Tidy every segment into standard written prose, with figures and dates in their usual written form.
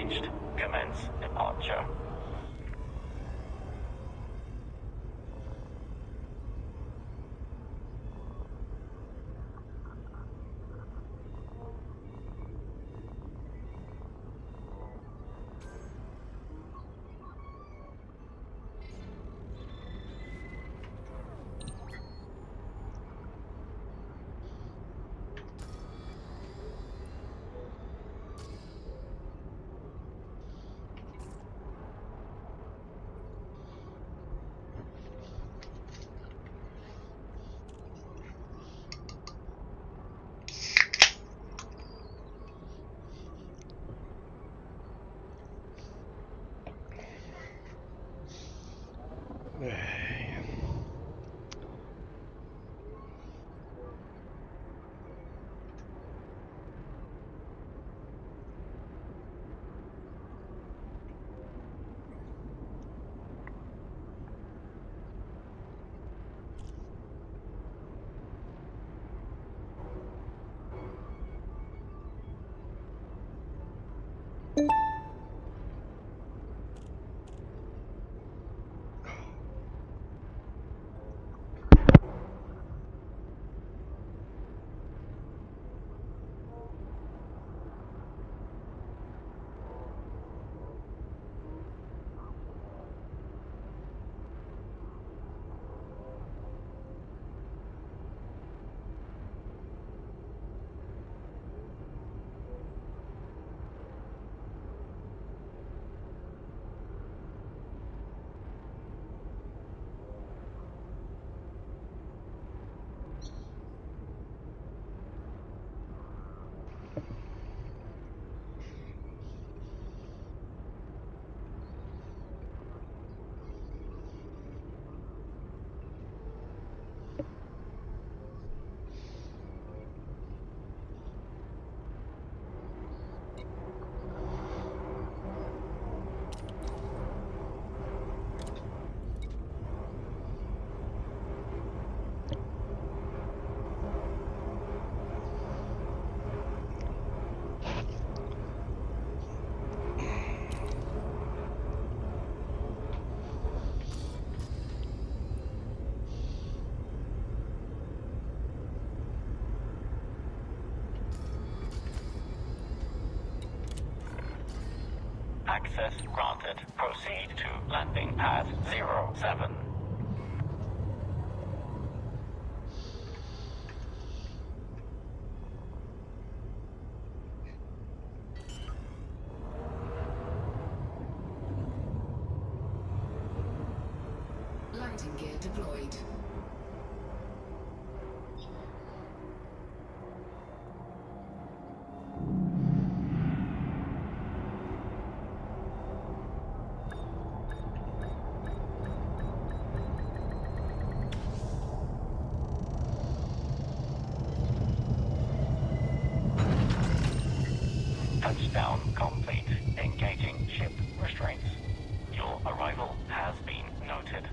engaged. Commence departure. Access granted. Proceed to landing pad 07. Landing gear deployed. Touchdown complete. Engaging ship restraints. Your arrival has been noted.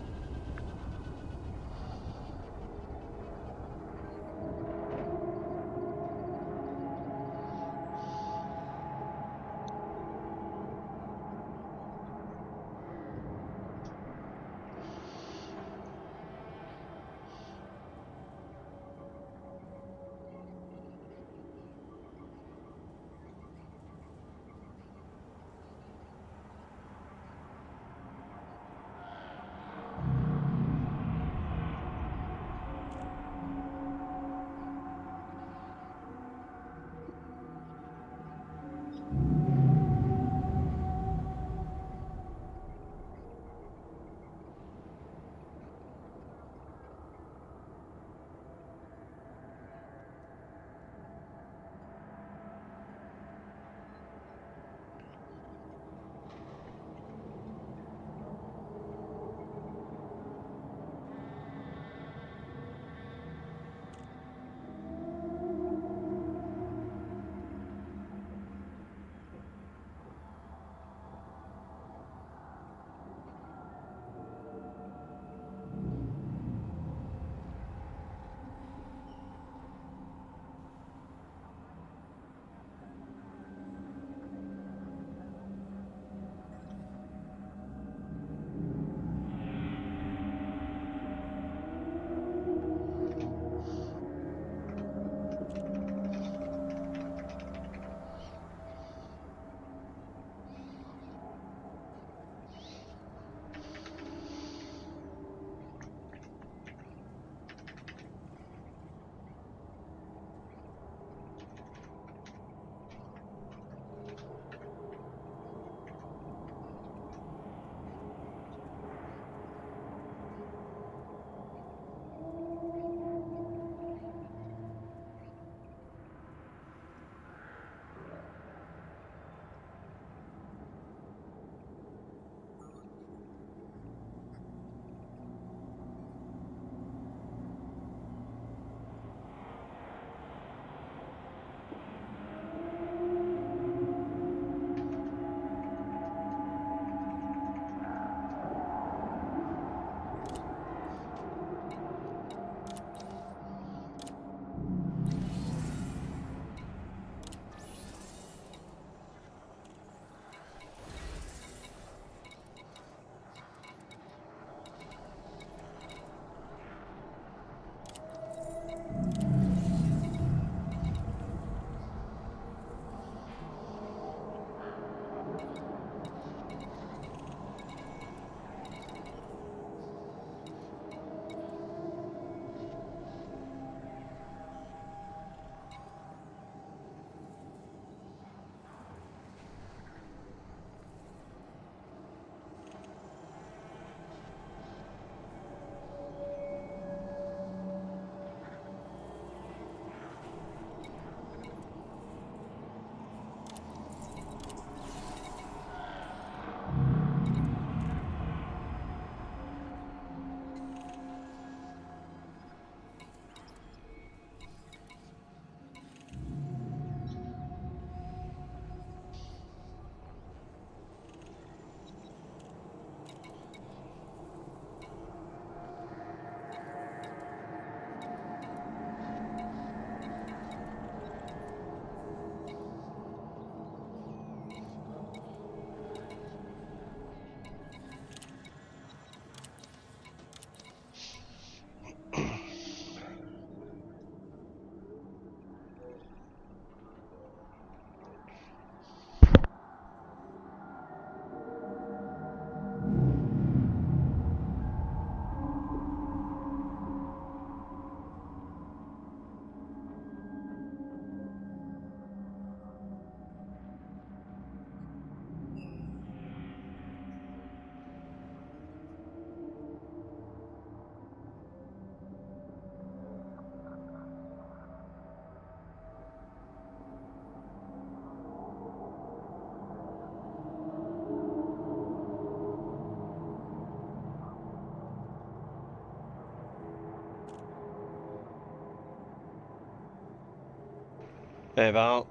Hey Val,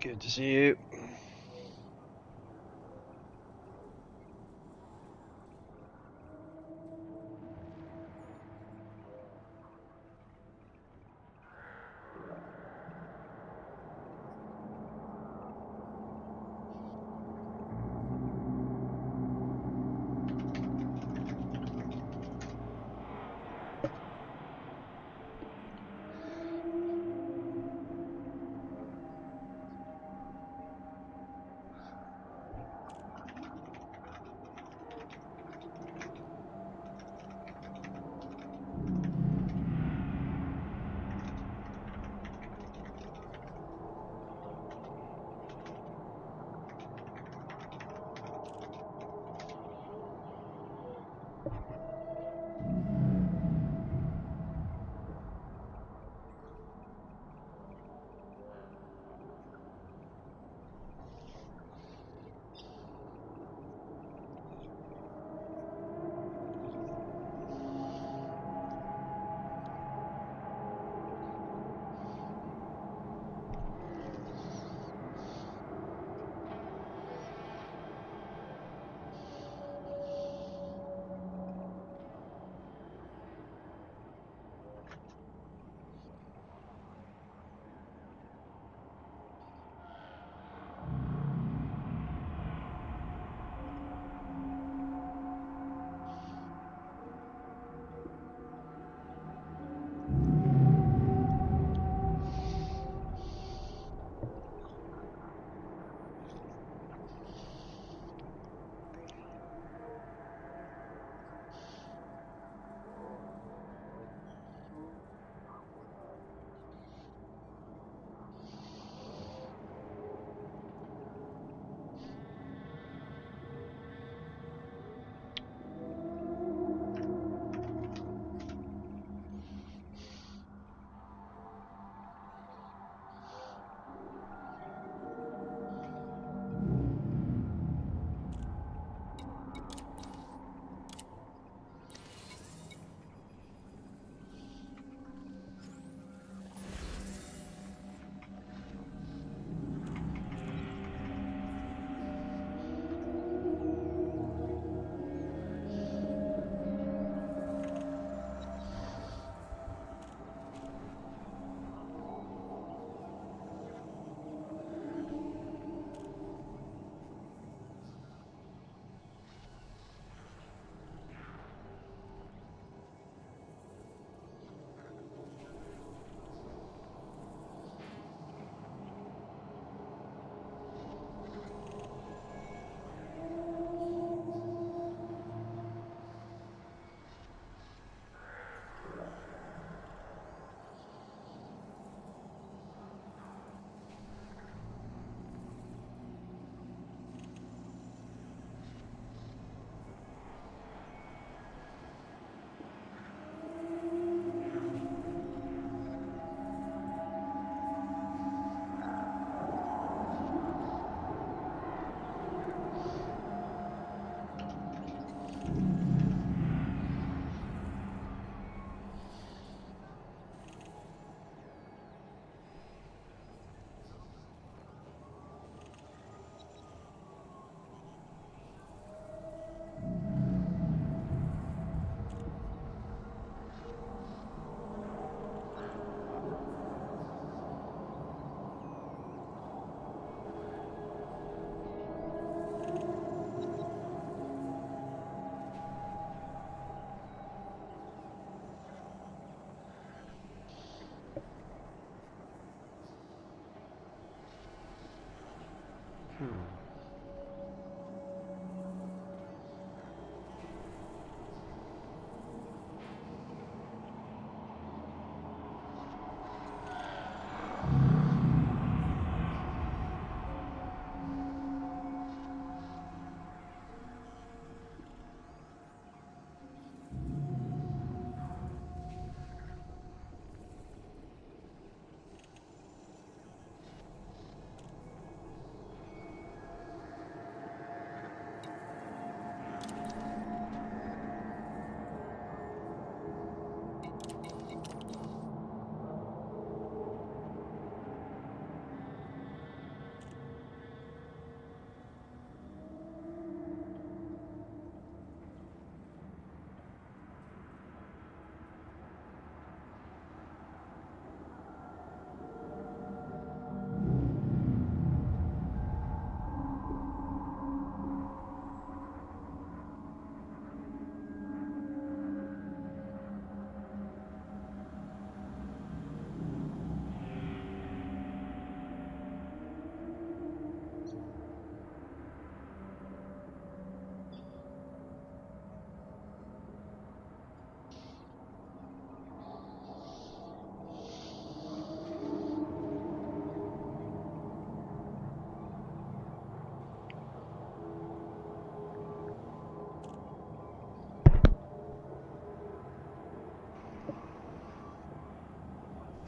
good to see you.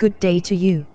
Good day to you.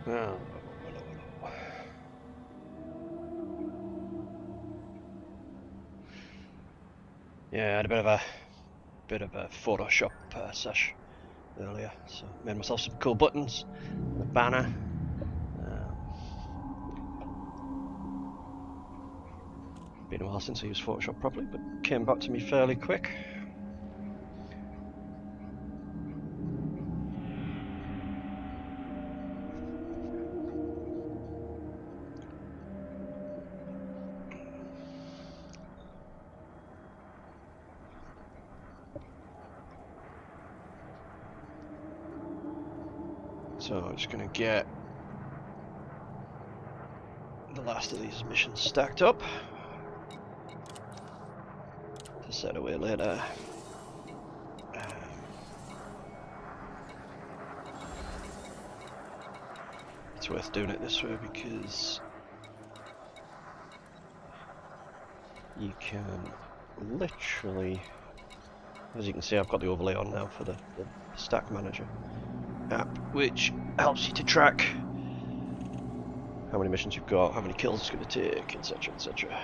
Voilà, voilà, voilà. Yeah, I had a bit of a Photoshop sesh earlier, so made myself some cool buttons, and a banner. Been a while since I used Photoshop properly, but came back to me fairly quick. So I'm just gonna get the last of these missions stacked up to set away later. It's worth doing it this way because you can literally, as you can see, I've got the overlay on now for the Stack Manager app, which helps you to track how many missions you've got, how many kills it's going to take, etc, etc.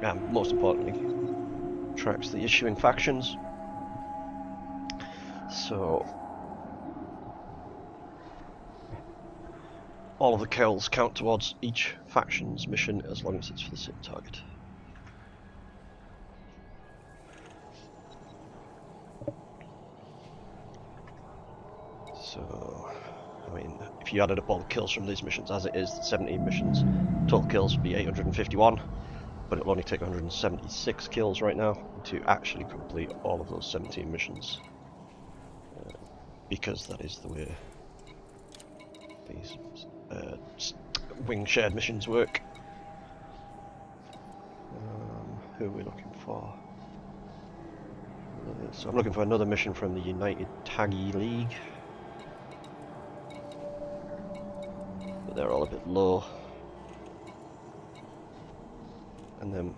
And most importantly, tracks the issuing factions. So all of the kills count towards each faction's mission as long as it's for the same target. So, I mean, if you added up all the kills from these missions, as it is 17 missions, total kills would be 851, but it'll only take 176 kills right now to actually complete all of those 17 missions, because that is the way these wing shared missions work. Who are we looking for? So I'm looking for another mission from the United Taggy League. But they're all a bit low. And then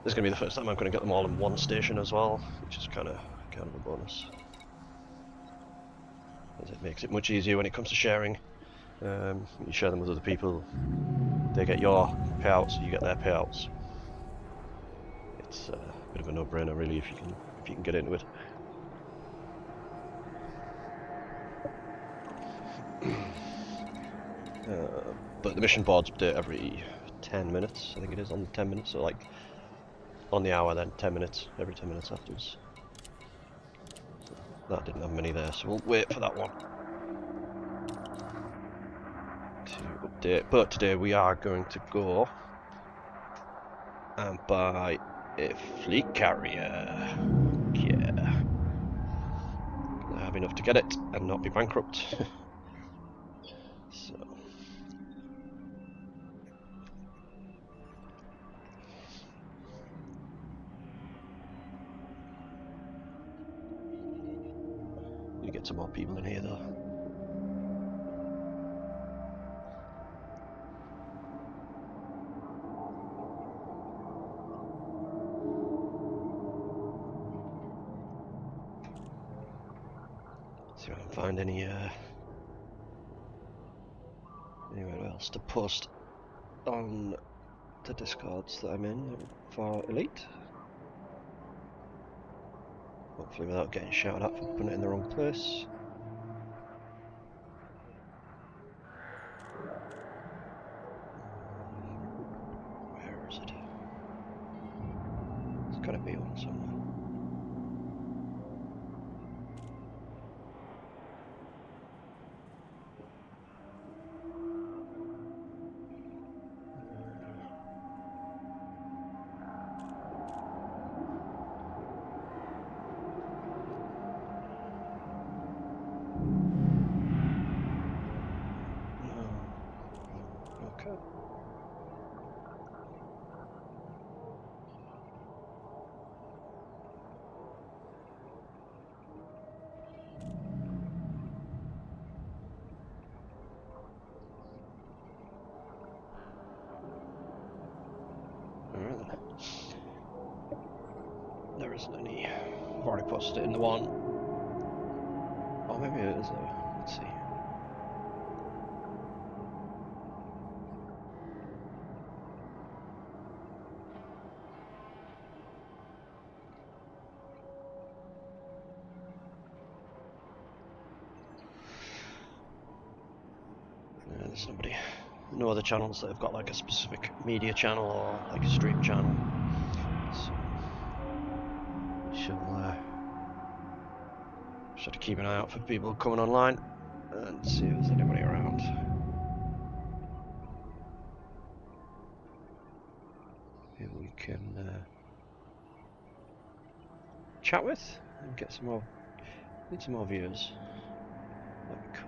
this is going to be the first time I'm going to get them all in one station as well, which is kind of a bonus. As it makes it much easier when it comes to sharing. You share them with other people, they get your payouts, you get their payouts. It's a bit of a no-brainer really if you can get into it. But the mission boards update every 10 minutes, I think it is, on 10 minutes, so like on the hour, then 10 minutes, every 10 minutes afterwards. So that didn't have many there, so we'll wait for that one to update. But today we are going to go and buy a fleet carrier. Yeah. I have enough to get it and not be bankrupt. So. You get some more people in here though. See if I can find anywhere else to post on the Discords that I'm in for Elite. Hopefully without getting shouted at for putting it in the wrong place. Where is it? There's gotta be one somewhere. Okay. Alright then. There isn't any. I've already posted it in the one. Oh, maybe it is though. Let's see. there's nobody, no other channels that have got like a specific media channel or like a stream channel. So we shall just have to keep an eye out for people coming online and see if there's anybody around. Maybe we can chat with and get some more. Need some more viewers. That'd be cool.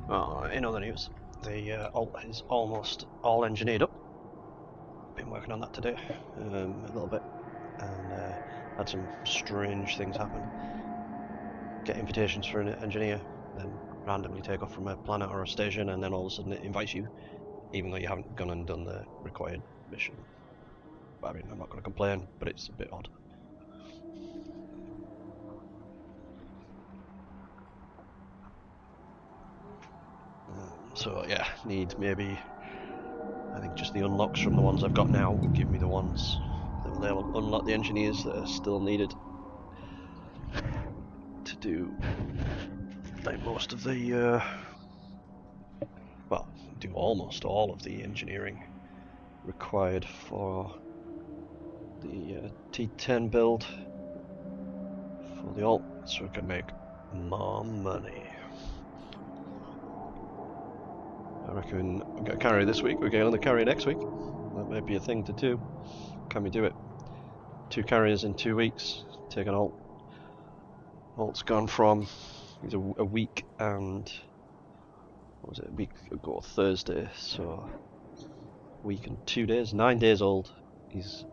Well, in other news, the alt is almost all engineered up. Been working on that today, a little bit, and had some strange things happen. Get invitations for an engineer, then randomly take off from a planet or a station, and then all of a sudden it invites you, even though you haven't gone and done the required mission. But I mean, I'm not going to complain, but it's a bit odd. So yeah, need maybe, I think just the unlocks from the ones I've got now will give me the ones that will unlock the engineers that are still needed to do like most of the well, do almost all of the engineering required for the T10 build for the alt, so we can make more money. I reckon we've got a carry this week, we'll get another carry next week. That may be a thing to do. Can we do it? 2 carriers in 2 weeks, take an alt. Alt's gone from a week and, what was it, a week ago Thursday, so a week and 2 days, 9 days old. He's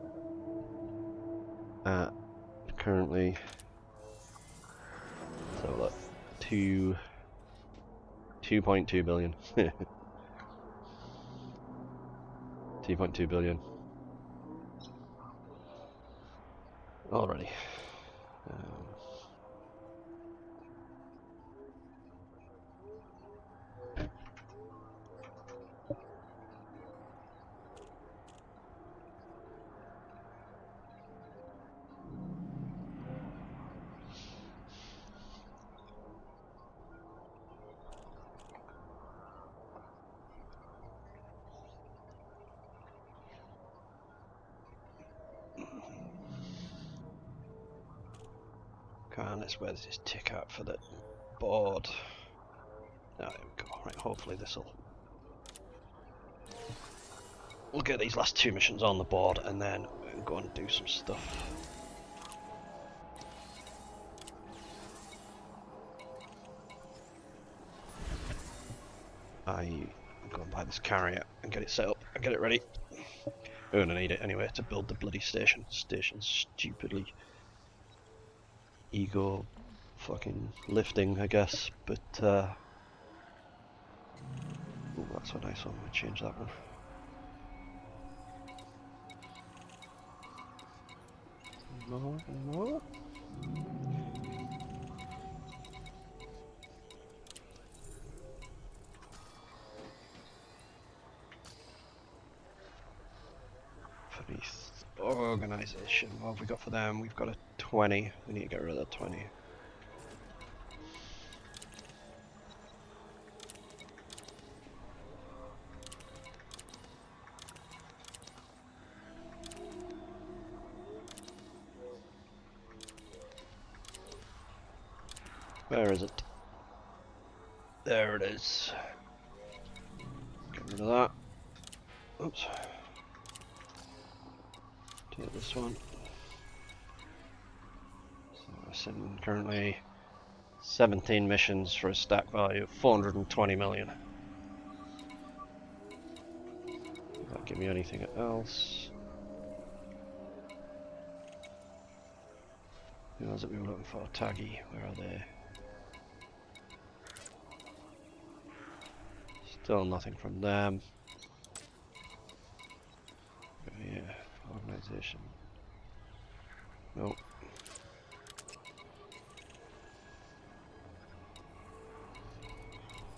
at currently, so look, 2.2 billion. 2.2 billion already. And let's where this tick out for the board. Oh, there we go. Right, hopefully we'll get these last 2 missions on the board and then go and do some stuff. I go and buy this carrier and get it set up and get it ready. We're gonna need it anyway to build the bloody station. Station's stupidly ego fucking lifting, I guess, but ooh, that's a nice one. We'll change that one. No. Police organisation. What have we got for them? We've got a 20. We need to get rid of that 20. Where is it? There it is. Get rid of that. Oops. Take this one. So we're sitting currently 17 missions for a stack value of 420 million. Does that give me anything else? Who was it we were looking for? Taggy, where are they? Still nothing from them. Yeah, organization. Nope.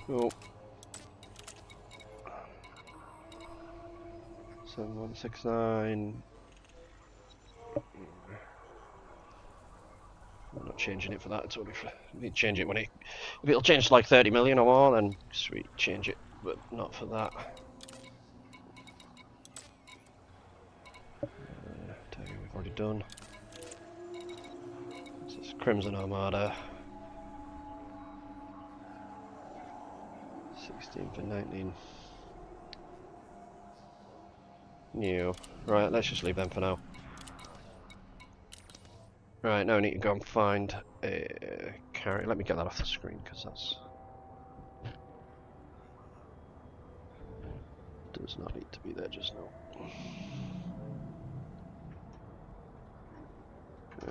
Nope. 7169. I'm not changing it for that. It's only for we need to change it when if it'll change to like 30 million or more, then sweet, change it, but not for that. Tell you we've already done. This is Crimson Armada. 16 for 19. New. Right, let's just leave them for now. Right, now I need to go and find a carrier. Let me get that off the screen because that's does not need to be there just now.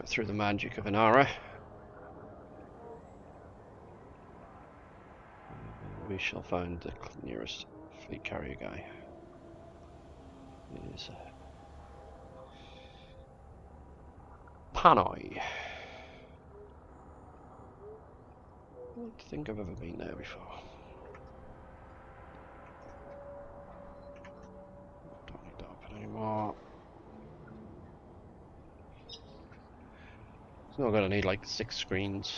Through the magic of Inara, we shall find the nearest fleet carrier guy. It is Panay. I don't think I've ever been there before. Don't need that open anymore. It's not gonna need like 6 screens.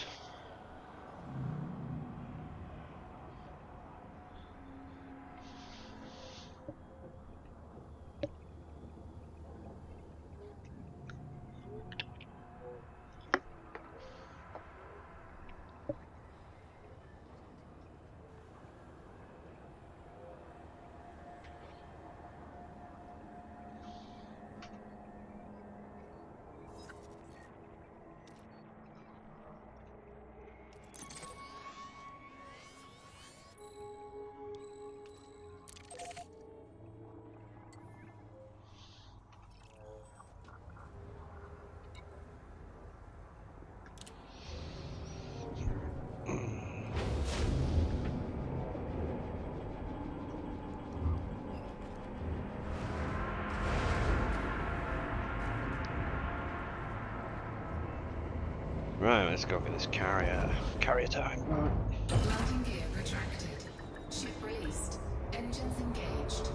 Right, let's go get this carrier time. Landing gear retracted. Ship released. Engines engaged.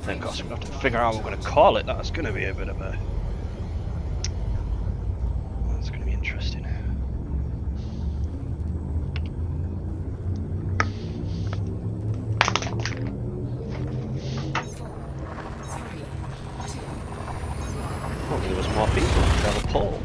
Then, of course, I'm going to have to figure out what we're going to call it. That's going to be a bit of a... That's going to be interesting. Oh, there was more people. We have a poll.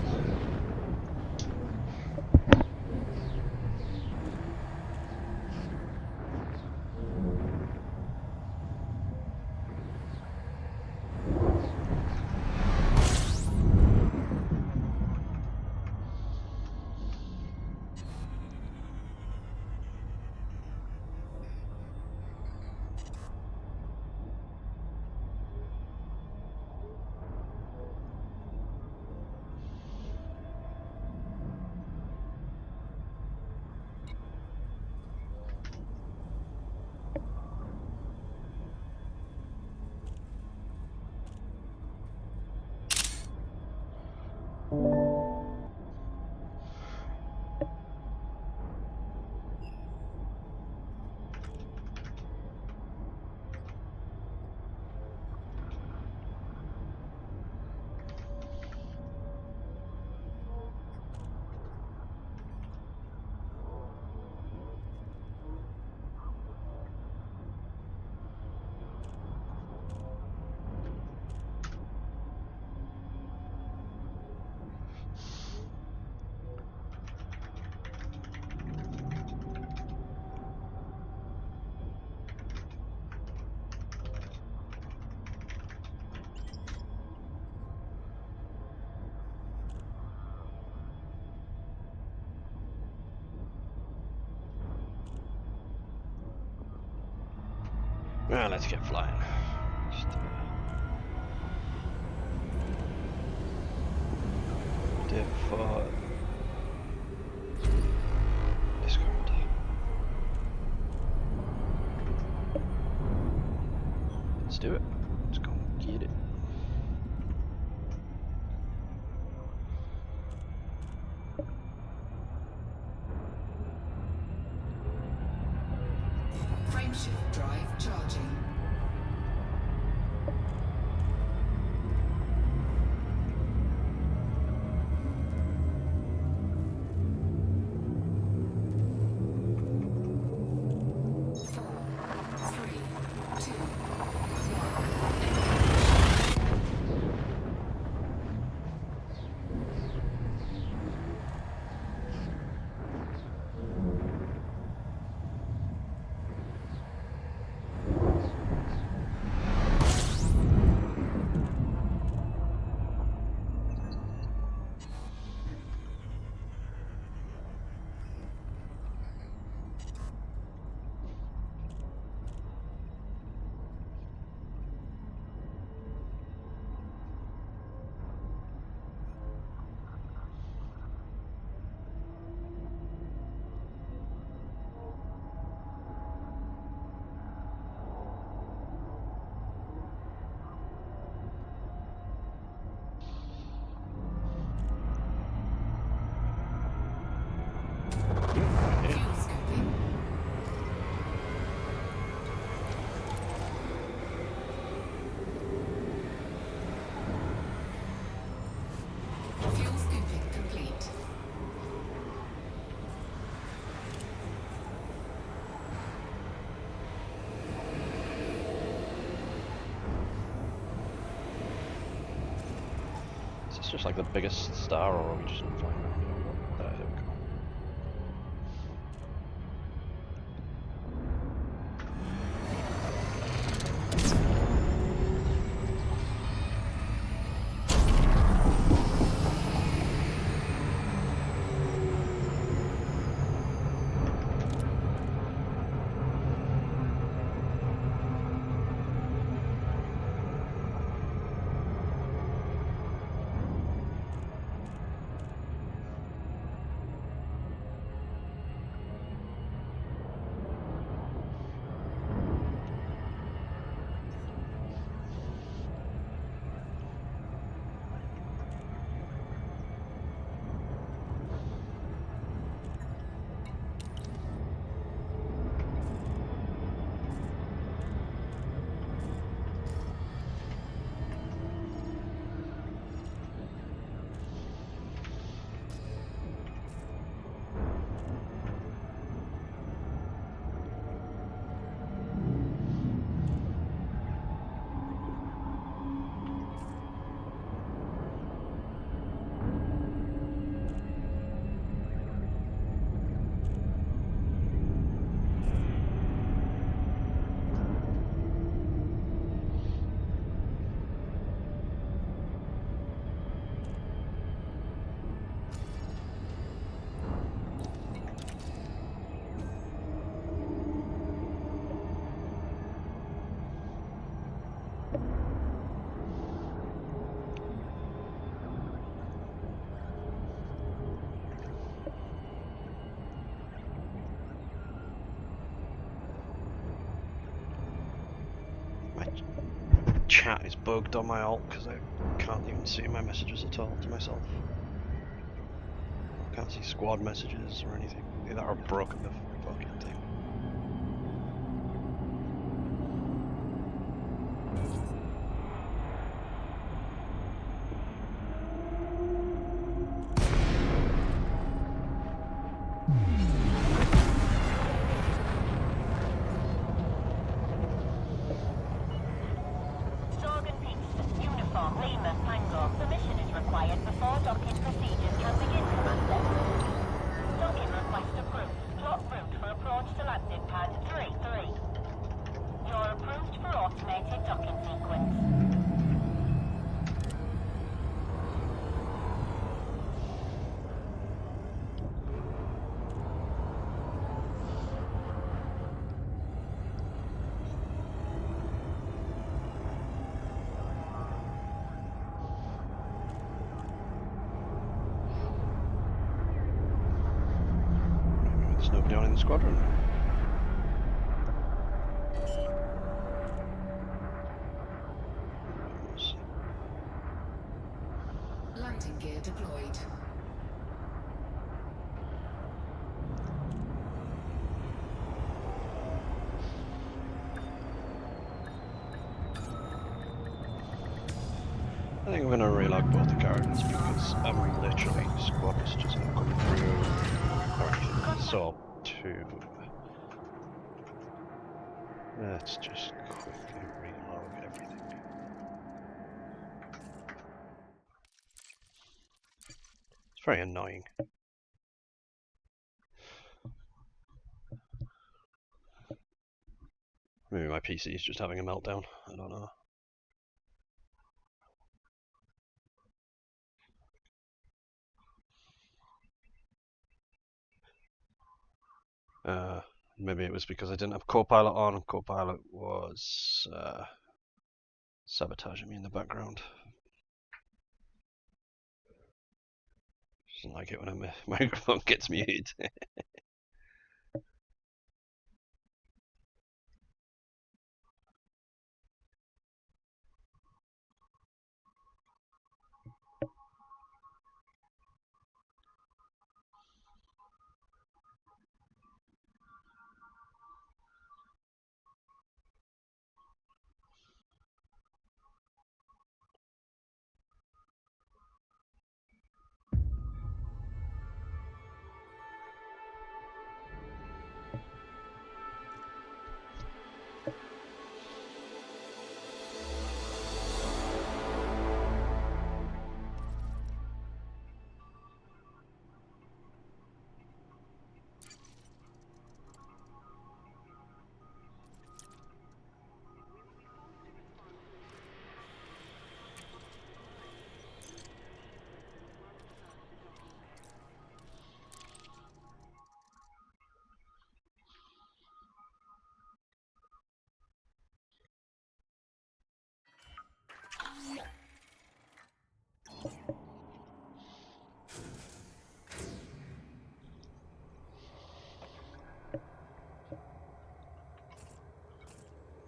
Well, let's get flying. Just, div for Discord. Let's do it. Let's go get it. Frameshift drive charging. Is this just like the biggest star, or are we just flying around? There we go. chat is bugged on my alt because I can't even see my messages at all to myself. I can't see squad messages or anything. Either I've broken the fucking thing. Sorgan Peaks, Uniform, Lima, Tango. Permission is required before docking procedures can begin, Commander. Docking request approved. Plot route for approach to landing pad 3-3. You're approved for automated docking sequence. There's nobody on in the squadron. Landing gear deployed. I think I'm going to relog both the characters because I'm literally squad messages not coming through or anything. So, let's just quickly relog everything. It's very annoying. Maybe my PC is just having a meltdown. I don't know. Maybe it was because I didn't have Copilot on. Copilot was sabotaging me in the background. Doesn't like it when a microphone gets muted.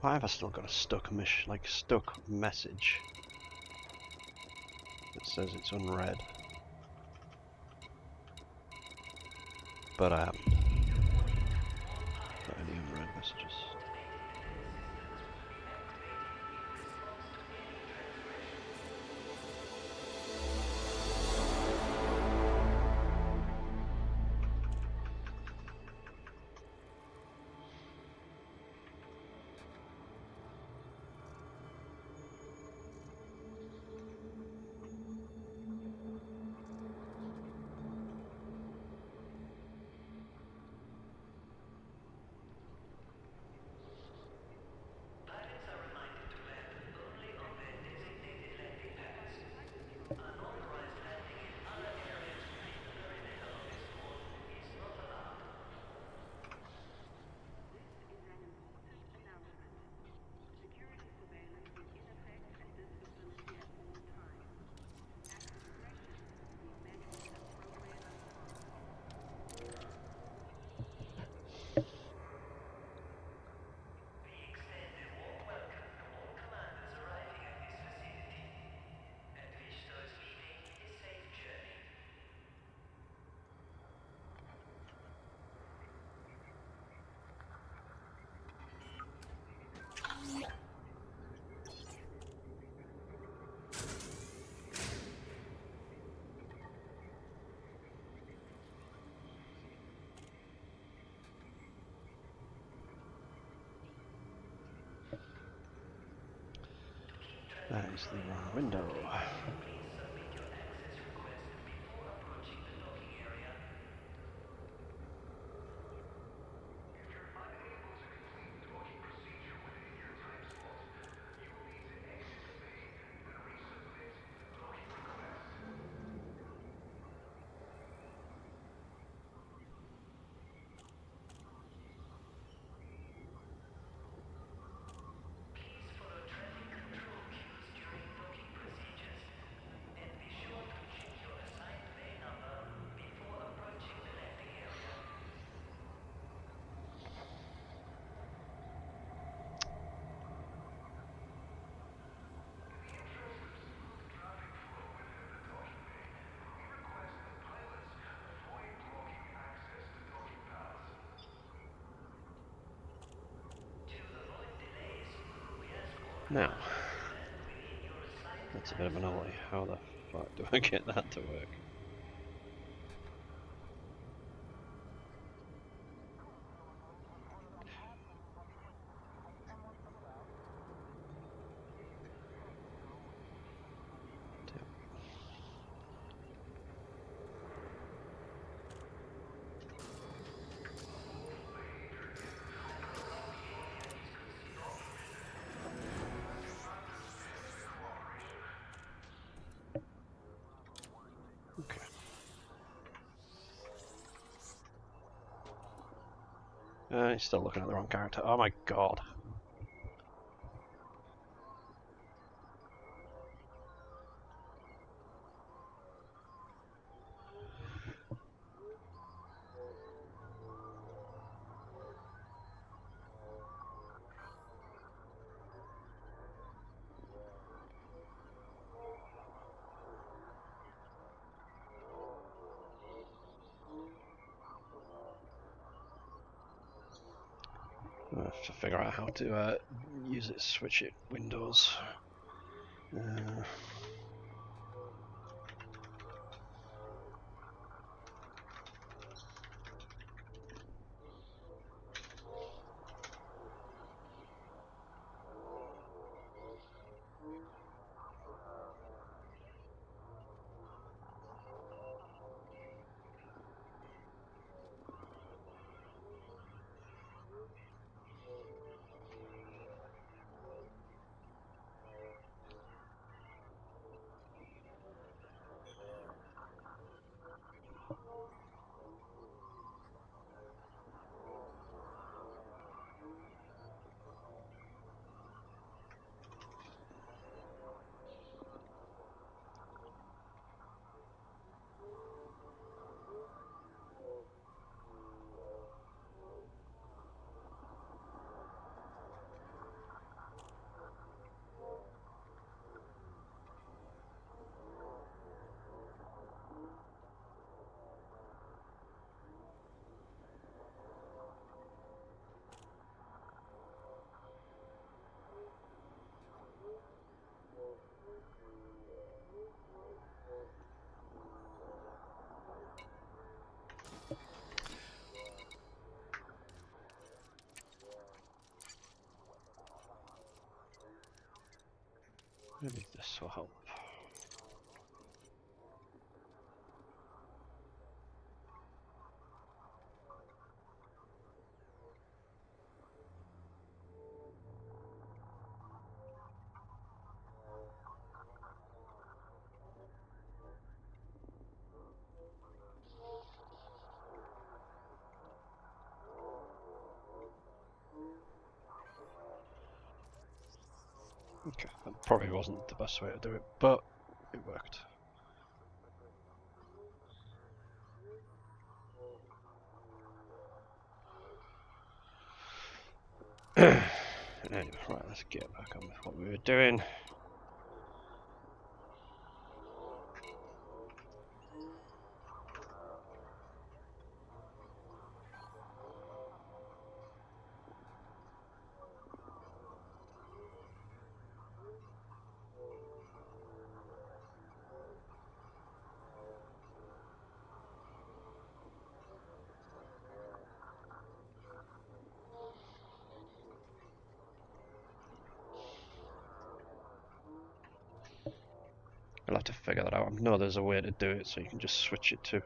Why have I still got a stuck stuck message that says it's unread? But I haven't got any unread messages. That is the wrong window. Now, that's a bit of an ollie. How the fuck do I get that to work? Okay. He's still looking at the wrong character. Oh my god. I have to figure out how to use it, switch it windows. Maybe this will help. Okay, that probably wasn't the best way to do it, but it worked. Anyway, right, let's get back on with what we were doing. I'll have to figure that out. I know there's a way to do it so you can just switch it to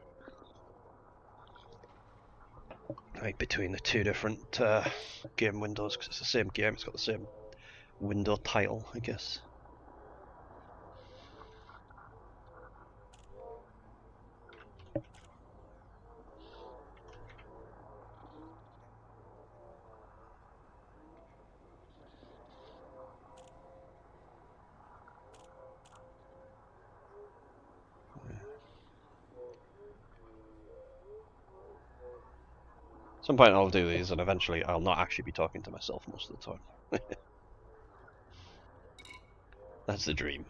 like between the two different game windows, because it's the same game, it's got the same window title, I guess. Some point I'll do these, and eventually I'll not actually be talking to myself most of the time. That's the dream,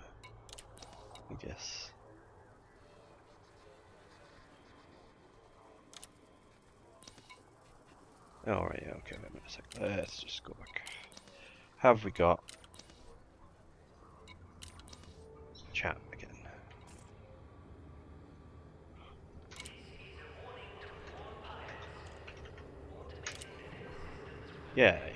I guess. Alright, yeah, okay, wait a minute a second. Let's just go back. Have we got chat again? Yay.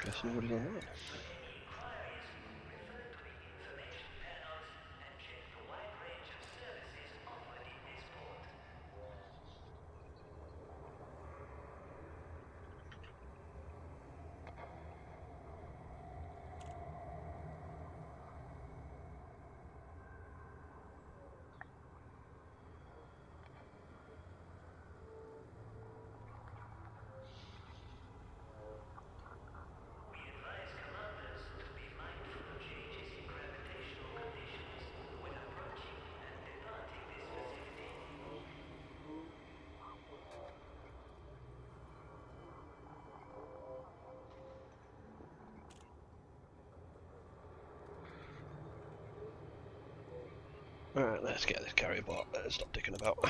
Guess nobody's online. Alright, let's get this carrier bot. Let's stop dicking about.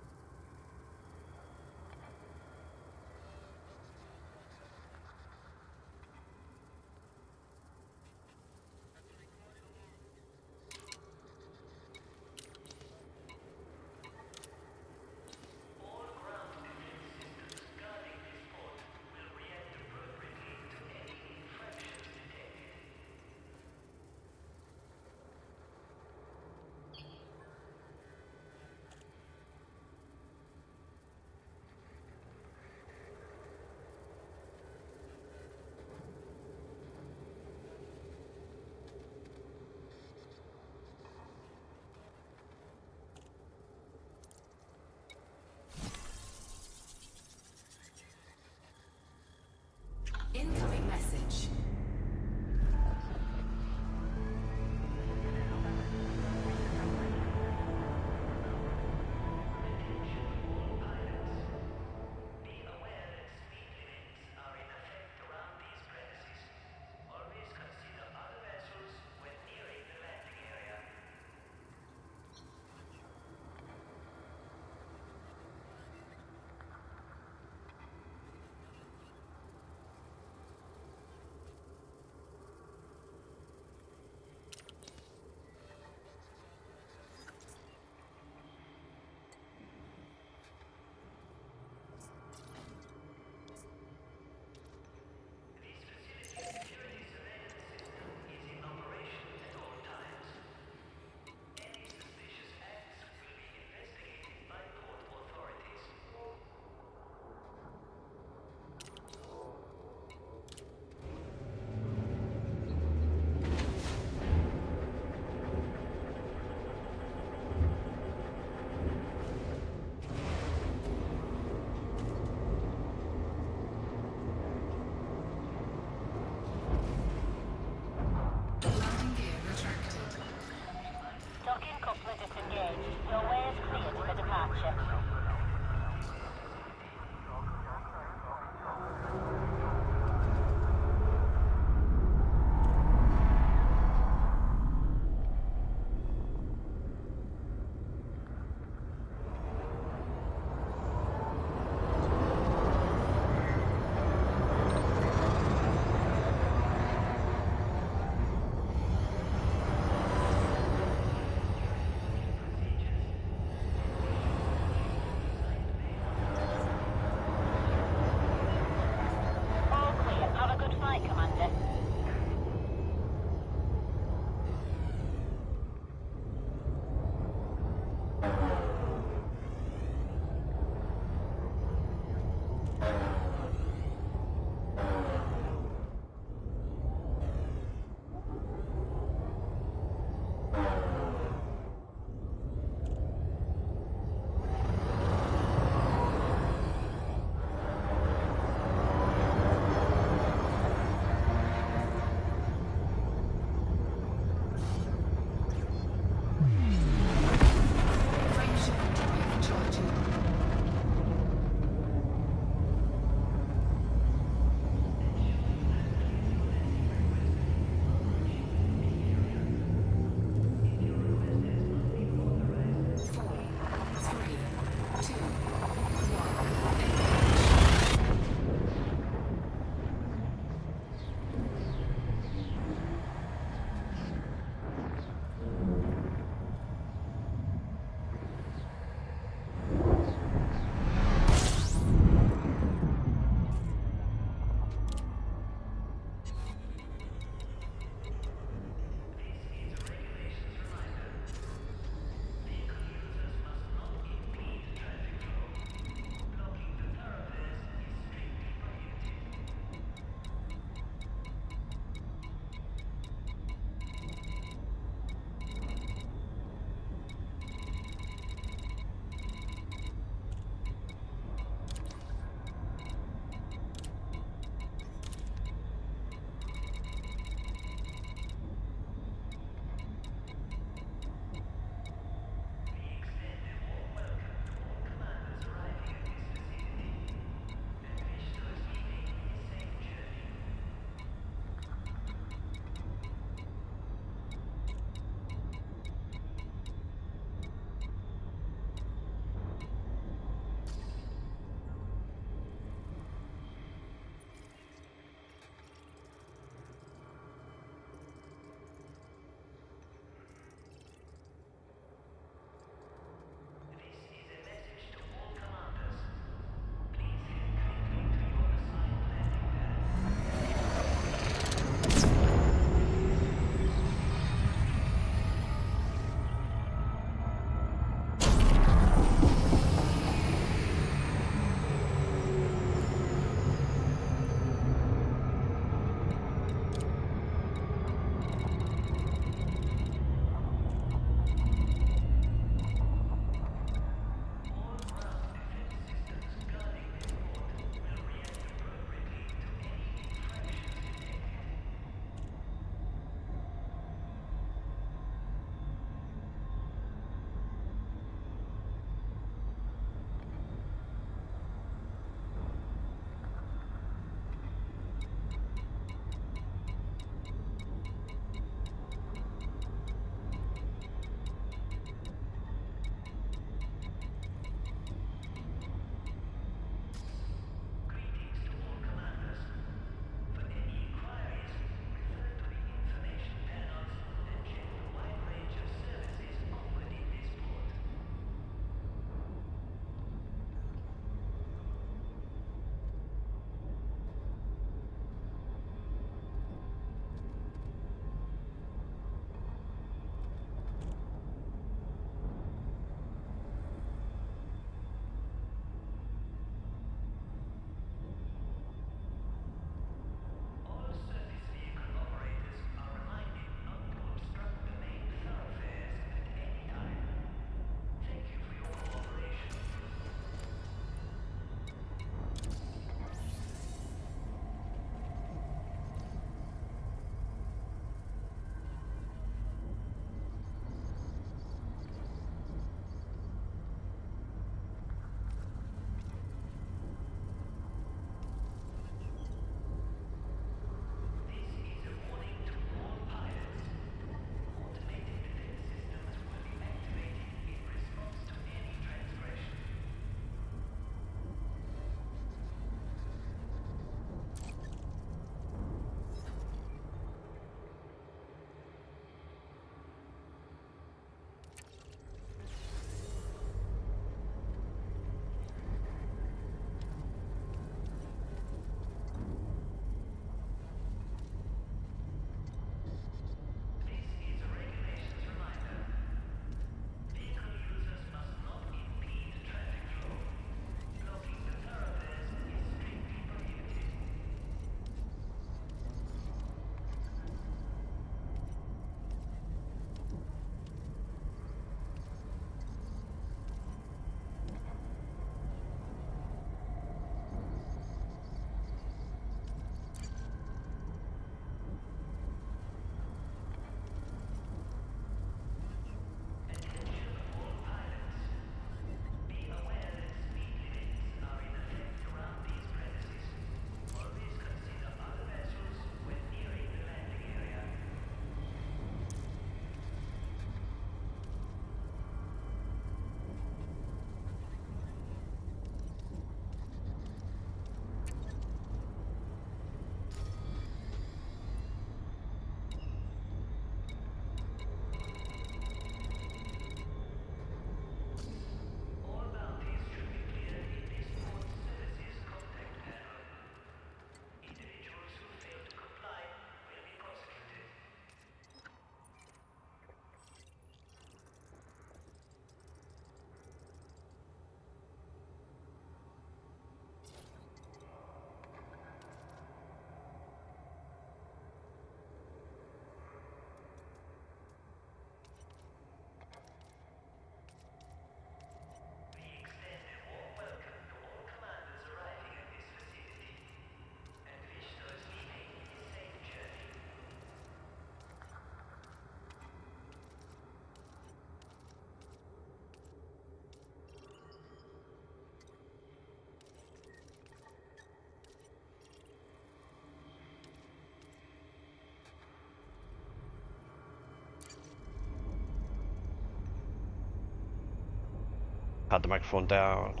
Had the microphone down.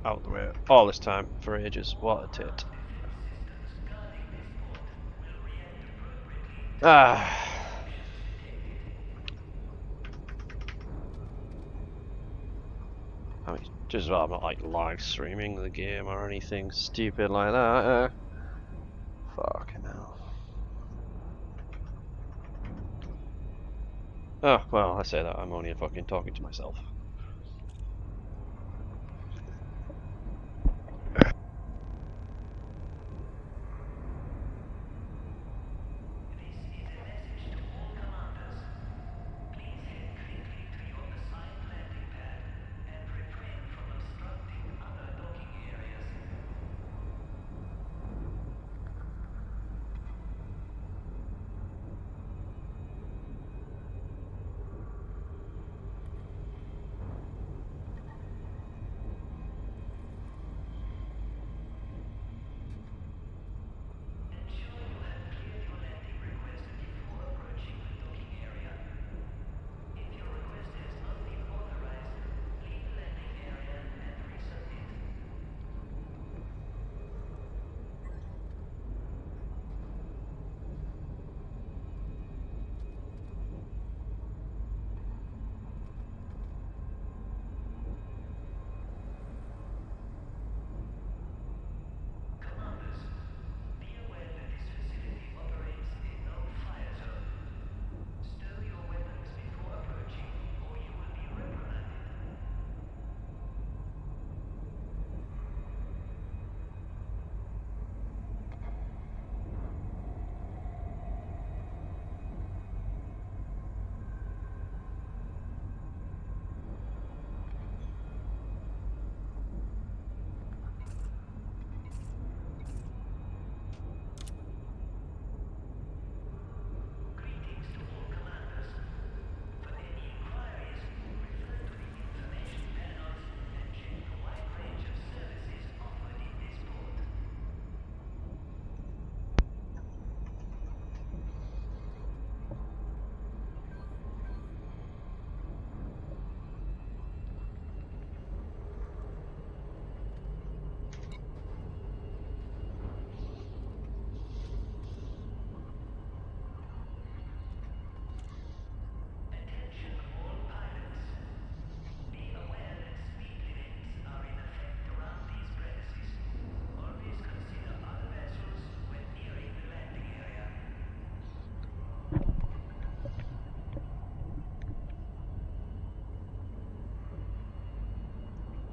Out the way. All this time for ages. What a tit. Ah. I mean, just well, I'm not like live streaming the game or anything stupid like that. Fucking hell. Oh, well, I say that, I'm only fucking talking to myself.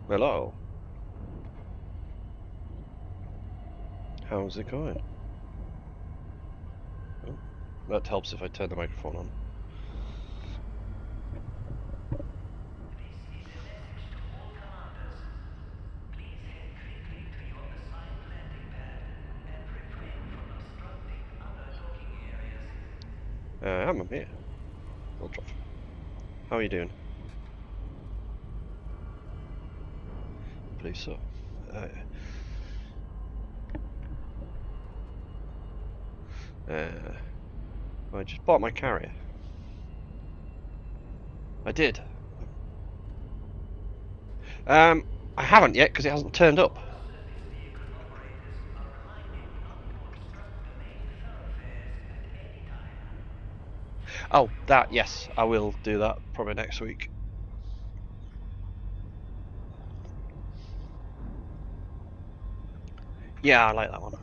Hello. How's it going? Oh, that helps if I turn the microphone on. I'm here. Ultra. How are you doing? I believe so. I just bought my carrier. I did. I haven't yet because it hasn't turned up. Oh, that, yes, I will do that probably next week. Yeah, I like that one.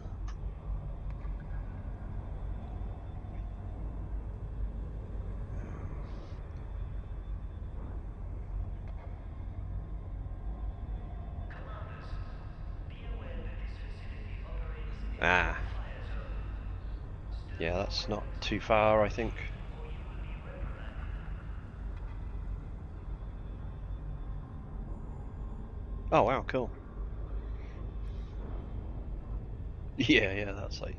Ah. Yeah, that's not too far, I think. Oh wow, cool. Yeah, that's like.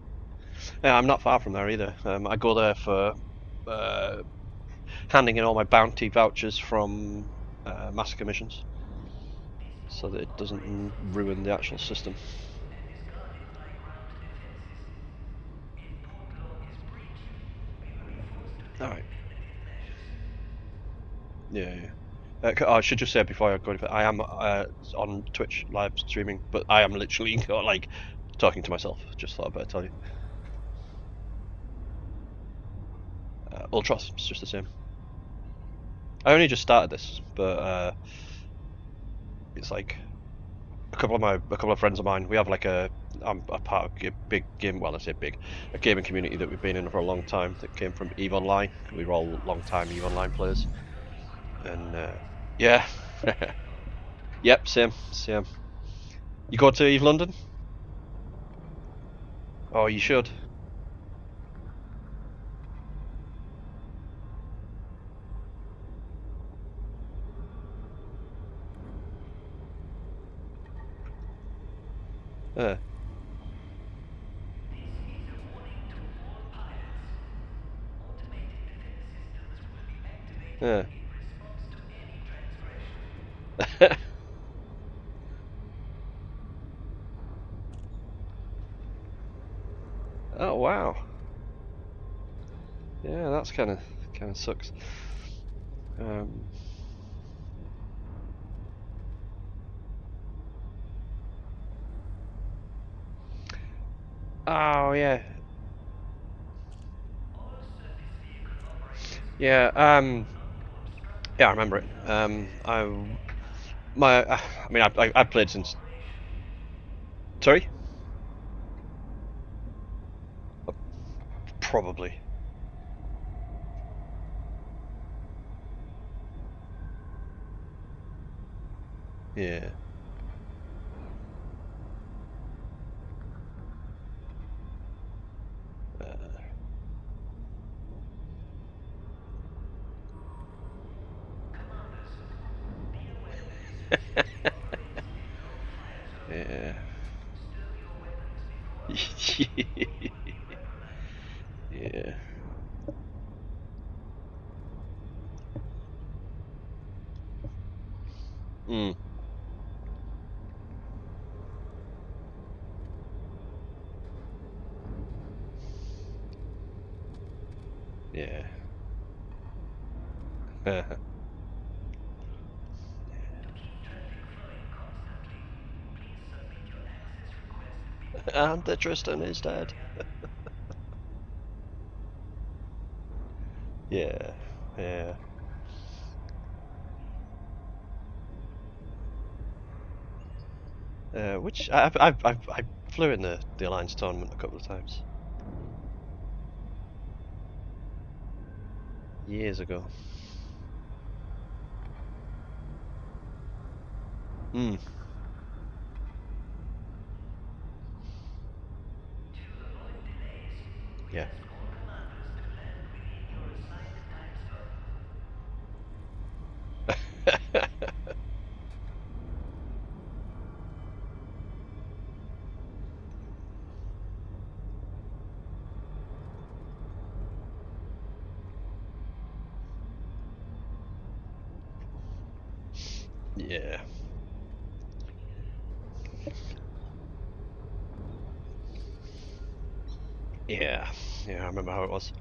Yeah, I'm not far from there either. I go there for handing in all my bounty vouchers from massacre missions, so that it doesn't ruin the actual system. Alright. Yeah. I should just say before I go any further, I am on Twitch live streaming, but I am literally like talking to myself. Just thought I'd better tell you. Ultros, it's just the same. I only just started this, but it's like a couple of friends of mine. We have like I'm a part of a big game. Well, I say big, a gaming community that we've been in for a long time. That came from Eve Online. We were all long-time Eve Online players, and yeah, yep, same. You go to Eve London? Oh, you should. Yeah. Yeah. Oh wow. Yeah, that's kind of sucks. Oh yeah. Yeah. Yeah, I remember it. I mean, I've played since. Sorry. Probably. Yeah. Yeah. Yeah. Mm. Yeah. And the Tristan is dead. Yeah. Yeah. Which I flew in the Alliance tournament a couple of times. Years ago. Hmm. Yeah. Yeah. Yeah. Yeah, I remember how it was.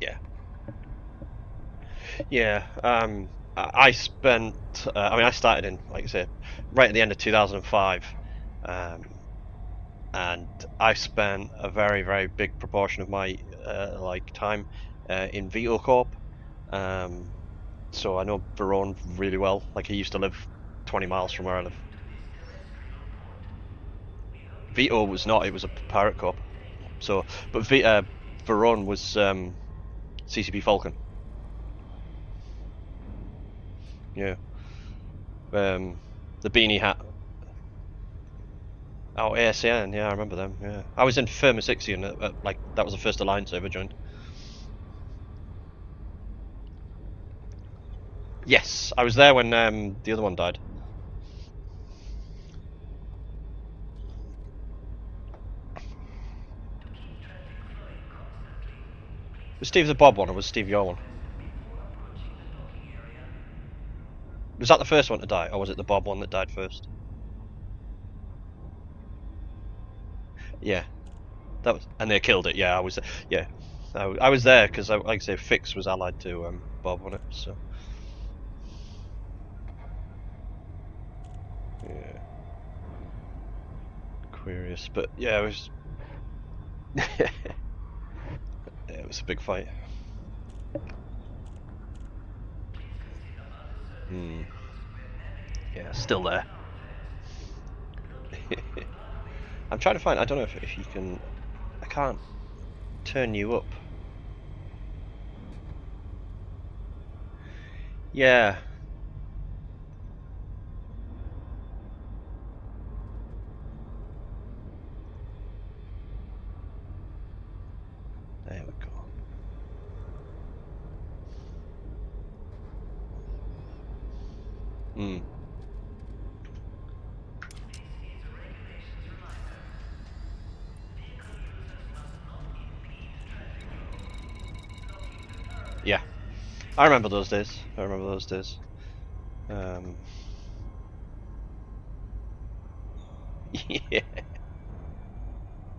Yeah. Yeah. I spent. I mean, I started in, like I say, right at the end of 2005, and I spent a very, very big proportion of my like time in Veto Corp. So I know Verone really well. Like, he used to live 20 miles from where I live. Veto was not. It was a pirate corp. So, but Verone was CCP Falcon. Yeah. The beanie hat. Oh, ASN. Yeah, I remember them. Yeah. I was in Firmus Ixion. Like, that was the first alliance I ever joined. Yes, I was there when the other one died. Was Steve the Bob one, or was Steve your one? Was that the first one to die, or was it the Bob one that died first? Yeah, that was, and they killed it. Yeah, I was. Yeah, I was there because, like I say, Fix was allied to Bob on it. So. Yeah. Aquarius, but yeah, it was. Yeah, it was a big fight. Yeah, still there. I'm trying to find. I don't know if you can. I can't turn you up. Yeah. There we go. Hmm. Yeah. I remember those days. I remember those days. Yeah.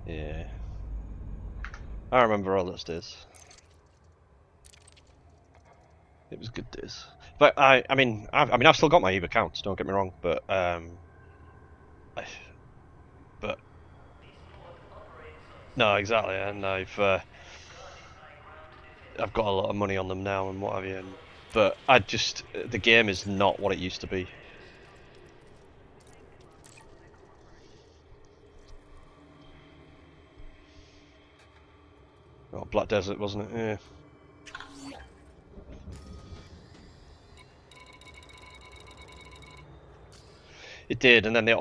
Yeah. I remember all those days. It was good days. But I mean, I've still got my EVE accounts. Don't get me wrong, but no, exactly, and I've got a lot of money on them now and what have you. But the game is not what it used to be. Oh, Black Desert, wasn't it? Yeah. It did, and then they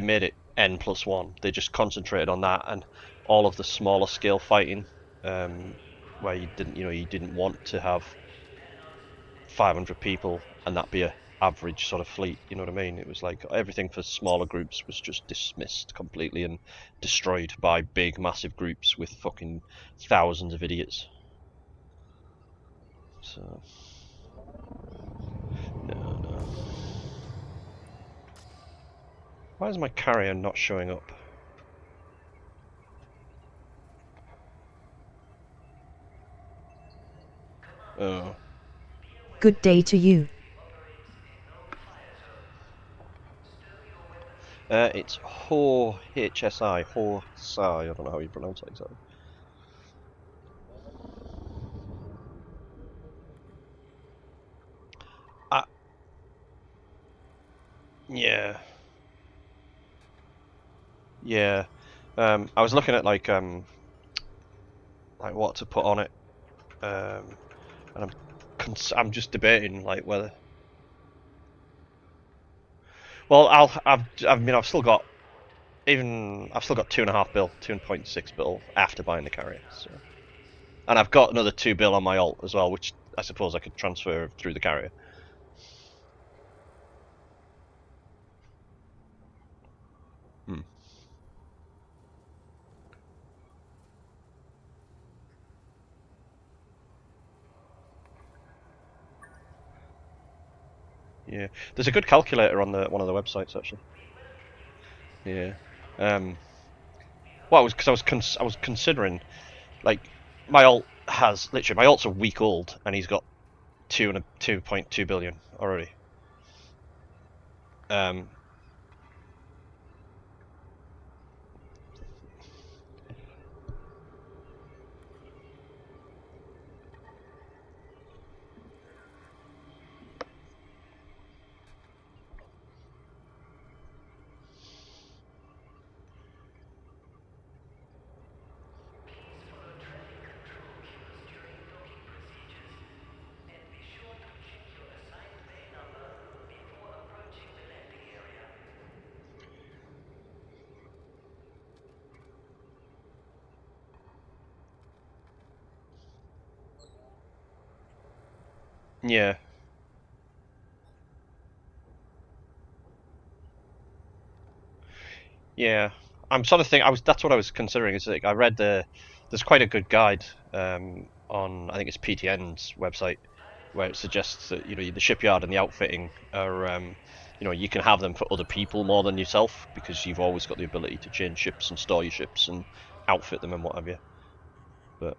made it N+1. They just concentrated on that and all of the smaller scale fighting, where you didn't want to have 500 people and that be a average sort of fleet. You know what I mean? It was like everything for smaller groups was just dismissed completely and destroyed by big, massive groups with fucking thousands of idiots. So no. Why is my carrier not showing up? Oh. Good day to you. It's HSI, I don't know how you pronounce it exactly. Yeah. Yeah. I was looking at like what to put on it, and I'm just debating like whether. Well, I've still got 2.5 bill, 2.6 bill after buying the carrier, so. And I've got another 2 bill on my alt as well, which I suppose I could transfer through the carrier. Yeah, there's a good calculator on one of the websites actually. Yeah. Well, because I was considering, like, my alt's a week old and he's got 2.2 billion already. Yeah. Yeah. I'm sort of thinking. That's what I was considering. Is like I read there's quite a good guide on I think it's PTN's website where it suggests that the shipyard and the outfitting are you can have them for other people more than yourself, because you've always got the ability to change ships and store your ships and outfit them and what have you. But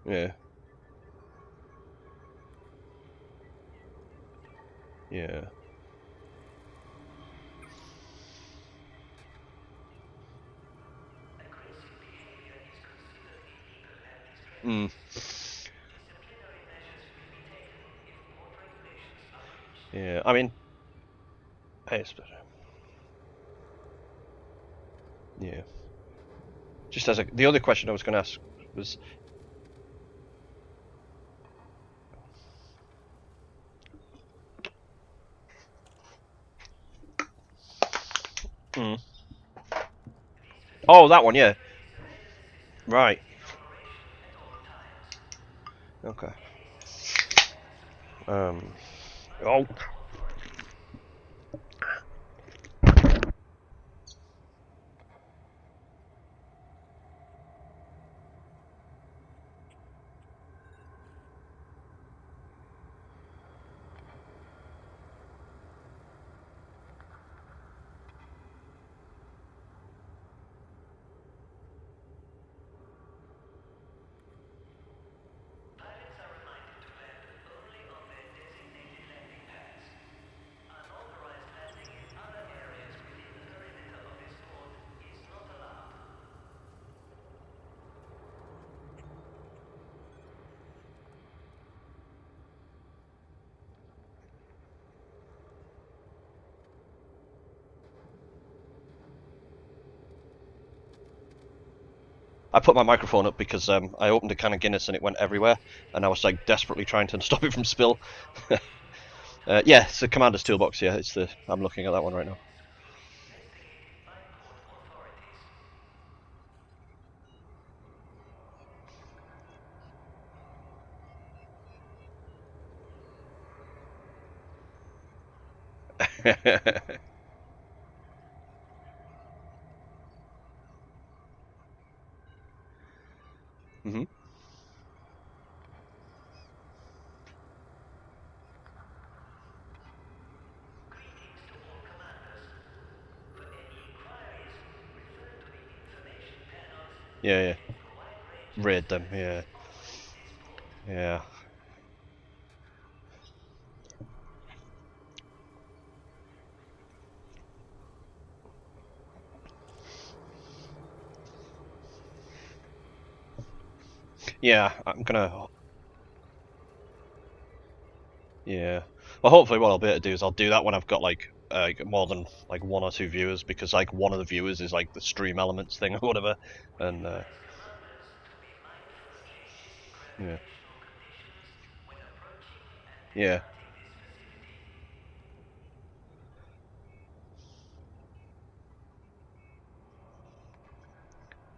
yeah, yeah. Mm. Yeah, I mean, it's better. Yeah. Just as the other question I was going to ask was, mm. Oh, that one, yeah. Right. Okay. Oh. I put my microphone up because I opened a can of Guinness and it went everywhere, and I was like desperately trying to stop it from spill. Yeah, it's the Commander's Toolbox. Yeah, I'm looking at that one right now. hmm Yeah, yeah. Raid them. Yeah, yeah. Yeah, I'm gonna. Yeah. Well, hopefully, what I'll be able to do is I'll do that when I've got like more than like one or two viewers, because like one of the viewers is like the stream elements thing or whatever, and yeah, yeah,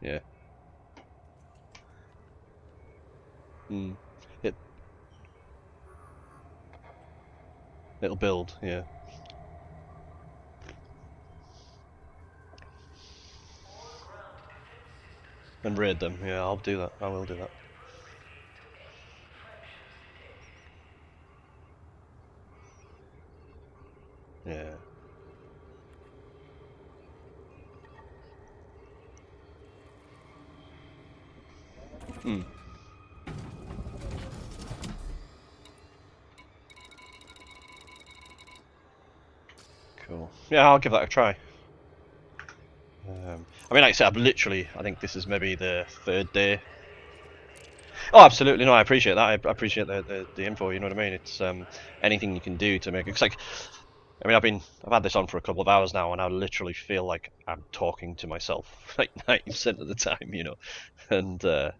yeah. Mm. It it'll build. Yeah, and raid them. Yeah, I'll do that. I will do that. Yeah. Hmm. Cool. Yeah, I'll give that a try. I mean, like I said, I think this is maybe the third day. Oh, absolutely. No, I appreciate that. I appreciate the info. You know what I mean? It's anything you can do to make it. Cause like, I mean, I've had this on for a couple of hours now, and I literally feel like I'm talking to myself like 90% of the time. And mm.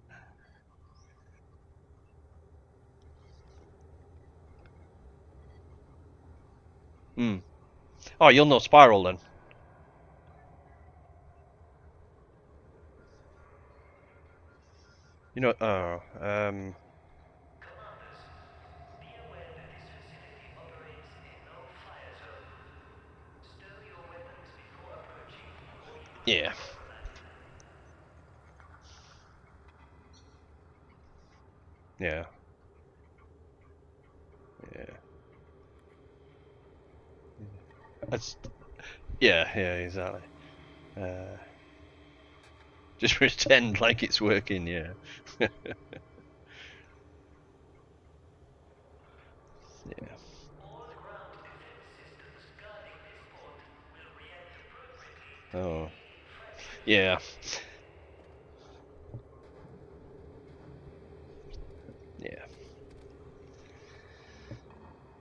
Oh, you'll know Spiral then. You know. Oh. Yeah. Yeah. Yeah. That's yeah, yeah, exactly. Just pretend like it's working, yeah. Yeah. Oh. Yeah. Yeah.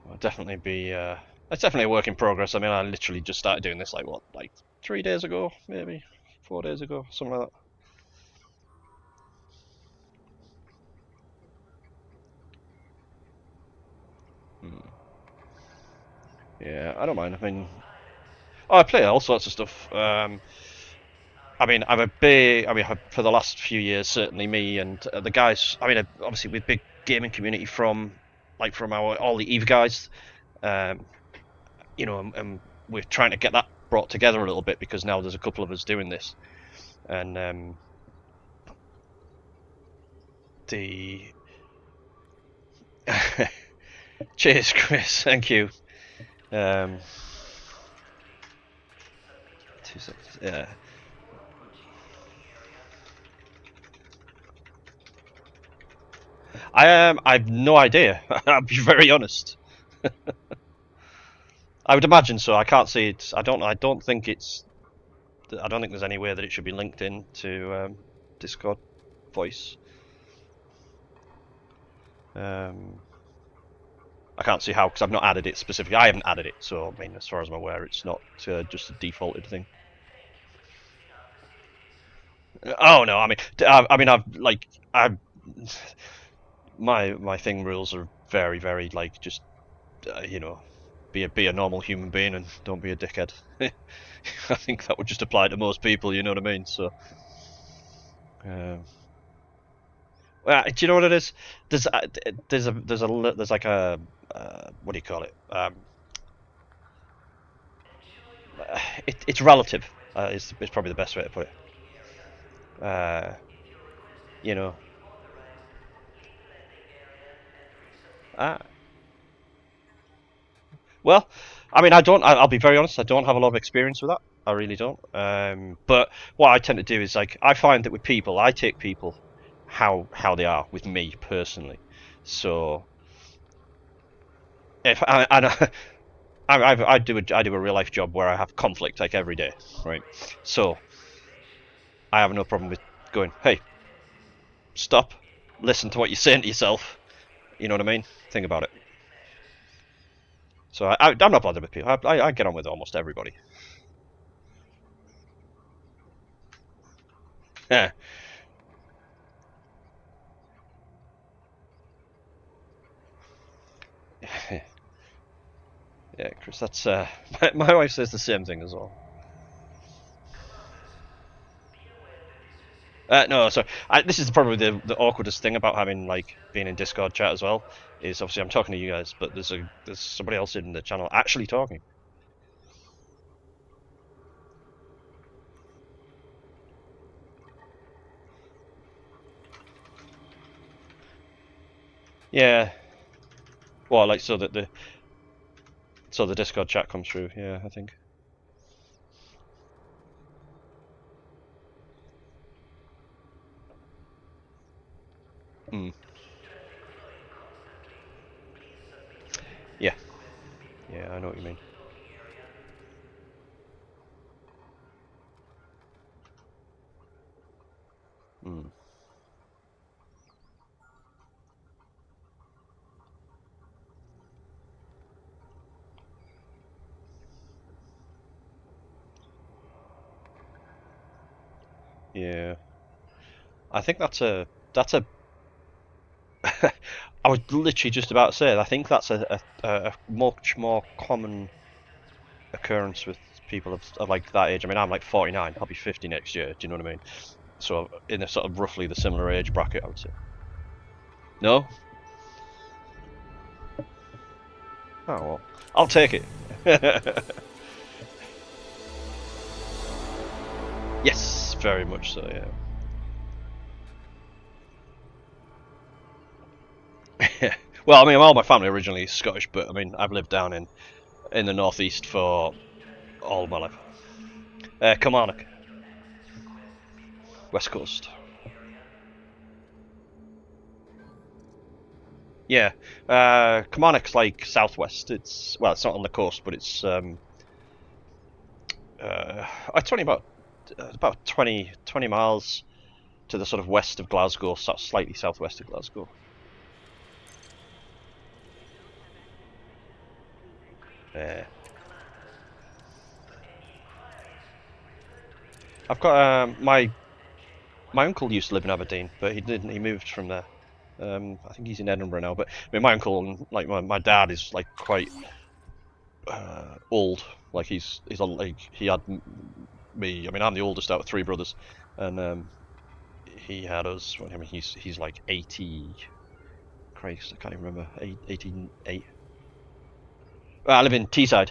Well, definitely be. It's definitely a work in progress. I mean, I literally just started doing this like what, like 3 days ago, maybe 4 days ago, something like that. Hmm. Yeah, I don't mind. I mean, I play all sorts of stuff. I mean, I'm a big. I mean, for the last few years, certainly me and the guys. I mean, obviously, with big gaming community from, like, from our all the Eve guys. Um, you know, and we're trying to get that brought together a little bit because now there's a couple of us doing this, and the cheers, Chris. Thank you. 2 seconds. Yeah. I've no idea. I'll be very honest. I would imagine so. I can't see it. I don't. I don't think it's. I don't think there's any way that it should be linked in to Discord voice. I can't see how because I've not added it specifically. I haven't added it, so I mean, as far as I'm aware, it's not just a defaulted thing. Oh no, I mean, I've like, my thing rules are very, very like just, you know, be a normal human being and don't be a dickhead. I think that would just apply to most people. You know what I mean? So, well, do you know what it is? There's like a what do you call it? It's relative. Is probably the best way to put it. You know. Uh, well, I mean, I don't. I'll be very honest. I don't have a lot of experience with that. I really don't. But what I tend to do is like I find that with people, I take people how they are with me personally. So if I do a real life job where I have conflict like every day, right? So I have no problem with going, hey, stop, listen to what you're saying to yourself. You know what I mean? Think about it. So I'm not bothered with people. I get on with almost everybody. Yeah. Yeah, Chris. That's my wife says the same thing as well. No, sorry. This is probably the awkwardest thing about having like being in Discord chat as well. Is obviously I'm talking to you guys, but there's somebody else in the channel actually talking. Yeah. Well, like so that the Discord chat comes through. Yeah, I think. Hmm. Yeah. Yeah, I know what you mean. Hmm. Yeah. I think that's a. I was literally just about to say it. I think that's a much more common occurrence with people of like that age. I mean, I'm like 49. I'll be 50 next year. Do you know what I mean? So in a sort of roughly the similar age bracket, I would say. No? Oh well, I'll take it. Yes, very much so, yeah. Well, I mean, all my family originally is Scottish, but I mean, I've lived down in the northeast for all my life. Kilmarnock, West Coast. Yeah, Kilmarnock's like southwest. It's it's not on the coast, but it's only about 20 miles to the sort of west of Glasgow, slightly southwest of Glasgow. I've got my uncle used to live in Aberdeen, but he didn't. He moved from there. I think he's in Edinburgh now. But I mean, my uncle and like my dad is like quite old. Like he's like he had me. I mean, I'm the oldest out of three brothers, and he had us. I mean, he's like 80. Christ, I can't even remember. 88. Well, I live in Teesside.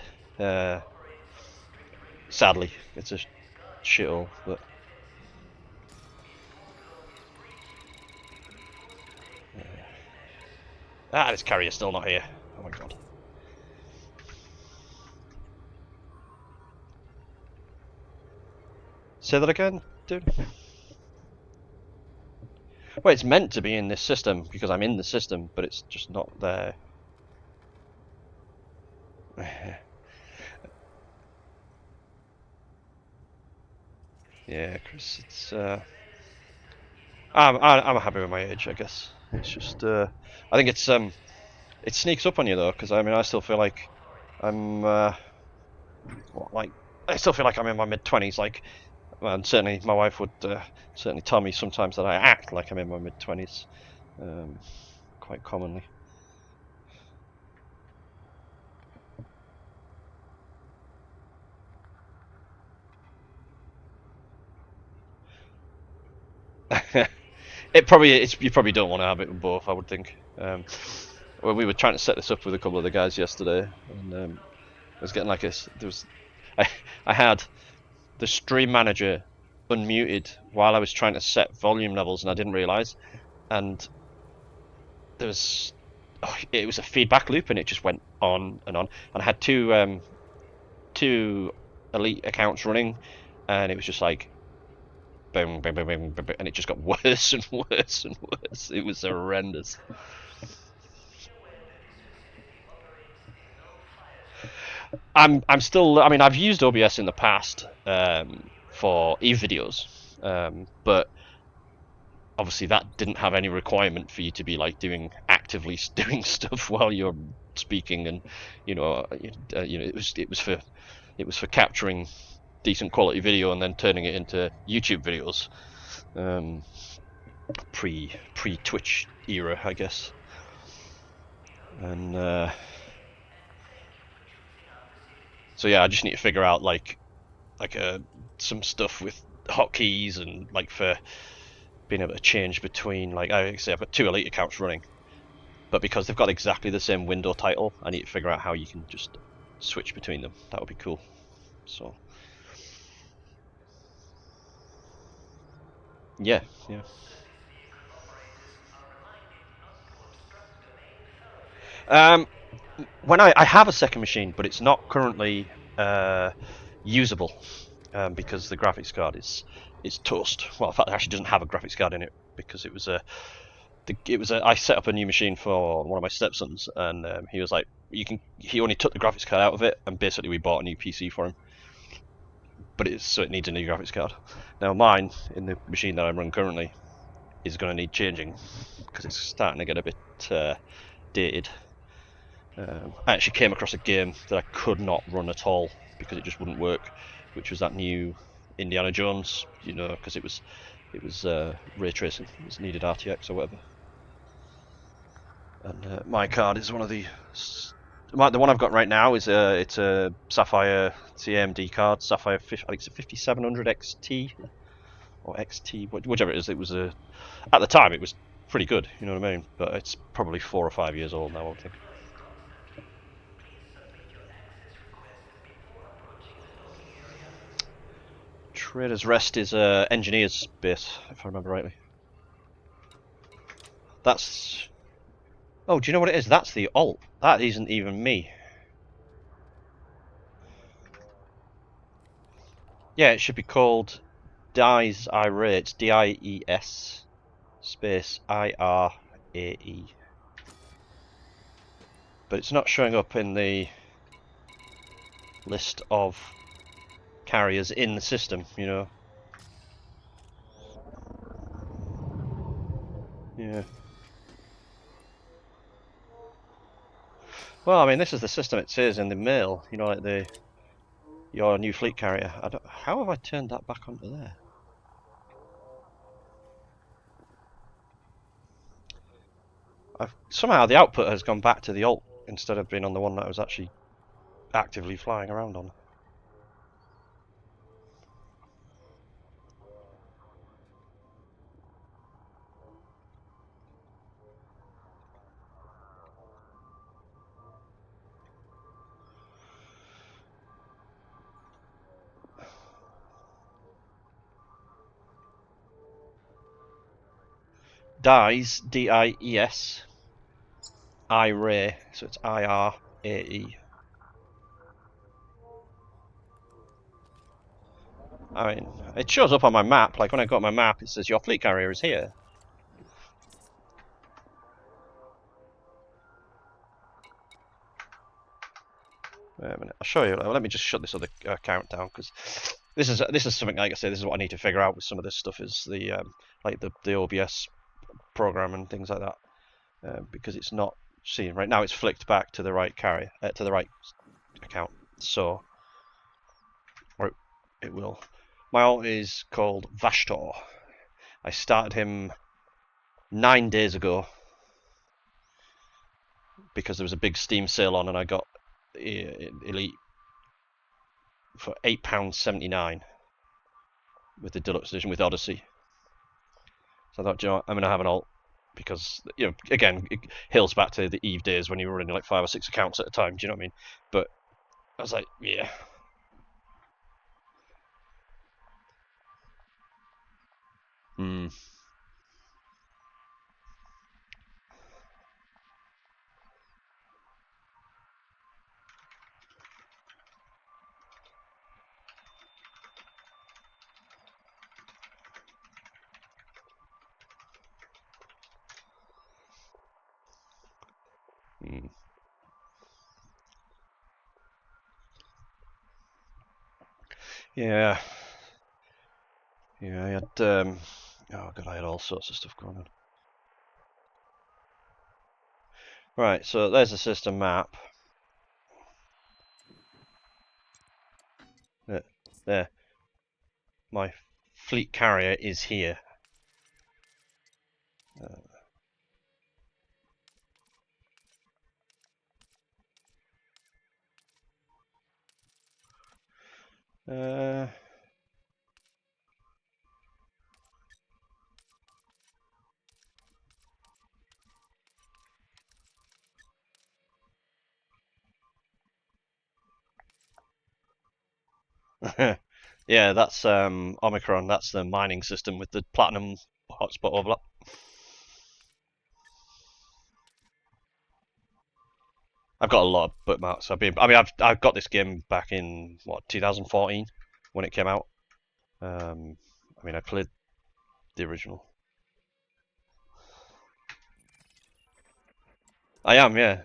Sadly, it's a shithole, but. This carrier's still not here. Oh my god. Say that again, dude? Well, it's meant to be in this system because I'm in the system, but it's just not there. Yeah, Chris, it's I'm happy with my age, I guess. It's just I think it's it sneaks up on you though, because I mean I still feel like I'm I still feel like I'm in my mid-20s, like, and certainly my wife would certainly tell me sometimes that I act like I'm in my mid-20s, quite commonly. You probably don't want to have it with both, I would think. When we were trying to set this up with a couple of the guys yesterday, and I was getting like I had the stream manager unmuted while I was trying to set volume levels, and I didn't realise, and it was a feedback loop, and it just went on and on, and I had two elite accounts running, and it was just like boom, boom, boom, boom, boom, and it just got worse and worse and worse. It was horrendous. I'm still. I mean, I've used OBS in the past for e-videos, but obviously that didn't have any requirement for you to be like actively doing stuff while you're speaking, and it was for capturing decent quality video and then turning it into YouTube videos, pre Twitch era, I guess, and so yeah, I just need to figure out like some stuff with hotkeys and like for being able to change between, like, I say I've got two elite accounts running, but because they've got exactly the same window title, I need to figure out how you can just switch between them. That would be cool. So yeah. When I have a second machine, but it's not currently usable because the graphics card is toast. Well, in fact, it actually doesn't have a graphics card in it because it was I set up a new machine for one of my stepsons, and he was like, he only took the graphics card out of it, and basically we bought a new PC for him. But it needs a new graphics card. Now mine, in the machine that I run currently, is going to need changing because it's starting to get a bit dated. I actually came across a game that I could not run at all because it just wouldn't work, which was that new Indiana Jones, because it was ray tracing. It needed RTX or whatever. And my card is one of the one I've got right now is it's a Sapphire, it's the AMD card, Sapphire. I think it's a 5700 XT or XT, whichever it is. It was at the time it was pretty good, you know what I mean? But it's probably 4 or 5 years old now, I think. Trader's Rest is engineer's base, if I remember rightly. That's... Oh, do you know what it is? That's the alt. That isn't even me. Yeah, it should be called Dies Irae. It's D-I-E-S space I-R-A-E. But it's not showing up in the list of carriers in the system, you know. Yeah. Well, I mean, this is the system it says in the mail, you know, like your new fleet carrier. How have I turned that back onto there? Somehow the output has gone back to the alt instead of being on the one that I was actually actively flying around on. Dies, D-I-E-S, Irae, so it's I-R-A-E. I mean, it shows up on my map, like when I got my map it says your fleet carrier is here. Wait a minute, I'll show you. Let me just shut this other account down, because this is something, like I say, this is what I need to figure out with some of this stuff, is the like the OBS program and things like that, because it's not seeing right now. It's flicked back to the right carrier, to the right account. So, or it will. My alt is called Vashtor. I started him 9 days ago because there was a big Steam sale on, and I got Elite for £8.79 with the deluxe edition with Odyssey. So I thought, you know, I'm gonna have an alt, because, you know, again, it hails back to the Eve days when you were running like 5 or 6 accounts at a time. Do you know what I mean? But I was like, yeah. Hmm. Hmm. Yeah. Yeah, I had, oh god, I had all sorts of stuff going on. Right, so there's the system map. There. My fleet carrier is here. Uh, yeah, that's Omicron. That's the mining system with the platinum hotspot overlap. I've got a lot of bookmarks. I've got this game back in what 2014 when it came out. I mean, I played the original. I am, yeah.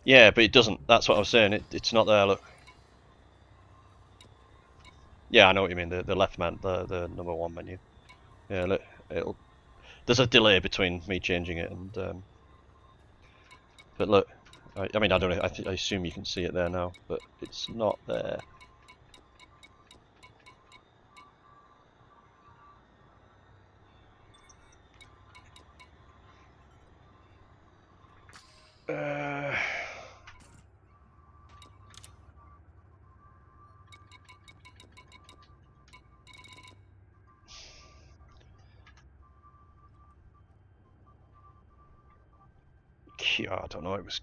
Yeah, but it doesn't. That's what I was saying. It's not there. Look. Yeah, I know what you mean. The left the number 1 menu. Yeah, look. There's a delay between me changing it and. But look. I mean, I don't know. I assume you can see it there now, but it's not there. I don't know. It was.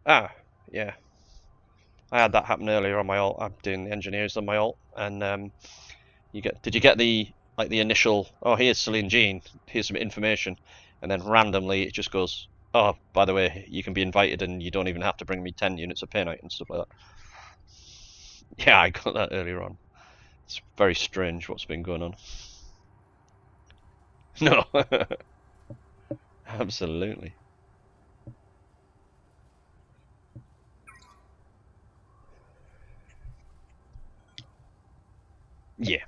Ah, yeah. I had that happen earlier on my alt. I'm doing the engineers on my alt, and you get. Did you get the the initial? Oh, here's Celine Jean. Here's some information, and then randomly it just goes. Oh, by the way, you can be invited, and you don't even have to bring me 10 units of painite and stuff like that. Yeah, I got that earlier on. It's very strange what's been going on. No, absolutely. Yeah.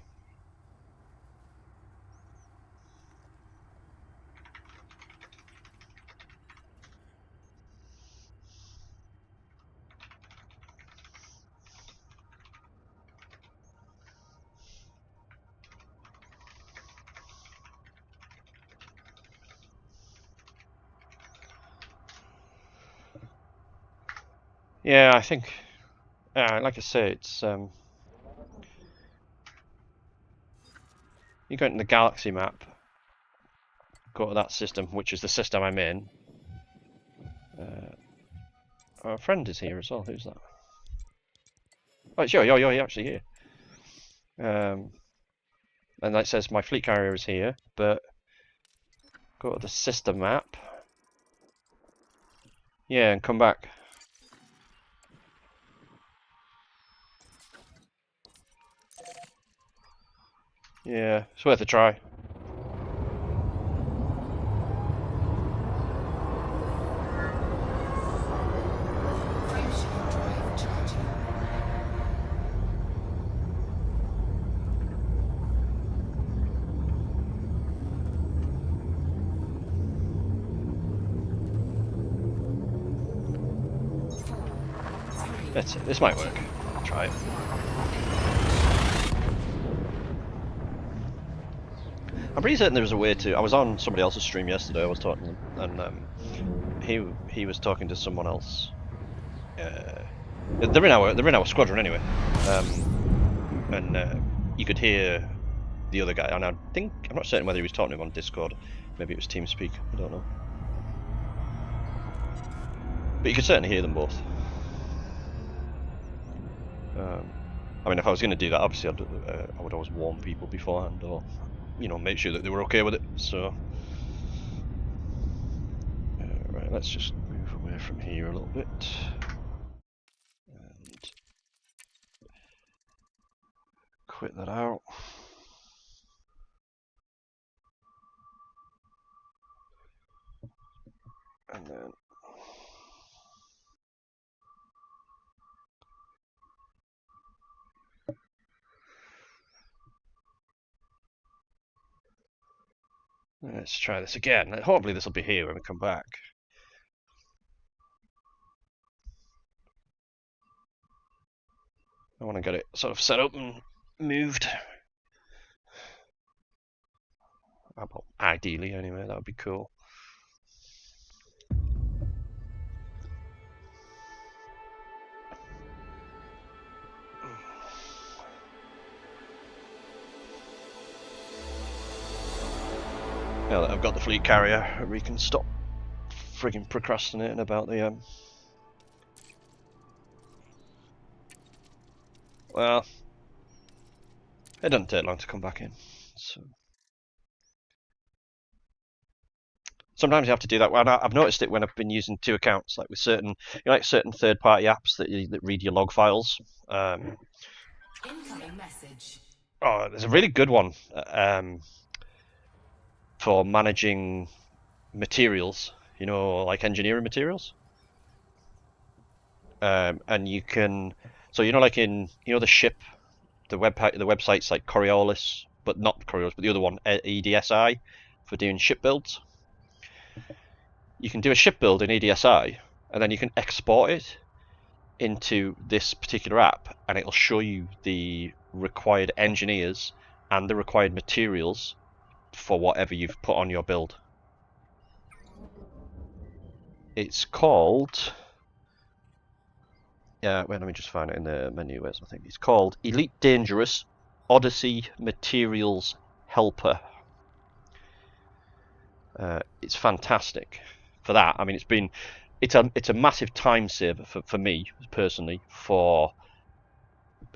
Yeah, I think, like I say, it's you go into the galaxy map, go to that system, which is the system I'm in. Our friend is here as well. Who's that? Oh, it's you're actually here. And that says my fleet carrier is here, but go to the system map. Yeah, and come back. Yeah, it's worth a try. Frameshift drive charging. This might work. Try it. I'm pretty certain there was a way to. I was on somebody else's stream yesterday. I was talking to them, and he was talking to someone else. They're in our squadron anyway, and you could hear the other guy. And I'm not certain whether he was talking to him on Discord. Maybe it was TeamSpeak. I don't know. But you could certainly hear them both. I mean, if I was going to do that, obviously I would always warn people beforehand, or make sure that they were okay with it. So, right, let's just move away from here a little bit, and quit that out. And then let's try this again. Hopefully this will be here when we come back. I want to get it sort of set up and moved. Well, ideally anyway, that would be cool. Now that I've got the fleet carrier, we can stop frigging procrastinating about the well, it doesn't take long to come back in, so sometimes you have to do that. Well, I've noticed it when I've been using 2 accounts, like with certain, certain third-party apps that read your log files. Incoming message. Oh, there's a really good one for managing materials, like engineering materials. And you can, so like in the ship, the websites like Coriolis, but not Coriolis, but the other one, EDSI, for doing ship builds. You can do a ship build in EDSI, and then you can export it into this particular app, and it'll show you the required engineers and the required materials for whatever you've put on your build. It's called, wait, let me just find it in the menu. I think it's called Elite Dangerous Odyssey Materials Helper. It's fantastic for that. I mean, it's been it's a massive time saver for me personally for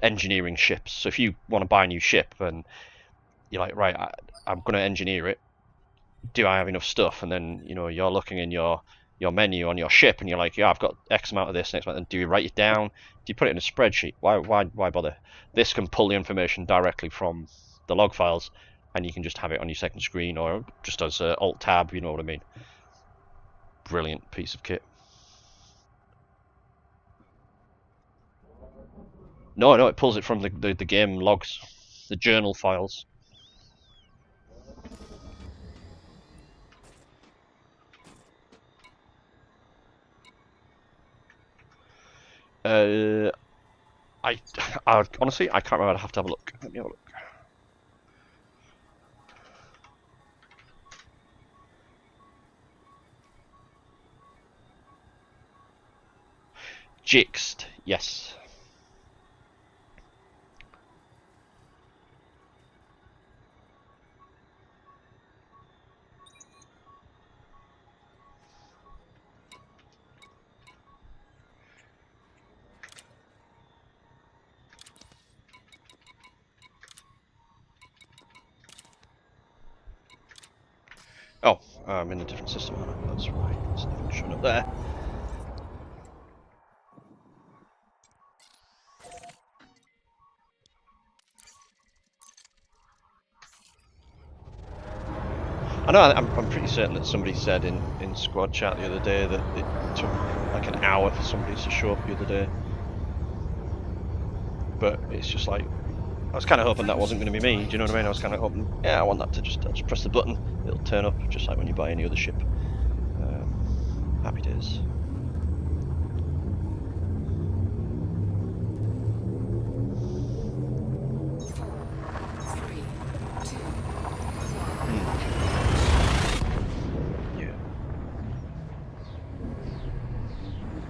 engineering ships. So if you want to buy a new ship and you're like, right, I'm going to engineer it, do I have enough stuff? And then you're looking in your menu on your ship and you're like, yeah, I've got X amount of this, X amount. And do you write it down? Do you put it in a spreadsheet? Why bother? This can pull the information directly from the log files, and you can just have it on your second screen or just as a alt tab. You know what I mean? Brilliant piece of kit. No, it pulls it from the game logs, the journal files. I honestly I can't remember. I'd have to have a look. Let me have a look. Jixed, yes. Oh, I'm in a different system. That's right. It's nothing showing up there. I know. I'm pretty certain that somebody said in squad chat the other day that it took like an hour for somebody to show up the other day. But it's just like, I was kind of hoping that wasn't going to be me. Do you know what I mean? I was kind of hoping, yeah, I want that to just press the button, it'll turn up just like when you buy any other ship. Happy days.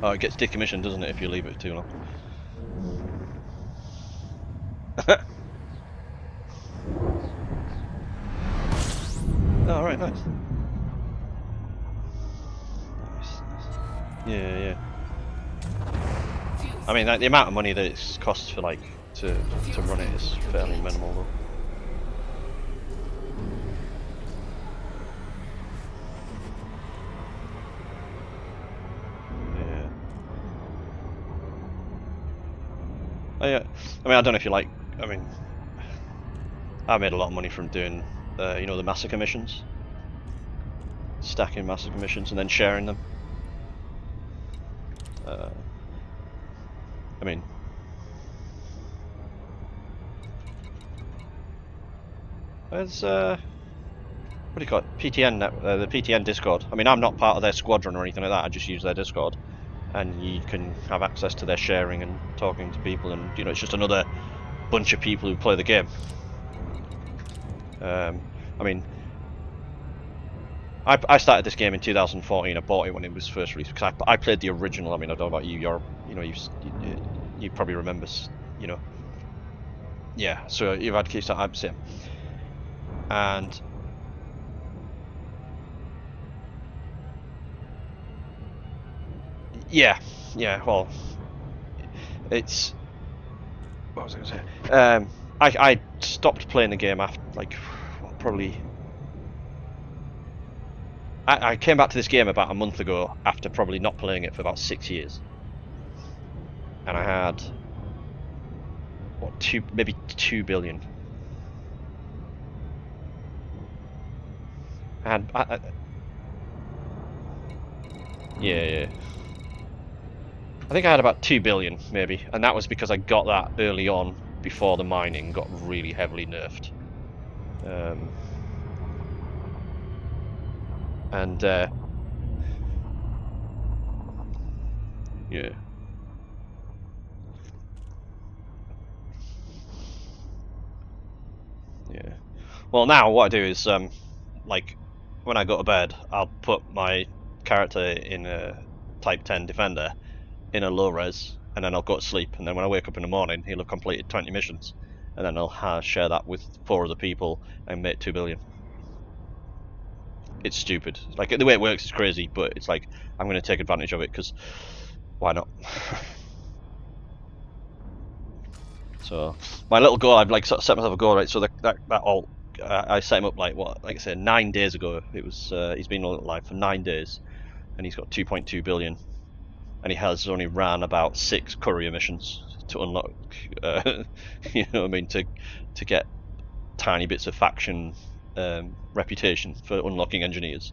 Oh, it gets decommissioned, doesn't it, if you leave it too long? Oh, right, nice. Nice. Yeah. I mean, the amount of money that it costs for to run it is fairly minimal, though. Yeah. I mean, I don't know if you like. I mean, I made a lot of money from doing, the massacre missions, stacking massacre missions and then sharing them. I mean, there's what do you call it? PTN the PTN Discord. I mean, I'm not part of their squadron or anything like that. I just use their Discord. And you can have access to their sharing and talking to people, and it's just another bunch of people who play the game. I mean, I started this game in 2014. I bought it when it was first released because I played the original. I mean, I don't know about you. You probably remember, Yeah. So you've had Kickstarter. I'm same. And yeah. Well, it's what was I going to say? I stopped playing the game after probably. I came back to this game about a month ago after probably not playing it for about 6 years, and I had maybe 2 billion. And yeah. I think I had about 2 billion, maybe, and that was because I got that early on before the mining got really heavily nerfed. Yeah. Well, now what I do is, when I go to bed, I'll put my character in a Type 10 Defender in a low res, and then I'll go to sleep, and then when I wake up in the morning he'll have completed 20 missions, and then I'll share that with 4 other people and make 2 billion. it's stupid. Like the way it works is crazy, but it's like I'm going to take advantage of it because why not? So my little goal, I've like sort of set myself a goal, right? So that alt, I set him up like what, like I said, 9 days ago. It was he's been alive for 9 days, and he's got 2.2 billion, and he has only ran about 6 courier missions to unlock, you know what I mean, to get tiny bits of faction reputation for unlocking engineers.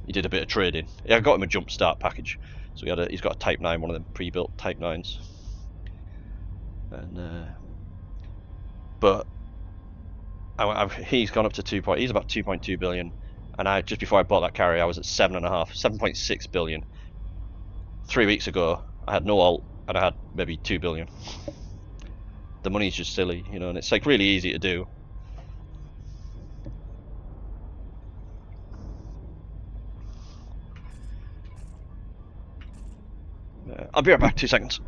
He did a bit of trading. Yeah, I got him a jump start package, so he's got a Type 9, one of them pre-built Type 9s. And but he's gone up to he's about 2.2 billion, and just before I bought that carrier, I was at 7.6 billion. 3 weeks ago, I had no alt, and I had maybe 2 billion. The money's just silly, you know, and it's like really easy to do. I'll be right back, 2 seconds.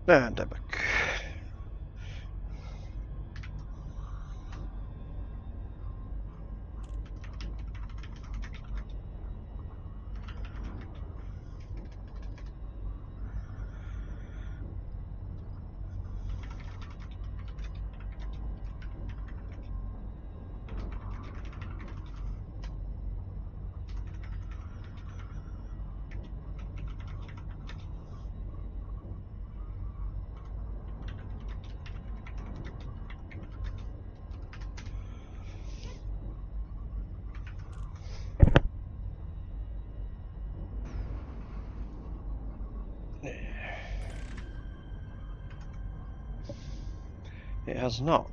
And I'm back. It has not.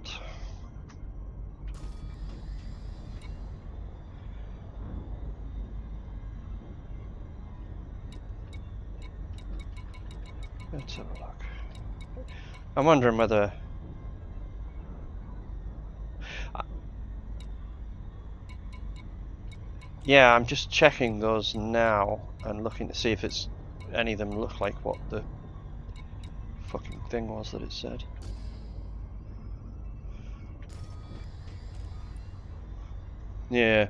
Let's have a look. I'm wondering whether... Yeah, I'm just checking those now and looking to see if it's any of them look like what the fucking thing was that it said. Yeah.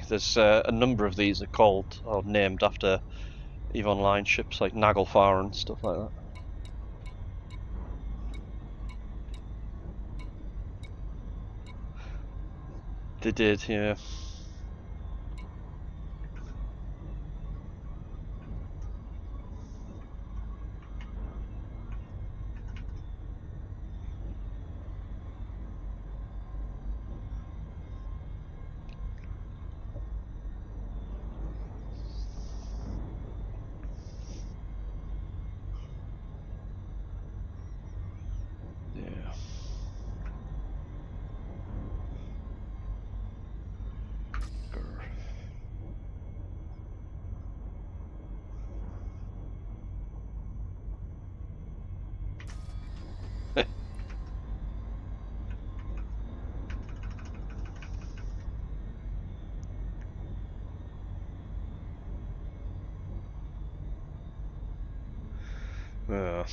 There's a number of these are called or named after EVE Online ships like Naglfar and stuff like that. They did, yeah. Uh.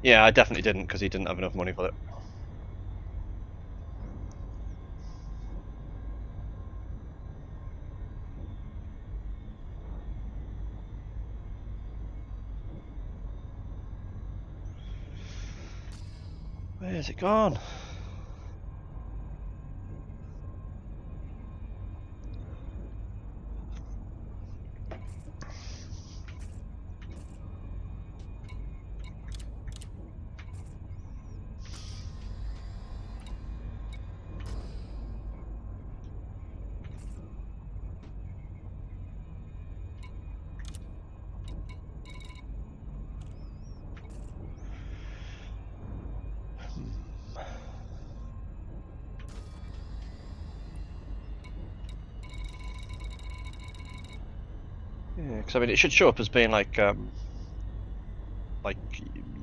Yeah, I definitely didn't because he didn't have enough money for it. Where's it gone? Yeah, because I mean, it should show up as being like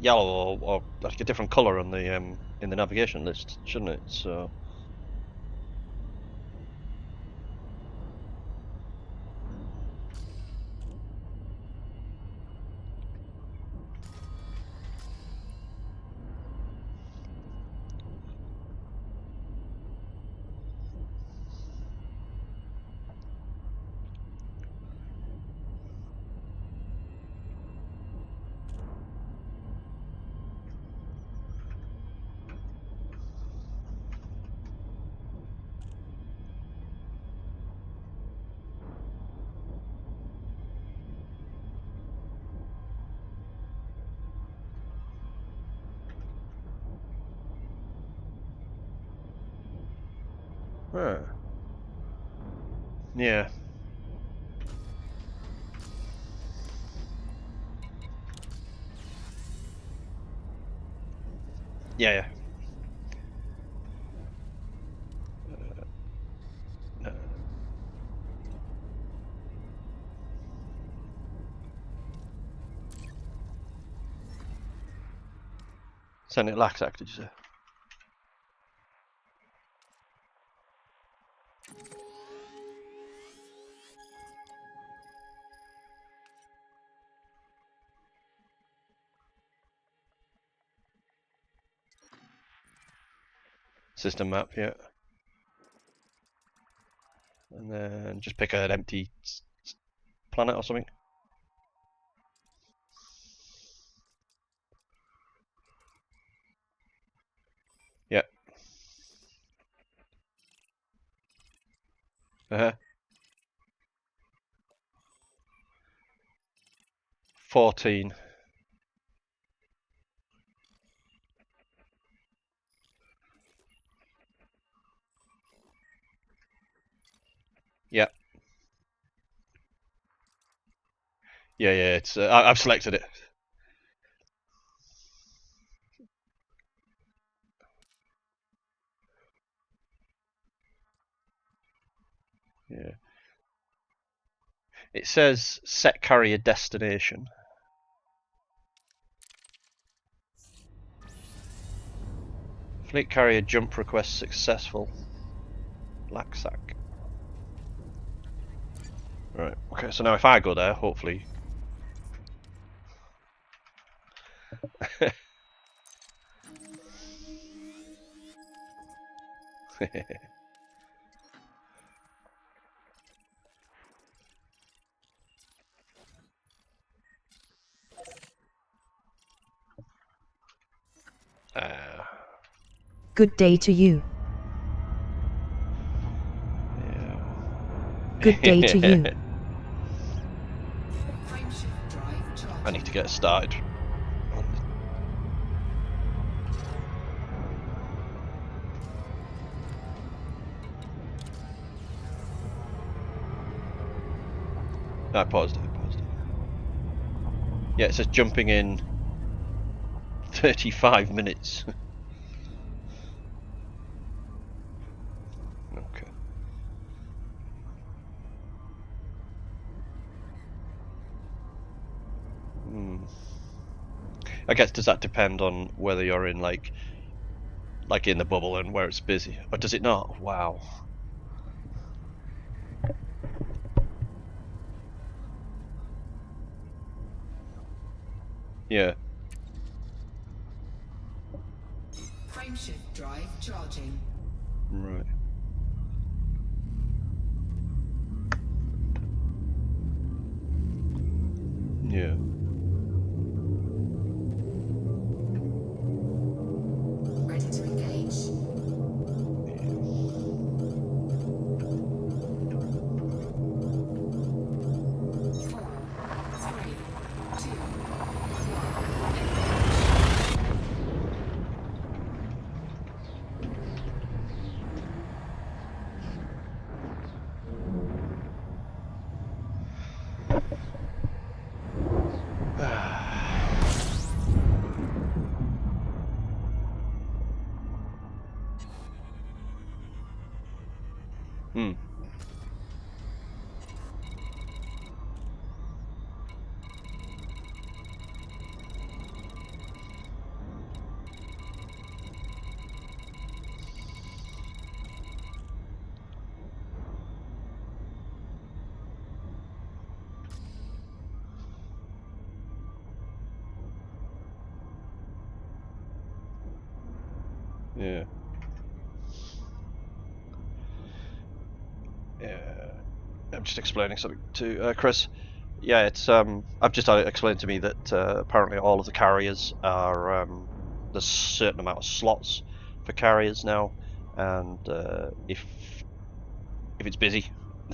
yellow or like a different color on the in the navigation list, shouldn't it? So. Huh. Yeah. Yeah, yeah. No. Send it Laxac, did you say? System map, yeah. And then just pick an empty planet or something. Yeah. 14. Yeah. Yeah, yeah. It's I've selected it. Yeah. It says set carrier destination. Fleet carrier jump request successful. Laxac. Right. Okay. So now if I go there, hopefully. Good day to you. Yeah. Good day to you. Frameshift drive charging. I need to get started. I paused it. Yeah, it says jumping in 35 minutes. No. I guess does that depend on whether you're in like in the bubble and where it's busy, or does it not? Wow. Yeah. Frameshift drive charging. Right. Yeah. Ready to engage. 4, 3, 2, Hmm. Yeah. Yeah. I'm just explaining something to Chris. Yeah, it's I've just had it explained to me that apparently all of the carriers are there's a certain amount of slots for carriers now, and if it's busy,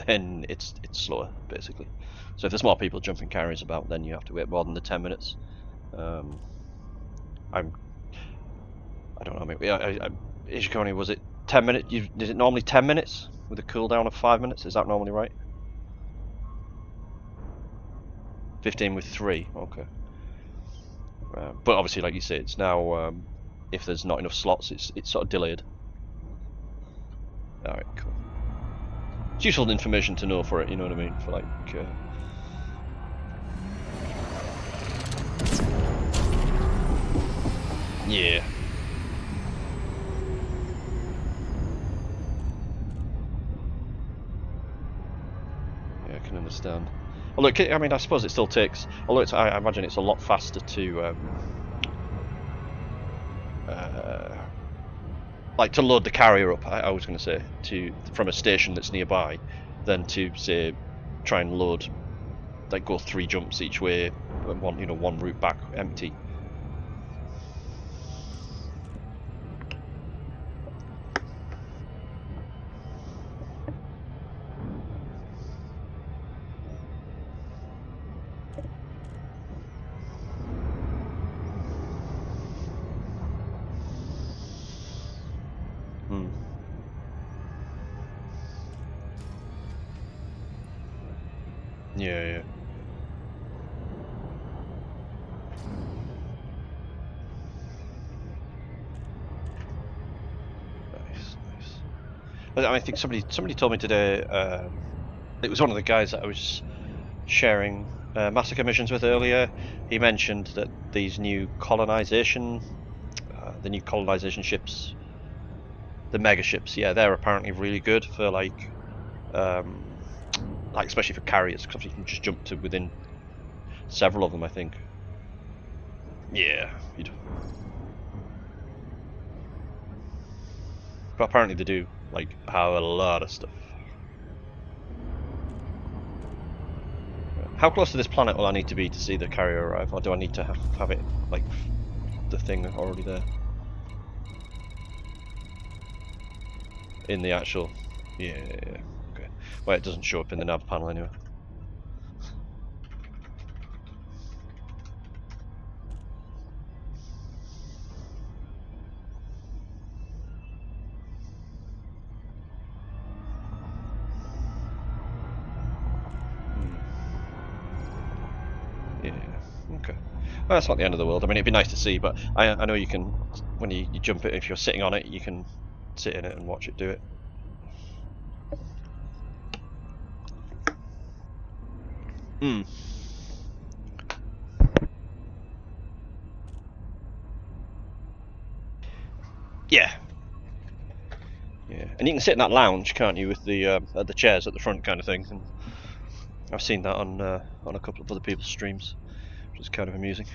then it's slower basically. So if there's more people jumping carriers about, then you have to wait more than the 10 minutes. I don't know. I mean, Ishikoni, was it 10 minutes? Is it normally 10 minutes with a cooldown of 5 minutes? Is that normally right? 15 with 3. Okay. But obviously, like you say, it's now if there's not enough slots, it's sort of delayed. All right, cool. It's useful information to know for it. You know what I mean? For like. Yeah. Yeah, I can understand. Well, look, I mean, I suppose it still takes. Although I imagine it's a lot faster to like to load the carrier up. I was going to say from a station that's nearby, than to say try and load, like go 3 jumps each way, and one route back empty. Hmm. Yeah, yeah. Nice. I think somebody told me today. It was one of the guys that I was sharing massacre missions with earlier. He mentioned that these new colonization ships, the mega ships, yeah, they're apparently really good for like especially for carriers, because you can just jump to within several of them, I think. Yeah, but apparently they do like have a lot of stuff. How close to this planet will I need to be to see the carrier arrive, or do I need to have it like the thing already there in the actual? Yeah. Okay. Well, it doesn't show up in the nav panel anyway. Yeah. Okay. Well, that's not the end of the world. I mean, it'd be nice to see, but I know you can, when you jump it, if you're sitting on it, you can sit in it and watch it do it. Hmm. Yeah. Yeah, and you can sit in that lounge, can't you, with the chairs at the front, kind of thing. And I've seen that on a couple of other people's streams, which is kind of amusing.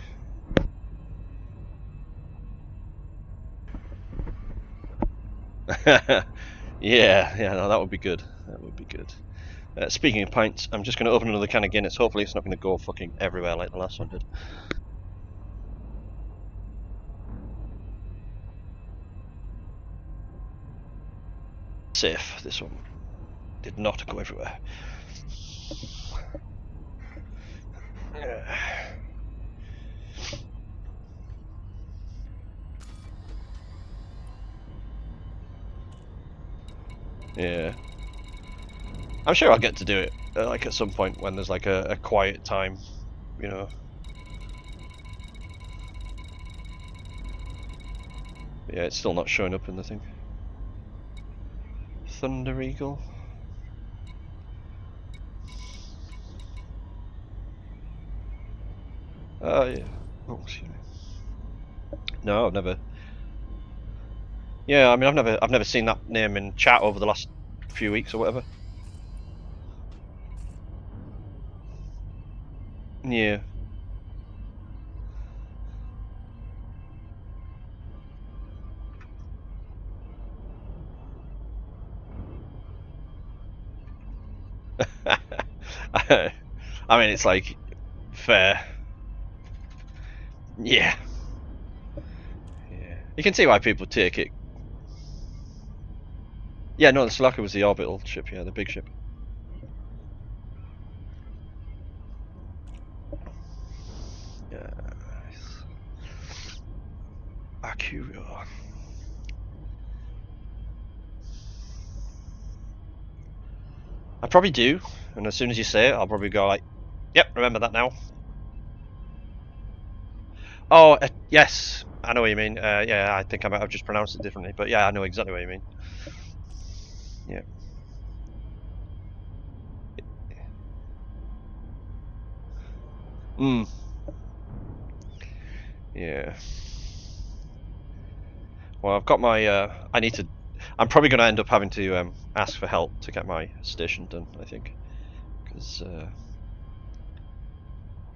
Yeah, no, that would be good. That would be good. Speaking of pints, I'm just going to open another can of Guinness. Hopefully, it's not going to go fucking everywhere like the last one did. Safe. This one did not go everywhere. Yeah. I'm sure I'll get to do it, like at some point when there's like a quiet time, you know. Yeah, it's still not showing up in the thing. Thunder Eagle. Oh yeah. Oh, excuse me. No, I've never. Yeah, I mean, I've never seen that name in chat over the last few weeks or whatever. Yeah. I mean, it's like fair. Yeah. Yeah. You can see why people take it. Yeah, no, the Sulaco was the orbital ship. Yeah, the big ship. Yeah. Acura. I probably do, and as soon as you say it, I'll probably go like, "Yep, remember that now." Oh, yes, I know what you mean. Yeah, I think I might have just pronounced it differently, but yeah, I know exactly what you mean. Yeah. Hmm. Yeah. Well, I've got my. I need to. I'm probably going to end up having to ask for help to get my station done. I think, because.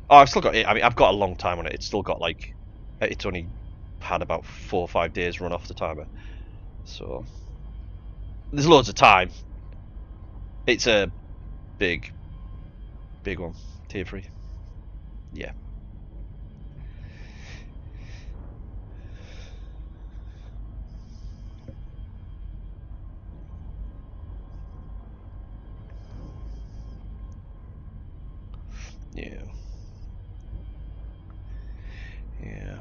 Oh, I've still got it. I mean, I've got a long time on it. It's still got like. It's only had about 4 or 5 days run off the timer, so there's loads of time. It's a big one, tier 3. Yeah. Yeah. Yeah.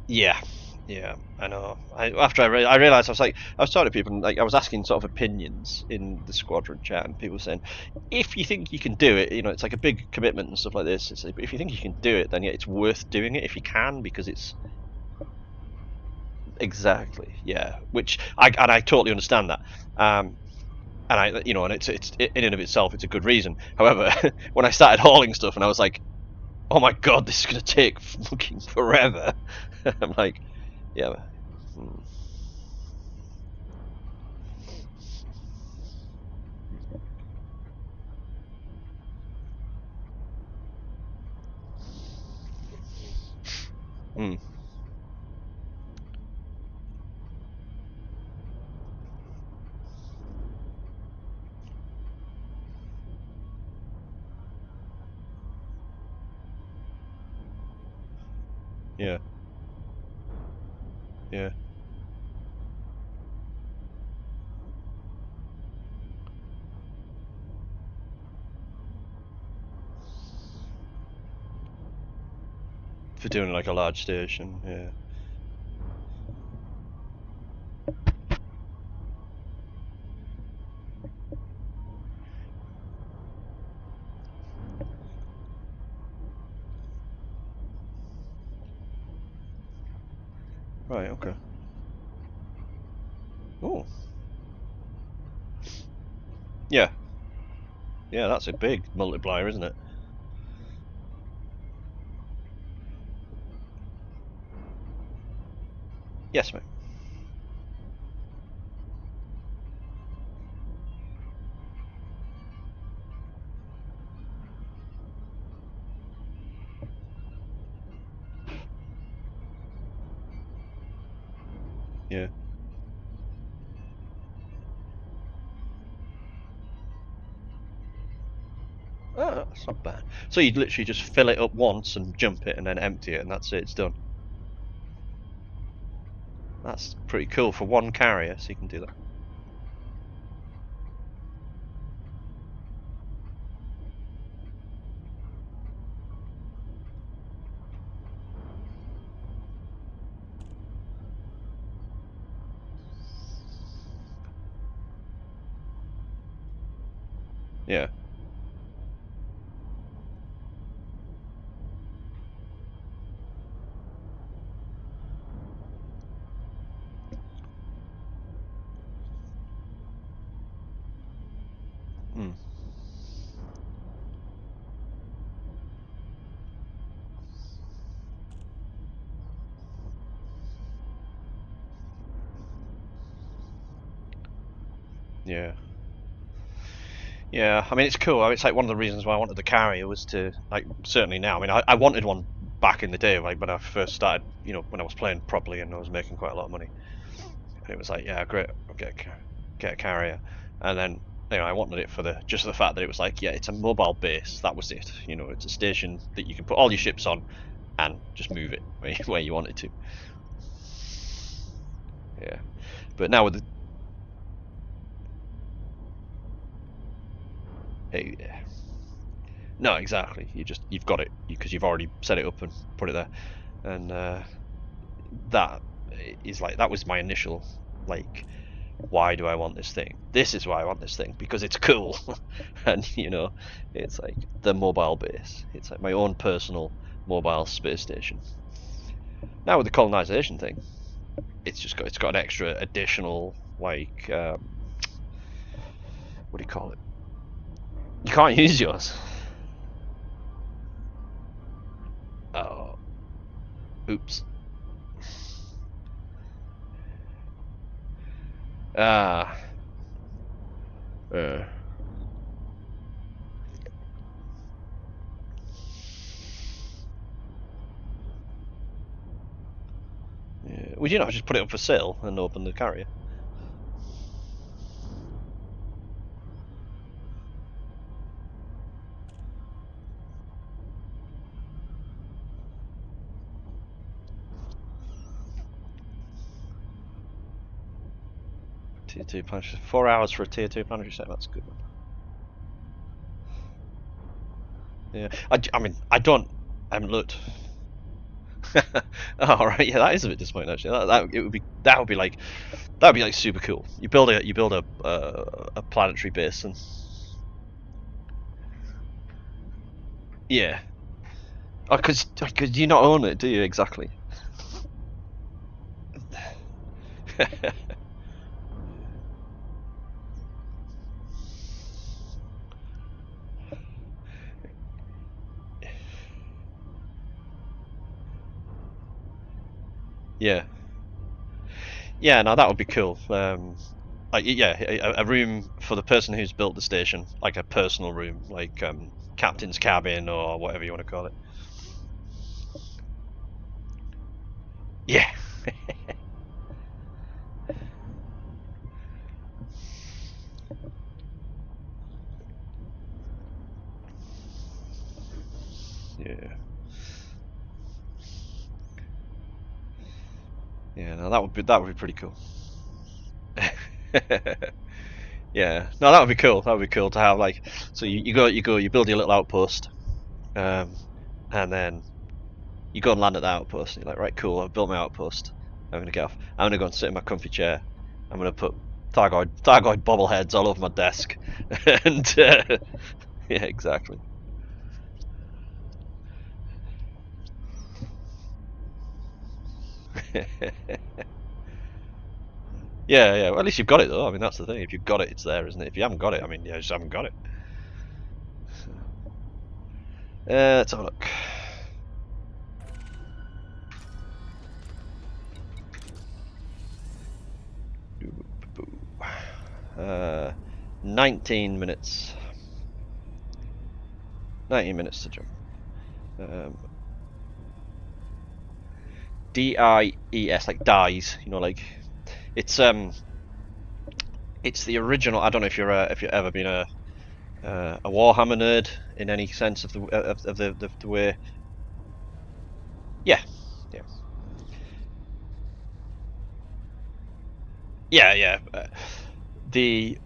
Yeah. Yeah, I know. After I realised, I was talking to people, and like I was asking sort of opinions in the squadron chat, and people were saying, if you think you can do it, you know, it's like a big commitment and stuff like this. It's like, if you think you can do it, then yeah, it's worth doing it if you can, because it's exactly, yeah. Which I totally understand that. And it's in and of itself, it's a good reason. However, when I started hauling stuff, and I was like, oh my god, this is gonna take fucking forever. I'm like, yeah. Mm. Yeah. Yeah. For doing like a large station, yeah. Right, okay. Oh. Yeah. Yeah, that's a big multiplier, isn't it? Yes, mate. Yeah. Oh, that's not bad. So you'd literally just fill it up once and jump it and then empty it and that's it, it's done. That's pretty cool for one carrier, so you can do that. Yeah. Hmm. Yeah. Yeah, I mean it's cool. I mean, it's like one of the reasons why I wanted the carrier was to, like, certainly now. I mean, I wanted one back in the day, like when I first started, you know, when I was playing properly and I was making quite a lot of money. And it was like, yeah, great, I'll get a carrier, and then you know I wanted it for the fact that it was like, yeah, it's a mobile base. That was it. You know, it's a station that you can put all your ships on, and just move it where you want it to. Yeah, but now with the yeah. No, exactly. You've got it because you've already set it up and put it there, and that is like that was my initial like, why do I want this thing? This is why I want this thing because it's cool, and you know, it's like the mobile base. It's like my own personal mobile space station. Now with the colonization thing, it's got an extra additional like what do you call it? You can't use yours. Oh, oops. Ah. Uh. Yeah. Would you not just put it up for sale and open the carrier? Tier 2 planetary. 4 hours for a tier 2 planetary set, that's a good one. Yeah, I mean, I haven't looked. Oh, right, yeah, that is a bit disappointing actually. That would be like super cool. You build a planetary base and yeah. Oh, because you not own it, do you? Exactly. Yeah. Yeah, no, that would be cool. Like, yeah, a room for the person who's built the station, like a personal room, like captain's cabin or whatever you want to call it. Yeah. Yeah. Yeah, no, that would be pretty cool. Yeah, no, that would be cool. That would be cool to have like, so you build your little outpost, and then you go and land at the outpost. And you're like, right, cool. I've built my outpost. I'm gonna get off. I'm gonna go and sit in my comfy chair. I'm gonna put Thargoid bobbleheads all over my desk, and yeah, exactly. Yeah, yeah. Well, at least you've got it though. I mean, that's the thing. If you've got it, it's there, isn't it? If you haven't got it, I mean, yeah, you just haven't got it. Let's have a look. 19 minutes. 19 minutes to jump. DIES, like dies, you know, like it's the original. I don't know if you've ever been a Warhammer nerd in any sense of the way. Yeah. The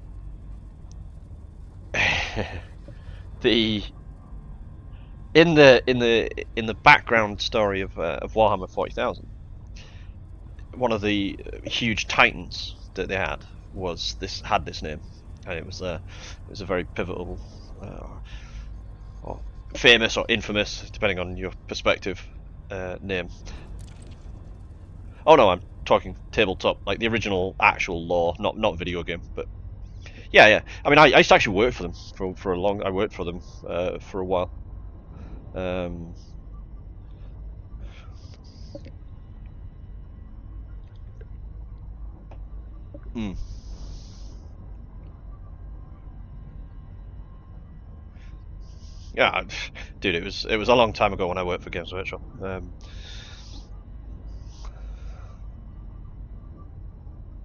in the background story of Warhammer 40,000, one of the huge titans that they had had this name, and it was a very pivotal, or famous or infamous, depending on your perspective, name. Oh no, I'm talking tabletop, like the original actual lore, not video game, but yeah. I mean, I used to actually work for them for a long. I worked for them for a while. Yeah, dude, it was a long time ago when I worked for Games Workshop.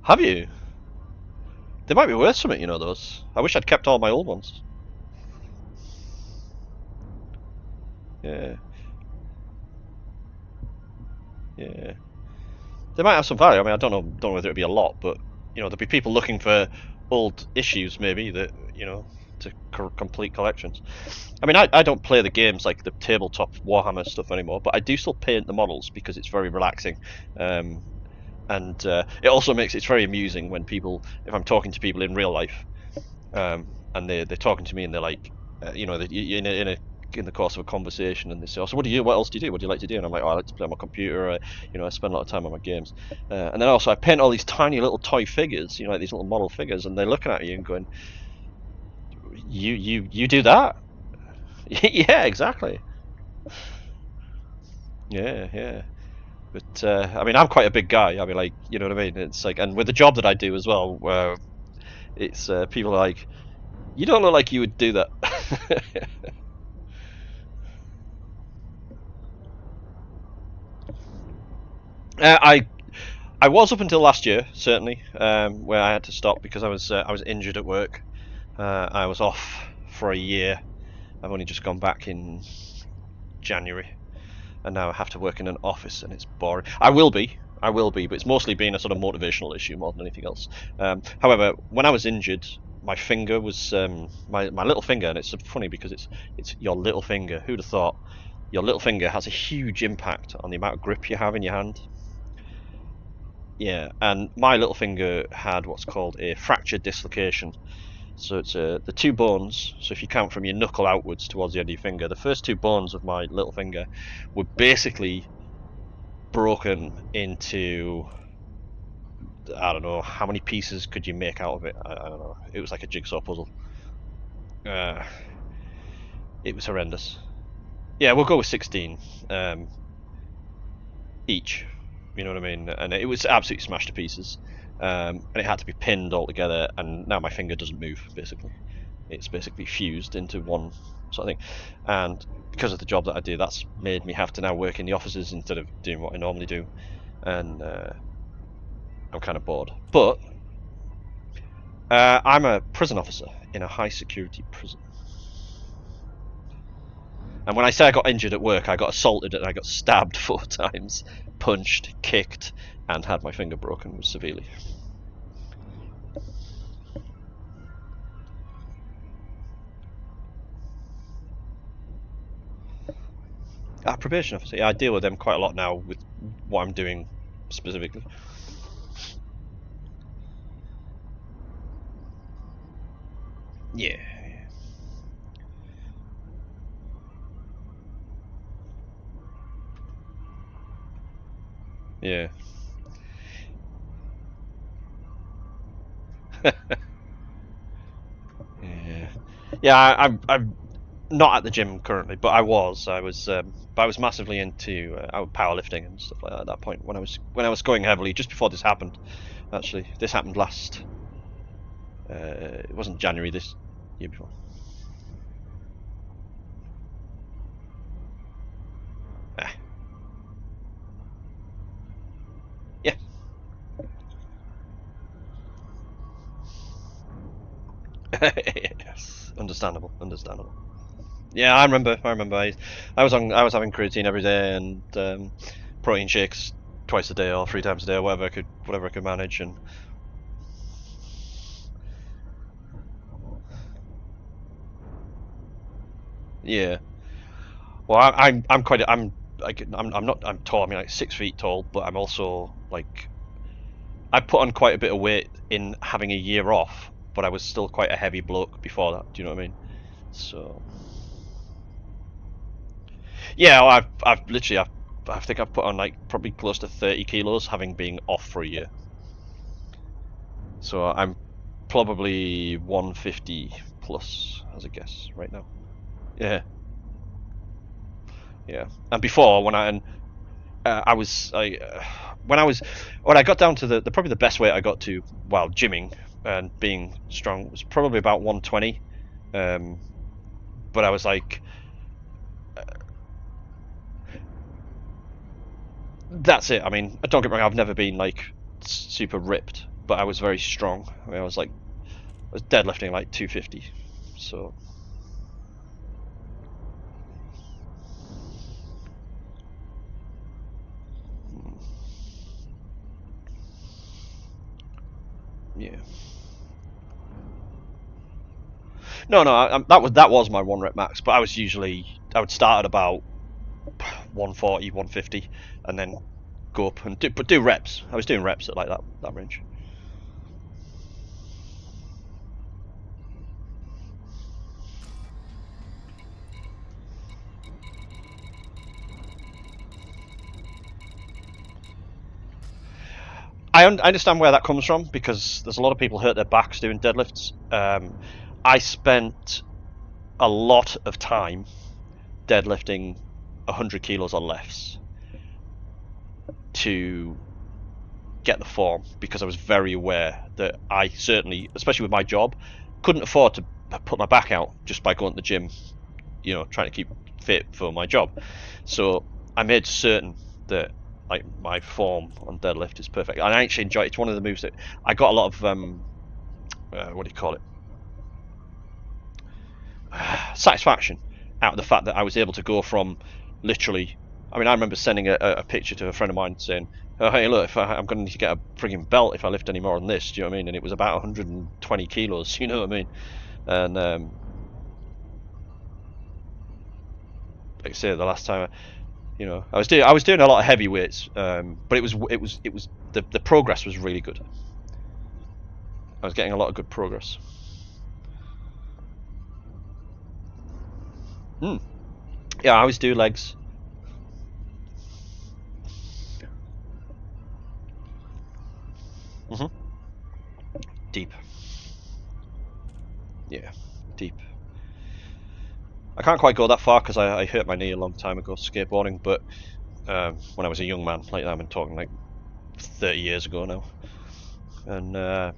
Have you? They might be worth something, you know, those. I wish I'd kept all my old ones. Yeah. They might have some value. I mean, I don't know whether it'd be a lot, but you know, there'd be people looking for old issues, maybe, that, you know, to complete collections. I mean, I don't play the games like the tabletop Warhammer stuff anymore, but I do still paint the models because it's very relaxing. And it also it's very amusing when if I'm talking to people in real life, and they're talking to me and they're like, you know, in the course of a conversation, and they say, "Oh, so what else do you do? What do you like to do?" And I'm like, "Oh, I like to play on my computer. You know, I spend a lot of time on my games." And then also I paint all these tiny little toy figures, you know, like these little model figures, and they're looking at you and going, "You do that?" Yeah, exactly. Yeah. But I mean, I'm quite a big guy. I mean, like, you know what I mean? It's like, and with the job that I do as well, where it's people are like, "You don't look like you would do that." I was up until last year, certainly, where I had to stop because I was injured at work. I was off for a year. I've only just gone back in January, and now I have to work in an office, and it's boring. I will be, but it's mostly been a sort of motivational issue more than anything else. However, when I was injured, my finger was my little finger, and it's funny because it's your little finger. Who'd have thought? Your little finger has a huge impact on the amount of grip you have in your hand. Yeah, and my little finger had what's called a fracture dislocation. So it's the two bones, so if you count from your knuckle outwards towards the end of your finger, the first two bones of my little finger were basically broken into, I don't know, how many pieces could you make out of it? I don't know. It was like a jigsaw puzzle. It was horrendous. Yeah, we'll go with 16 each. You know what I mean? And it was absolutely smashed to pieces. And it had to be pinned all together, and now my finger doesn't move, basically. It's basically fused into one sort of thing. And because of the job that I do, that's made me have to now work in the offices instead of doing what I normally do. And I'm kind of bored. But I'm a prison officer in a high security prison. And when I say I got injured at work, I got assaulted and I got stabbed 4 times, punched, kicked, and had my finger broken severely. Probation officer. Yeah, I deal with them quite a lot now with what I'm doing specifically. Yeah. Yeah. Yeah, I'm not at the gym currently, but I was massively into powerlifting and stuff like that at that point when I was going heavily just before this happened. Actually, this happened last It wasn't January this year before. Ah. Yeah. Yes, understandable. Yeah, I remember. I was having creatine every day and protein shakes twice a day or 3 times a day or whatever I could manage. And yeah, well, I'm tall. I mean, like 6 feet tall, but I'm also like I put on quite a bit of weight in having a year off, but I was still quite a heavy bloke before that. Do you know what I mean? So yeah, well, I've literally I think I've put on like probably close to 30 kilos having been off for a year. So I'm probably 150 plus as a guess right now. Yeah, yeah. And before I was when I got down to the probably the best weight I got to while gymming and being strong was probably about 120. But I was like, that's it. I mean, don't get me wrong, I've never been like super ripped, but I was very strong. I mean, I was deadlifting like 250. So yeah. No, that was my 1 rep max, but I would start at about 140, 150, and then go up and do reps. I was doing reps at like that range. I understand where that comes from because there's a lot of people hurt their backs doing deadlifts. I spent a lot of time deadlifting 100 kilos or less to get the form because I was very aware that I certainly, especially with my job, couldn't afford to put my back out just by going to the gym, you know, trying to keep fit for my job. So I made certain that like my form on deadlift is perfect, and I actually enjoy it. It's one of the moves that I got a lot of what do you call it, satisfaction out of the fact that I was able to go from literally, I mean, I remember sending a picture to a friend of mine saying, oh, hey, look, I'm going to need to get a frigging belt if I lift any more than this, do you know what I mean? And it was about 120 kilos, you know what I mean? And like I say, the last time, you know, I was doing a lot of heavy weights, but it was the progress was really good. I was getting a lot of good progress. Yeah, I always do legs. Deep. Yeah, deep. I can't quite go that far because I hurt my knee a long time ago skateboarding, but when I was a young man, like I've been talking like 30 years ago now, and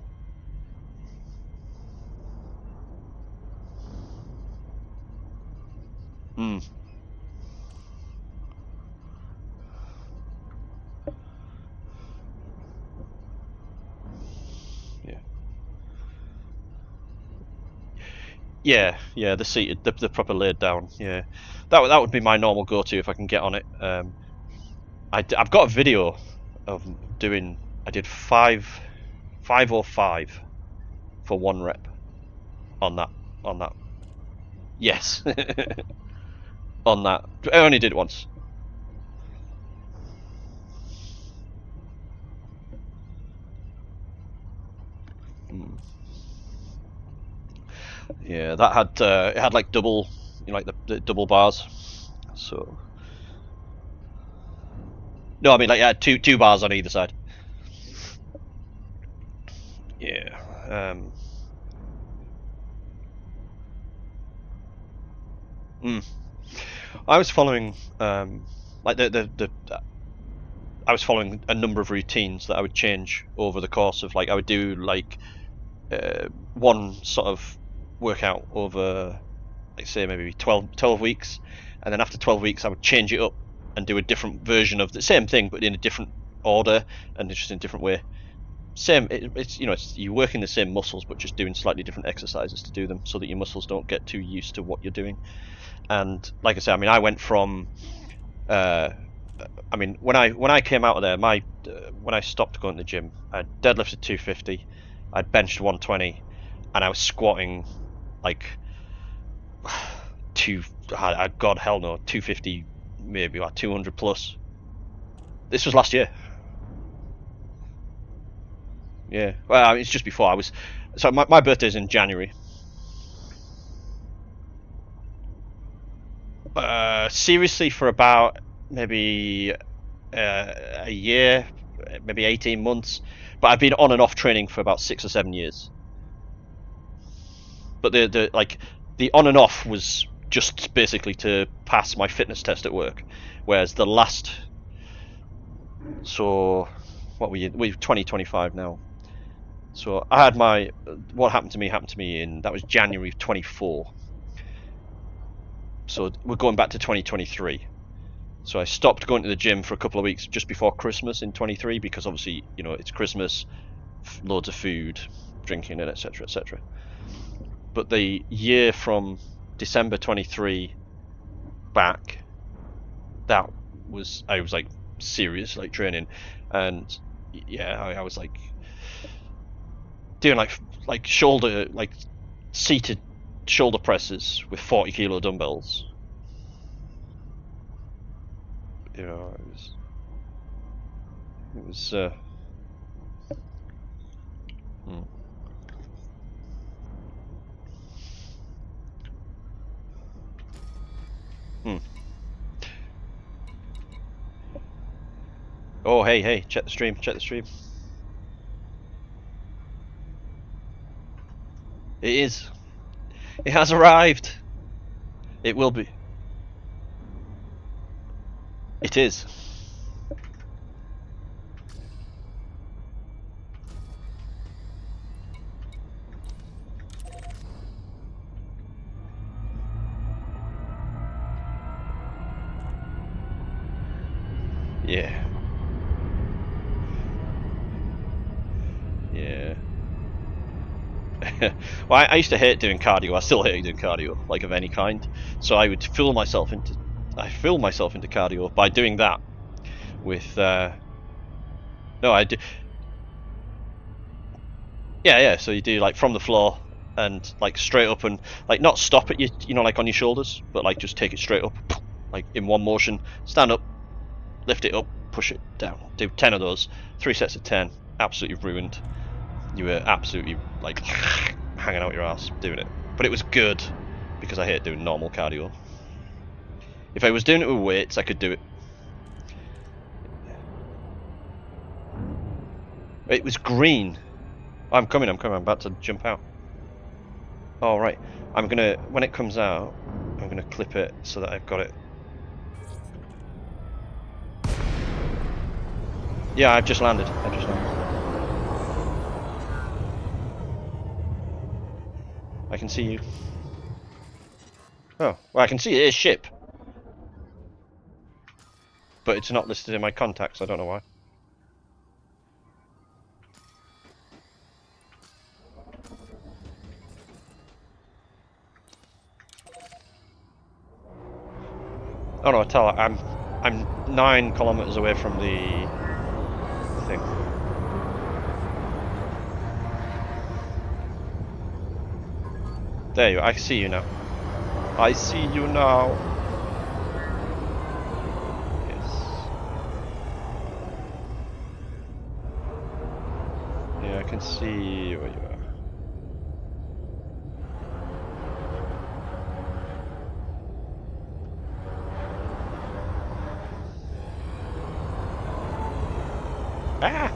yeah, the seated, the proper laid down. Yeah, that would be my normal go-to if I can get on it. I've got a video of doing. I did 505 for 1 rep on that. Yes, on that. I only did it once. Yeah, that had it had like double, you know, like the double bars. So no, I mean like two bars on either side. Yeah. I was following like I was following a number of routines that I would change over the course of, like, I would do like one sort of workout over, like say maybe 12 weeks, and then after 12 weeks I would change it up and do a different version of the same thing but in a different order and just in a different way. It's you're working the same muscles but just doing slightly different exercises to do them so that your muscles don't get too used to what you're doing. And like I said, I mean, I went from I mean, when I came out of there, when I stopped going to the gym, I deadlifted 250, I'd benched 120, and I was squatting like God hell no, 250, maybe about 200 plus. This was last year. Yeah, well, I mean, it's just before I was. So my birthday's in January. Seriously, for about maybe a year, maybe 18 months, but I've been on and off training for about 6 or 7 years. But the on and off was just basically to pass my fitness test at work, whereas the last, so what we're 2025 now. So I had what happened to me in, that was January of 24. So we're going back to 2023. So I stopped going to the gym for a couple of weeks just before Christmas in 23 because obviously, you know, it's Christmas, loads of food, drinking, and etc. etc. But the year from December 23 back, I was like serious, like training, and yeah, I was like doing like shoulder, like seated shoulder presses with 40 kilo dumbbells. You know, it was Oh, hey, check the stream, It is. It has arrived. It will be. It is. Yeah. Yeah. Well, I used to hate doing cardio. I still hate doing cardio, like of any kind. So I would fill myself into cardio by doing that with no, I do. Yeah. So you do like from the floor and like straight up and like not stop at you know, like on your shoulders, but like just take it straight up, like in one motion. Stand up, lift it up, push it down. Do 10 of those, 3 sets of 10. Absolutely ruined. You were absolutely like hanging out your ass doing it, but it was good because I hate doing normal cardio. If I was doing it with weights, I could do it. It was green. I'm coming. I'm about to jump out. All right. I'm gonna, when it comes out, I'm gonna clip it so that I've got it. Yeah, I've just landed. I can see you. Oh, well, I can see it is ship. But it's not listed in my contacts, I don't know why. Oh no, I tell her, I'm 9 kilometers away from the thing. There you are, I see you now. I see you now. Yes. Yeah, I can see where you are. Ah!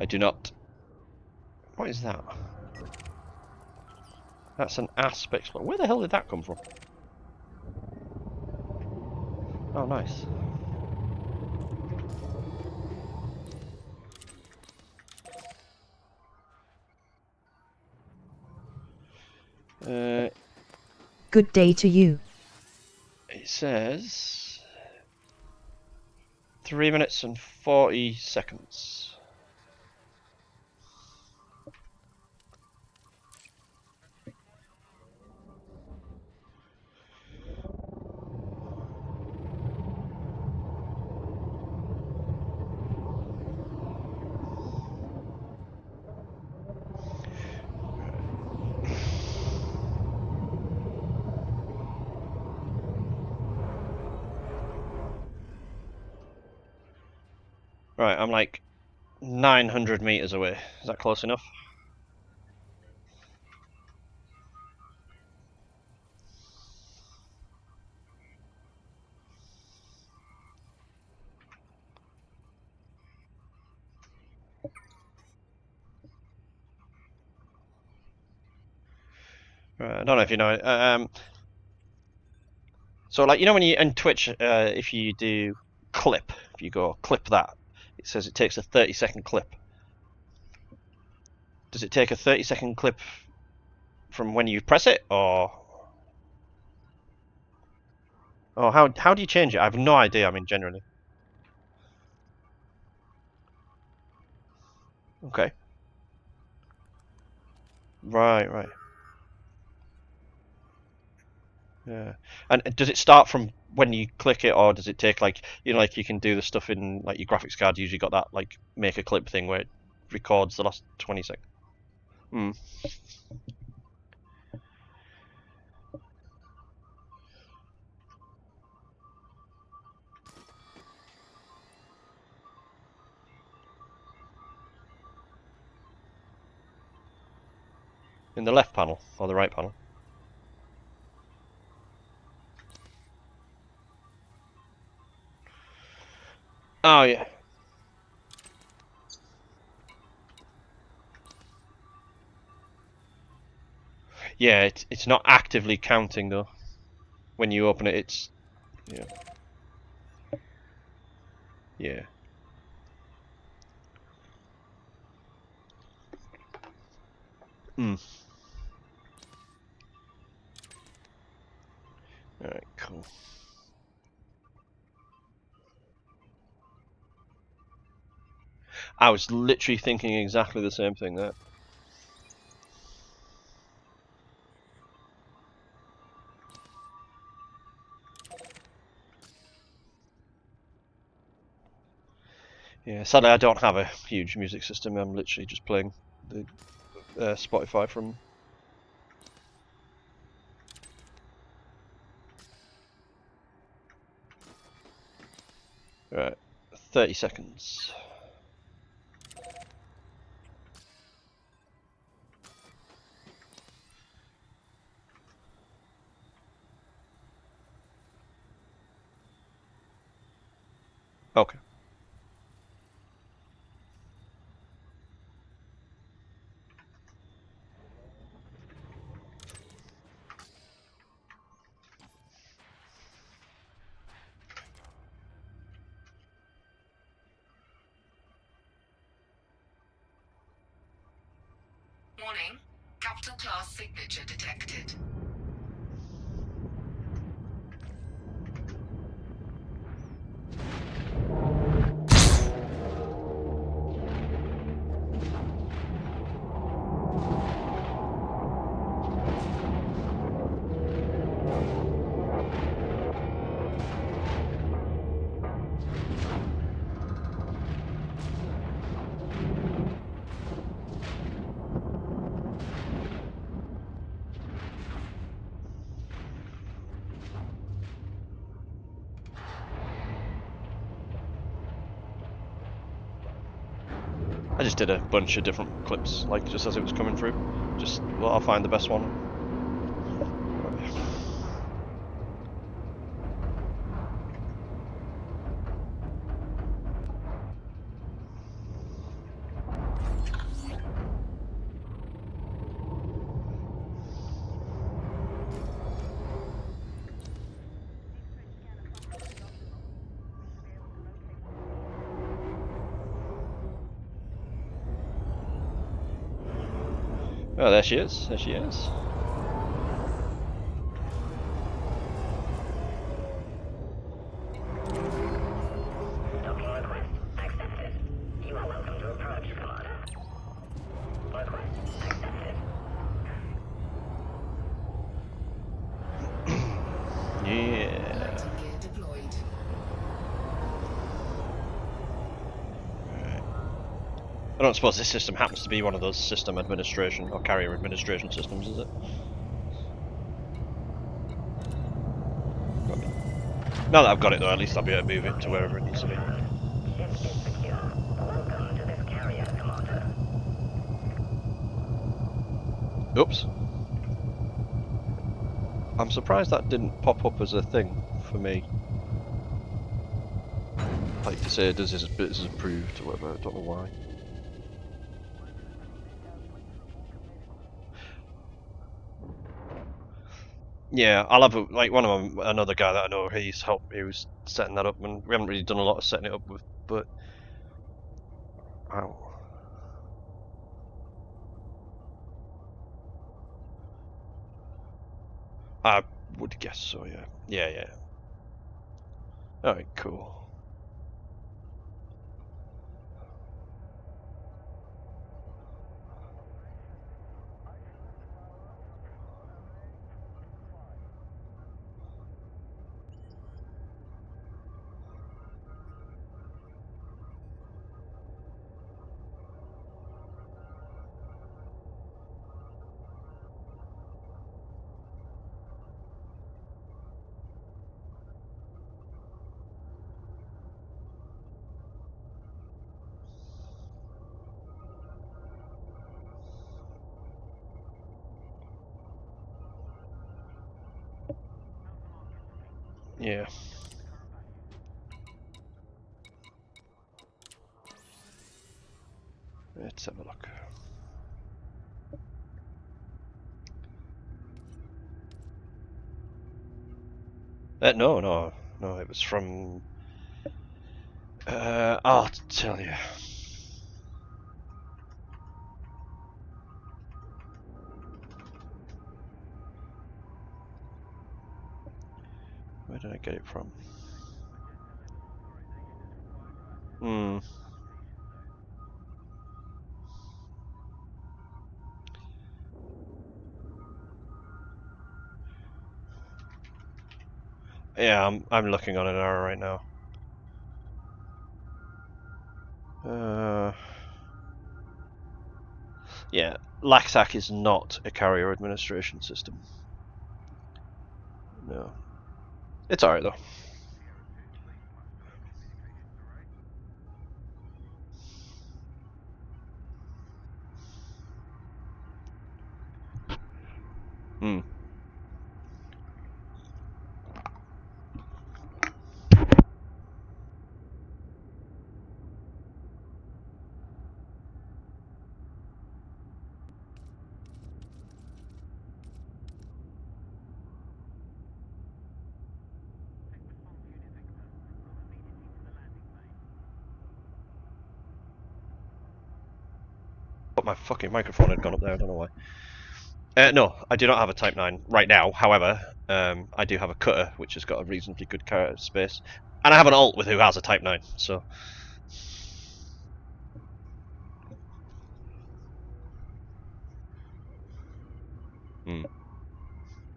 I do not. What is that? That's an asp explorer. Where the hell did that come from? Oh, nice. Good day to you. It says 3 minutes and 40 seconds. Right, I'm like 900 meters away. Is that close enough? Right, I don't know if you know it. So, like, you know when you in Twitch, if you do clip, if you go clip that, it says it takes a 30-second clip. Does it take a 30-second clip from when you press it, or how do you change it? I have no idea. I mean, generally. Okay. Right. Yeah. And does it start from when you click it, or does it take, like, you know, like you can do the stuff in like your graphics card? You usually got that like make a clip thing where it records the last 20 seconds. Hmm. In the left panel or the right panel? Oh yeah. Yeah, it's not actively counting though. When you open it, it's yeah. Hmm. All right, cool. I was literally thinking exactly the same thing there. Yeah, sadly I don't have a huge music system. I'm literally just playing the Spotify from. Right, 30 seconds. Okay. Warning. Capital class signature detected. I just did a bunch of different clips, like just as it was coming through. Just, well, I'll find the best one. Oh, there she is. There she is. Docking request accepted. You are welcome to approach, Commander. Request accepted. Yeah. Landing gear deployed. I don't suppose this system happens to be one of those system administration or carrier administration systems, is it? Now that I've got it though, at least I'll be able to move it to wherever it needs to be. Ship is secure. Welcome to this carrier, Commander. Oops. I'm surprised that didn't pop up as a thing for me. Like to say, this is approved or whatever, I don't know why. Yeah, I'll have like one of them, another guy that I know, he's helped, he was setting that up, and we haven't really done a lot of setting it up with, but I would guess so, yeah. Yeah. Alright, cool. Yeah. Let's have a look. No, it was from... I'll tell you. Where did I get it from? Yeah, I'm looking on an error right now. Yeah, LACTAC is not a carrier administration system. No. It's alright though. But my fucking microphone had gone up there, I don't know why. No, I do not have a Type 9 right now. However, I do have a cutter, which has got a reasonably good carrier space. And I have an alt with who has a Type 9, so...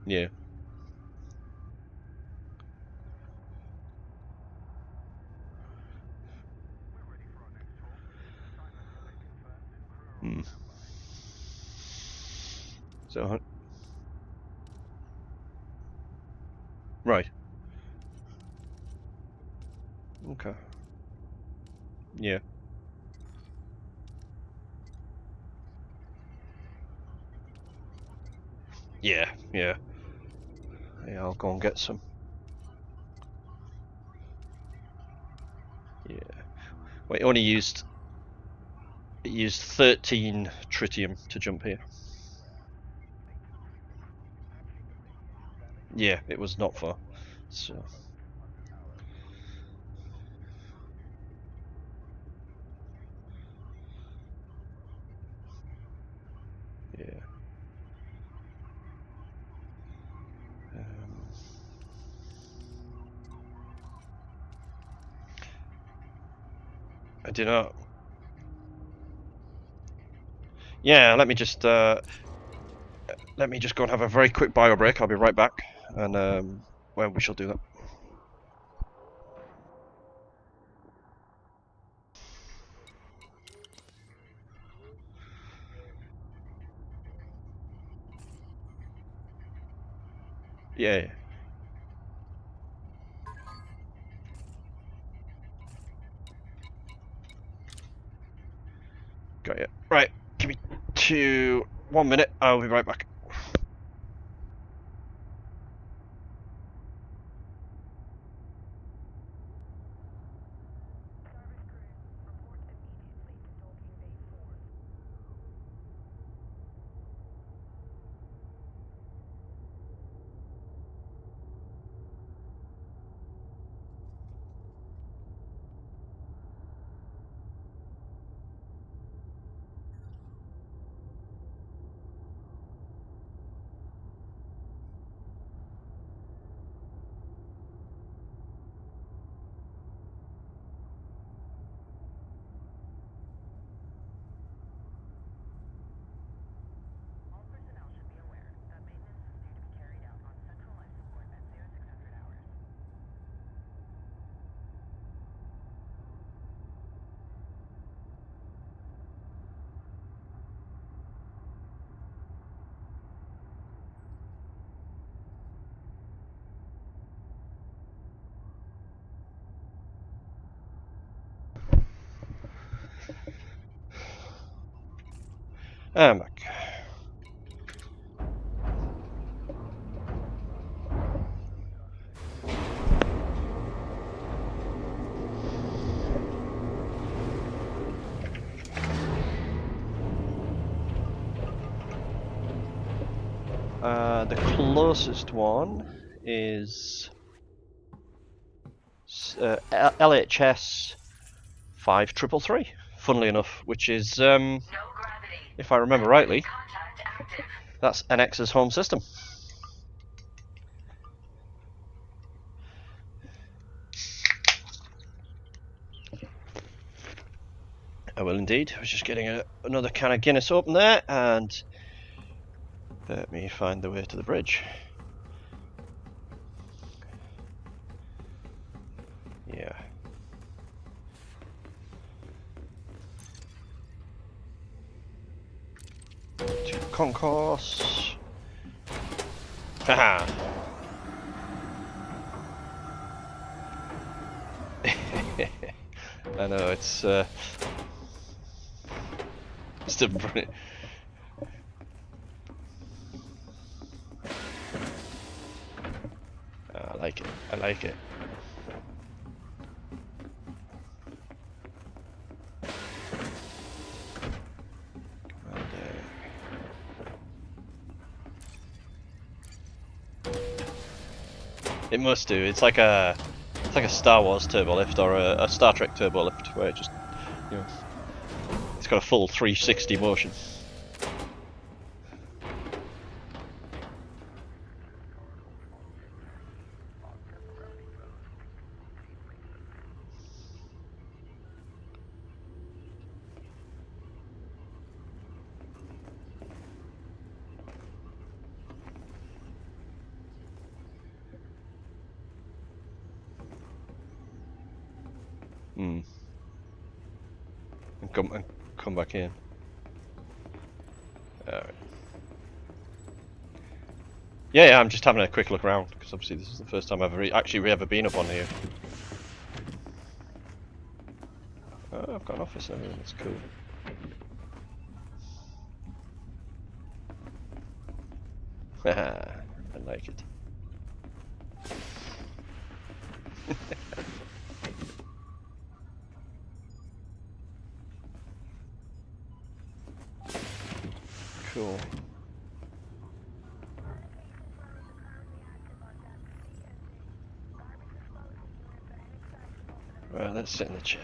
Yeah. So... Right. Okay. Yeah. Yeah. Yeah, I'll go and get some. Yeah. Well, it only used... It used 13 tritium to jump here. Yeah, it was not far. So... Yeah. I do not. Yeah, let me just go and have a very quick bio break. I'll be right back, and well, we shall do that. Yeah. Got you. Right, give me 1 minute. I'll be right back. I'm back. The closest one is LHS 5333, funnily enough, which is, No gravity. if I remember rightly, Contact active. that's NX's home system. I will indeed. I was just getting another can of Guinness open there, and let me find the way to the bridge. Yeah. To concourse. Haha. I know it's still brilliant. I like it. I like it. It must do. It's like a Star Wars turbo lift or a Star Trek turbo lift, where it just, you know, it's got a full 360 motion. And come back in. Alright. Yeah, I'm just having a quick look around, because obviously this is the first time I've ever been up on here. Oh, I've got an office and everything, that's cool. Haha, I like it. Cool. Right, let's sit in the chair.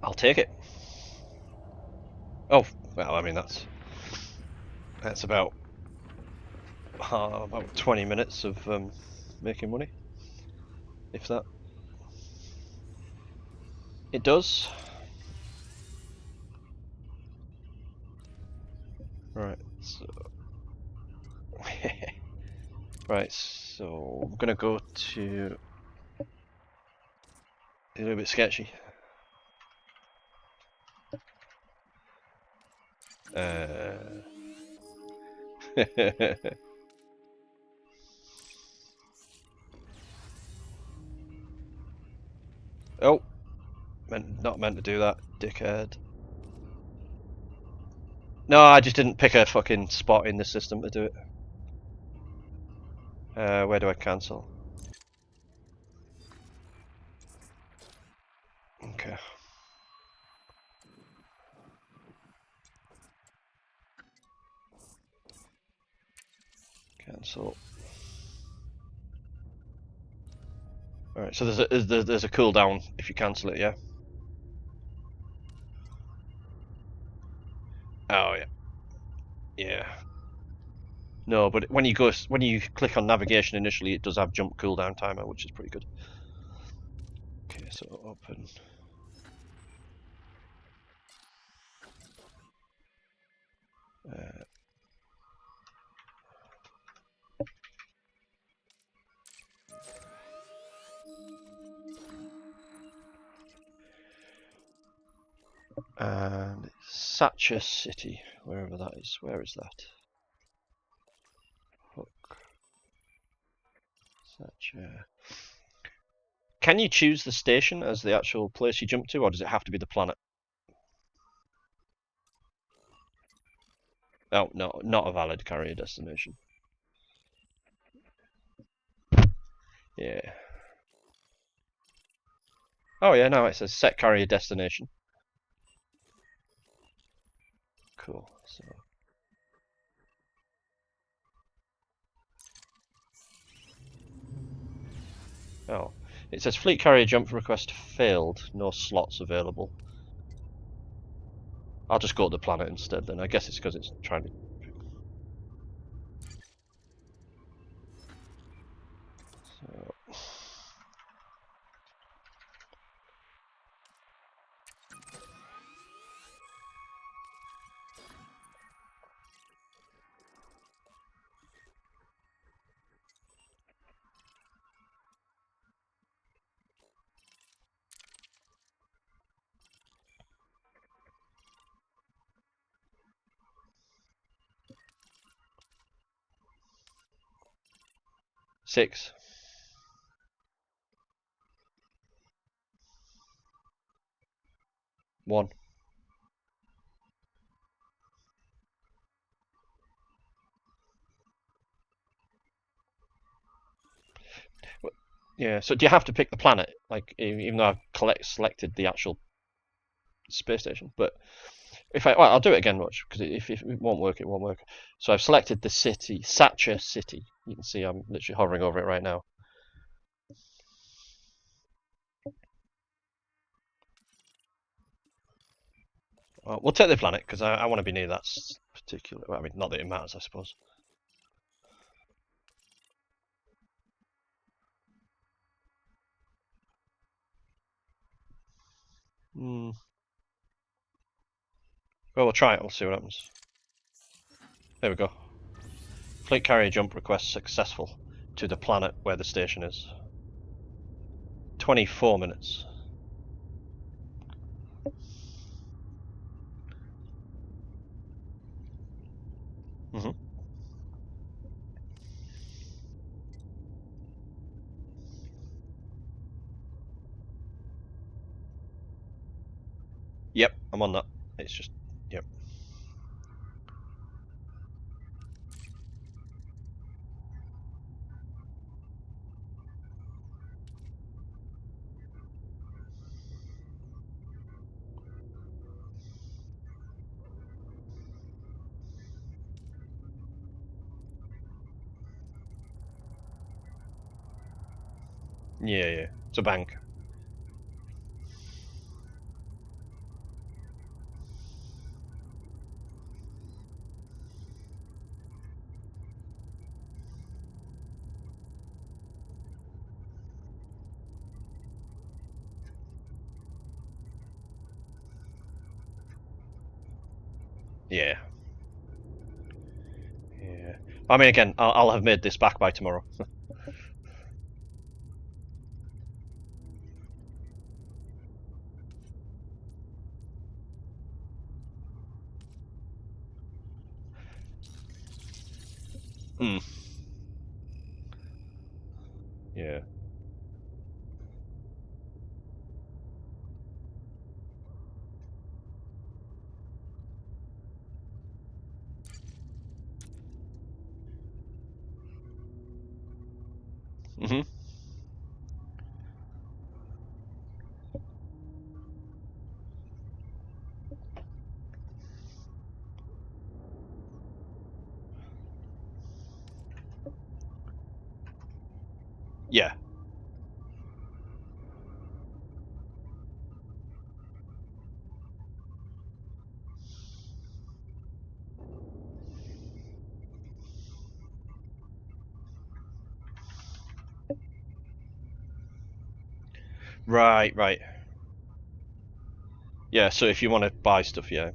I'll take it. Oh, well, I mean that's about about 20 minutes of making money, if that. It does. Right, so right, so I'm gonna go to a little bit sketchy. Oh, not meant to do that, dickhead. No, I just didn't pick a fucking spot in the system to do it. Where do I cancel? Okay. Cancel. Alright, so there's a cooldown if you cancel it, yeah? Oh yeah. Yeah. No, but when you click on navigation initially, it does have jump cooldown timer, which is pretty good. Okay, so open. And Satcher City, wherever that is. Where is that? Hook. Satcher. Can you choose the station as the actual place you jump to, or does it have to be the planet? Oh, no, not a valid carrier destination. Yeah. Oh yeah, no, it says set carrier destination. Cool. So. Oh, it says fleet carrier jump request failed. No slots available. I'll just go to the planet instead then. I guess it's because it's trying to. So. Six. One. Yeah, so do you have to pick the planet? Like, even though I've selected the actual space station, but if I'll do it again, watch, because if it won't work, it won't work. So I've selected the city, Satcher City. You can see I'm literally hovering over it right now. We'll take the planet because I want to be near that particular. Well, I mean, not that it matters, I suppose. Well, we'll try it. We'll see what happens. There we go. Fleet carrier jump request successful to the planet where the station is. 24 minutes. Mm-hmm. Yep, I'm on that. It's just, yep. Yeah, it's a bank. Yeah. Yeah. I mean, again, I'll have made this back by tomorrow. Hmm. Yeah. Mhm. Yeah. Right. Right. Yeah. So if you want to buy stuff, yeah.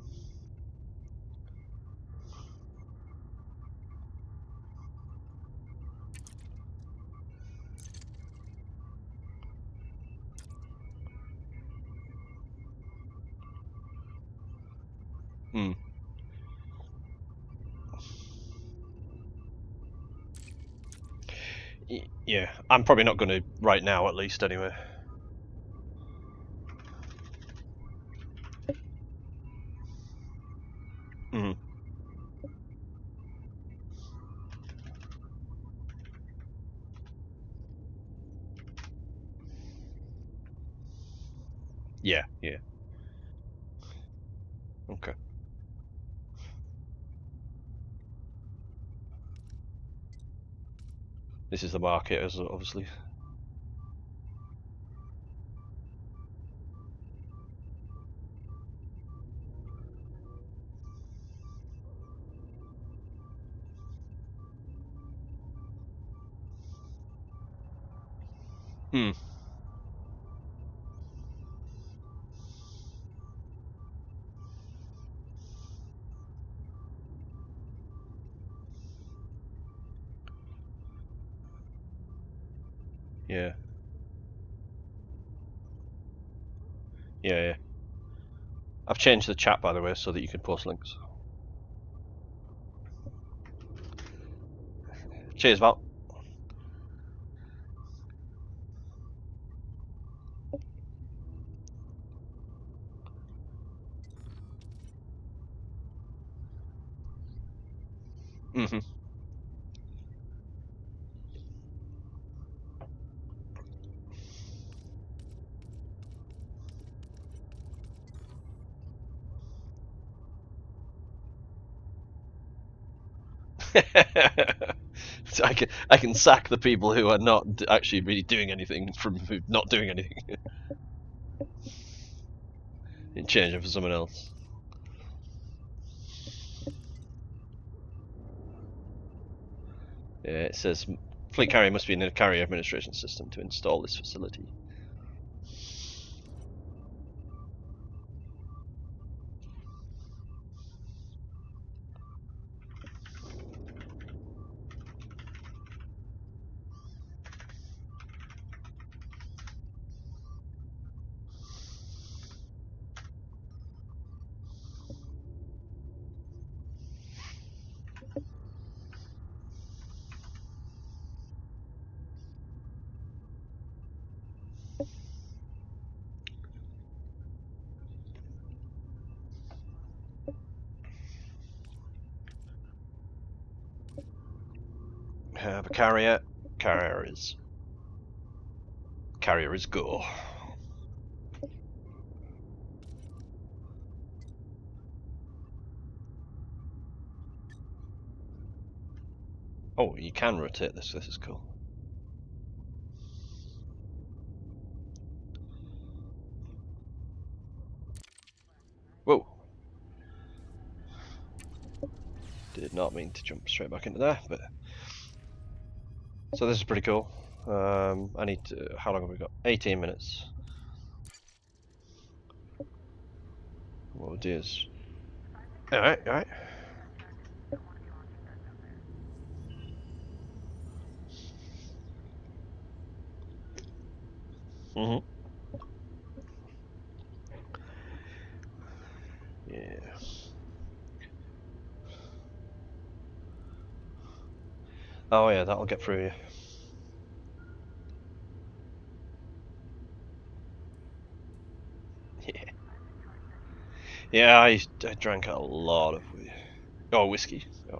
Hmm. Yeah. I'm probably not going to right now, at least, anyway. Hmm. Yeah. Yeah. Okay. This is the market, as obviously. Hmm. Yeah. Yeah. Yeah. I've changed the chat, by the way, so that you can post links. Cheers, Val. Hmm. So I can sack the people who are not actually really doing anything from not doing anything and change it for someone else. Yeah, it says fleet carrier must be in a carrier administration system to install this facility. Have a carrier. Carrier is go. Oh, you can rotate this. This is cool. Whoa. Did not mean to jump straight back into there, but so this is pretty cool. I need to. How long have we got? 18 minutes. What we'll do is Alright, alright. Mhm. Yeah. Oh yeah, that'll get through you. Yeah. Yeah, I drank a lot of whiskey. Oh.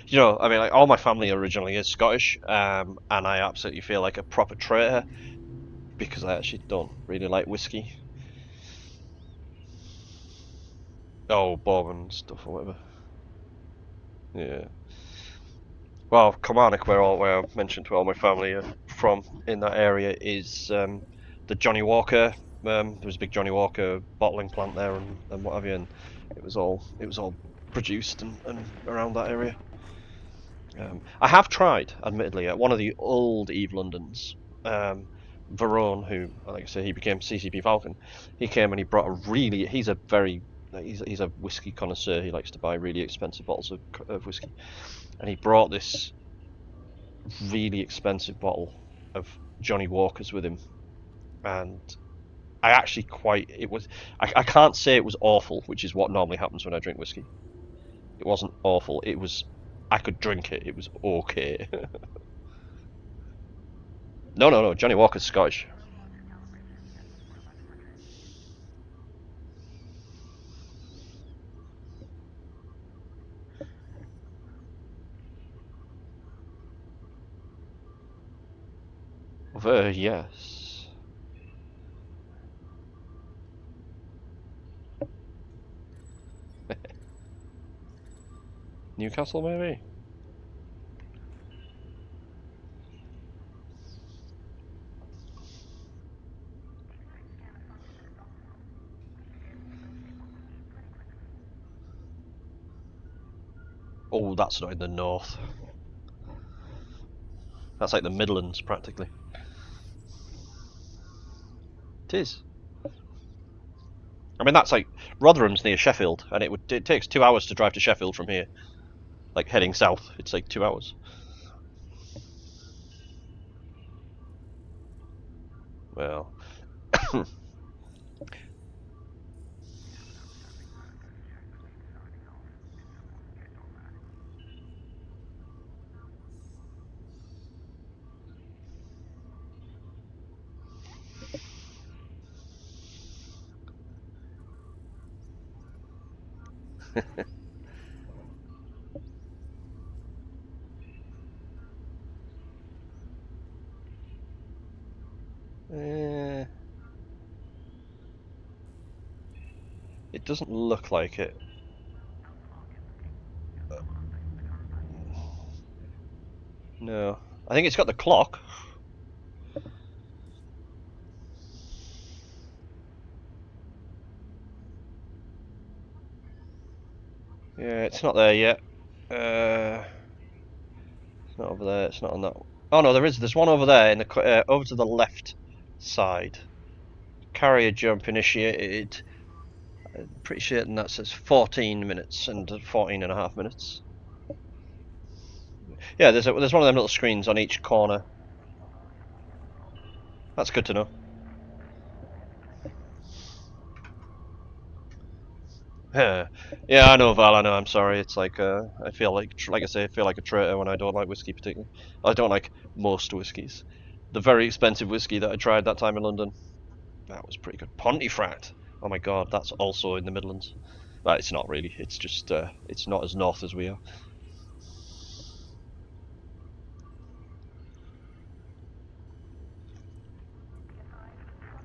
You know, I mean, like all my family originally is Scottish, and I absolutely feel like a proper traitor because I actually don't really like whiskey. Oh, bourbon stuff or whatever. Yeah. Well, Kilmarnock, where I mentioned where all my family are from in that area, is the Johnny Walker. There was a big Johnny Walker bottling plant there and what have you, and it was all produced and around that area. I have tried, admittedly, at one of the old Eve Londons. Varone, who, like I say, he became CCP Falcon. He came and he brought he's a whiskey connoisseur. He likes to buy really expensive bottles of whiskey, and he brought this really expensive bottle of Johnny Walker's with him, and I actually I can't say it was awful, which is what normally happens when I drink whiskey. It wasn't awful. I could drink it. It was okay. No, no, no. Johnny Walker's Scottish. Yes. Newcastle, maybe? Oh, that's not in the north. That's like the Midlands, practically. It is. I mean, that's like Rotherham's near Sheffield, and it takes 2 hours to drive to Sheffield from here. Like heading south, it's like 2 hours. Well, eh, it doesn't look like it. No, I think it's got the clock. Yeah, it's not there yet. It's not over there. It's not on that. Oh no, there is. There's one over there in the over to the left side. Carrier jump initiated. I'm pretty certain that says 14 minutes and 14 and a half minutes. Yeah, there's one of them little screens on each corner. That's good to know. Yeah, I know, Val. I know. I'm sorry. It's like I feel like I say, I feel like a traitor when I don't like whiskey particularly. I don't like most whiskies. The very expensive whiskey that I tried that time in London, that was pretty good. Pontefract. Oh my God, that's also in the Midlands. Well, it's not really. It's just it's not as north as we are.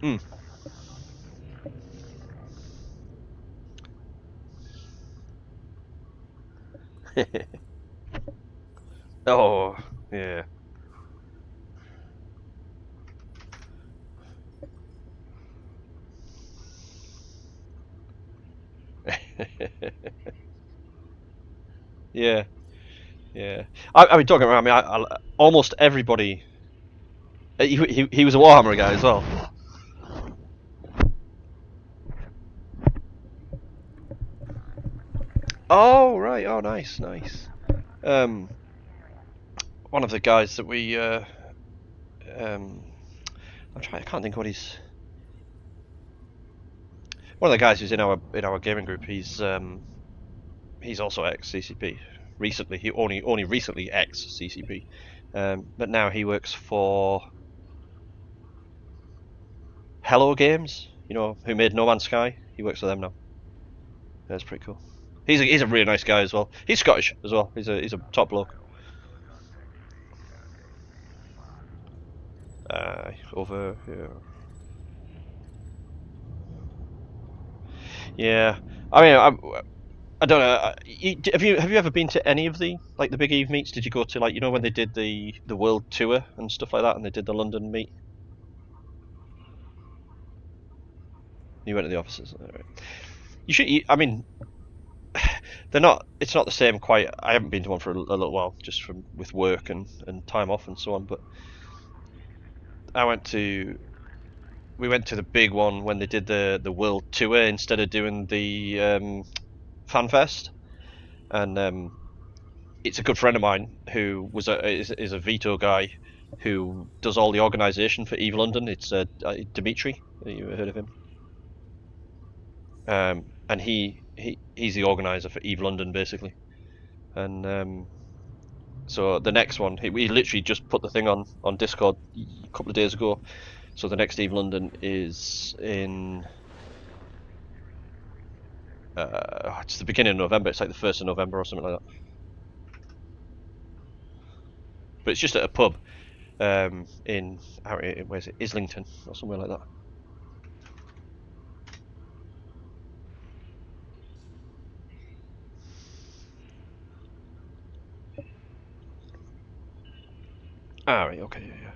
Hmm. Oh, yeah. Yeah, yeah. I mean, don't get me wrong. Almost everybody. He was a Warhammer guy as well. Oh right. Oh nice, nice. One of the guys that we I can't think what he's. One of the guys who's in our gaming group. He's also ex CCP. Recently, he only recently ex CCP, but now he works for Hello Games. You know, who made No Man's Sky. He works for them now. That's pretty cool. He's a really nice guy as well. He's Scottish as well. He's a top bloke. Over here. Yeah, I mean, I don't know. Have you ever been to any of the the Big Eve meets? Did you go to when they did the world tour and stuff like that, and they did the London meet? You went to the offices. All right. You should. I mean, they're not. It's not the same. Quite. I haven't been to one for a little while, just from with work and time off and so on. But we went to the big one when they did the world tour instead of doing the FanFest, and it's a good friend of mine who is a veto guy who does all the organisation for Eve London. It's Dimitri. You ever heard of him? And he's the organizer for Eve London basically, and so the next one we literally just put the thing on Discord a couple of days ago. So the next Eve London is in it's the beginning of November. It's like the 1st of November or something like that. But it's just at a pub in where's it, Islington or somewhere like that. Ah, right, okay, yeah.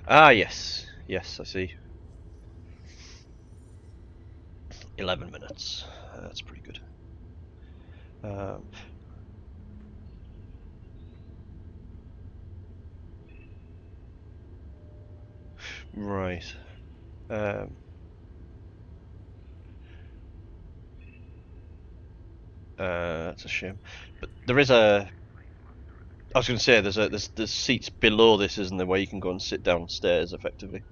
Ah, yes, I see. 11 minutes. That's pretty good. Right. That's a shame. But there is a. I was going to say there's seats below this, isn't there, where you can go and sit downstairs effectively.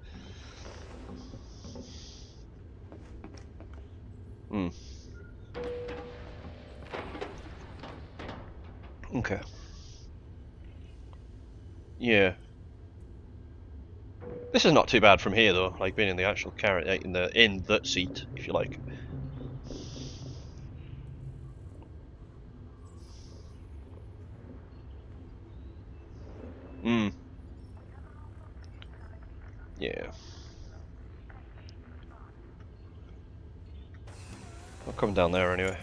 Hmm. Okay. Yeah. This is not too bad from here though, like being in the actual carrot in the seat, if you like. Hmm. Yeah. I'll come down there anyway.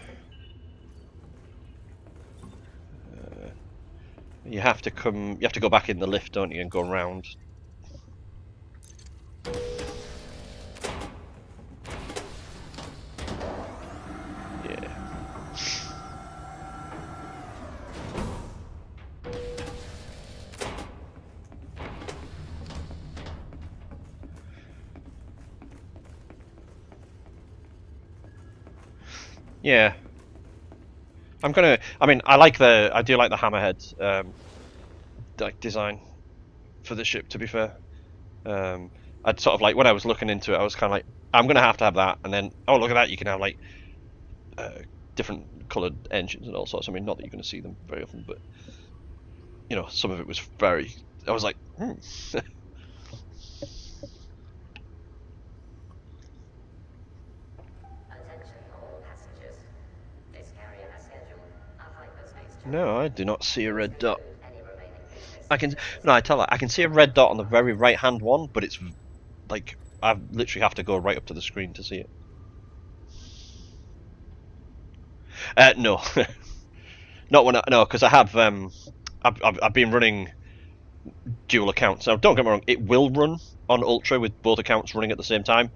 You have to go back in the lift, don't you, and go round. Yeah. Yeah. I mean, I do like the hammerhead like design for the ship. To be fair, I'd sort of like when I was looking into it, I was kind of like, I'm gonna have to have that, and then oh look at that, you can have like different coloured engines and all sorts. I mean, not that you're gonna see them very often, but you know, some of it was very. I was like, No, I do not see a red dot. I can see a red dot on the very right hand one, but it's like I literally have to go right up to the screen to see it. No, not when no, because I have I've been running dual accounts. Now, don't get me wrong, it will run on Ultra with both accounts running at the same time.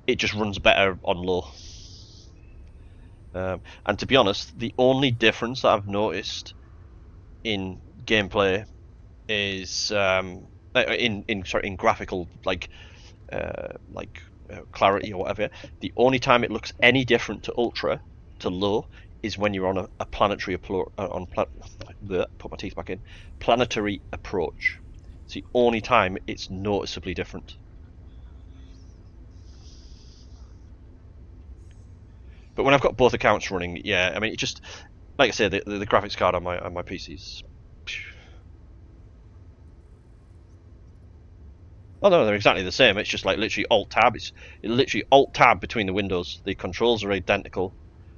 It just runs better on low. And to be honest, the only difference that I've noticed in gameplay is in graphical clarity or whatever. The only time it looks any different to ultra to low is when you're on a planetary put my teeth back in, planetary approach. It's the only time it's noticeably different. But when I've got both accounts running, yeah, I mean, it just, like I said, the graphics card on my PC's. Oh no, they're exactly the same. It's just like literally Alt Tab. It's literally Alt Tab between the windows. The controls are identical.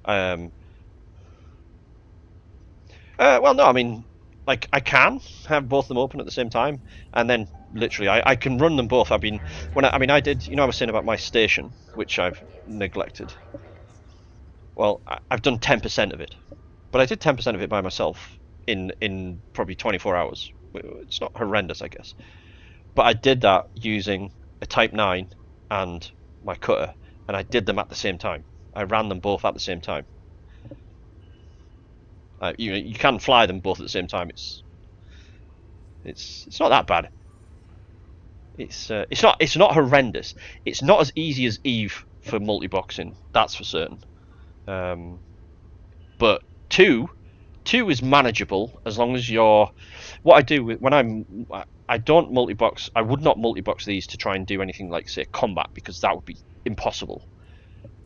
Well, no, I mean, like I can have both of them open at the same time, and then literally I can run them both. I did. I was saying about my station, which I've neglected. Well, I've done 10% of it, but I did 10% of it by myself in probably 24 hours. It's not horrendous, I guess, but I did that using a Type 9 and my cutter, and I did them at the same time. I ran them both at the same time. You can fly them both at the same time. It's not that bad. It's not horrendous. It's not as easy as Eve for multi-boxing. That's for certain. But two is manageable as long as you're. What I do when I don't multi-box. I would not multi-box these to try and do anything like say combat because that would be impossible.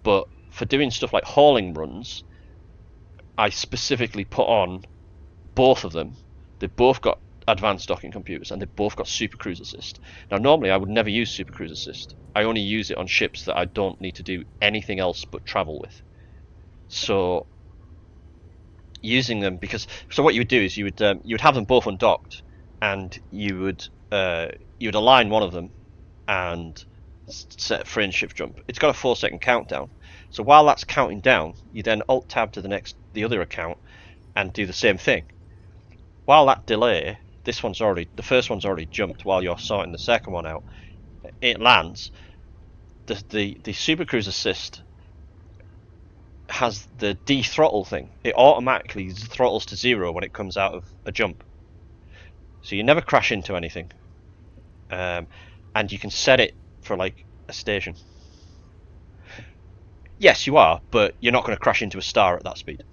But for doing stuff like hauling runs, I specifically put on both of them. They've both got advanced docking computers and they've both got Super Cruise Assist. Now normally I would never use Super Cruise Assist. I only use it on ships that I don't need to do anything else but travel with. So using them so what you would do is you would have them both undocked and you would align one of them and set a frame shift jump. It's got a 4-second countdown. So while that's counting down, you then Alt Tab to the other account and do the same thing. While that delay, the first one's already jumped while you're sorting the second one out. It lands. The Super Cruise Assist has the de-throttle thing. It automatically throttles to 0 when it comes out of a jump. So you never crash into anything. And you can set it for like a station. Yes, you are, but you're not going to crash into a star at that speed.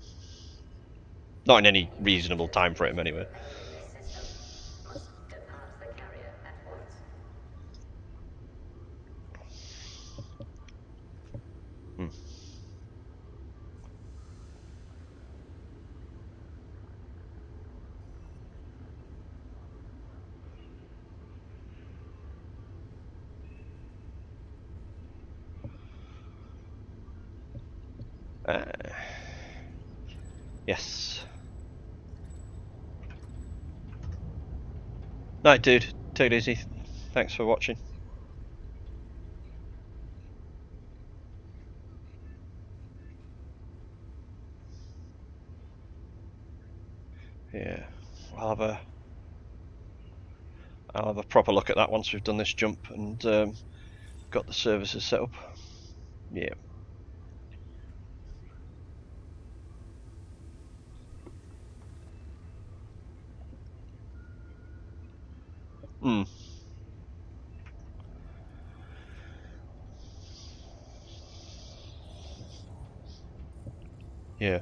Not in any reasonable time frame, anyway. Yes. Night, dude. Take it easy. Thanks for watching. Yeah, I'll have a proper look at that once we've done this jump and got the services set up. Yeah. Yeah.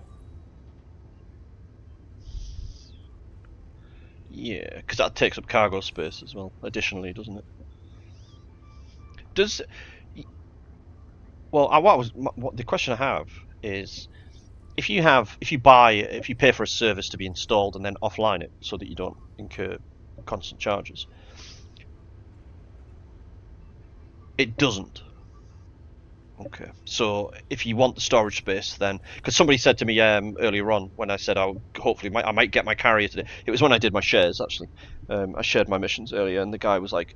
Yeah, because that takes up cargo space as well, additionally, doesn't it? The question I have is, if you pay for a service to be installed and then offline it so that you don't incur constant charges, it doesn't. Okay, so if you want the storage space, then because somebody said to me earlier on when I said I might get my carrier today. It was when I did my shares actually. I shared my missions earlier, and the guy was like,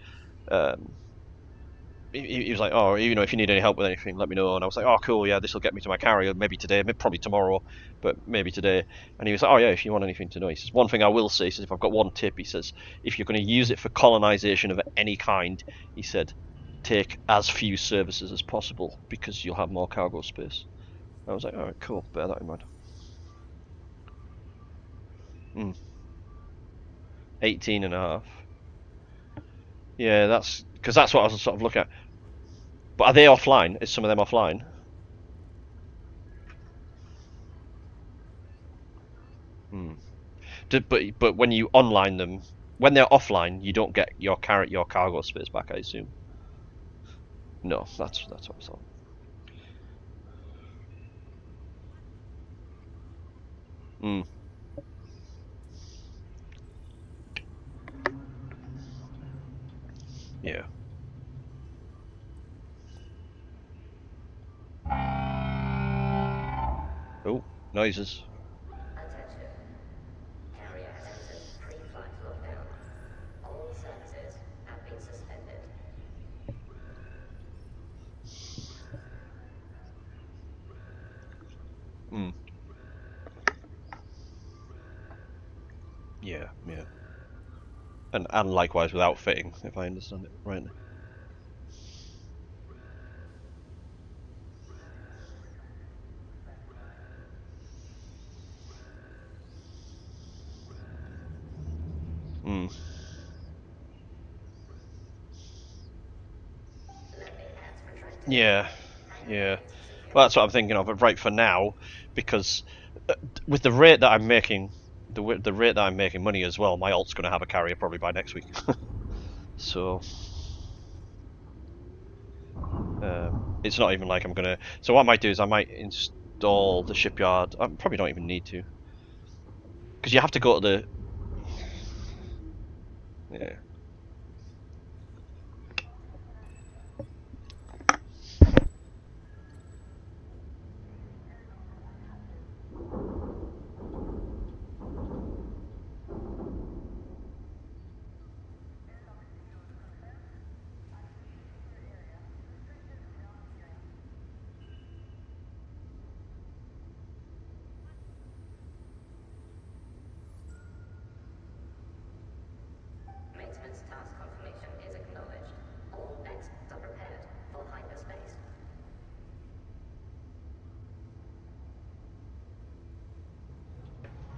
he was like, oh, if you need any help with anything, let me know. And I was like, oh, cool, yeah, this will get me to my carrier. Maybe today, probably tomorrow, but maybe today. And he was like, oh yeah, if you want anything to know, he says one thing I will say. He says if I've got one tip, he says if you're going to use it for colonization of any kind, he said, take as few services as possible because you'll have more cargo space. I was like, alright, cool, bear that in mind. 18 and a half. Yeah, that's because that's what I was sort of looking at. But are they offline? Is some of them offline? Hmm. But when you online them, when they're offline, you don't get your cargo space back, I assume. No, that's what I thought. Hmm. Yeah. Oh, noises. Attention. Carrier has entered pre-flight lockdown. All services have been suspended. Hmm. Yeah, yeah. And likewise without fitting, if I understand it rightly. Hmm. Landing pads retracted. Yeah, yeah. Well, that's what I'm thinking of. But right for now, because with the rate that I'm making, the rate that I'm making money as well, my alt's going to have a carrier probably by next week. So it's not even like I'm gonna. So what I might do is I might install the shipyard. I probably don't even need to, because you have to go to the. Yeah. Maintenance task confirmation is acknowledged. All nests are prepared for hyperspace.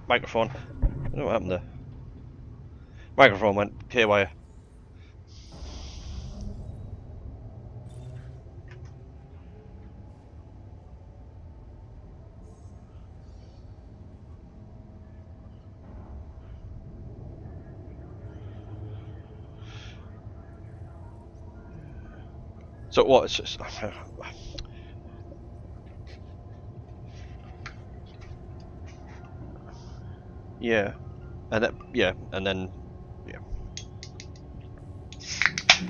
Microphone. I don't know what happened there. Microphone went haywire. So what? It's just, yeah, and then, yeah, and then yeah,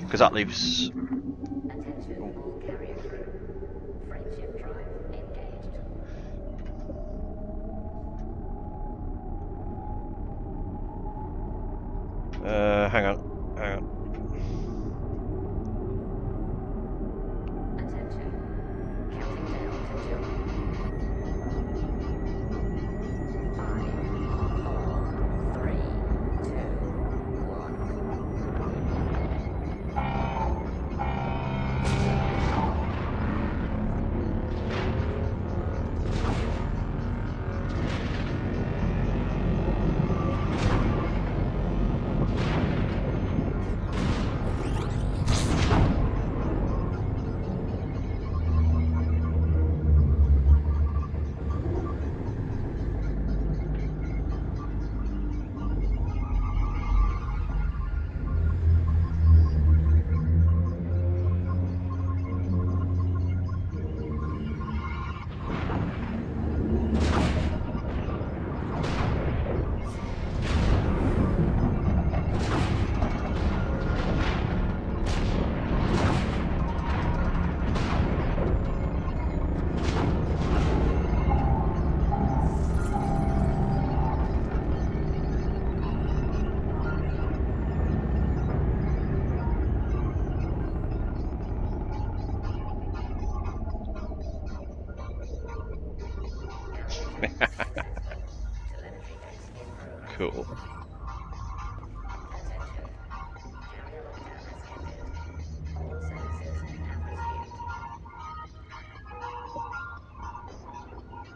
because that leaves. Attention all carrier crew. Frameshift drive engaged. Hang on, hang on. Attention. Counting down to jump. 5, 4, 3, 2, 2. Cool. Attention. Carrier lockdown has ended. All services have resumed.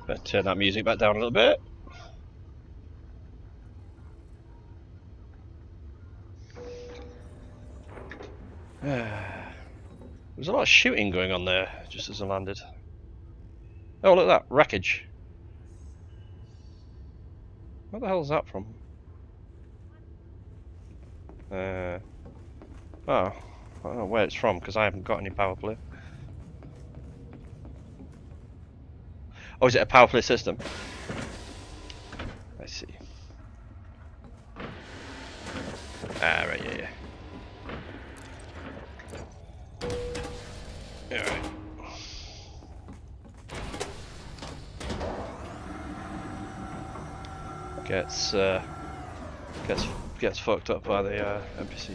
Better turn that music back down a little bit. There's a lot of shooting going on there just as I landed. Oh, look at that wreckage. Where the hell is that from? Oh, I don't know where it's from because I haven't got any power play. Oh, is it a power play system? I see. Ah, right, yeah. Alright. Gets fucked up by the NPC.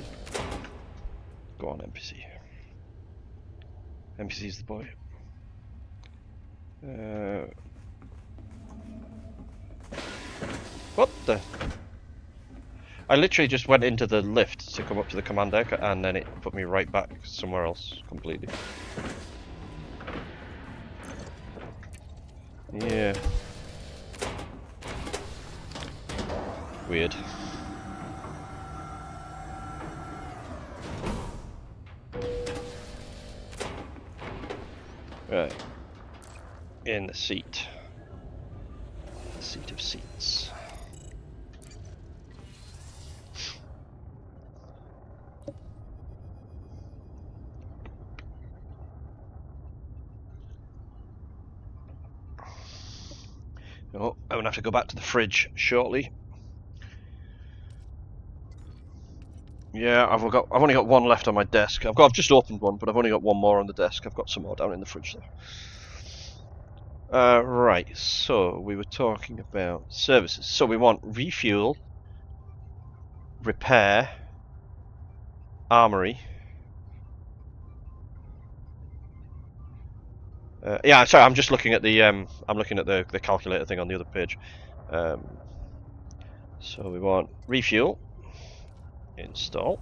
Go on, NPC. NPC's the boy. What the? I literally just went into the lift to come up to the command deck, and then it put me right back somewhere else completely. Yeah. Weird. Right. In the seat. The seat of seats. Oh, I'm gonna have to go back to the fridge shortly. Yeah, I've only got one left on my desk. I've just opened one, but I've only got one more on the desk. I've got some more down in the fridge though. Right, so we were talking about services. So we want refuel, repair, armory. Yeah, sorry, I'm just looking at the calculator thing on the other page. So we want refuel, install.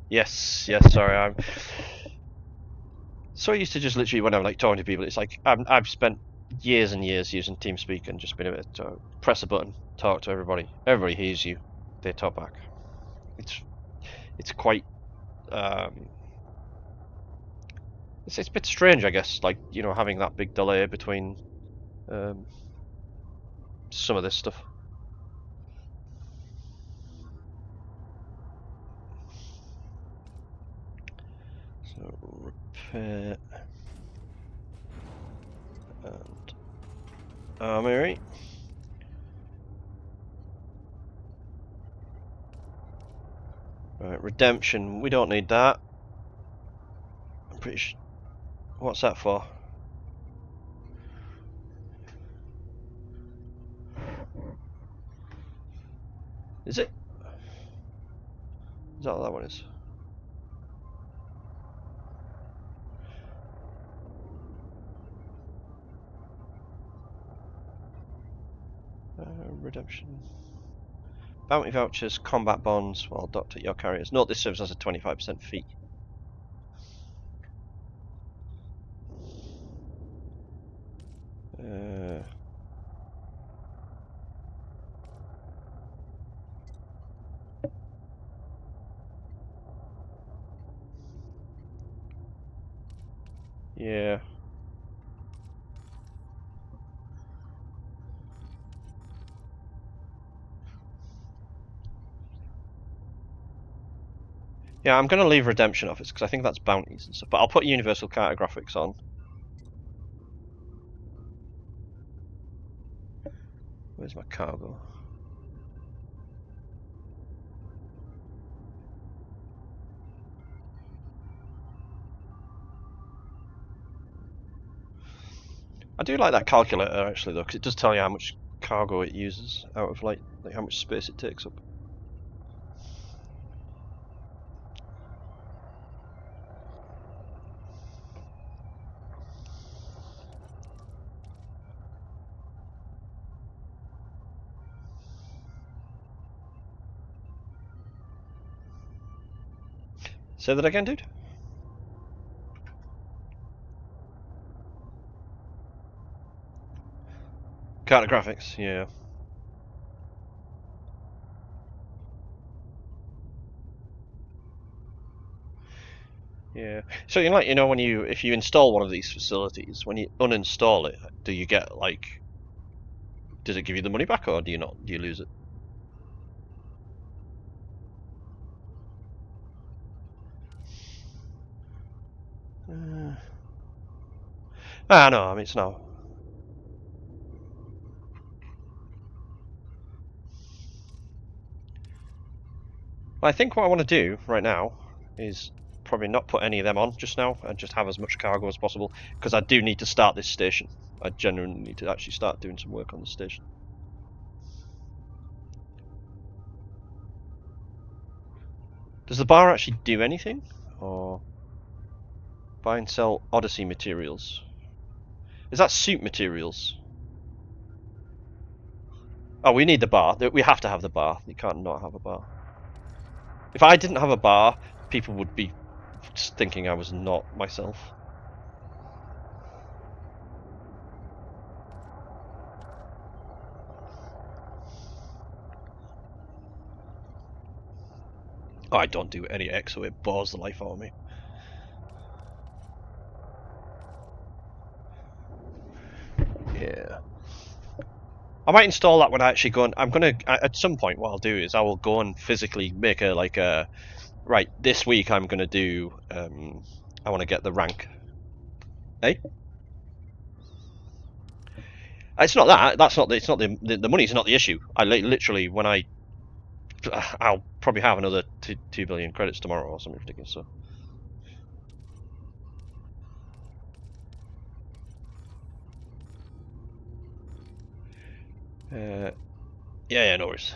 Yes, sorry, I'm so used to just literally when I'm like talking to people, it's like I've spent years and years using TeamSpeak and just been able to press a button, talk to everybody. Everybody hears you, they talk back. It's quite it's a bit strange, I guess, like, you know, having that big delay between some of this stuff. So repair and armory. Right, redemption. We don't need that. I'm pretty sure. What's that for? Is it? Is that what that one is? Redemption. Bounty vouchers, combat bonds, while docked at your carriers. Note this serves as a 25% fee. Yeah. Yeah, I'm going to leave redemption off it because I think that's bounties and stuff. But I'll put universal cartographics on. Where's my cargo? I do like that calculator actually though, because it does tell you how much cargo it uses out of like how much space it takes up. Say that again, dude? Cartographics, yeah. Yeah. So you know when if you install one of these facilities, when you uninstall it, do you get like, does it give you the money back or do you not? Do you lose it? No, I mean it's no. I think what I want to do right now is probably not put any of them on just now and just have as much cargo as possible because I do need to start this station. I genuinely need to actually start doing some work on the station. Does the bar actually do anything? Or buy and sell Odyssey materials? Is that suit materials? Oh, we need the bar. We have to have the bar. You can't not have a bar. If I didn't have a bar, people would be just thinking I was not myself. Oh, I don't do any exo, it bores the life out of me. Yeah. I might install that when I actually go and I'm gonna at some point what I'll do is I will go and physically make a right, this week I'm gonna do I wanna get the rank. Eh? It's not that, it's not the money's not the issue. I literally when I'll probably have another 2 billion credits tomorrow or something ridiculous, so. Yeah, no worries.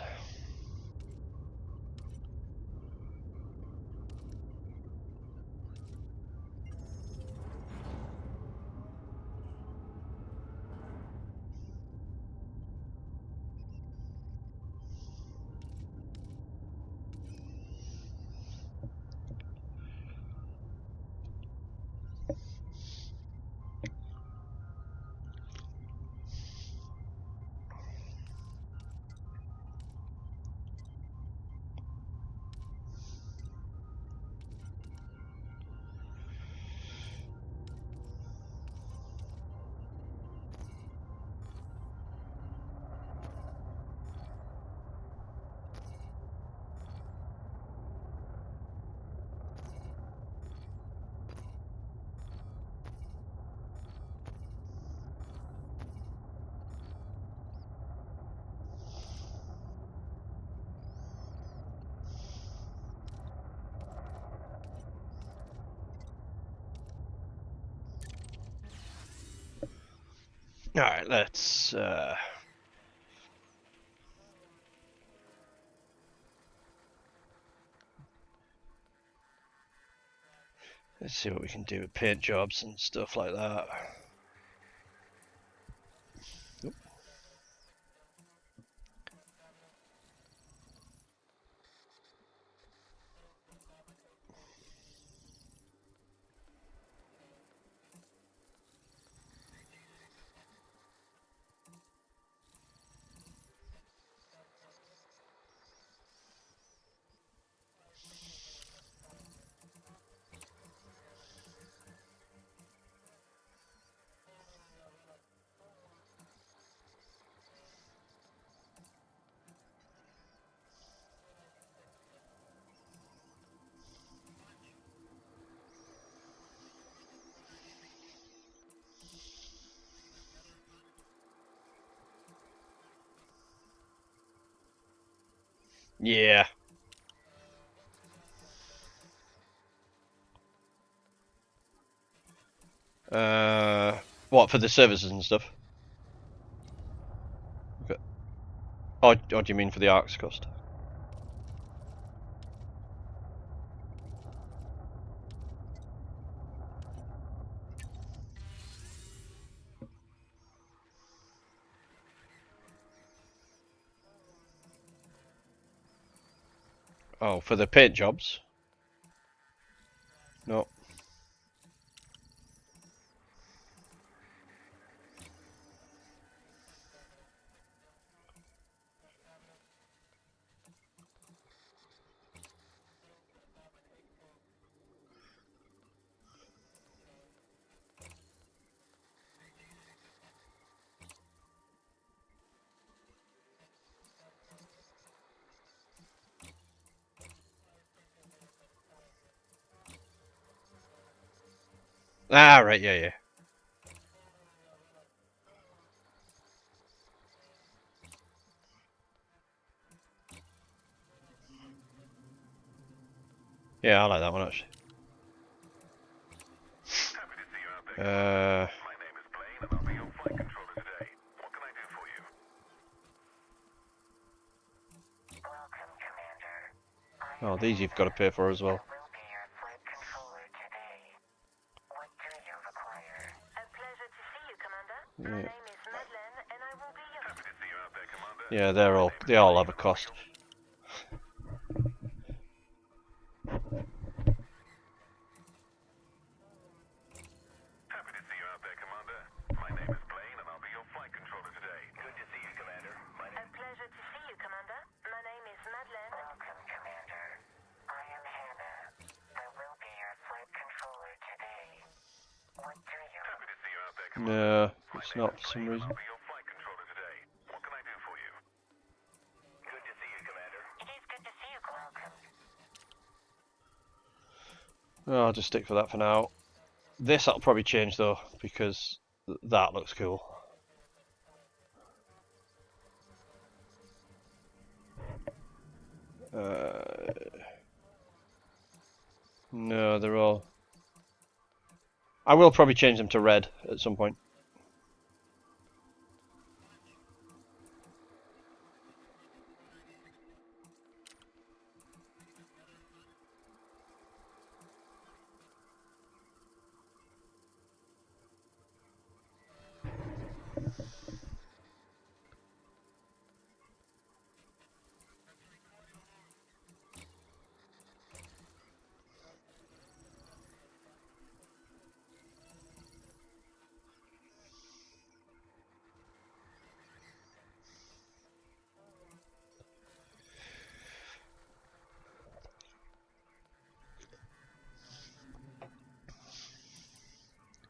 Alright, let's see what we can do with paint jobs and stuff like that. Oop. Yeah. What, for the services and stuff? Okay. Or do you mean for the ARX cost? Oh, for the paint jobs? No. Ah, right, yeah, yeah. Yeah, I like that one actually. Welcome, Commander. Oh, these you've got to pay for as well. I will be your flight controller today. What do you require? A pleasure to see you, Commander. My Yeah, name is Madeleine, and I will be your... yeah, they all have a cost. Happy to see you out there, Commander. My name is Blaine, and I'll be your flight controller today. Good to see you, Commander. A pleasure to see you, Commander. My name is Madeleine. Welcome, Commander. I am Hannah. I will be your flight controller today. What do you... Happy to see you out there, No, it's not for some reason. I'll be your flight controller today. What can I do for you? Good to see you, Commander. It is good to see you, Commander. Oh, I'll just stick for that for now. This I'll probably change though, because that looks cool. No, they're all... I will probably change them to red at some point.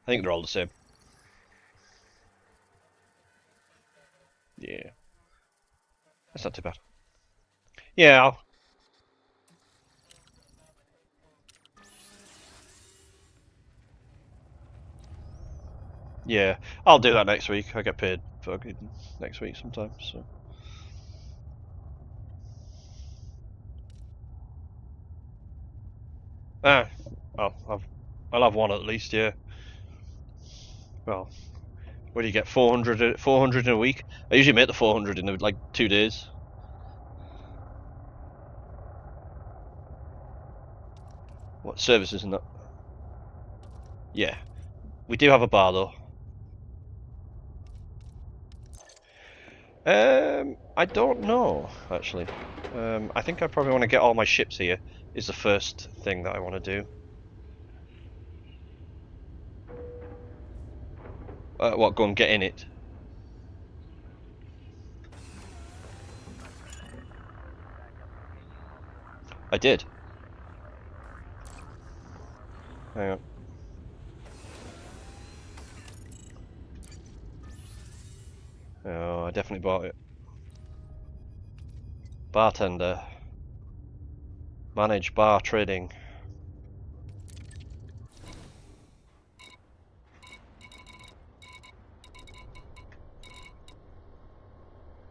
I think they're all the same. Yeah. That's not too bad. Yeah, yeah, I'll do that next week. I get paid for next week sometimes, so. Ah, well, I'll have one at least, yeah. Well, what do you get? 400 in a week? I usually make the 400 in like 2 days. What services and that? Yeah, we do have a bar though. I don't know actually. I think I probably want to get all my ships here. Is the first thing that I want to do. What? Go and get in it. I did. Hang on. Oh, I definitely bought it. Bartender. Manage bar trading.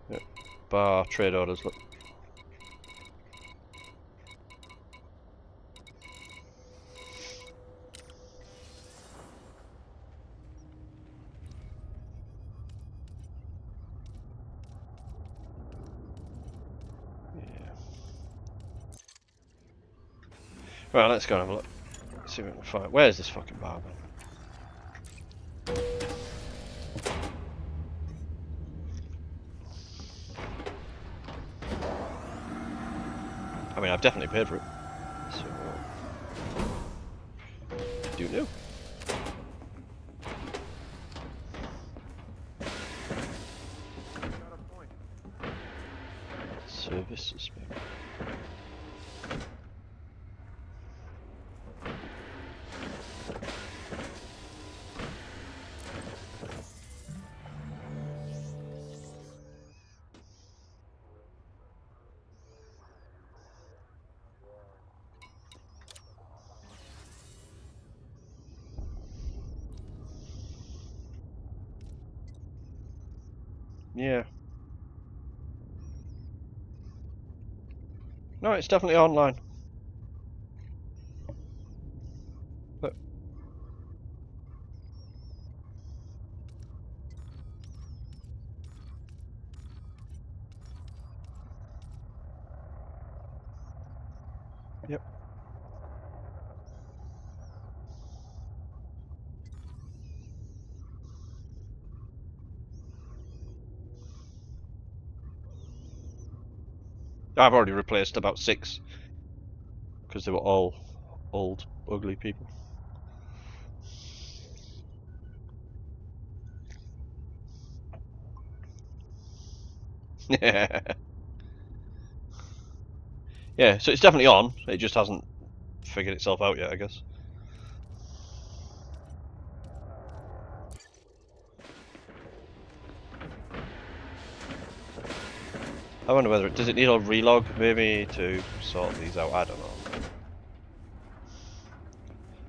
Yep. Bar trade orders. Look. Yeah. Right, let's go and have a look. Let's see if we can find. Where's this fucking bar, man? I mean, I've definitely paid for it. So, do new. Service suspect. Yeah. No, it's definitely online. But yep. I've already replaced about 6 because they were all old, ugly people. Yeah, so it's definitely on. It just hasn't figured itself out yet, I guess. I wonder whether does it need a relog maybe to sort these out. I don't know.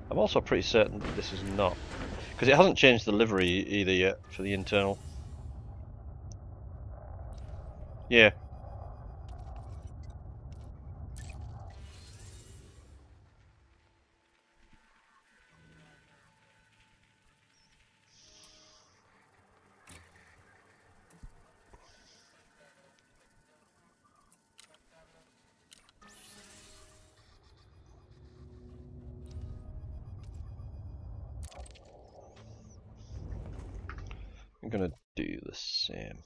I'm also pretty certain that this is not, because it hasn't changed the livery either yet for the internal. Yeah. I'm gonna do the same.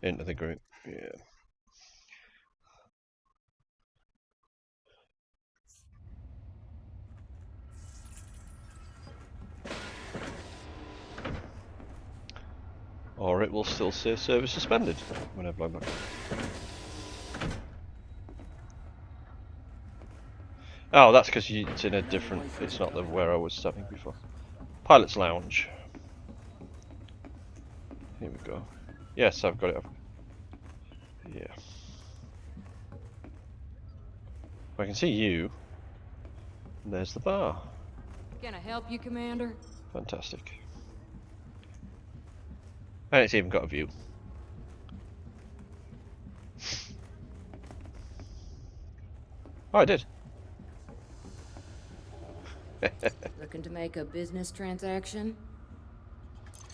Into the group, yeah. Or it will still say service suspended whenever I'm back. Oh, that's because it's in a different. It's not the where I was stopping before. Pilot's Lounge. Here we go. Yes, I've got it up. Yeah. I can see you. And there's the bar. Can I help you, Commander? Fantastic. And it's even got a view. Oh, I did. Looking to make a business transaction?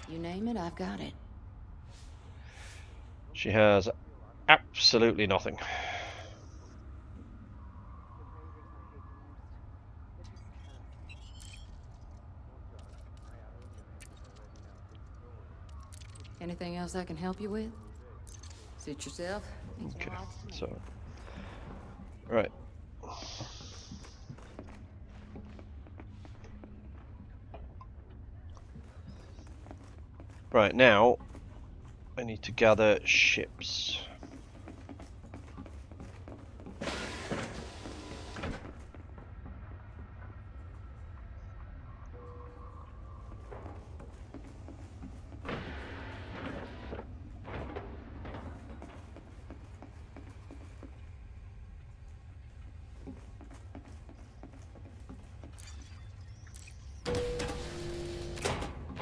You name it, I've got it. She has absolutely nothing. Anything else I can help you with? Suit yourself. Thanks Okay, a lot. so right. Right now, I need to gather ships.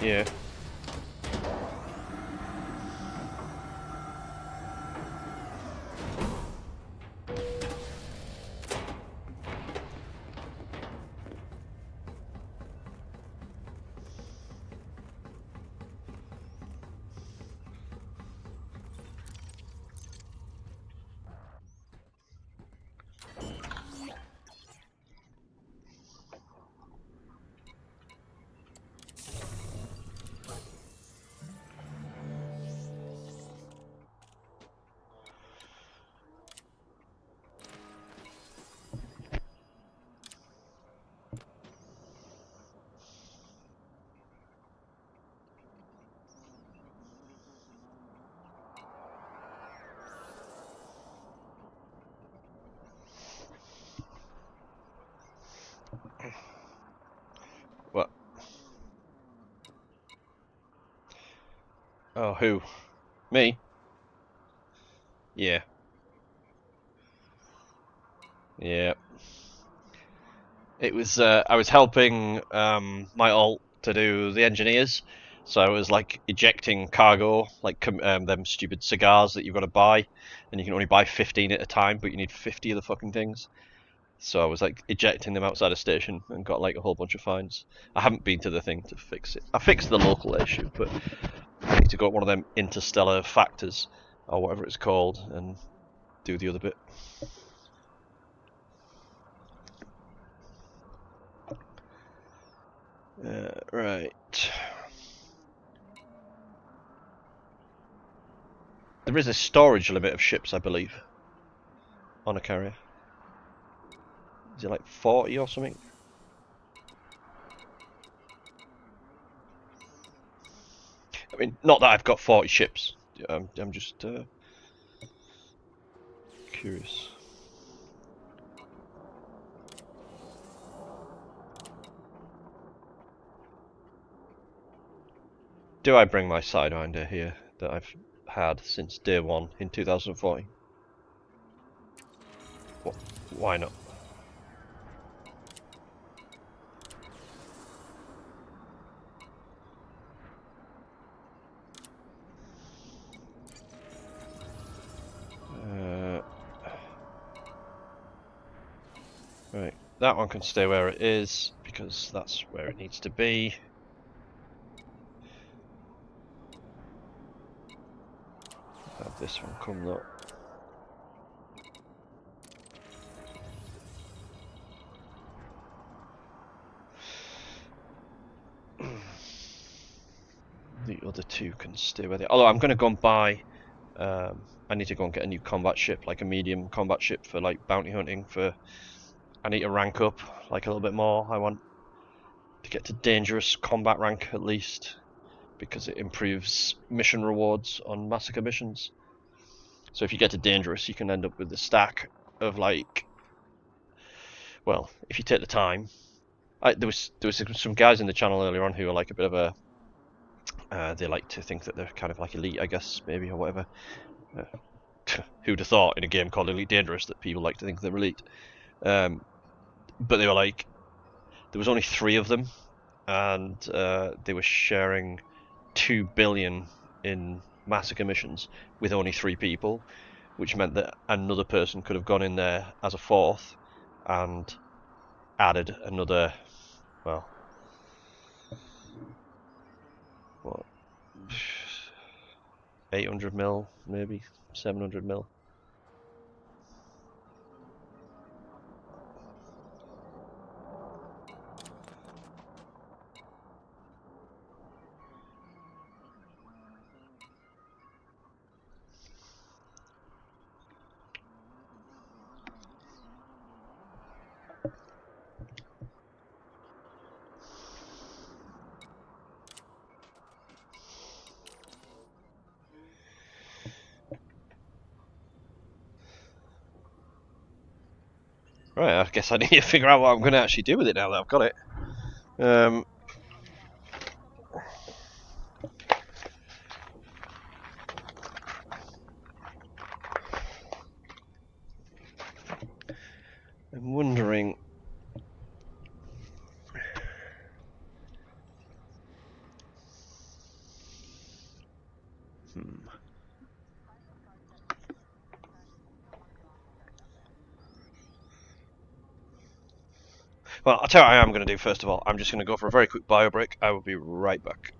Yeah. What? Oh, who? Me? Yeah. Yeah. It was I was helping my alt to do the engineers, so I was like ejecting cargo, like them stupid cigars that you've got to buy, and you can only buy 15 at a time, but you need 50 of the fucking things. So I was like ejecting them outside a station and got like a whole bunch of fines. I haven't been to the thing to fix it. I fixed the local issue, but I need to go at one of them interstellar factors or whatever it's called and do the other bit. Right. There is a storage limit of ships, I believe, on a carrier. Is it like 40 or something? I mean, not that I've got 40 ships. I'm just curious. Do I bring my Sidewinder here that I've had since day one in 2014? Why not? Right, that one can stay where it is because that's where it needs to be. Have this one come up. The other two can stay where they are. Although I'm going to go and buy I need to go and get a new combat ship, like a medium combat ship for like bounty hunting. I need to rank up like a little bit more. I want to get to dangerous combat rank at least, because it improves mission rewards on massacre missions. So if you get to dangerous, you can end up with a stack of like, well, if you take the time. There was some guys in the channel earlier on who are like a bit of a they like to think that they're kind of like elite, I guess, maybe, or whatever. Who'd have thought in a game called Elite Dangerous that people like to think they're elite? But they were like, there was only 3 of them, and they were sharing 2 billion in massacre missions with only 3 people, which meant that another person could have gone in there as a 4th and added another, well, what, 800 mil, maybe 700 mil. Right, I guess I need to figure out what I'm going to actually do with it now that I've got it. I'm wondering. Well, I'll tell you what I am going to do first of all. I'm just going to go for a very quick bio break. I will be right back.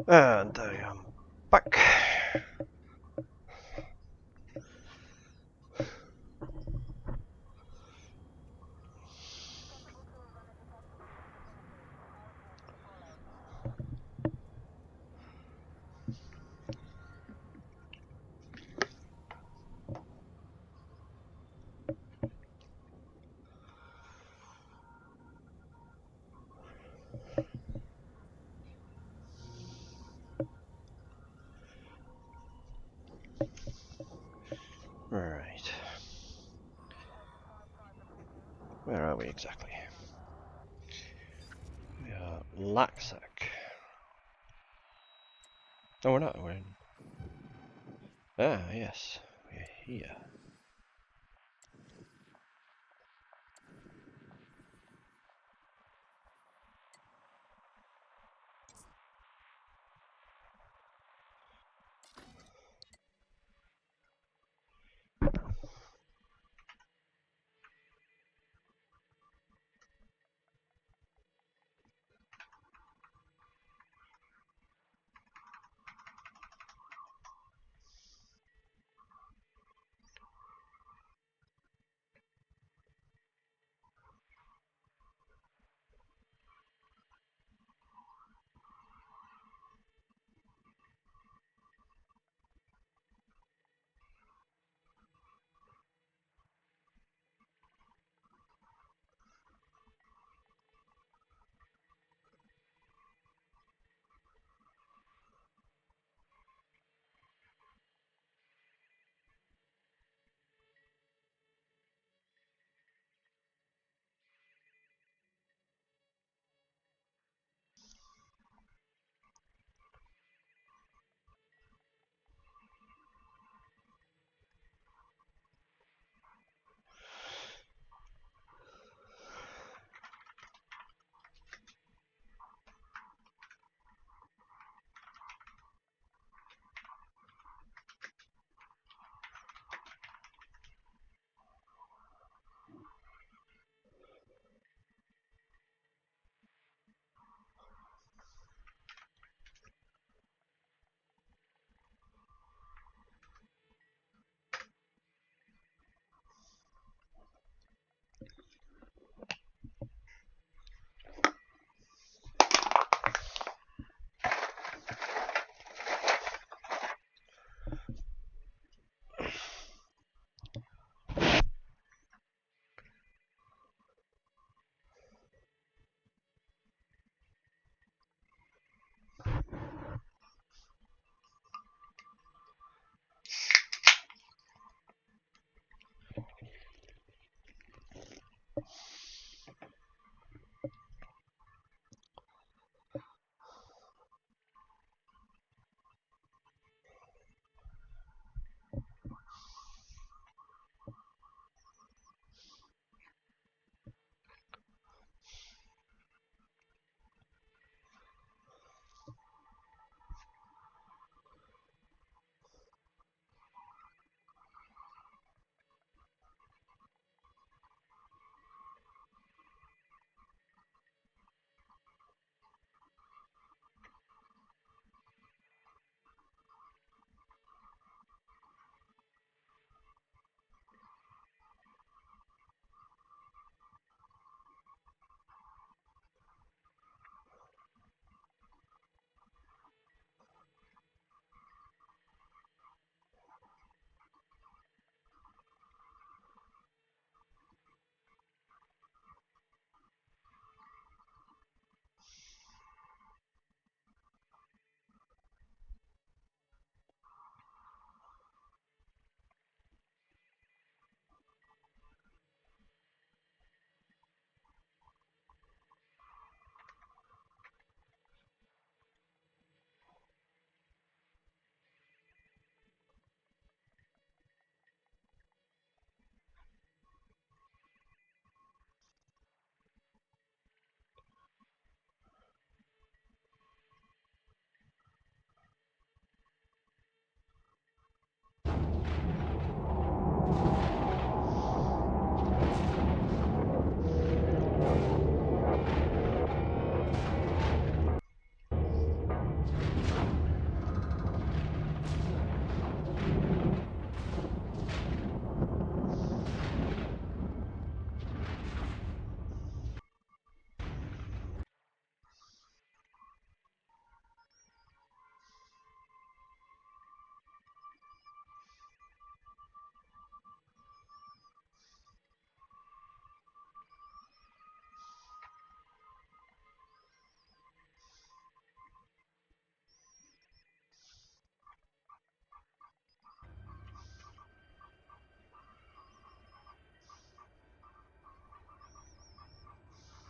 And I am back. Right. Where are we exactly? We are Laxac. Oh, we're not. We're in. Ah, yes. We're here.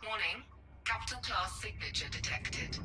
Warning, capital class signature detected.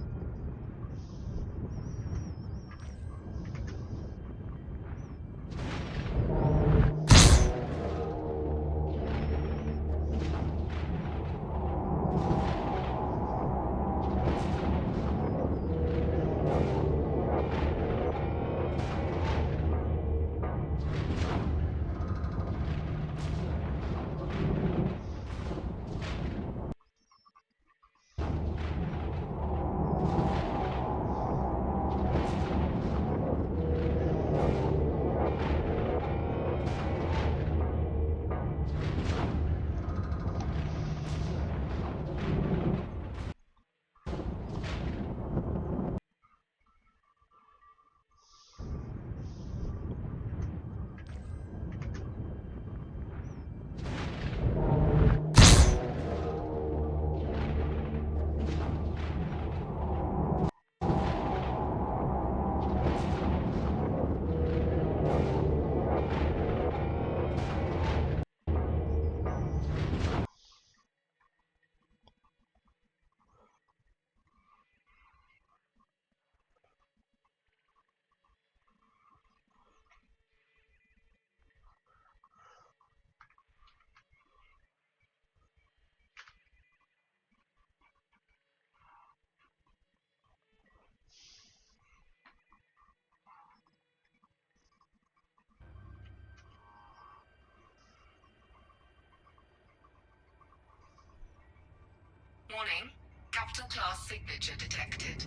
Warning, capital class signature detected.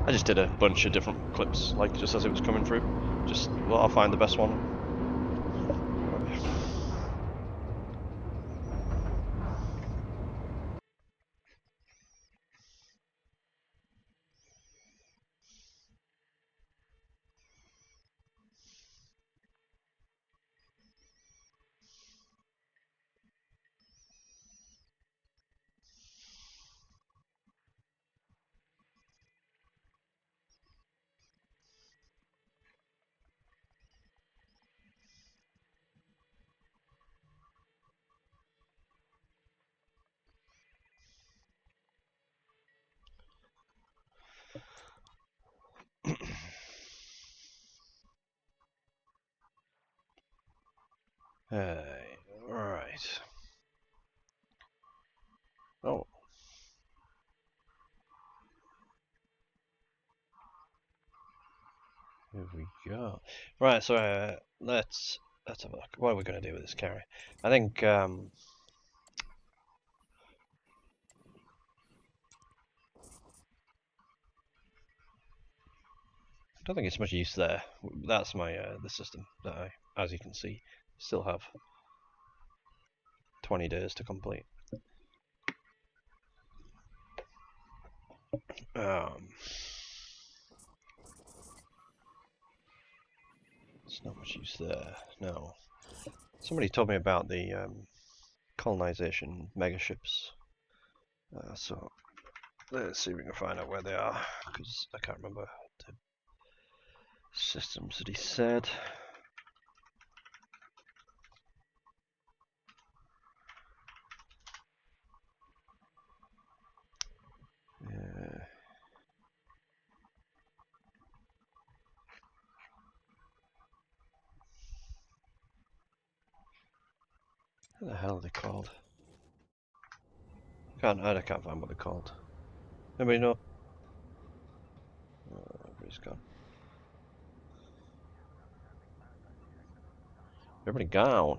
I just did a bunch of different clips, like just as it was coming through. Just, well, I'll find the best one. Hey, right. Oh. Here we go. Right, so let's have a look. What are we going to do with this carry? I think I don't think it's much use there. That's my the system that I, as you can see, still have 20 days to complete. It's not much use there. No. Somebody told me about the colonization megaships. So let's see if we can find out where they are, because I can't remember the systems that he said. What the hell are they called? I can't find what they're called. Anybody know? Everybody's gone. Everybody gone.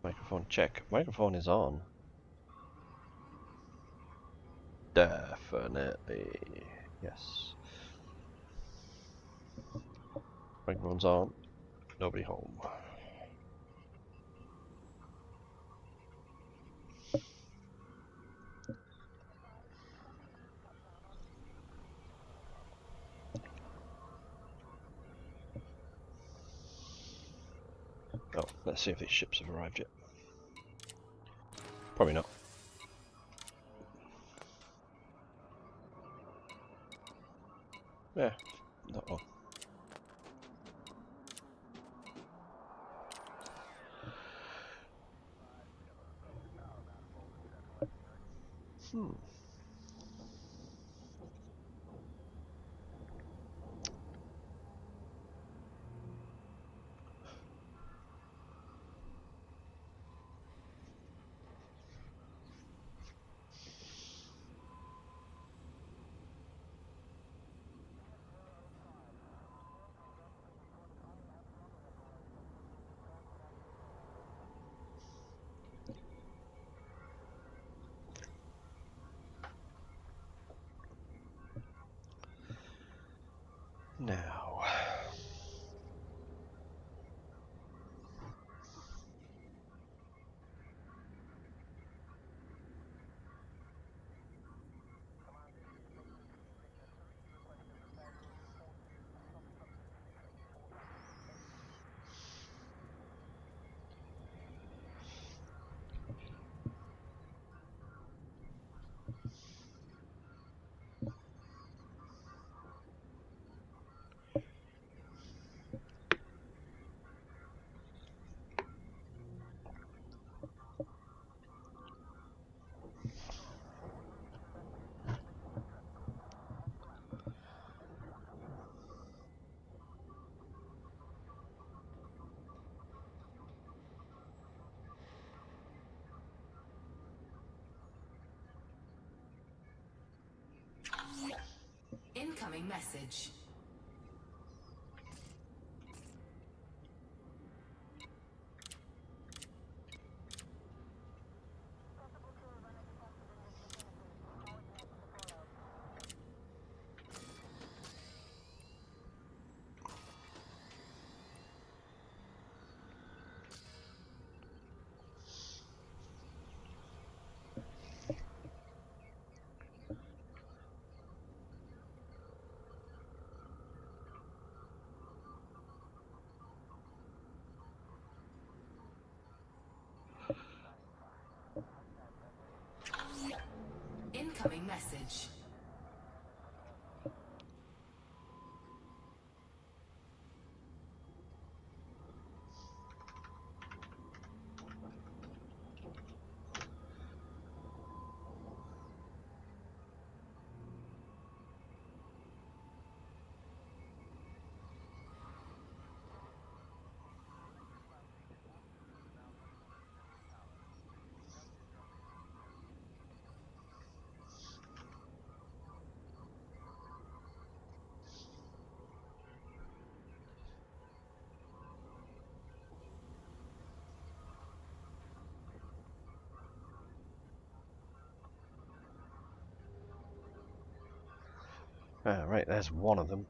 Microphone check. Microphone is on. Definitely. Yes. Ring runs on. Nobody home. Oh, let's see if these ships have arrived yet. Probably not. Yeah, not one. Now. Incoming message. Incoming message. Right, there's one of them.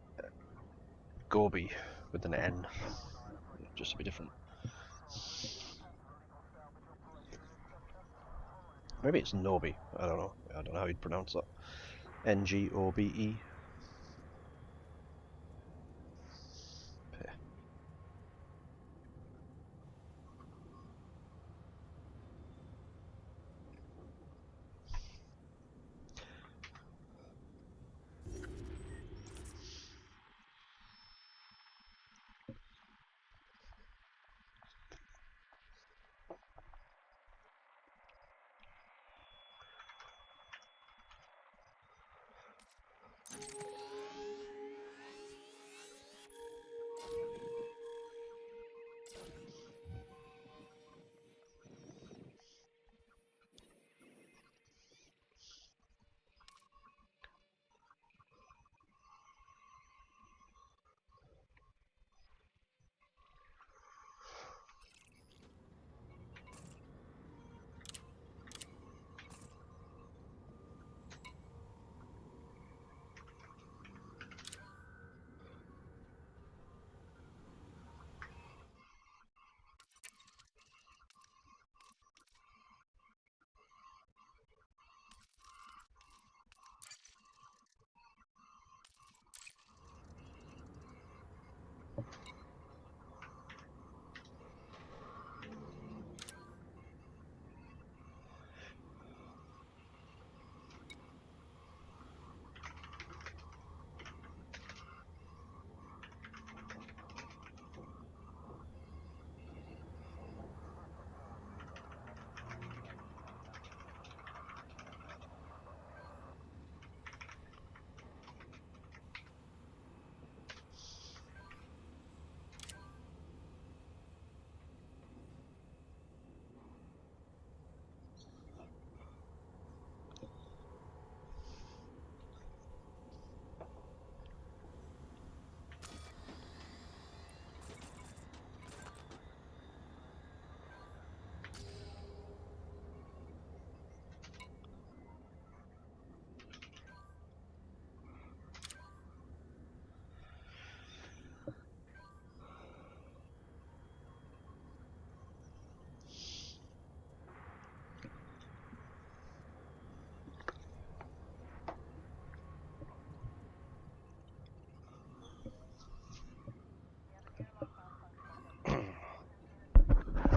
Gorby with an N. Just to be different. Maybe it's Norby. I don't know. I don't know how you'd pronounce that. N-G-O-B-E.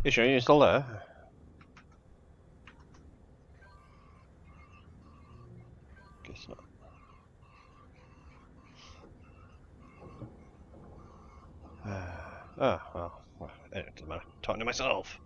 You sure you're still there? Guess not. Well, it doesn't matter. I'm talking to myself.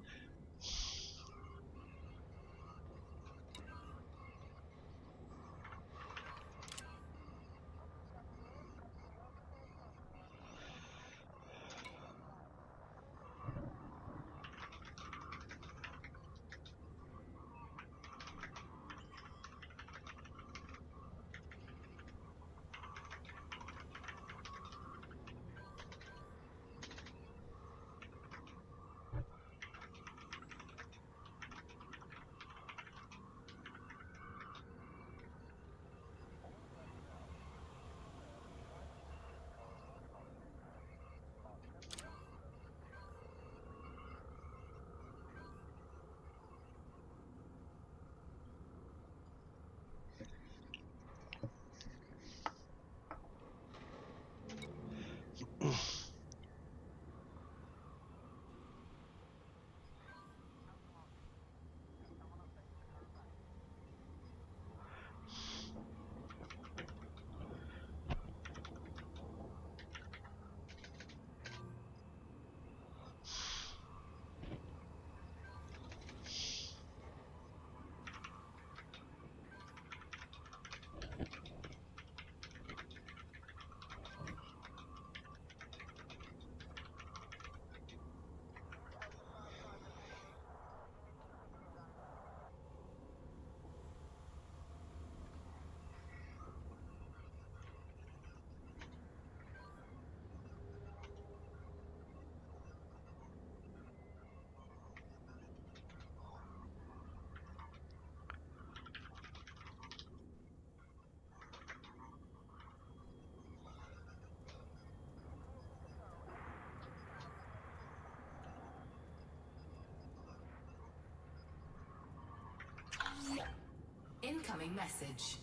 Incoming message.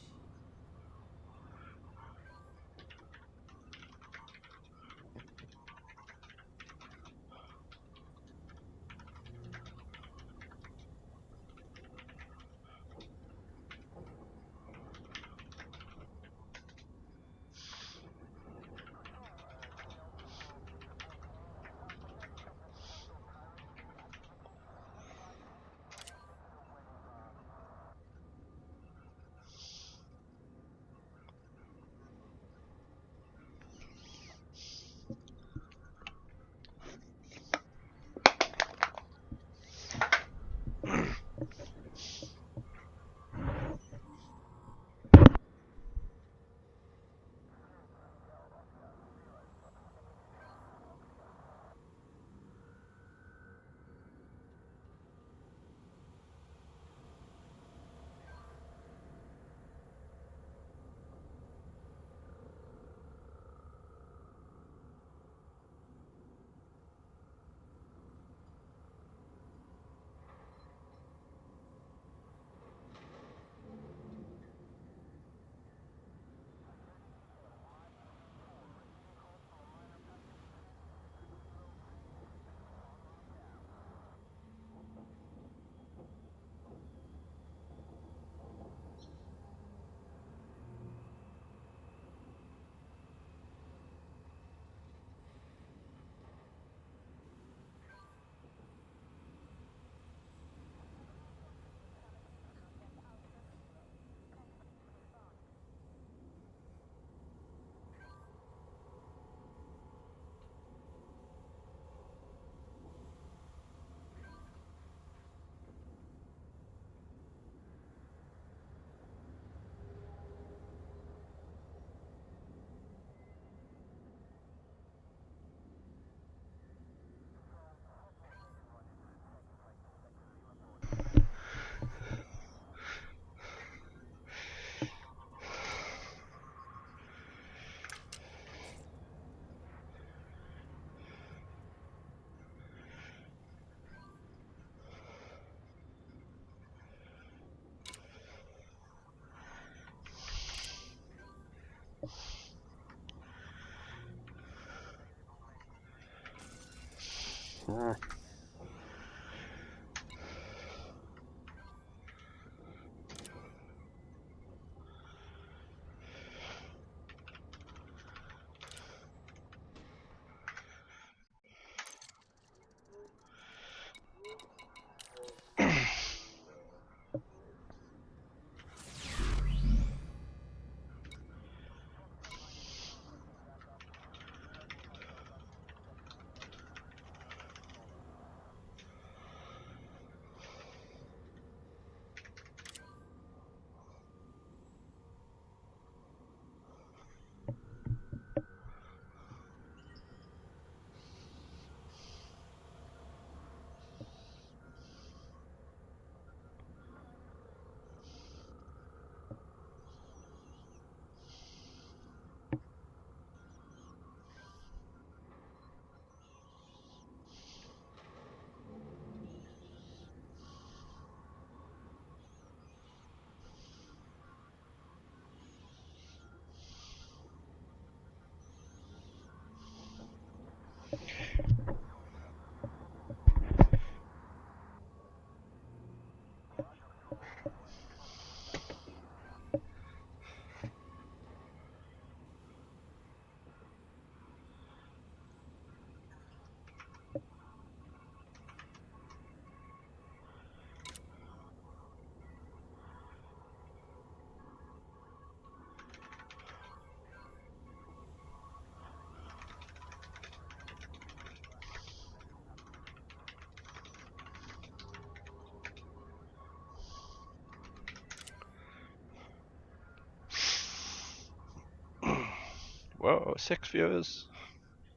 Whoa, 6 viewers. Oh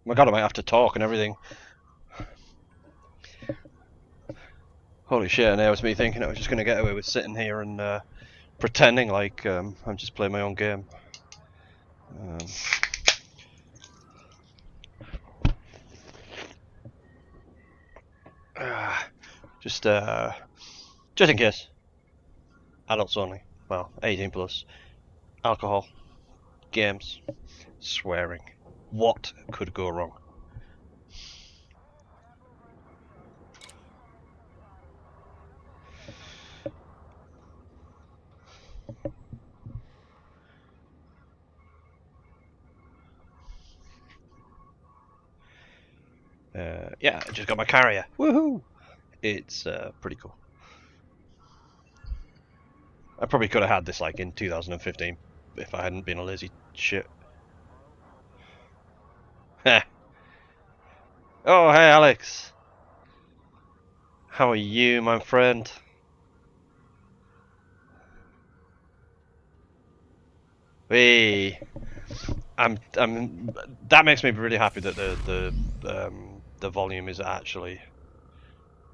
my god, I might have to talk and everything. Holy shit, and it was me thinking I was just going to get away with sitting here and pretending like I'm just playing my own game. Just in case. Adults only. Well, 18 plus. Alcohol. Games. Swearing. What could go wrong? Yeah, I just got my carrier. Woohoo! It's pretty cool. I probably could have had this like in 2015 if I hadn't been a lazy shit. Heh. Oh, hey Alex. How are you, my friend? Hey. That makes me really happy that the volume is actually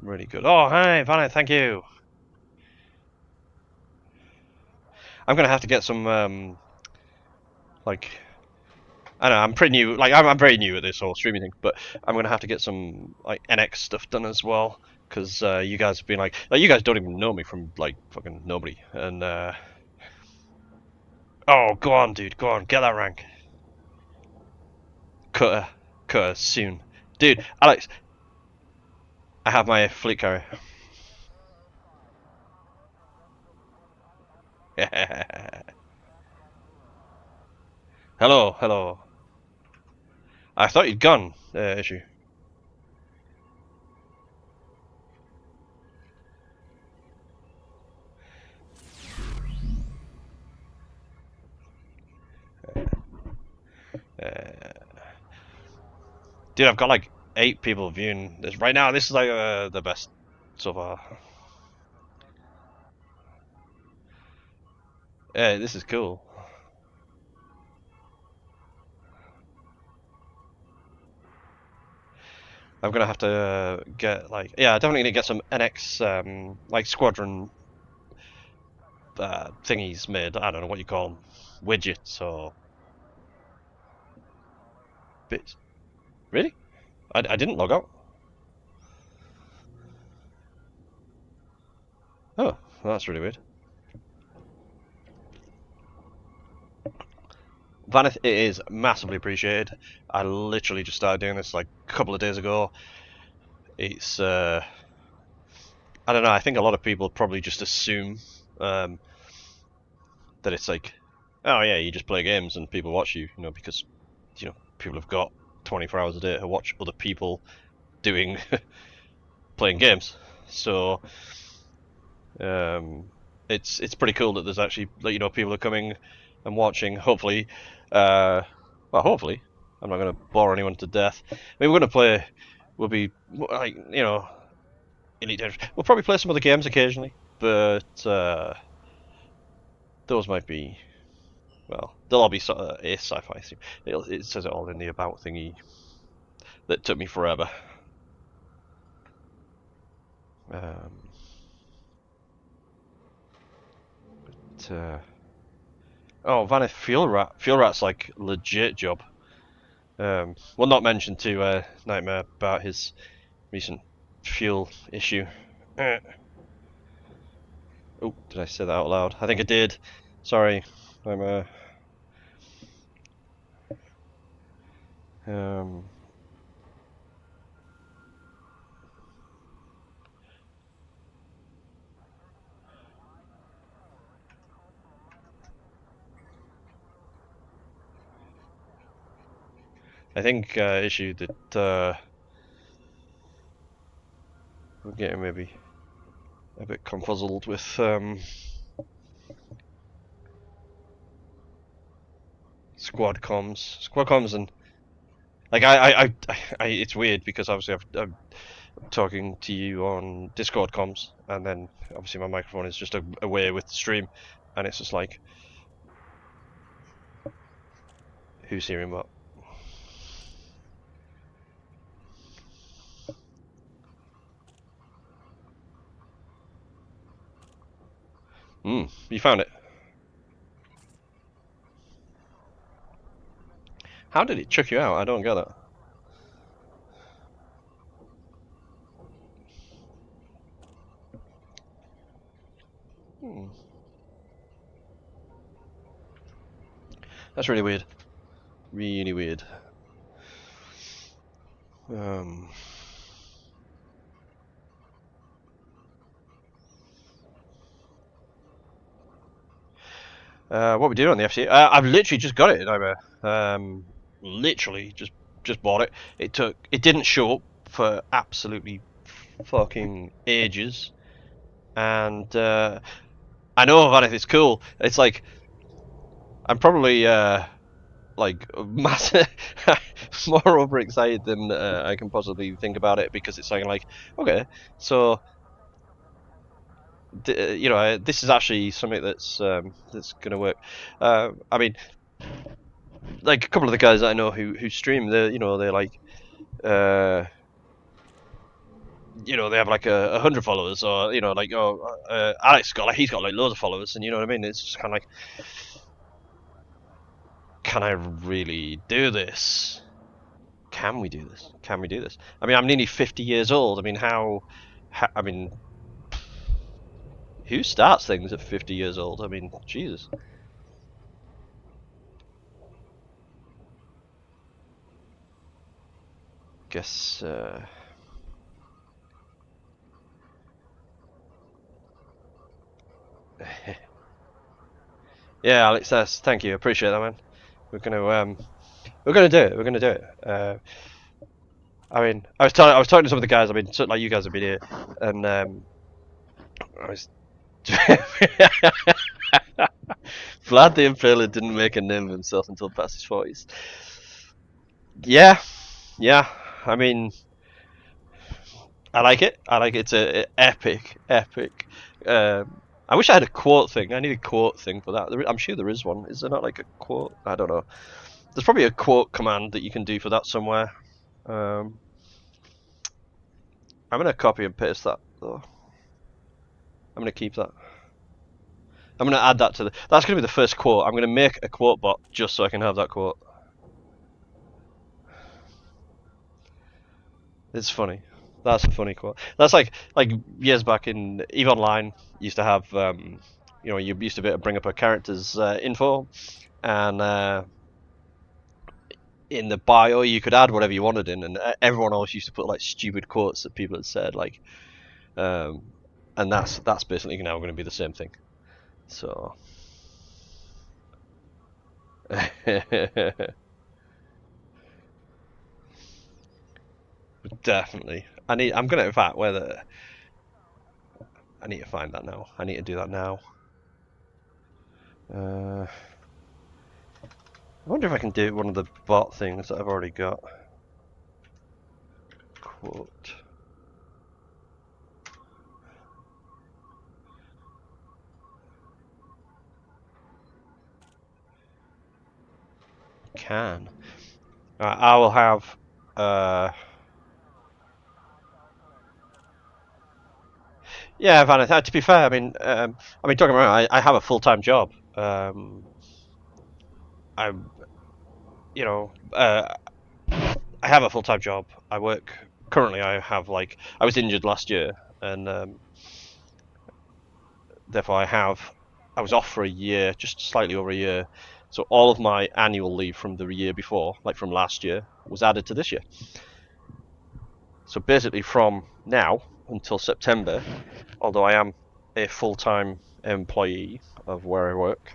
really good. Oh, hi, Vanna, thank you. I'm gonna have to get some like, I don't know, I'm pretty new, like I'm very new at this whole streaming thing, but I'm gonna have to get some like NX stuff done as well, because you guys have been like you guys don't even know me from like fucking nobody, and oh, go on, dude, go on, get that rank. Cutter soon, dude. Alex, I have my fleet carrier. Hello, hello. I thought you'd gone, issue. Dude, I've got like 8 people viewing this right now. This is like the best so far. Yeah, this is cool. I'm gonna have to get like, yeah, I definitely need to get some NX like squadron thingies made. I don't know what you call them, widgets or bits. Really? I didn't log out. Oh, well, that's really weird. Vanith, it is massively appreciated. I literally just started doing this like a couple of days ago. It's I don't know, I think a lot of people probably just assume that it's like, oh yeah, you just play games and people watch you, you know, because you know people have got 24 hours a day to watch other people doing playing games. So it's pretty cool that there's actually, you know, people are coming and watching. Hopefully, well, hopefully, I'm not going to bore anyone to death. I mean, we're going to play. We'll be like, you know, Elite Dangerous. We'll probably play some other games occasionally, but those might be, well, they'll all be sort of a sci-fi theme. It says it all in the about thingy that took me forever. Oh, Vanith, Fuel Rat's like legit job. Well, not mentioned to Nightmare about his recent fuel issue. Oh, did I say that out loud? I think I did. Sorry, Nightmare. I think issue that we're getting maybe a bit confuzzled with squad comms, and like it's weird because obviously I'm talking to you on Discord comms, and then obviously my microphone is just away with the stream, and it's just like, who's hearing what? You found it. How did it chuck you out? I don't get that. That's really weird. Really weird. What are we doing on the FC? I've literally just got it, literally just bought it. It didn't show up for absolutely fucking ages, and I know that it's cool. It's like I'm probably like massive more overexcited than I can possibly think about it, because it's like okay, so you know, this is actually something that's gonna work. I mean, like a couple of the guys that I know who stream, they're like they have like 100 followers, or like Alex he's got like loads of followers, and you know what I mean. It's just kind of like, can I really do this? Can we do this? Can we do this? I mean, I'm nearly 50 years old. I mean, I mean, who starts things at 50 years old? I mean, Jesus. Guess yeah, Alex, thank you, appreciate that, man. We're gonna do it. We're gonna do it. I mean, I was talking to some of the guys. I mean, like you guys have been here, and I was. Vlad the Impaler didn't make a name of himself until past his 40s. Yeah. I mean, I like it. It's a epic. I wish I had a quote thing. I need a quote thing for that. I'm sure there is one. Is there not like a quote? I don't know. There's probably a quote command that you can do for that somewhere. I'm gonna copy and paste that though. I'm gonna keep that. I'm gonna add that to the. That's gonna be the first quote. I'm gonna make a quote bot just so I can have that quote. It's funny. That's a funny quote. That's like years back in EVE Online, used to have you used to be able to bring up a character's info, and in the bio you could add whatever you wanted in, and everyone else used to put like stupid quotes that people had said, like, and that's basically now going to be the same thing. So. Definitely. In fact, I need to find that now. I need to do that now. I wonder if I can do one of the bot things that I've already got. Quote. Can. I will have. Yeah, Vanna. To be fair, I mean, talking about, I have a full-time job. I have a full-time job. I work currently. I was injured last year, and therefore I was off for a year, just slightly over a year. So all of my annual leave from the year before, like from last year, was added to this year. So basically, from now until September, although I am a full-time employee of where I work,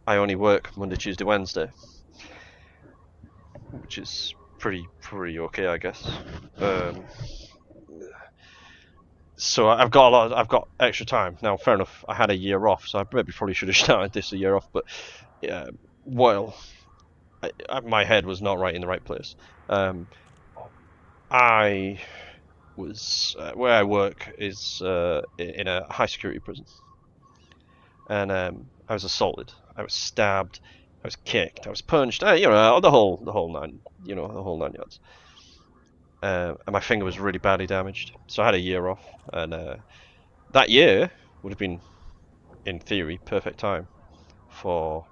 I only work Monday, Tuesday, Wednesday. which is pretty okay, I guess. So I've got extra time now. Fair enough. I had a year off, so I maybe probably should have started this a year off. But yeah, well, my head was not right in the right place. I was where I work is in a high security prison, and I was assaulted. I was stabbed. I was kicked. I was punched. The whole nine. The whole 9 yards. And my finger was really badly damaged, so I had a year off, and that year would have been, in theory, perfect time for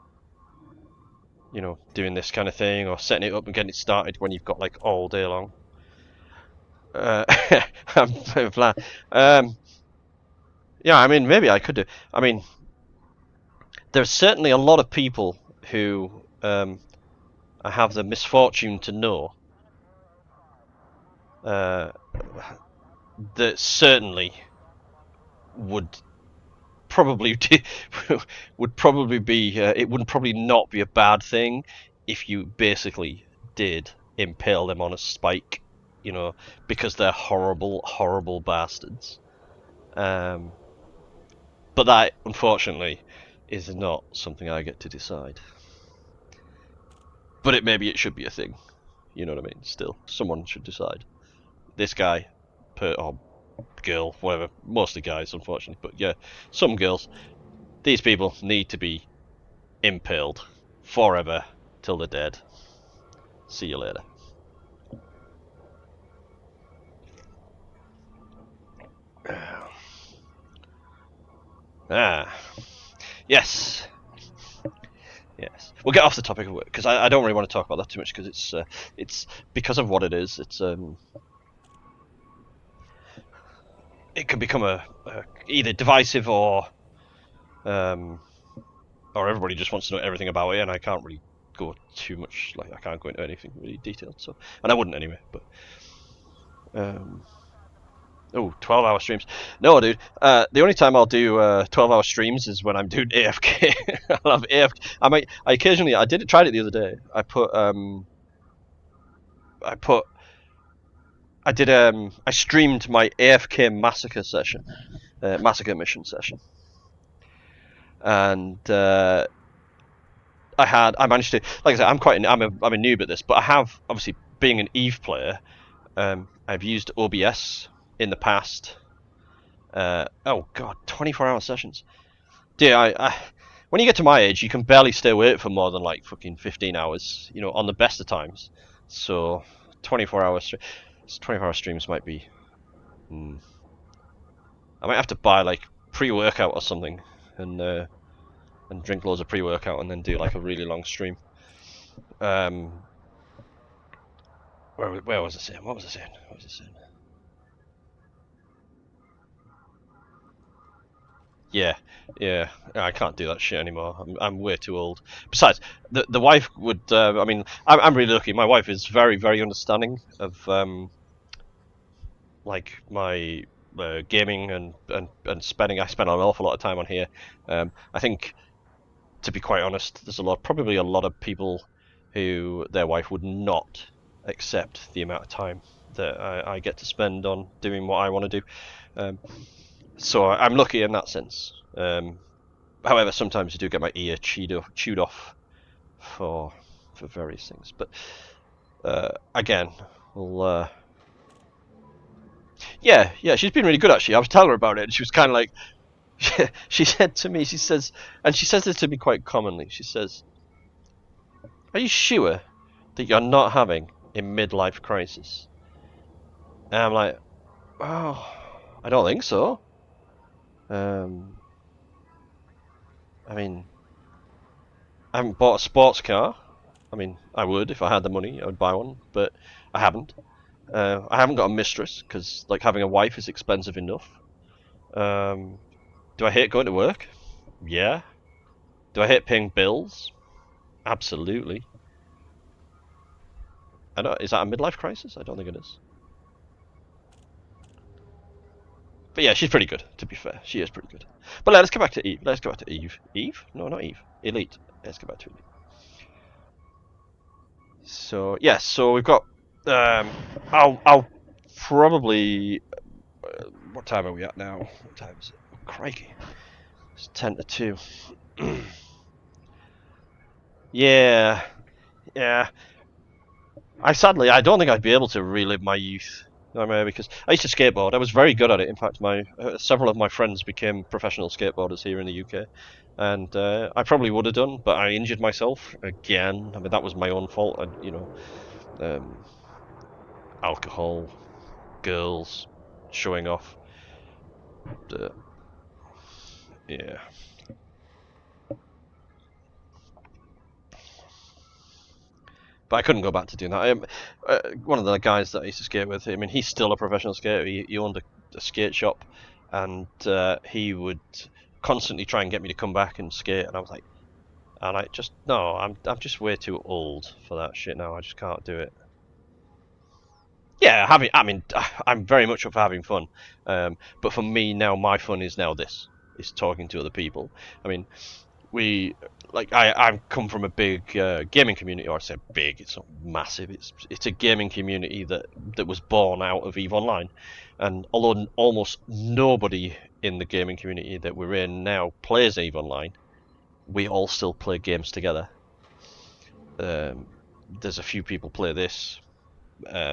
doing this kind of thing or setting it up and getting it started when you've got like all day long. I'm flat. Yeah, I mean, maybe I could do. I mean, there's certainly a lot of people who I have the misfortune to know that certainly would probably be it wouldn't probably not be a bad thing if you basically did impale them on a spike, because they're horrible bastards. But that, unfortunately, is not something I get to decide. But maybe it should be a thing. You know what I mean? Still, someone should decide. This guy, or girl, whatever, mostly guys, unfortunately, but yeah, some girls. These people need to be impaled forever till they're dead. See you later. Yes. We'll get off the topic of work because I don't really want to talk about that too much because it's because of what it is. It can become a either divisive or everybody just wants to know everything about it, and I can't really go too much. Like, I can't go into anything really detailed. So, and I wouldn't anyway. But 12-hour streams. No, dude. The only time I'll do 12-hour streams is when I'm doing AFK. I love AFK. I occasionally. I tried it the other day. I streamed my AFK massacre session, massacre mission session, and I managed to. Like I said, I'm a noob at this, but I have, obviously, being an EVE player, I've used OBS in the past. 24-hour sessions. Dude, when you get to my age, you can barely stay awake for more than like fucking 15 hours, on the best of times. So 24-hour streams might be. I might have to buy like pre-workout or something, and drink loads of pre-workout, and then do like a really long stream. Where was I saying? What was I saying? Yeah, I can't do that shit anymore. I'm way too old. Besides, the wife would. I mean, I'm really lucky. My wife is very, very understanding of like my gaming and spending. I spend an awful lot of time on here. I think, to be quite honest, there's probably a lot of people who their wife would not accept the amount of time that I get to spend on doing what I want to do. So I'm lucky in that sense. However, sometimes I do get my ear chewed off for various things. But again, we'll. Yeah, she's been really good actually. I was telling her about it, and she was kind of like, she said to me, she says this to me quite commonly. She says, "Are you sure that you're not having a midlife crisis?" And I'm like, "Oh, I don't think so. I mean, I haven't bought a sports car. I mean, I would if I had the money. I would buy one, but I haven't. I haven't got a mistress because, like, having a wife is expensive enough. Do I hate going to work? Yeah. Do I hate paying bills? Absolutely. Is that a midlife crisis? I don't think it is. But yeah, she's pretty good, to be fair. She is pretty good. But let's go back to Eve. Eve? No, not Eve. Elite. Let's go back to Elite. So yes, so we've got. I'll probably. What time are we at now? What time is it? Oh, crikey, it's 10 to 2. Yeah, yeah. I don't think I'd be able to relive my youth. I mean, because I used to skateboard. I was very good at it. In fact, several of my friends became professional skateboarders here in the UK, and I probably would have done, but I injured myself again. I mean, that was my own fault. Alcohol, girls, showing off. Yeah. But I couldn't go back to doing that. One of the guys that I used to skate with, I mean, he's still a professional skater. He owned a skate shop, and he would constantly try and get me to come back and skate, and I was like, no, I'm just way too old for that shit now. I just can't do it. Yeah, I'm very much up for having fun, but for me now, my fun is now is talking to other people. I mean, I come from a big gaming community, or I say big, it's not massive. It's a gaming community that was born out of EVE Online, and although almost nobody in the gaming community that we're in now plays EVE Online, we all still play games together. There's a few people play this.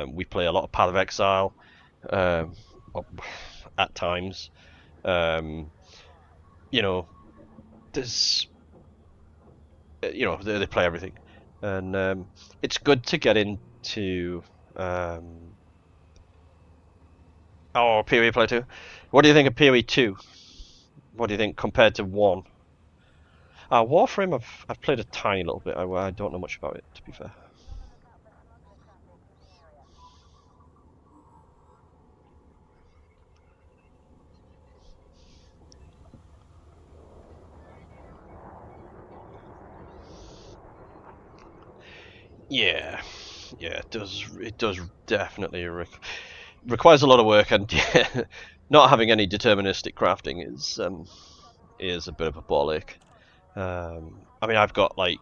We play a lot of Path of Exile at times. There's they play everything, and it's good to get into PoE Play 2. What do you think of PoE 2? What do you think compared to 1? Warframe, I've played a tiny little bit. I don't know much about it, to be fair. Yeah, it does. It does definitely requires a lot of work, and not having any deterministic crafting is a bit of a ball ache. I mean, I've got like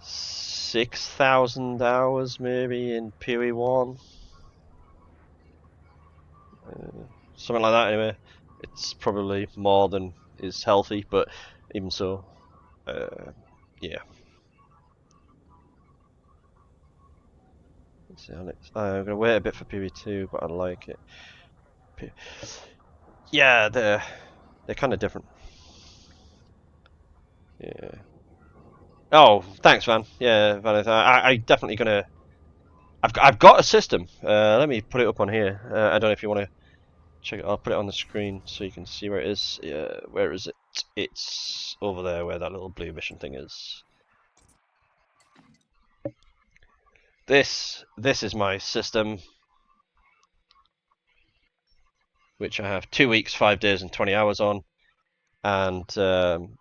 6,000 hours maybe in PoE 1, something like that. Anyway, it's probably more than is healthy, but even so, yeah. I'm gonna wait a bit for PoE 2, but I like it. Yeah, they're kind of different. Yeah. Oh, thanks, Van. Yeah, Van. I definitely gonna. I've got a system. Let me put it up on here. I don't know if you want to check it. I'll put it on the screen so you can see where it is. Where is it? It's over there where that little blue mission thing is. This is my system, which I have 2 weeks, 5 days, and 20 hours on, and I'm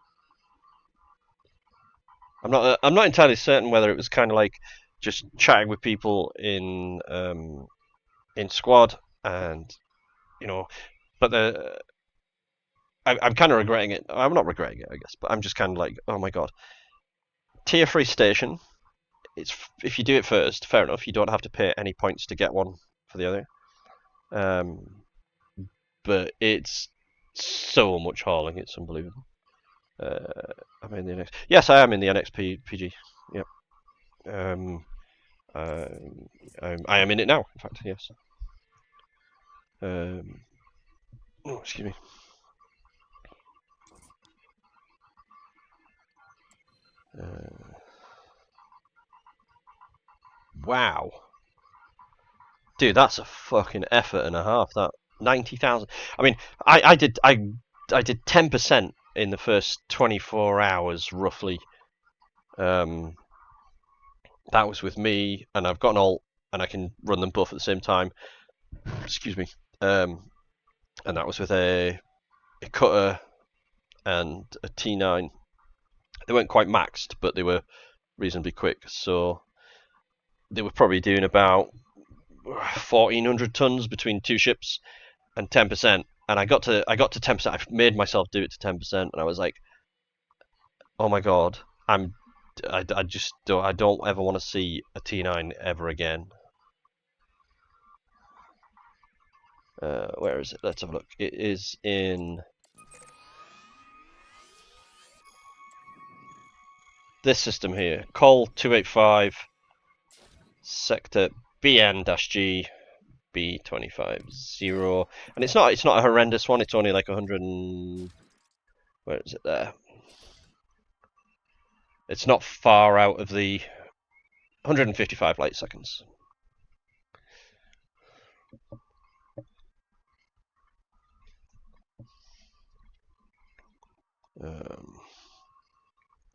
not entirely certain whether it was kind of like just chatting with people in squad, and but I'm kind of regretting it. I'm not regretting it, I guess, but I'm just kind of like, oh my god, tier 3 station. If you do it first, fair enough. You don't have to pay any points to get one for the other. But it's so much hauling, it's unbelievable. I'm in the NX. Yes, I am in the NXPG. Yep. I am in it now. In fact, yes. Oh, excuse me. Wow. Dude, that's a fucking effort and a half. That 90,000. I mean, I did 10% in the first 24 hours roughly. That was with me, and I've got an alt, and I can run them both at the same time. Excuse me. And that was with a cutter and a T9. They weren't quite maxed, but they were reasonably quick. So they were probably doing about 1,400 tons between two ships, and 10%. And I got to 10%. I made myself do it to 10%, and I was like, oh my god, I'm I just don't. I don't ever want to see a T9 ever again. Where is it? Let's have a look. It is in this system here. Col 285, sector BN-G B250, and it's not a horrendous one. It's only like 100 and where is it there? It's not far out of the 155 light seconds.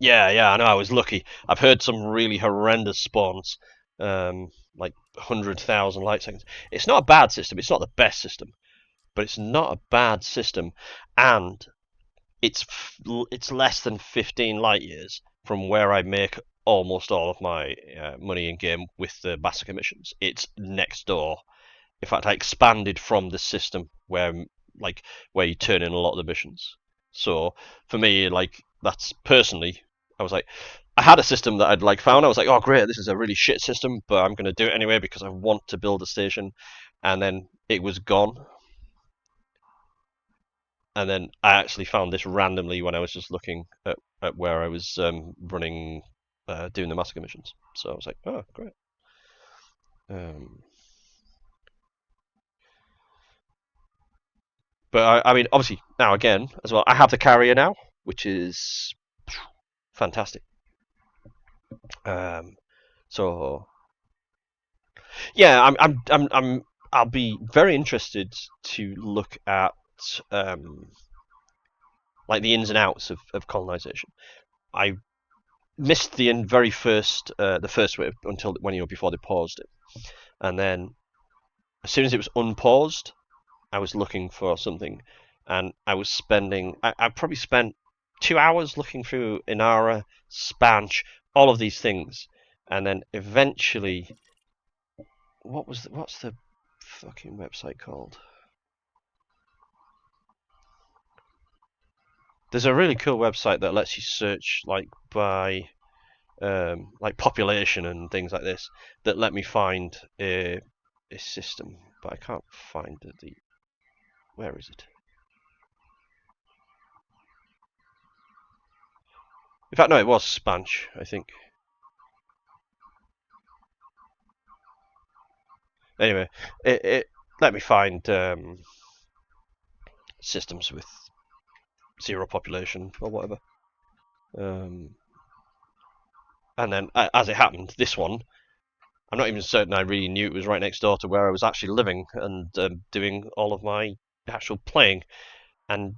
Yeah, I know. I was lucky. I've heard some really horrendous spawns, like 100,000 light seconds. It's not a bad system. It's not the best system, but it's not a bad system, and it's less than 15 light years from where I make almost all of my money in game with the massacre missions. It's next door. In fact, I expanded from the system where you turn in a lot of the missions. So for me, like that's personally, I was like, I had a system that I'd found. I was like, oh great, this is a really shit system, but I'm going to do it anyway because I want to build a station. And then it was gone. And then I actually found this randomly when I was just looking at where I was running, doing the massacre missions. So I was like, oh great. But I mean, obviously now again as well, I have the carrier now, which is fantastic. So yeah, I'll be very interested to look at like the ins and outs of colonization. I missed the very first the first wave until before they paused it, and then as soon as it was unpaused, I was looking for something, and I was spending. I probably spent 2 hours looking through Inara, Spanch, all of these things, and then eventually, what's the fucking website called? There's a really cool website that lets you search by like population and things like this that let me find a system, but I can't find the. Where is it? In fact, no, it was Spanch, I think. Anyway, it let me find systems with 0 population or whatever. And then, as it happened, this one, I'm not even certain I really knew it was right next door to where I was actually living and doing all of my actual playing. And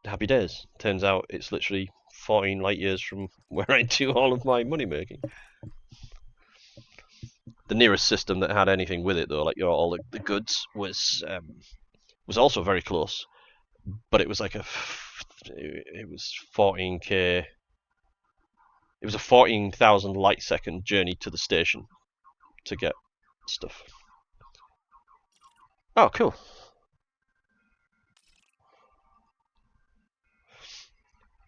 happy days. Turns out it's literally 14 light years from where I do all of my money making. The nearest system that had anything with it, though, like all the goods, was also very close, but it was like it was 14k. It was a 14,000 light second journey to the station to get stuff. Oh, cool.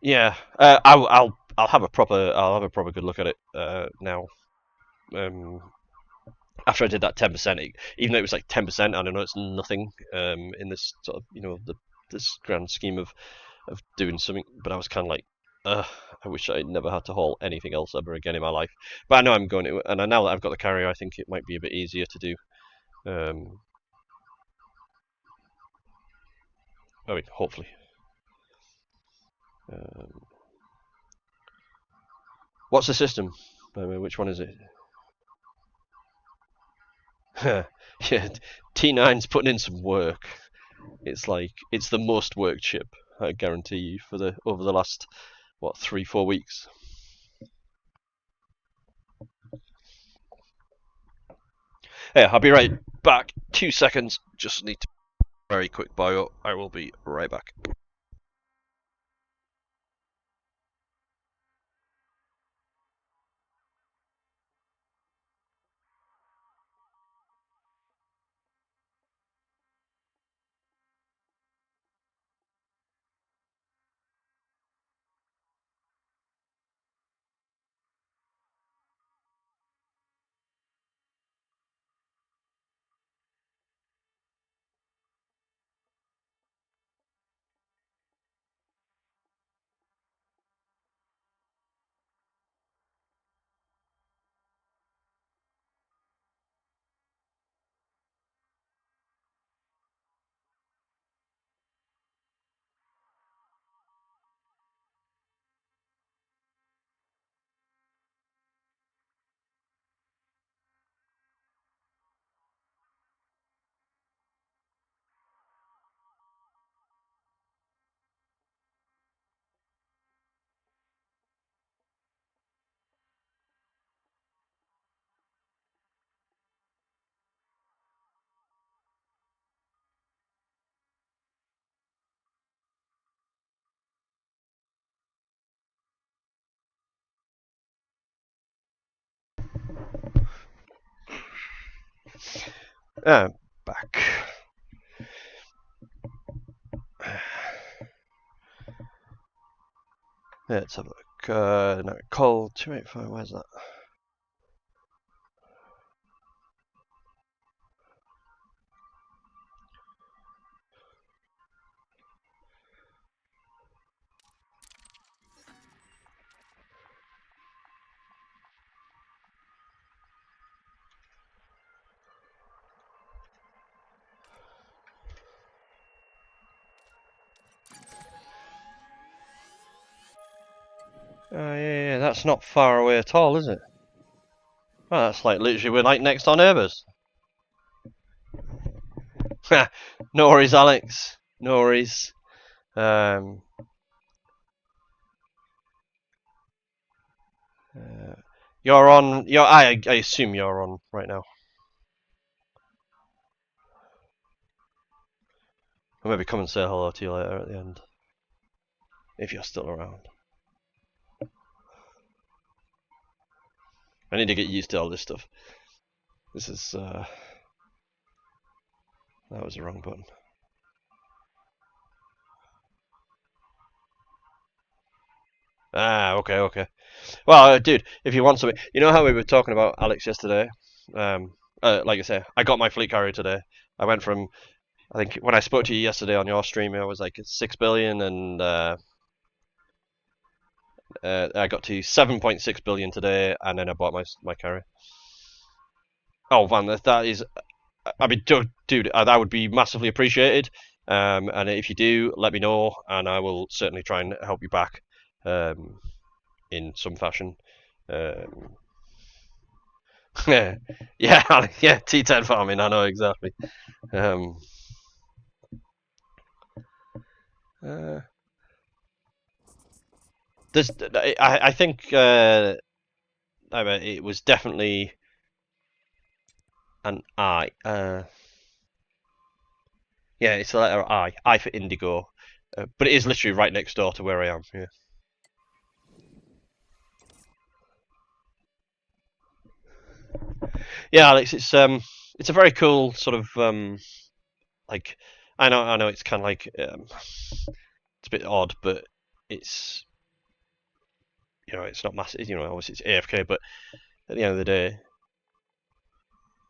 Yeah, I'll have a proper good look at it now. After I did that 10%, even though it was like 10%, I don't know, it's nothing in this sort of this grand scheme of doing something. But I was kind of like, I wish I never had to haul anything else ever again in my life. But I know I'm going to, and now that I've got the carrier, I think it might be a bit easier to do. I mean, hopefully. What's the system? Which one is it? Yeah, T9's putting in some work. It's the most worked ship, I guarantee you, over the last 3-4 weeks. Yeah, I'll be right back. 2 seconds. Just need to very quick bio. I will be right back. Back. Let's have a look. No, call 285. Where's that? Yeah, that's not far away at all, is it? Well, that's like literally we're like next door neighbours. No worries, Alex. No worries. You're on. I assume you're on right now. I'll maybe come and say hello to you later at the end, if you're still around. I need to get used to all this stuff. This is that was the wrong button. Okay. Well, dude, if you want something, you know how we were talking about Alex yesterday. Like I say, I got my fleet carrier today. I went from, I think when I spoke to you yesterday on your stream, I was like 6 billion, and I got to 7.6 billion today, and then I bought my carrier. Oh man, that is, I mean, dude, that would be massively appreciated. And if you do, let me know, and I will certainly try and help you back, in some fashion. Yeah, yeah, T10 farming. I know exactly. I think it was definitely an I. Yeah, it's the letter I. I for Indigo. But it is literally right next door to where I am. Yeah. Yeah, Alex. It's a very cool sort of like. I know. It's kind of like it's a bit odd, but it's it's not massive. Obviously it's AFK, but at the end of the day,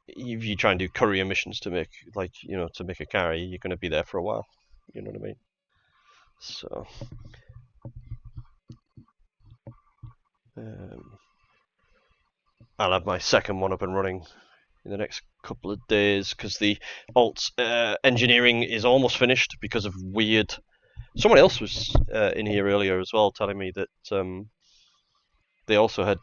if you try and do courier missions to make to make a carry, you're going to be there for a while. You know what I mean? So I'll have my second one up and running in the next couple of days because the alt engineering is almost finished because of weird. Someone else was in here earlier as well, telling me that they also had.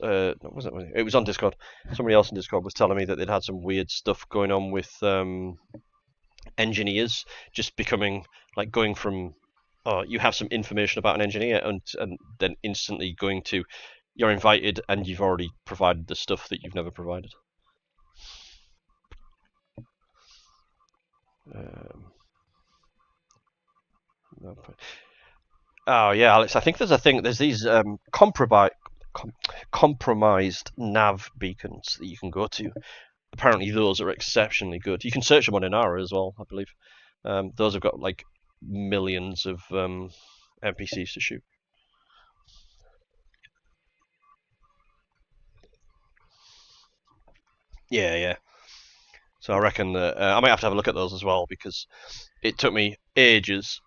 It was on Discord. Somebody else in Discord was telling me that they'd had some weird stuff going on with engineers just becoming like going from. Oh, you have some information about an engineer, and then instantly going to, you're invited, and you've already provided the stuff that you've never provided. Oh yeah, Alex. I think there's a thing. There's these compromised nav beacons that you can go to. Apparently, those are exceptionally good. You can search them on Inara as well, I believe. Those have got like millions of NPCs to shoot. Yeah. So I reckon that I might have to have a look at those as well because it took me ages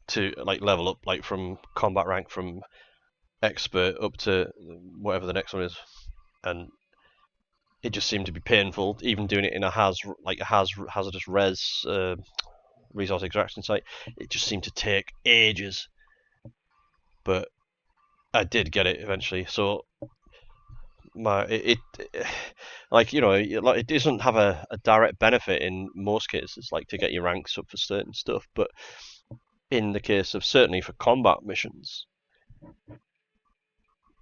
to like level up, like from combat rank from expert up to whatever the next one is, and it just seemed to be painful. Even doing it in a hazardous resource extraction site, it just seemed to take ages. But I did get it eventually. So it doesn't have a direct benefit in most cases, like to get your ranks up for certain stuff, but in the case of certainly for combat missions,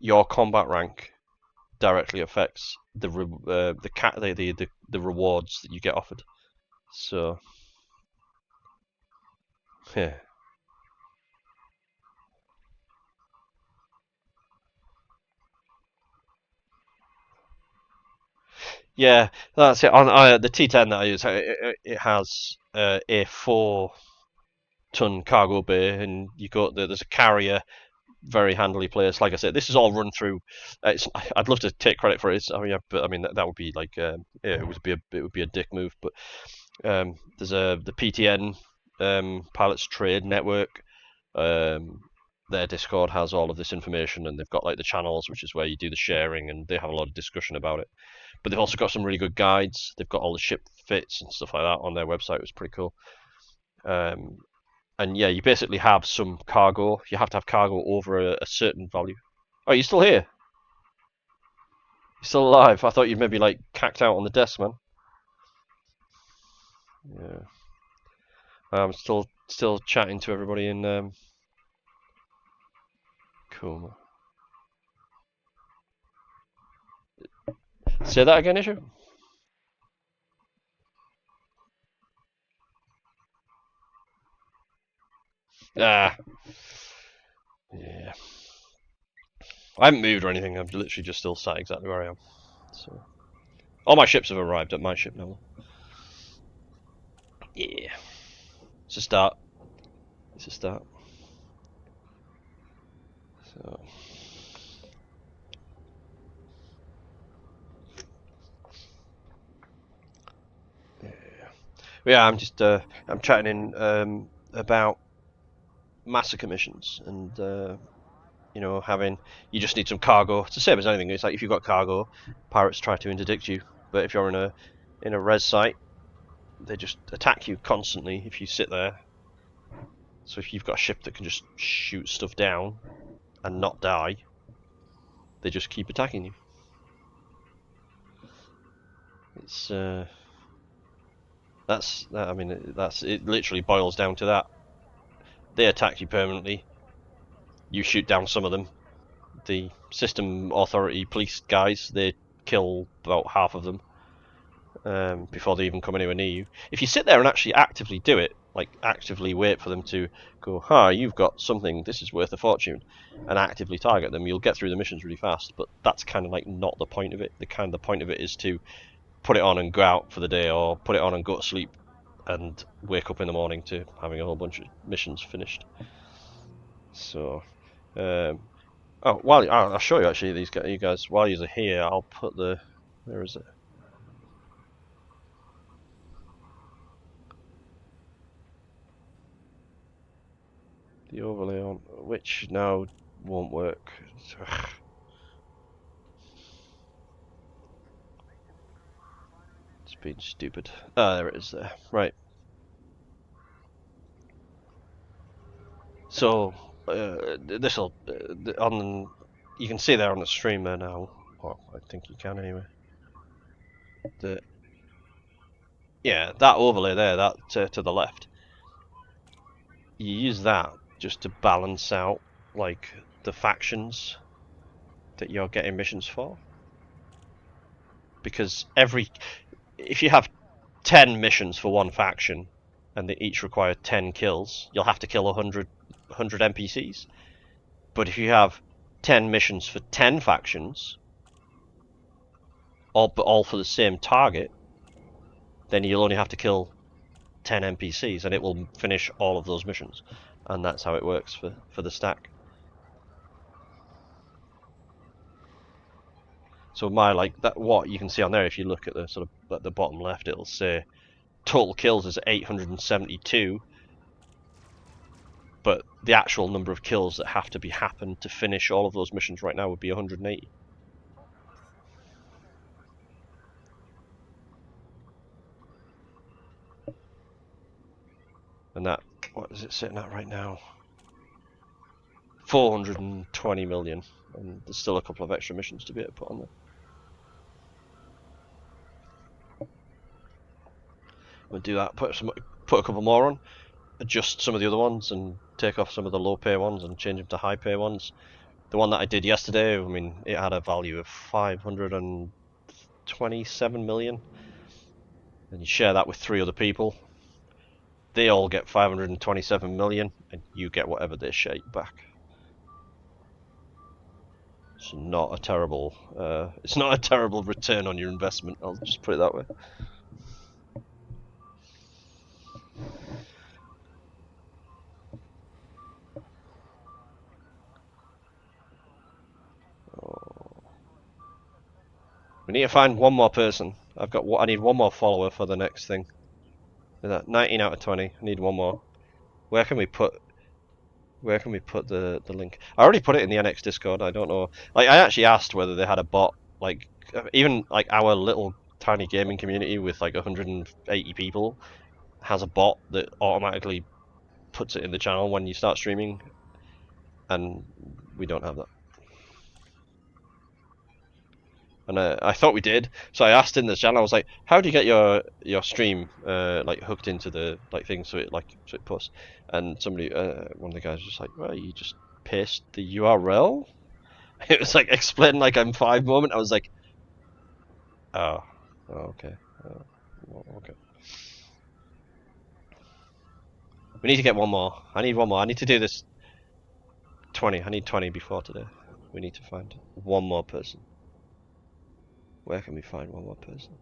your combat rank directly affects the rewards that you get offered. So yeah. Yeah, that's it. On the T10 that I use, it has a 4-ton cargo bay, and you go there's a carrier, very handily placed. Like I said, this is all run through. I'd love to take credit for it. I mean, yeah, but I mean that would be like yeah, it would be a dick move. But there's the PTN Pilots Trade Network. Their Discord has all of this information, and they've got like the channels, which is where you do the sharing, and they have a lot of discussion about it. But they've also got some really good guides. They've got all the ship fits and stuff like that on their website. It was pretty cool. And yeah, you basically have some cargo. You have to have cargo over a certain value. Oh, you're still here? You're still alive? I thought you'd maybe like cacked out on the desk, man. Yeah. I'm still chatting to everybody in Cool. Say that again, Issue? Ah. Yeah. I haven't moved or anything. I'm literally just still sat exactly where I am. So, all my ships have arrived at my ship level. Yeah. It's a start. It's a start. So. Yeah, I'm just I'm chatting in about massacre missions, and you know, you just need some cargo. It's the same as anything. It's like if you've got cargo, pirates try to interdict you, but if you're in a res site, they just attack you constantly if you sit there. So if you've got a ship that can just shoot stuff down and not die, they just keep attacking you. It's I mean, it literally boils down to that. They attack you permanently. You shoot down some of them. The system authority police guys, they kill about half of them before they even come anywhere near you. If you sit there and actually actively do it, like actively wait for them to go, "Hi, you've got something. This is worth a fortune," and actively target them, you'll get through the missions really fast. But that's kind of like not the point of it. The point of it is to put it on and go out for the day, or put it on and go to sleep, and wake up in the morning to having a whole bunch of missions finished. So, oh, I'll show you actually these guys. You guys, while you're here, I'll put the. Where is it? The overlay on which now won't work. Ugh. It's been stupid. Ah, there it is there. Right. So this'll on. You can see there on the stream there now. Well, I think you can anyway. Yeah, that overlay there, that to the left. You use that just to balance out like the factions that you're getting missions for. Because if you have 10 missions for one faction and they each require 10 kills, you'll have to kill 100 NPCs. But if you have 10 missions for 10 factions, all for the same target, then you'll only have to kill 10 NPCs and it will finish all of those missions. And that's how it works for the stack. So what you can see on there, if you look at the sort of at the bottom left, it'll say total kills is 872, but the actual number of kills that have to happen to finish all of those missions right now would be 180. And that, what is it sitting at right now? 420 million, and there's still a couple of extra missions to be able to put on there. We'll do that. Put a couple more on, adjust some of the other ones, and take off some of the low pay ones and change them to high pay ones. The one that I did yesterday, I mean, it had a value of 527 million, and you share that with 3 other people. They all get 527 million, and you get whatever they share back. It's not a terrible. It's not a terrible return on your investment. I'll just put it that way. We need to find one more person. I need one more follower for the next thing. Is that 19 out of 20? I need one more. Where can we put the link? I already put it in the NX Discord. I don't know. Like, I actually asked whether they had a bot. Like, even like our little tiny gaming community with like 180 people has a bot that automatically puts it in the channel when you start streaming, and we don't have that. And I thought we did, so I asked in the channel. I was like, "How do you get your stream like hooked into the like thing so it posts?" And somebody, one of the guys, was just like, "Well, you just paste the URL." It was like explain like I'm 5 moment. I was like, "Oh, okay, okay." We need to get one more. I need one more. I need to do this 20. I need 20 before today. We need to find one more person. Where can we find one more person?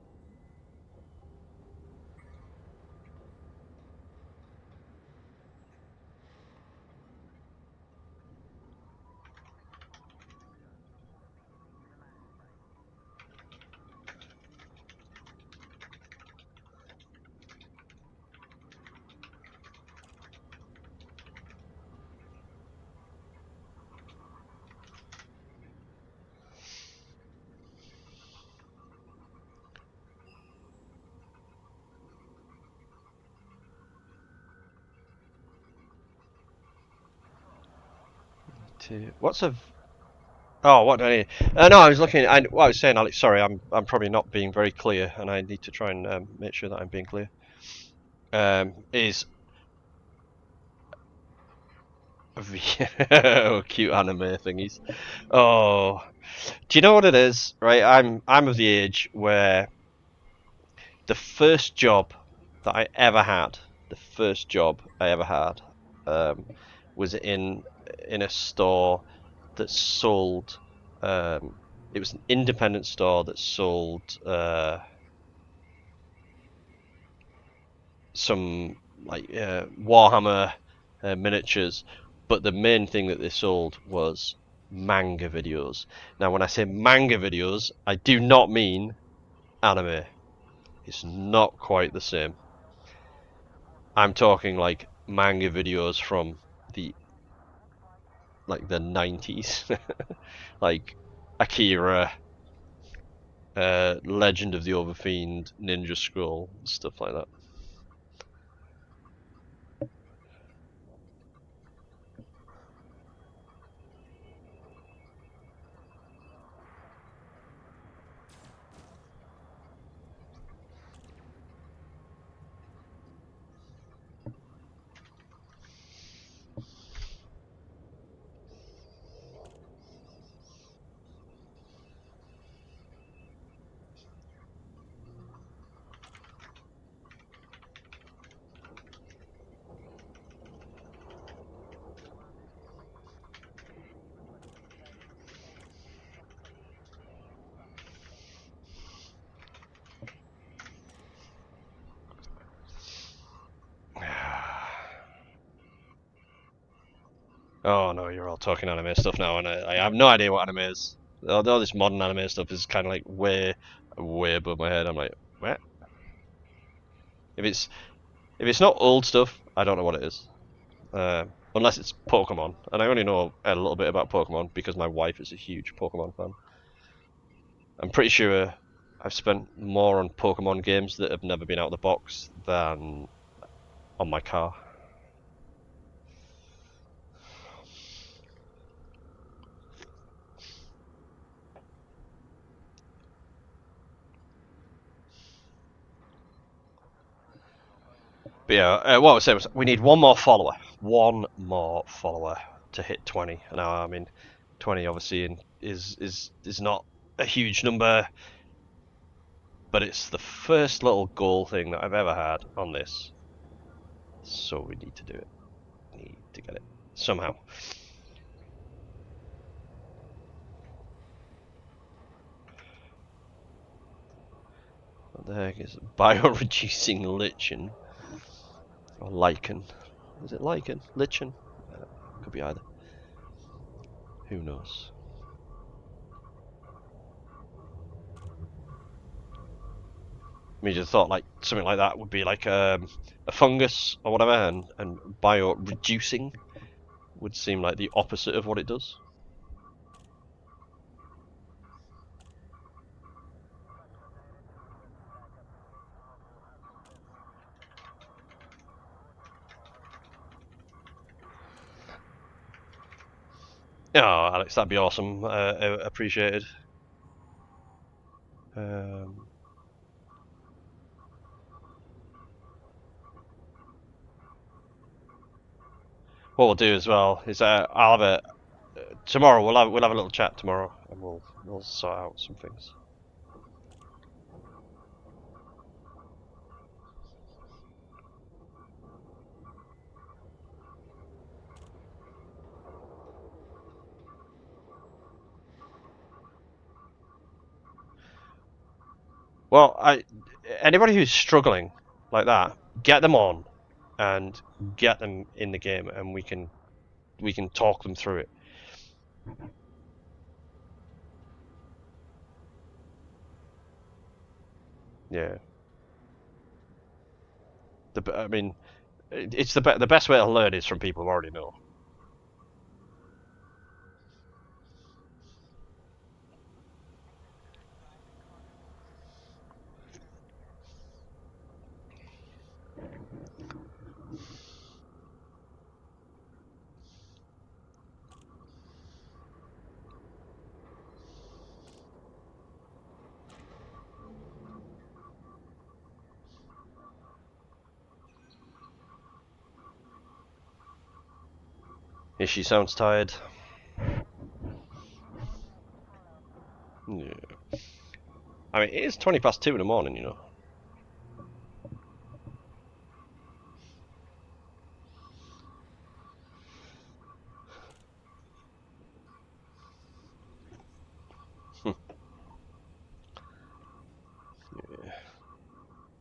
What's a... Oh, what do I need? No, I was looking. What I was saying, Alex. Sorry, I'm probably not being very clear, and I need to try and make sure that I'm being clear. Is oh, cute anime thingies. Oh, do you know what it is? Right, I'm of the age where the first job that I ever had, was in a store that sold. It was an independent store that sold some like Warhammer miniatures, but the main thing that they sold was manga videos. Now, when I say manga videos, I do not mean anime. It's not quite the same. I'm talking like manga videos from the 90s, like Akira, Legend of the Overfiend, Ninja Scroll, stuff like that. Oh no, you're all talking anime stuff now, and I have no idea what anime is. All this modern anime stuff is kind of like way above my head. I'm like, what? If it's not old stuff, I don't know what it is. Unless it's Pokemon, and I only know a little bit about Pokemon because my wife is a huge Pokemon fan. I'm pretty sure I've spent more on Pokemon games that have never been out of the box than on my car. But yeah, what I was saying was we need one more follower to hit 20. Now, I mean, 20 obviously is not a huge number, but it's the first little goal thing that I've ever had on this. So we need to do it. Need to get it somehow. What the heck is it? Bioreducing lichen? Or lichen? Is it lichen? Lichen? Could be either. Who knows? I mean, just thought like something like that would be like a fungus or whatever, and bioreducing would seem like the opposite of what it does. Oh, Alex, that'd be awesome. Appreciated. What we'll do as well is I'll have a tomorrow. We'll have a little chat tomorrow, and we'll sort out some things. Well, anybody who's struggling like that, get them on, and get them in the game, and we can talk them through it. Yeah. I mean, it's the best way to learn is from people who already know. Yeah, she sounds tired. Yeah. I mean, it is 2:20 in the morning, you know.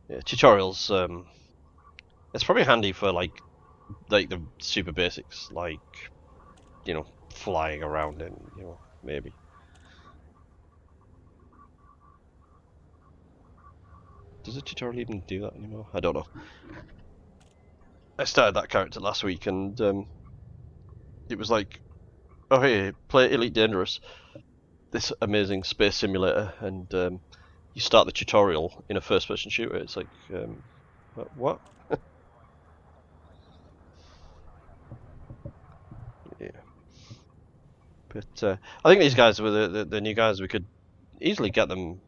Yeah, tutorials. It's probably handy for like the super basics, like flying around and maybe. Does a tutorial even do that anymore? I don't know. I started that character last week, and it was like, oh hey, play Elite Dangerous, this amazing space simulator, and you start the tutorial in a first-person shooter. It's like, what? Yeah. But I think these guys were the new guys. We could easily get them,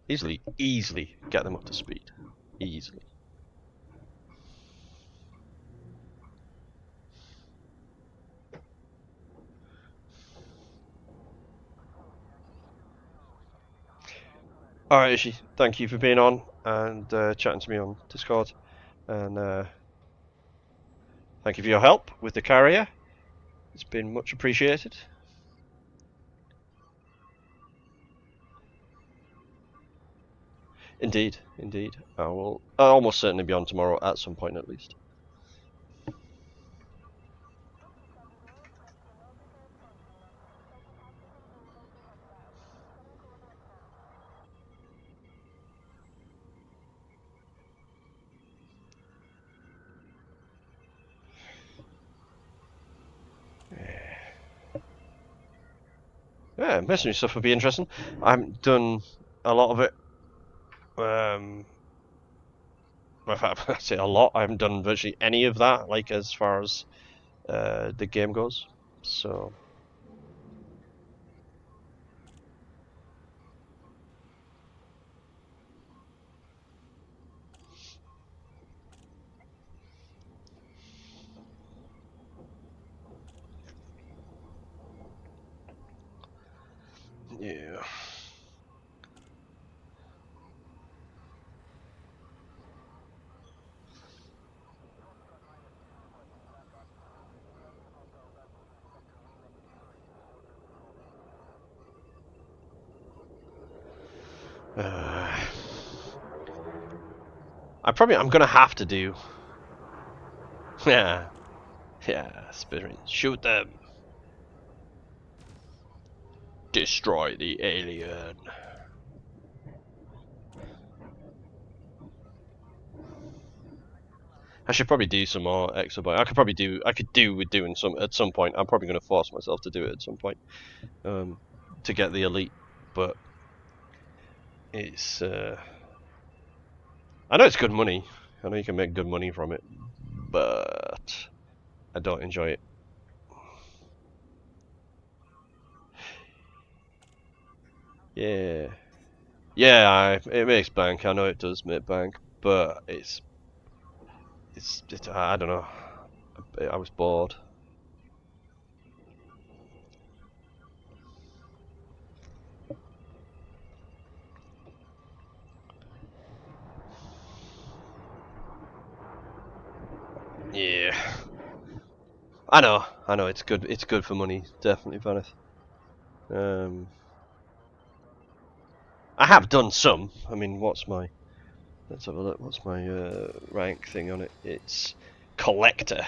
easily get them up to speed, easily. Alright, Ishi, thank you for being on and chatting to me on Discord, and thank you for your help with the carrier. It's been much appreciated. Indeed. I'll almost certainly be on tomorrow at some point at least. Yeah, messenger stuff would be interesting. I haven't done a lot of it. Well, I say a lot. I haven't done virtually any of that, like as far as the game goes. So. Yeah. I'm gonna have to do. Yeah, yeah, spirit. Shoot them. Destroy the alien. I should probably do some more exobyte. I could do with doing some at some point. I'm probably going to force myself to do it at some point, to get the elite. But it's, I know it's good money. I know you can make good money from it, but I don't enjoy it. Yeah, yeah, it makes bank. I know it does make bank, but it's I don't know. I was bored. Yeah, I know, it's good. It's good for money, definitely, Vaneth. I have done some. I mean, what's my? Let's have a look. What's my rank thing on it? It's collector,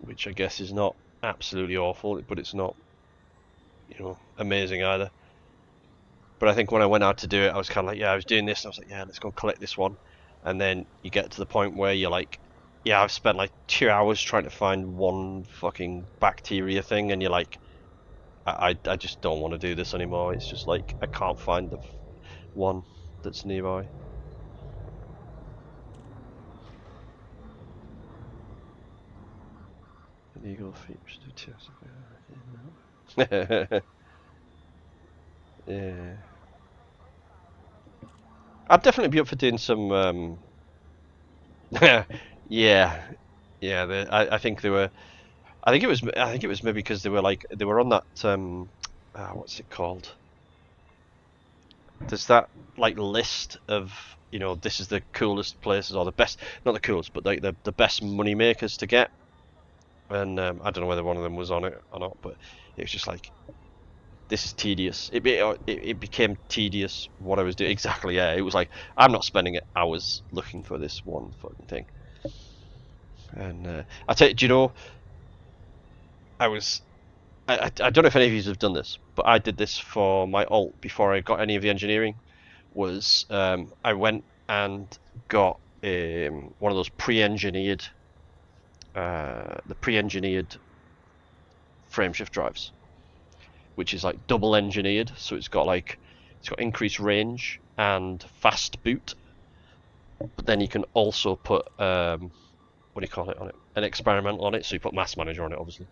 which I guess is not absolutely awful, but it's not, amazing either. But I think when I went out to do it, I was kind of like, yeah, I was doing this, and I was like, yeah, let's go collect this one. And then you get to the point where you're like, yeah, I've spent like 2 hours trying to find one fucking bacteria thing, and you're like, I just don't want to do this anymore. It's just like, I can't find the one that's nearby. Illegal features do test. Yeah. I'd definitely be up for doing some. Yeah, yeah. I think they were. I think it was maybe because they were on that. What's it called? There's that like list of this is the coolest places or the best, not the coolest, but like the best money makers to get. And I don't know whether one of them was on it or not, but it was just like, this is tedious. It became tedious what I was doing. Exactly, yeah. It was like, I'm not spending hours looking for this one fucking thing. And I tell you, do you know, I don't know if any of you have done this, but I did this for my alt before I got any of the engineering. Was I went and got one of those pre-engineered, the pre-engineered frameshift drives, which is like double engineered, so it's got increased range and fast boot. But then you can also put what do you call it on it? An experimental on it, so you put Mass Manager on it, obviously.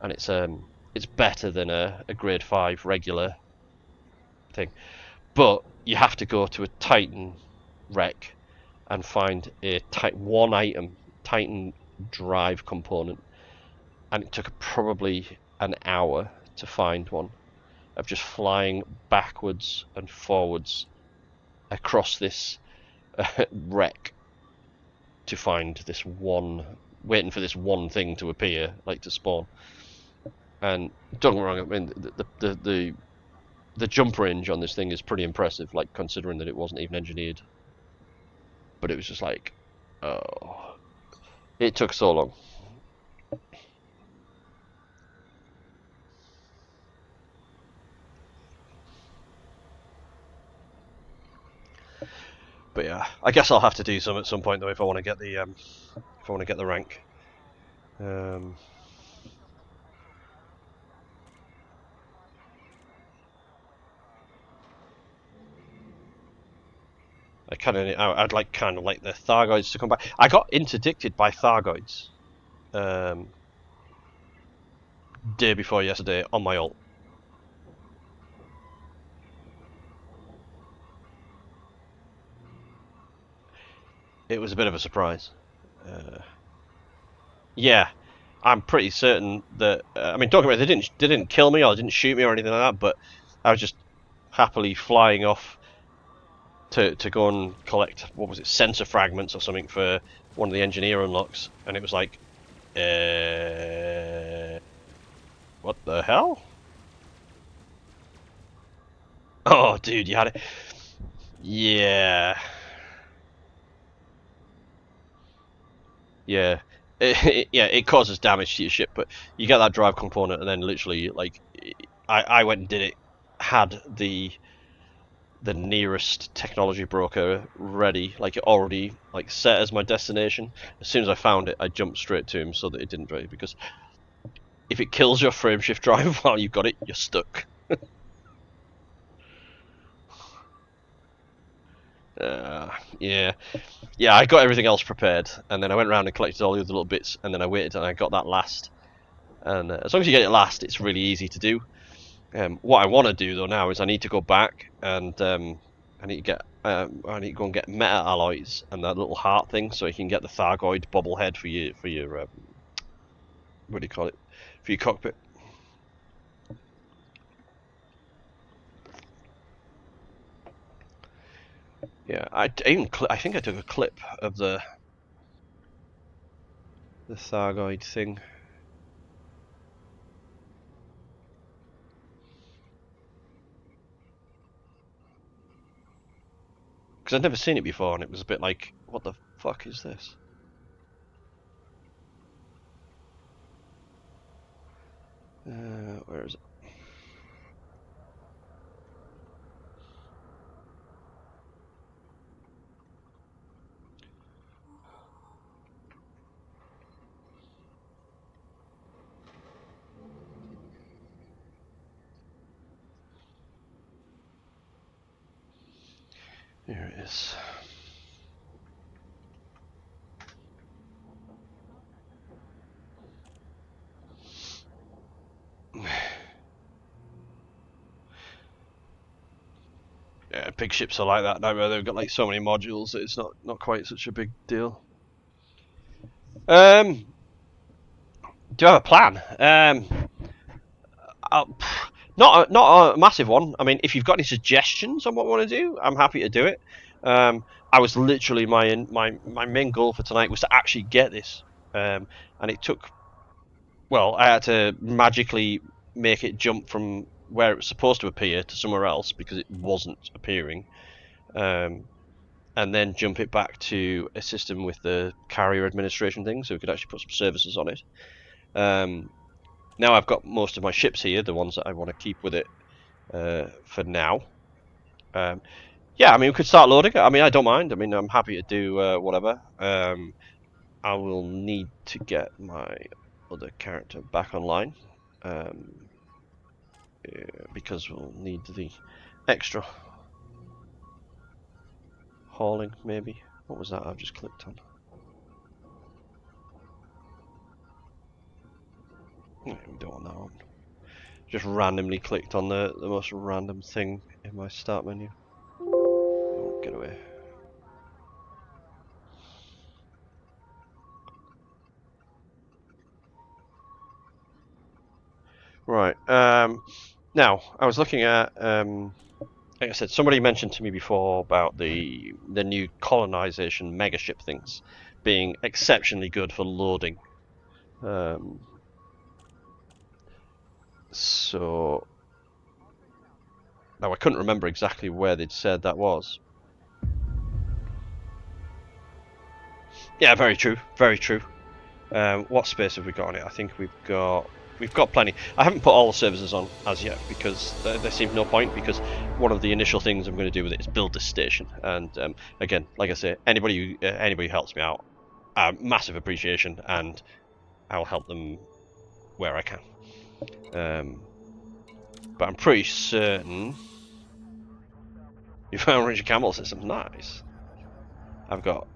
And it's better than a grade 5 regular thing. But you have to go to a Titan rec and find a one item Titan drive component, and it took probably an hour to find one, of just flying backwards and forwards across this wreck to find this one, waiting for this one thing to appear, like to spawn. And don't get me wrong, I mean the jump range on this thing is pretty impressive, like considering that it wasn't even engineered. But it was just like, oh, it took so long. But yeah, I guess I'll have to do some at some point though if I want to get the rank. I'd like kind of like the Thargoids to come back. I got interdicted by Thargoids day before yesterday on my ult. It was a bit of a surprise. Yeah, I'm pretty certain that I mean, don't get me wrong, they didn't kill me or didn't shoot me or anything like that, but I was just happily flying off to go and collect, what was it, sensor fragments or something for one of the engineer unlocks, and it was like, what the hell? Oh, dude, you had it. Yeah. Yeah. It causes damage to your ship, but you get that drive component, and then literally, like, I went and did it, had the nearest technology broker ready, like it already like set as my destination. As soon as I found it, I jumped straight to him so that it didn't drive, because if it kills your frameshift drive while you've got it, you're stuck. Yeah, I got everything else prepared, and then I went around and collected all the other little bits, and then I waited and I got that last. And as long as you get it last, it's really easy to do. What I want to do though now is I need to go back and I need to go and get meta alloys and that little heart thing, so you can get the Thargoid bobblehead for your what do you call it, for your cockpit. Yeah, I think I took a clip of the Thargoid thing. Because I'd never seen it before, and it was a bit like, what the fuck is this? Where is it? Here it is. Yeah, big ships are like that now, where they've got like so many modules that it's not quite such a big deal. Do you have a plan? Not a massive one. I mean, if you've got any suggestions on what we want to do, I'm happy to do it. I was literally my main goal for tonight was to actually get this, and it took. Well, I had to magically make it jump from where it was supposed to appear to somewhere else because it wasn't appearing, and then jump it back to a system with the carrier administration thing, so we could actually put some services on it. Now I've got most of my ships here, the ones that I want to keep with it for now. Yeah, I mean, we could start loading it. I mean, I don't mind. I mean, I'm happy to do whatever. I will need to get my other character back online because we'll need the extra hauling, maybe. What was that I've just clicked on? No, we don't want that one. Just randomly clicked on the most random thing in my start menu. Oh, get away. Right. Now, I was looking at, like I said, somebody mentioned to me before about the new colonization megaship things being exceptionally good for loading. So now I couldn't remember exactly where they'd said that was. Yeah, very true, very true. What space have we got on it? I think we've got plenty. I haven't put all the services on as yet because there seems no point, because one of the initial things I'm going to do with it is build this station. And again, like I say, anybody who helps me out, massive appreciation, and I'll help them where I can. But I'm pretty certain you found Richard Campbell system. Nice. I've got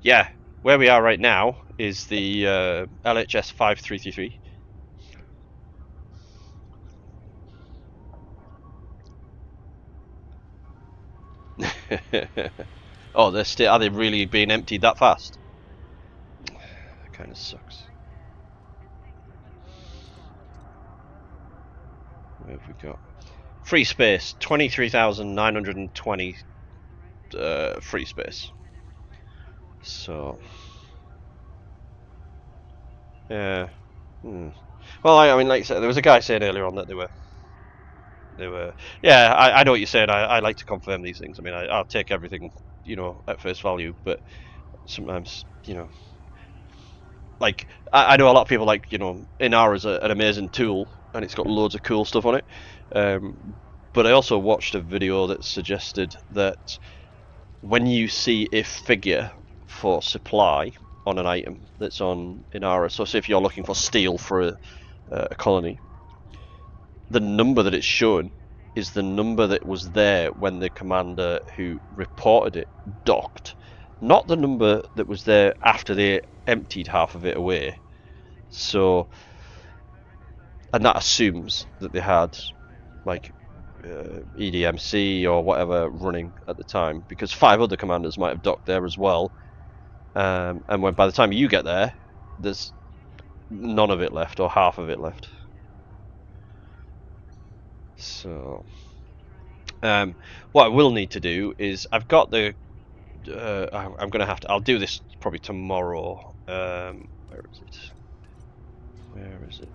yeah, where we are right now is the LHS 5333. Oh, they're still, are they really being emptied that fast? That kind of sucks. Where have we got? Free space, 23,920 free space. So, yeah. Well, I mean, like I said, there was a guy saying earlier on that they were They were, yeah. I know what you're saying. I like to confirm these things. I mean, I'll take everything, you know, at face value. But sometimes, you know, like I know a lot of people like, you know, Inara is an amazing tool and it's got loads of cool stuff on it. But I also watched a video that suggested that when you see a figure for supply on an item that's on Inara, so say if you're looking for steel for a colony, the number that it's shown is the number that was there when the commander who reported it docked, not the number that was there after they emptied half of it away. So, and that assumes that they had like EDMC or whatever running at the time, because 5 other commanders might have docked there as well. And when by the time you get there, there's none of it left or half of it left. So, what I will need to do is I've got the. I'm gonna have to. I'll do this probably tomorrow. Where is it? Where is it?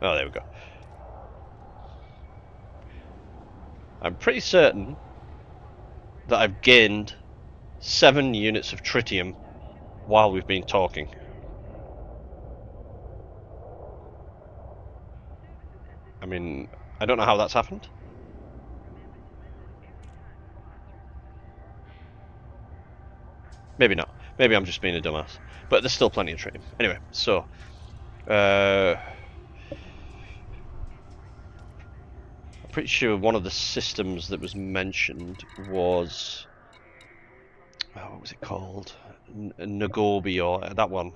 Oh, there we go. I'm pretty certain that I've gained 7 units of tritium while we've been talking. I mean, I don't know how that's happened. Maybe not. Maybe I'm just being a dumbass. But there's still plenty of tritium. Anyway, so I'm pretty sure one of the systems that was mentioned was, what was it called? Nagobi, or that one.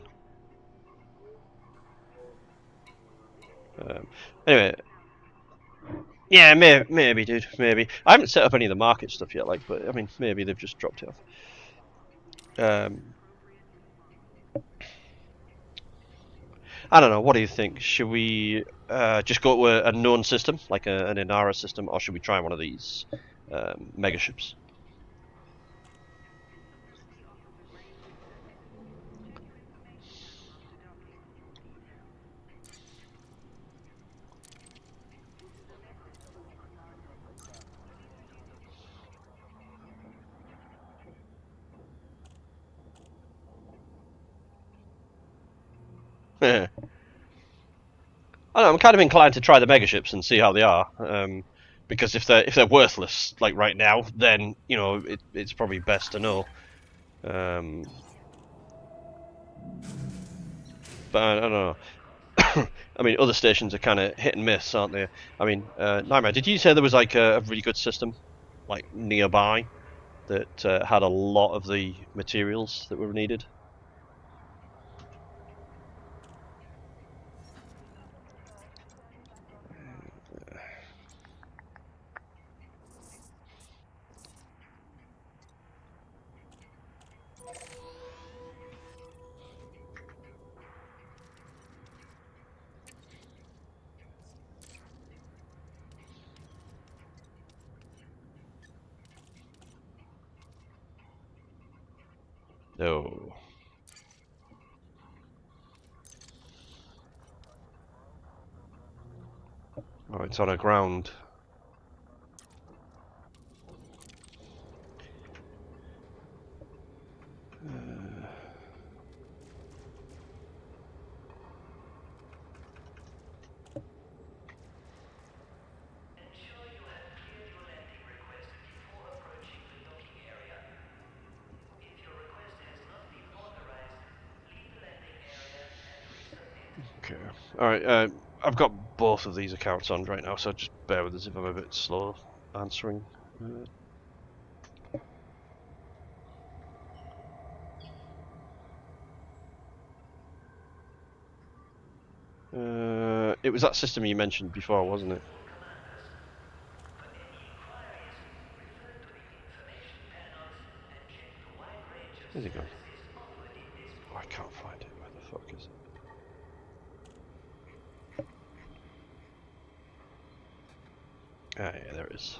Anyway, yeah, maybe, dude, maybe. I haven't set up any of the market stuff yet, like, but I mean, maybe they've just dropped it off. I don't know. What do you think? Should we just go to a known system, like an Inara system, or should we try one of these megaships? I don't know, I'm kind of inclined to try the megaships and see how they are, because if they're worthless like right now, then you know it's probably best to know. But I don't know. I mean, other stations are kind of hit and miss, aren't they? I mean, Nightmare, did you say there was like a really good system, like nearby, that had a lot of the materials that were needed? No. Oh, it's on a ground. Okay. Alright, I've got both of these accounts on right now, so just bear with us if I'm a bit slow answering. It was that system you mentioned before, wasn't it? Where's it gone? Oh, I can't find it. Where the fuck is it? Ah, yeah, there it is.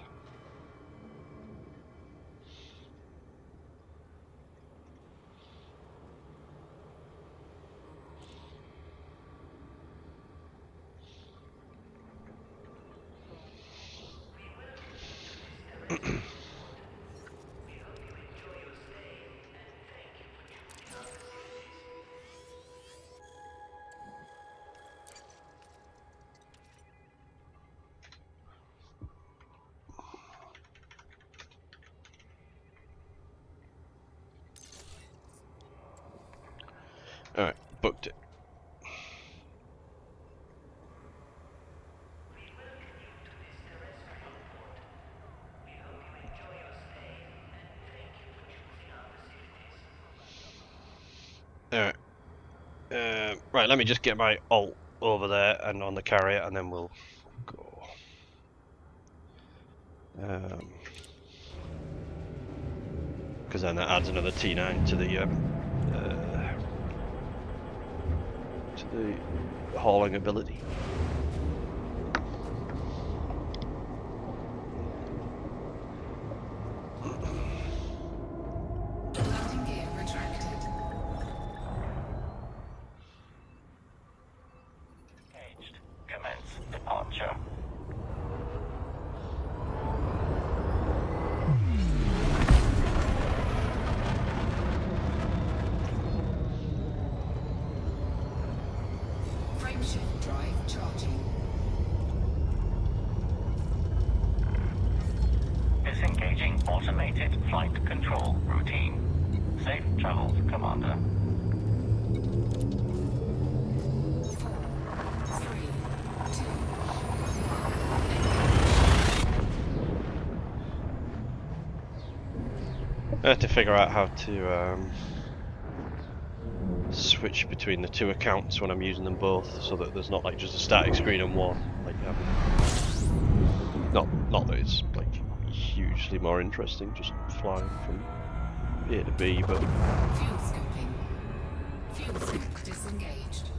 Alright, booked it. Alright. Right, let me just get my alt over there and on the carrier, and then we'll go. Because then that adds another T9 to the hauling ability. Landing gear retracted. Engaged. Commence departure. Frameshift drive charging. Disengaging automated flight control routine. Safe travels, Commander. 4, 3, 2. I have to figure out how to switch between the two accounts when I'm using them both, so that there's not like just a static screen on one. Like, not that it's like hugely more interesting just flying from A to B, but Fuel scooping. Fuel sink disengaged.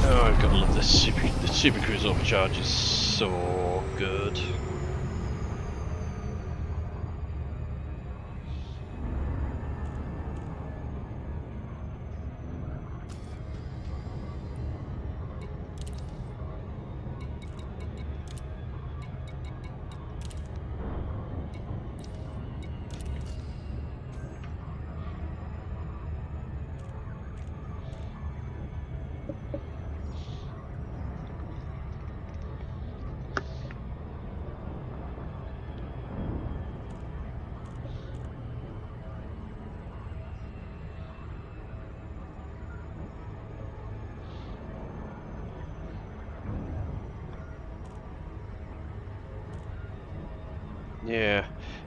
oh, I've got to love this the Super Cruise overcharge is so good.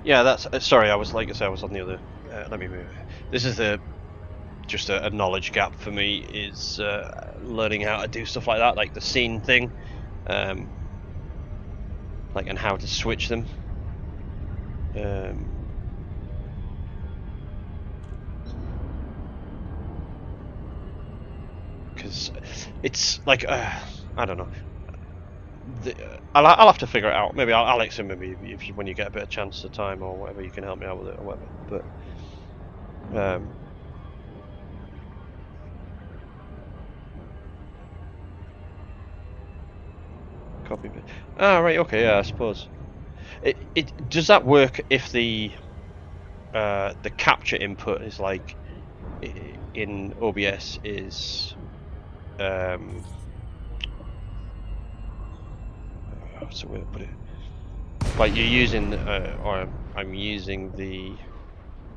Yeah, that's sorry, I was like I said, I was on the other let me move. This is just a knowledge gap for me, is learning how to do stuff like that, like the scene thing, like, and how to switch them. Because it's like I don't know. I'll have to figure it out. Maybe Alex, and maybe if you, when you get a bit of chance of time or whatever, you can help me out with it or whatever. But copy. Ah, right. Okay. Yeah. I suppose. It does that work if the capture input is like in OBS is what's the way to put it? Like you're using, or I'm using the,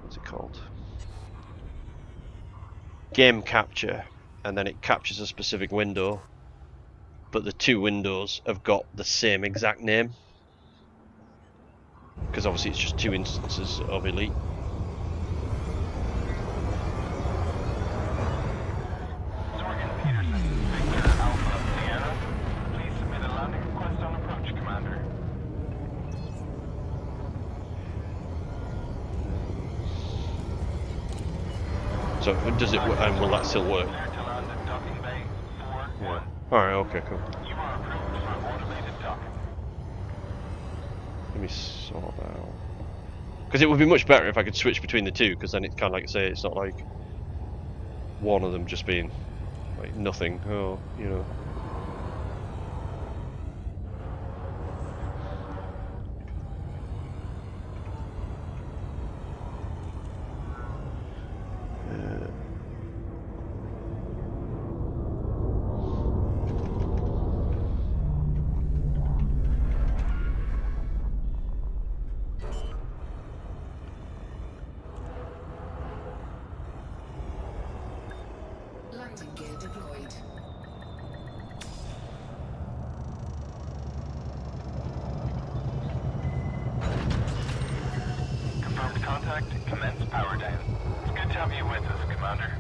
what's it called? Game capture, and then it captures a specific window, but the two windows have got the same exact name. Because obviously it's just two instances of Elite. Sergeant Peterson, Victor Alpha Sierra. Please submit a landing request on approach, Commander. So does it? And will that still work? Clear to land at docking bay 4-1. Yeah. All right. Okay. Cool. You are approved for automated docking. Let me sort that out. Because it would be much better if I could switch between the two. Because then it's kind of like say it's not like one of them just being like nothing. Oh, you know. Landing gear deployed. Confirmed contact. Commence power down. It's good to have you with us, Commander.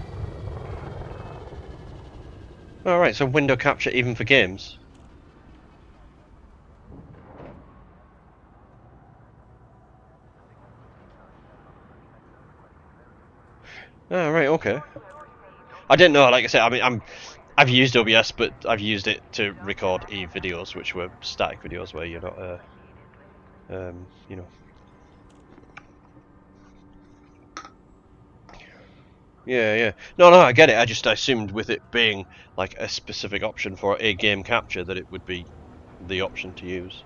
All right. So window capture even for games. Oh, right, okay. I didn't know, like I said, I mean, I've used OBS, but I've used it to record videos, which were static videos where you're not, you know. Yeah, yeah. No, I get it. I just assumed with it being like a specific option for a game capture that it would be the option to use.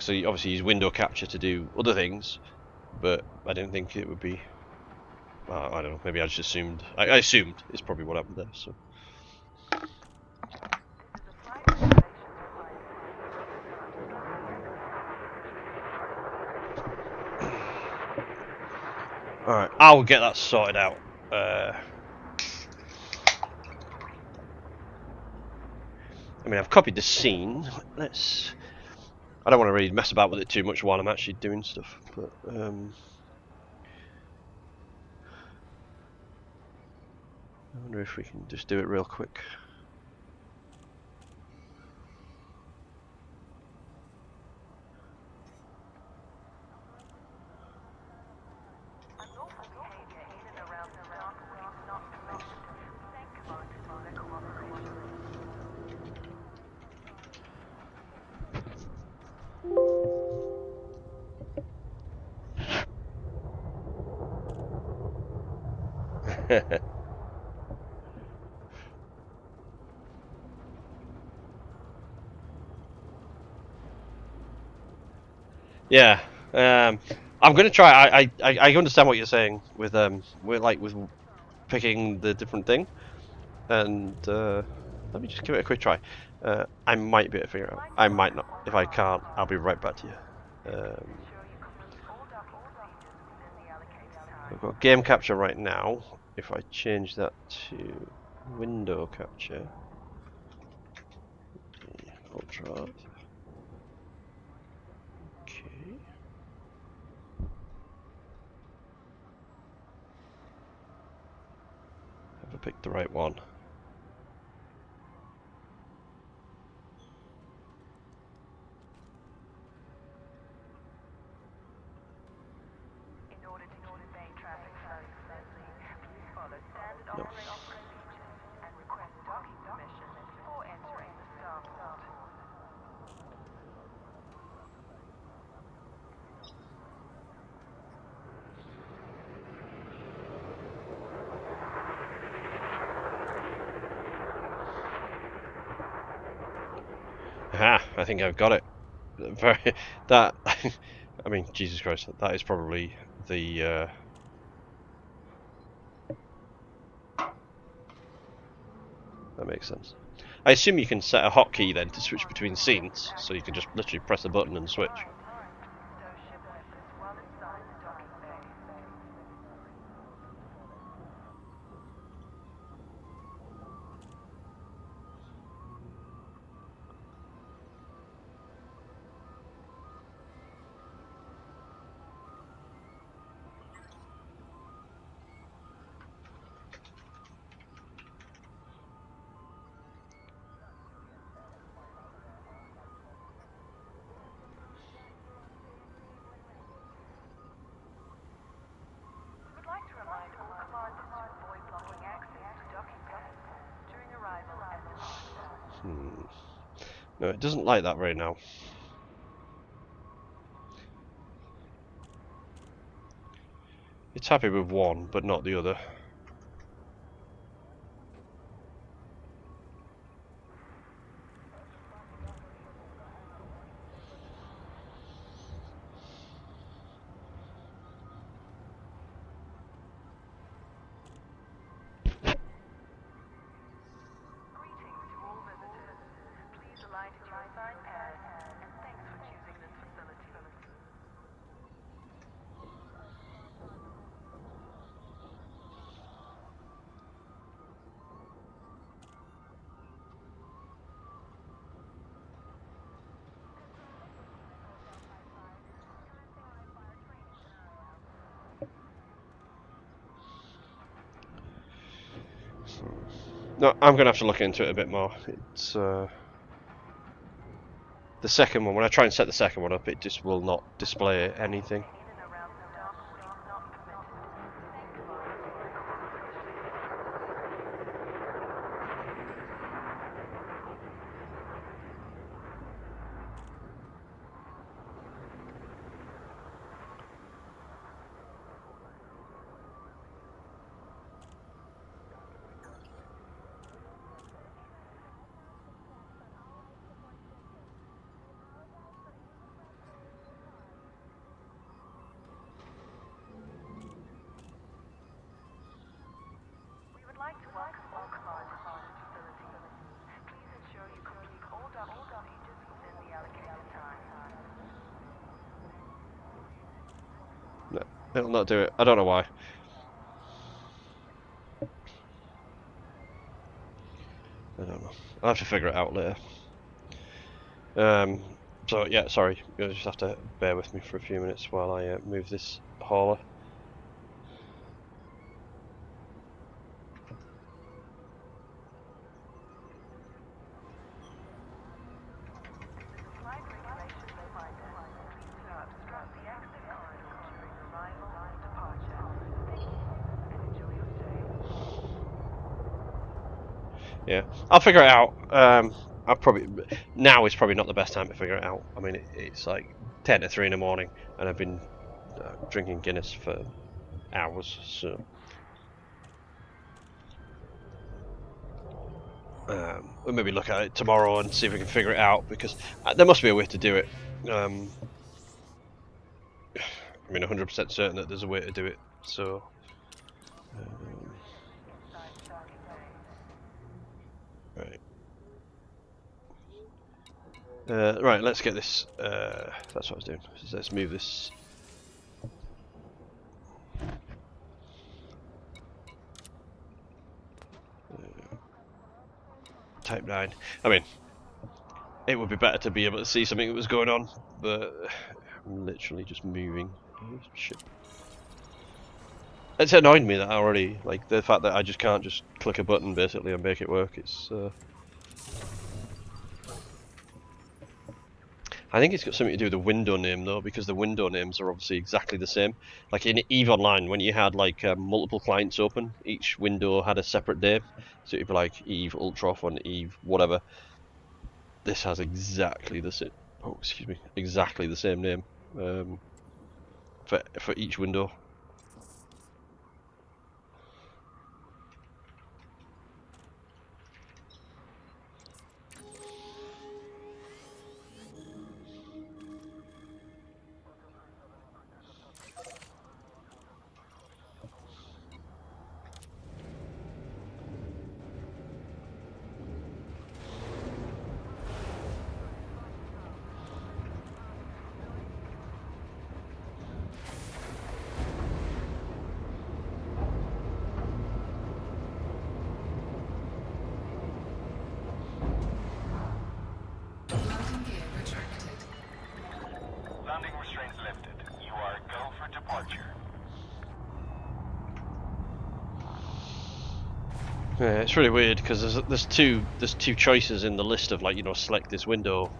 So you obviously use window capture to do other things, but I didn't think it would be. I don't know. Maybe I just assumed. I assumed is probably what happened there. So. All right, I'll get that sorted out. I mean, I've copied the scene. Let's. I don't want to really mess about with it too much while I'm actually doing stuff, but I wonder if we can just do it real quick. Yeah, I'm gonna try. I understand what you're saying with with picking the different thing, and let me just give it a quick try. I might be able to figure it out. I might not. If I can't, I'll be right back to you. I've got game capture right now. If I change that to window capture, Ultra. Okay. Have I picked the right one? No. Aha, I think I've got it. Very that I mean, Jesus Christ, that is probably the that makes sense. I assume you can set a hotkey then to switch between scenes, so you can just literally press a button and switch. No, it doesn't like that right now. It's happy with one, but not the other. Greetings to all visitors. Please align to your assigned pairs, and thanks for choosing this facility. No, I'm gonna have to look into it a bit more. It's the second one. When I try and set the second one up, it just will not display anything. In and around the dock is not permitted. We would like to welcome all commanders to this facility. Please ensure you complete all dockages within the allocated time. No, it'll not do it. I don't know why. I don't know. I'll have to figure it out later. So yeah, sorry. You'll just have to bear with me for a few minutes while I move this hauler. Flight regulations reminder. Please do not obstruct the exit corridor during arrival and departure. Thank you, and enjoy your stay. Yeah, I'll figure it out. I'll probably now is probably not the best time to figure it out. I mean, it's like 10 to 3 in the morning, and I've been drinking Guinness for hours. So we'll maybe look at it tomorrow and see if we can figure it out, because there must be a way to do it. I mean, 100% certain that there's a way to do it. So. Right. Right, let's get this. That's what I was doing. Let's move this. Type 9. I mean, it would be better to be able to see something that was going on, but I'm literally just moving. Shit. It's annoyed me that I already, like, the fact that I just can't just click a button basically and make it work. It's. I think it's got something to do with the window name though, because the window names are obviously exactly the same. Like in EVE Online, when you had like multiple clients open, each window had a separate name. So it'd be like EVE Ultrof and EVE whatever. This has exactly the same. Oh, excuse me, exactly the same name for each window. Landing gear retracted. Landing restraints lifted. You are go for departure. Yeah, it's really weird because there's two choices in the list of, like, you know, select this window.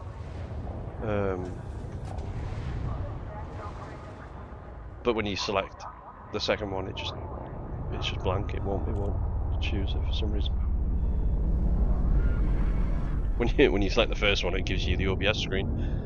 But when you select the second one, it's just blank. It won't choose it for some reason. When you select the first one, it gives you the OBS screen.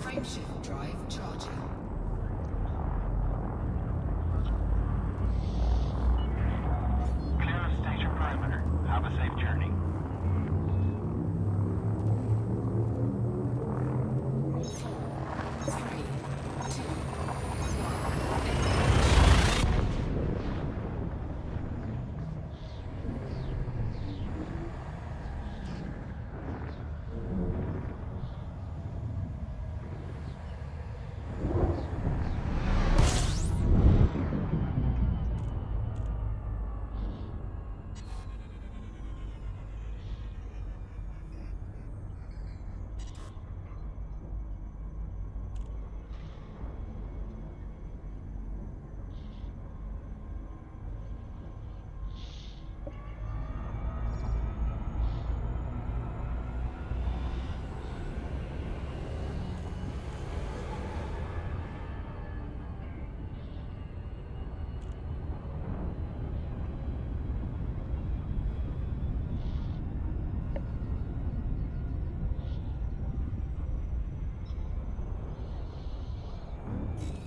Frameshift drive charging. Clear of station perimeter. Have a safe journey. Three, two,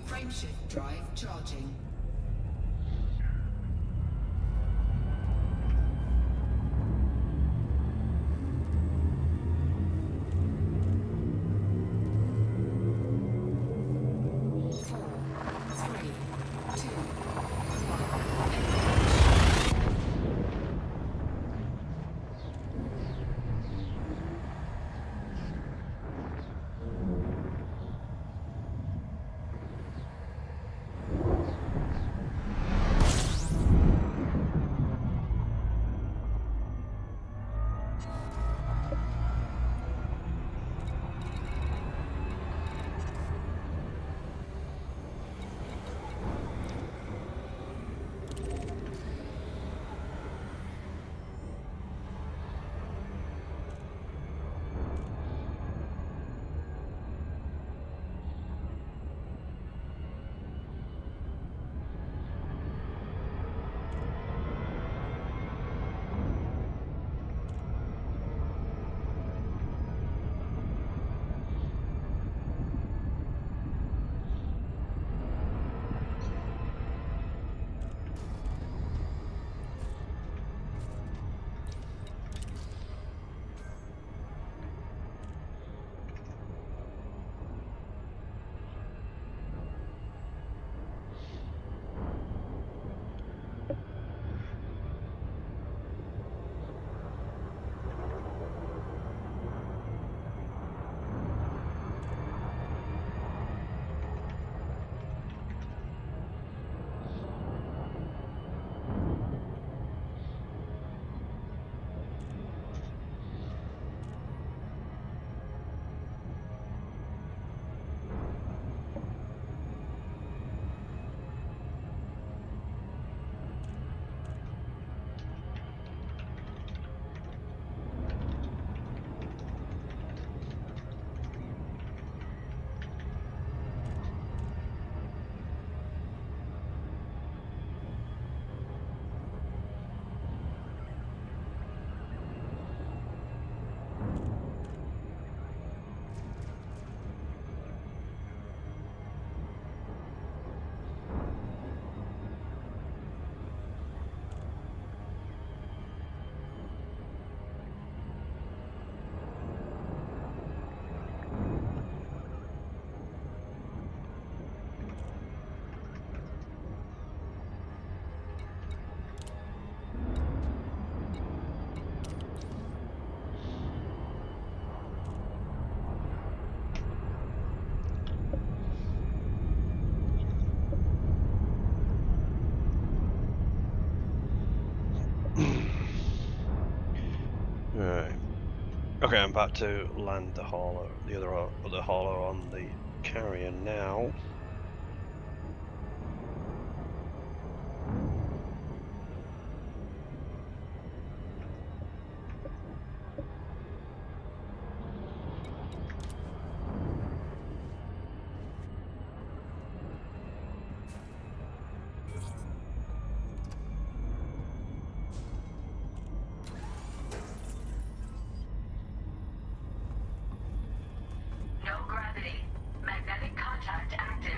Frameshift drive charging. Right. Okay, I'm about to land the hauler, the other hauler on the carrier now. No gravity. Magnetic contact active.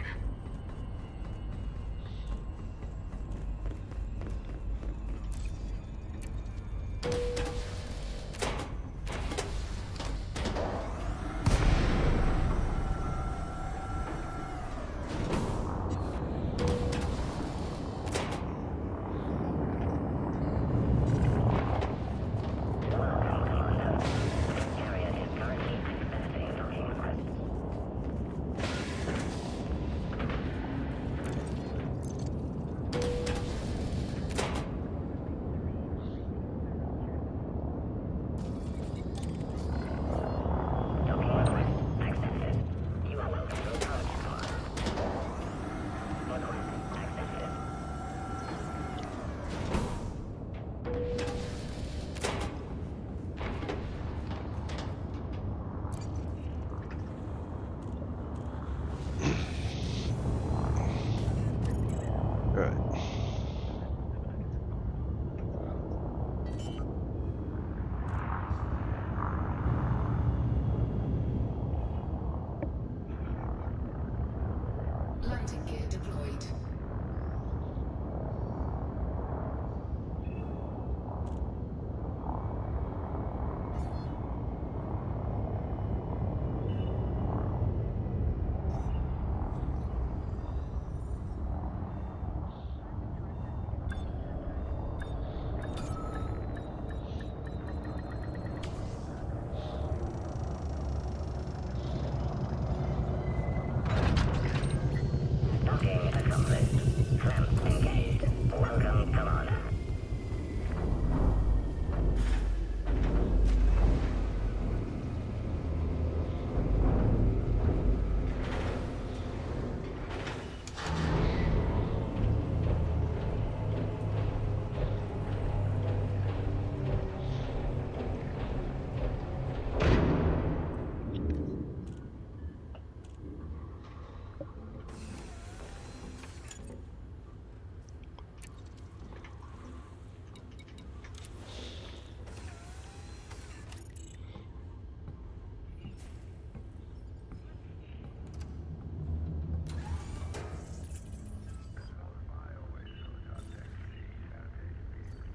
Right. Landing gear deployed.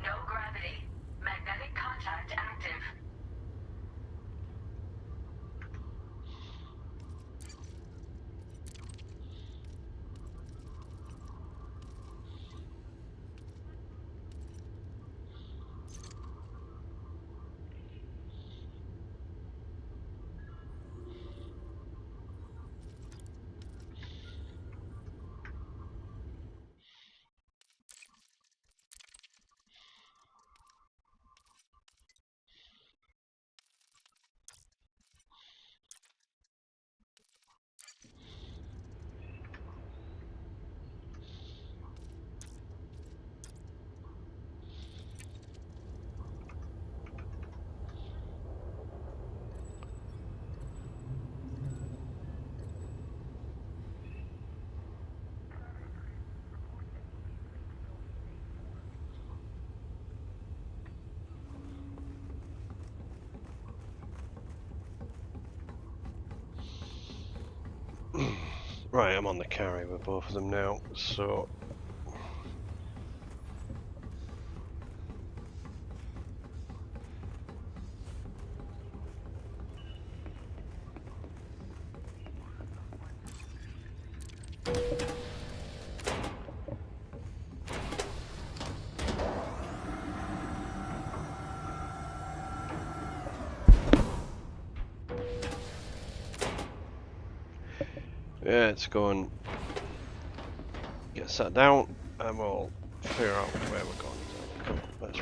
No gravity. Magnetic contact active. Right, I'm on the carrier with both of them now, so yeah, it's going. Get sat down, and we'll figure out where we're going. Come on, let's.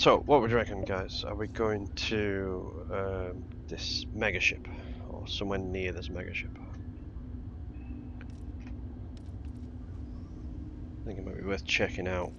So, what would you reckon, guys? Are we going to this megaship, or somewhere near this megaship? I think it might be worth checking out.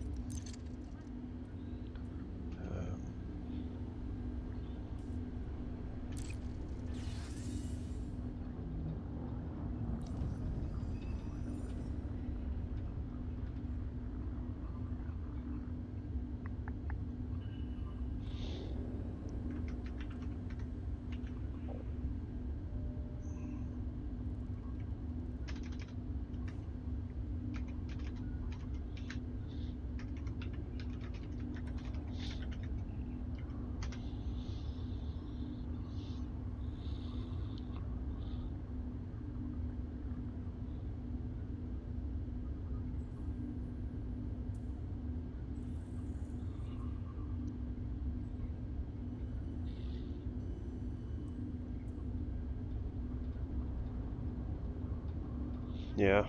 Yeah.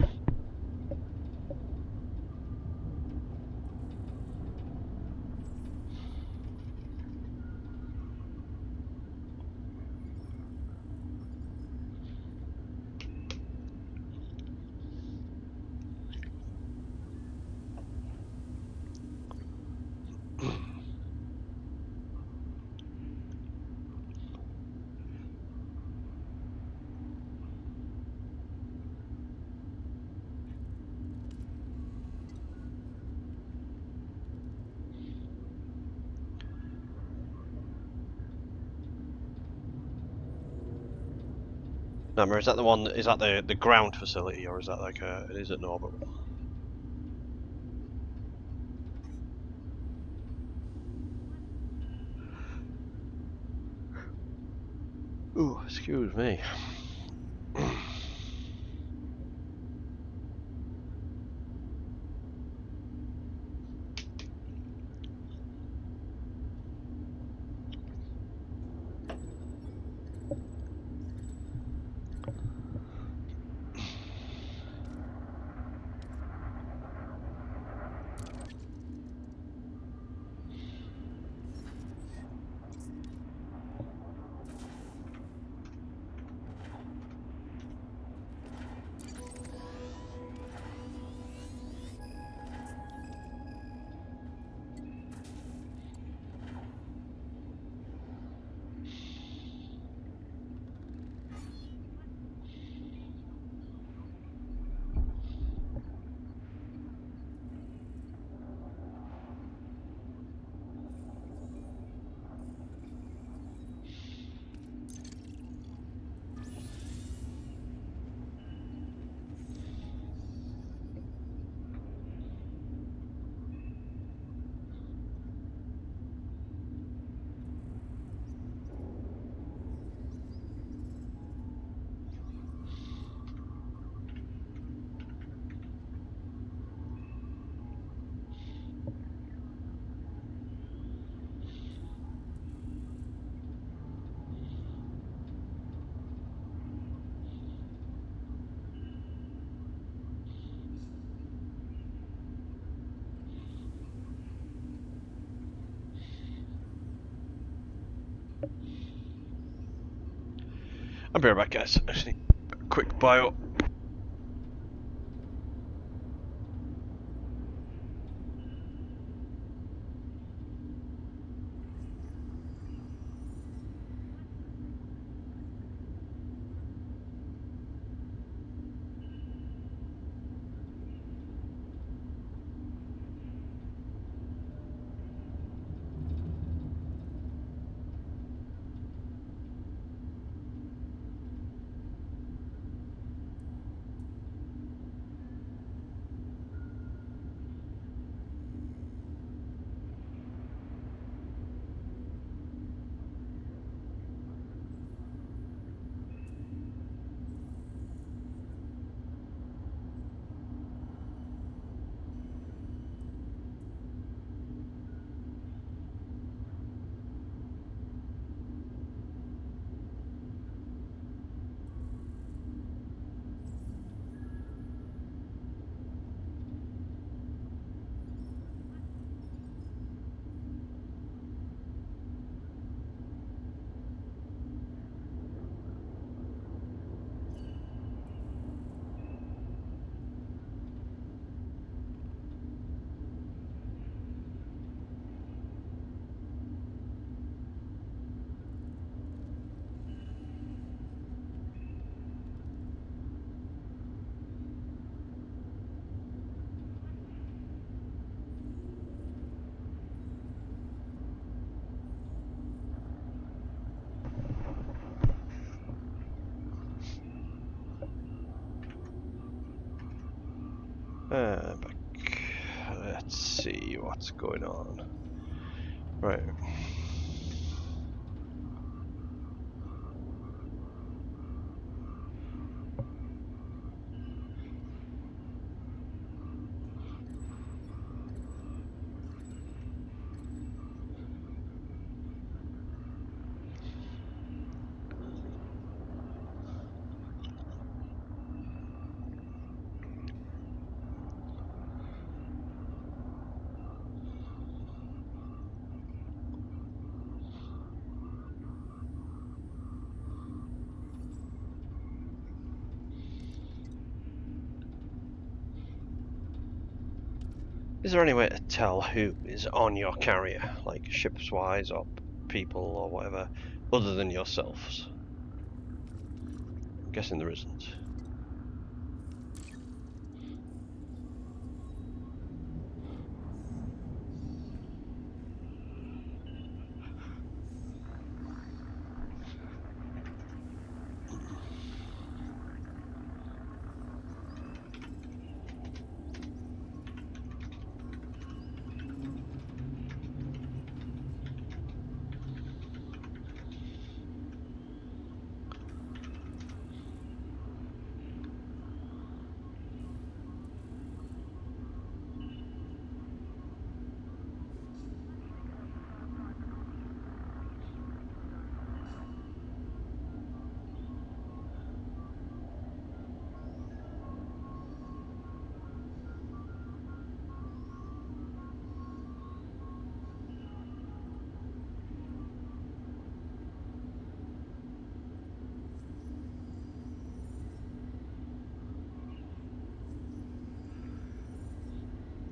Number, is that the one? Is that the ground facility, or is that like a? Is it an orbital? Ooh, excuse me. I'll be right back, guys. I just need a quick bio. Back. Let's see what's going on. Right. Is there any way to tell who is on your carrier, like ships wise or people or whatever, other than yourselves? I'm guessing there isn't.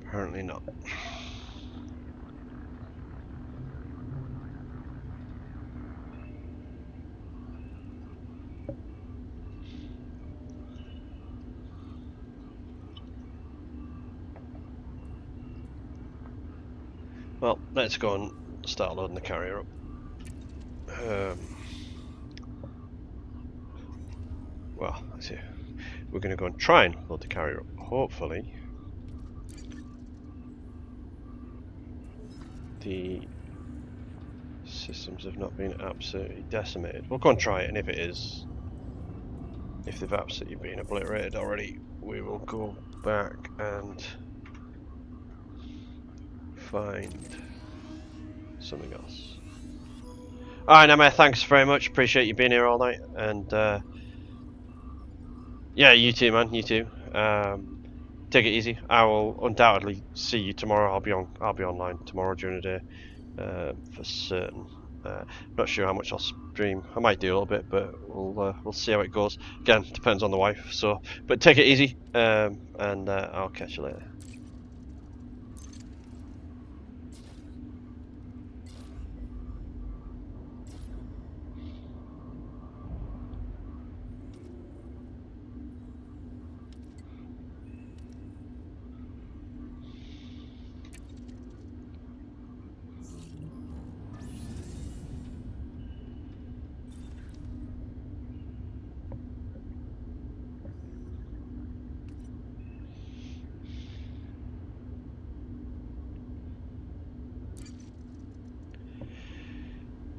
Apparently not. Well, let's go and start loading the carrier up. Well, let's see. We're going to go and try and load the carrier up. Hopefully, the systems have not been absolutely decimated. We'll go and try it, and if it is, if they've absolutely been obliterated already, we will go back and find something else. Alright, Nama, thanks very much. Appreciate you being here all night. And yeah, you too, man. You too. Take it easy. I will undoubtedly see you tomorrow. I'll be online tomorrow during the day, for certain. Not sure how much I'll stream. I might do a little bit, but we'll see how it goes. Again, depends on the wife. So, but take it easy, and I'll catch you later.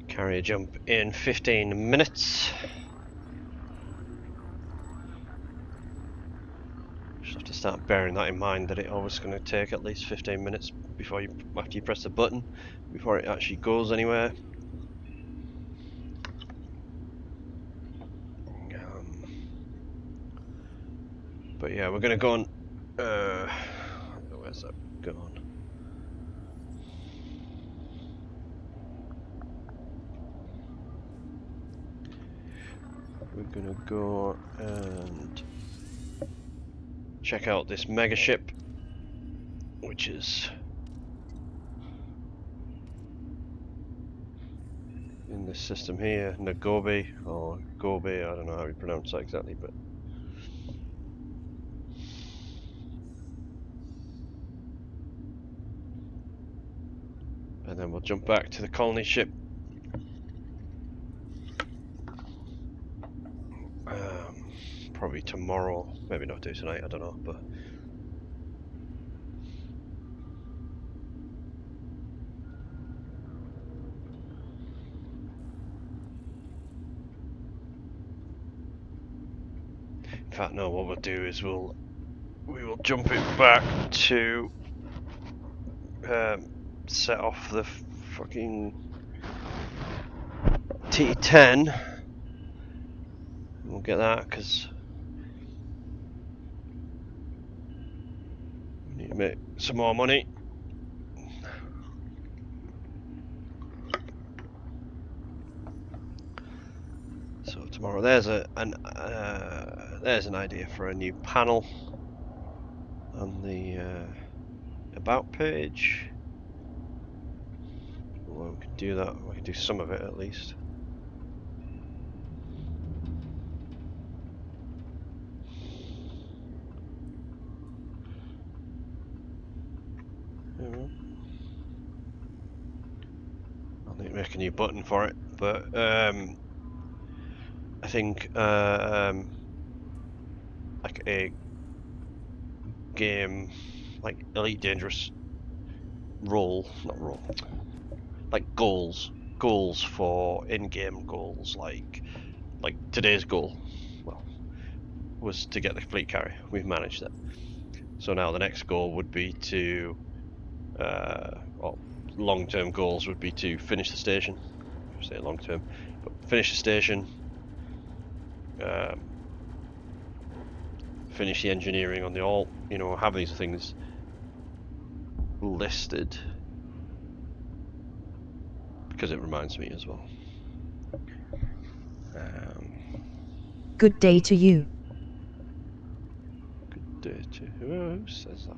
Carrier jump in 15 minutes. Just have to start bearing that in mind, that it always going to take at least 15 minutes after you press the button before it actually goes anywhere. But yeah, we're going to go on. Where's that gone? We're gonna go and check out this mega ship, which is in this system here, Nagobi or Gobi, I don't know how you pronounce that exactly, but and then we'll jump back to the colony ship. Probably tomorrow, maybe not do tonight, I don't know, but fact, no. What we'll do is we will jump it back to set off the fucking T10. We'll get that because we need to make some more money. So tomorrow there's there's an idea for a new panel on the about page. Well, we can do that. We can do some of it at least. I'll need to make a new button for it, but I think like a game like Elite Dangerous not role, like goals for in-game goals, like today's goal, well, was to get the fleet carrier. We've managed that. So now the next goal would be to, well, long-term goals would be to finish the station. I say long-term, but finish the station, finish the engineering on the alt. You know, have these things listed because it reminds me as well. Good day to you. Good day to who says that?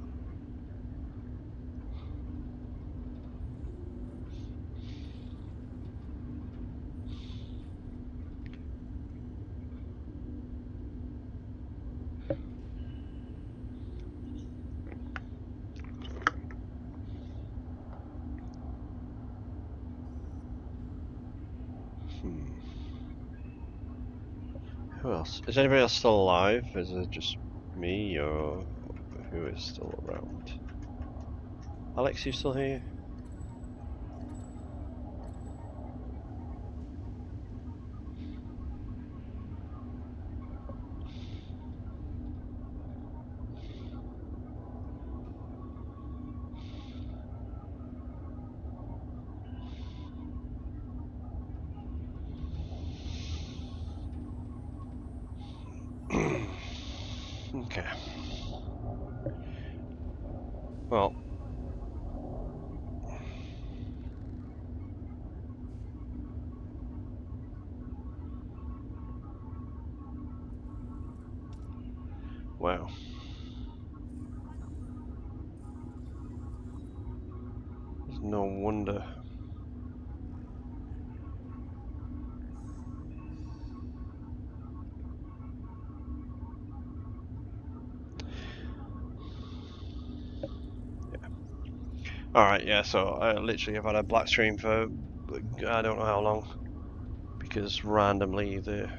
Who else? Is anybody else still alive? Is it just me, or who is still around? Alex, you still here? Okay. Well. Wow. There's no wonder. Alright, yeah, so I literally have had a black screen for I don't know how long, because randomly the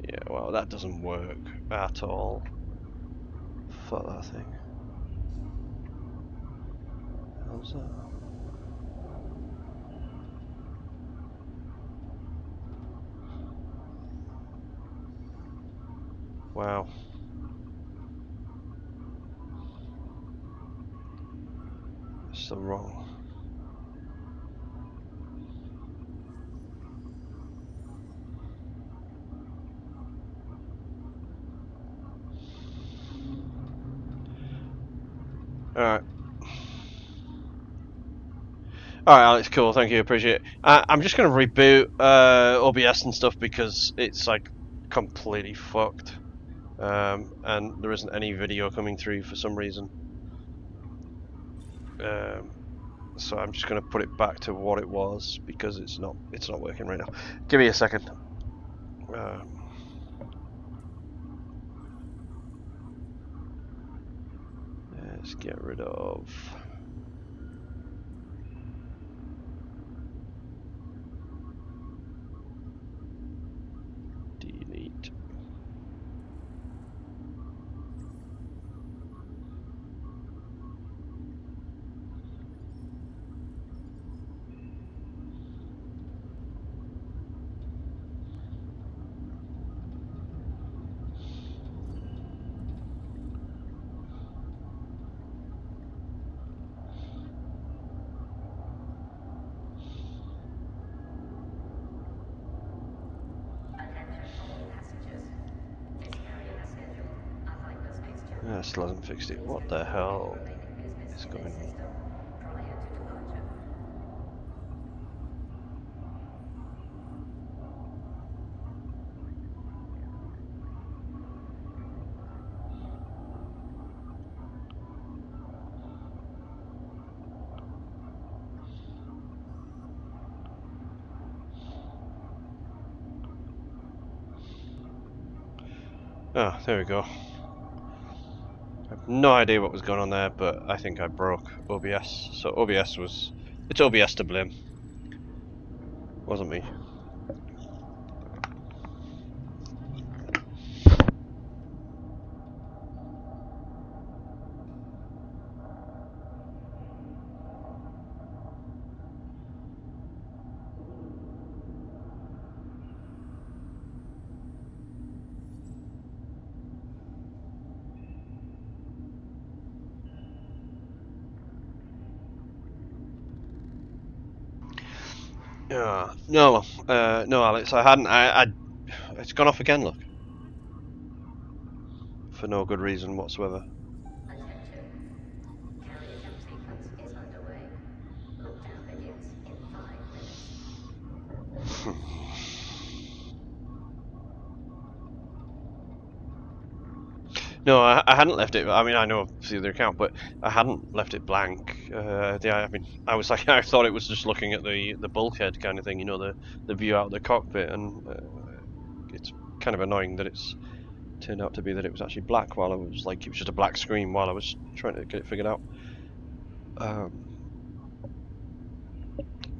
yeah, well, that doesn't work at all. Fuck that thing. How's that? Wow. It's still wrong. Alright. Alright, Alex, cool, thank you, appreciate it. I'm just going to reboot OBS and stuff because it's like completely fucked. And there isn't any video coming through for some reason. So I'm just going to put it back to what it was because it's not working right now. Give me a second. Let's get rid of delete. Still hasn't fixed it. What the hell is going on? Prior to departure. Oh, there we go. I have no idea what was going on there, but I think I broke OBS. So it's OBS to blame. Wasn't me. No, Alex, I hadn't. It's gone off again. Look, for no good reason whatsoever. Attention. Carrier jump sequence is underway. Lockdown begins in 5 minutes. No, I hadn't left it. I mean, I know the other account, but I hadn't left it blank. I mean, I was like, I thought it was just looking at the bulkhead kind of thing, you know, the view out of the cockpit, and it's kind of annoying that it's turned out to be that it was actually black while I was like, it was just a black screen while I was trying to get it figured out.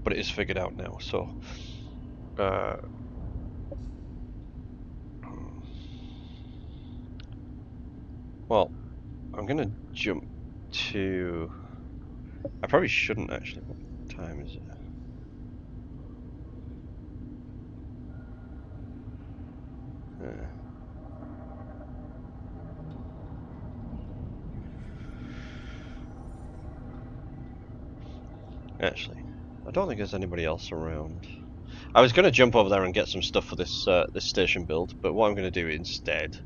But it is figured out now, so. Well, I'm gonna jump to. I probably shouldn't actually. What time is it? Actually, I don't think there's anybody else around. I was gonna jump over there and get some stuff for this this station build, but what I'm gonna do instead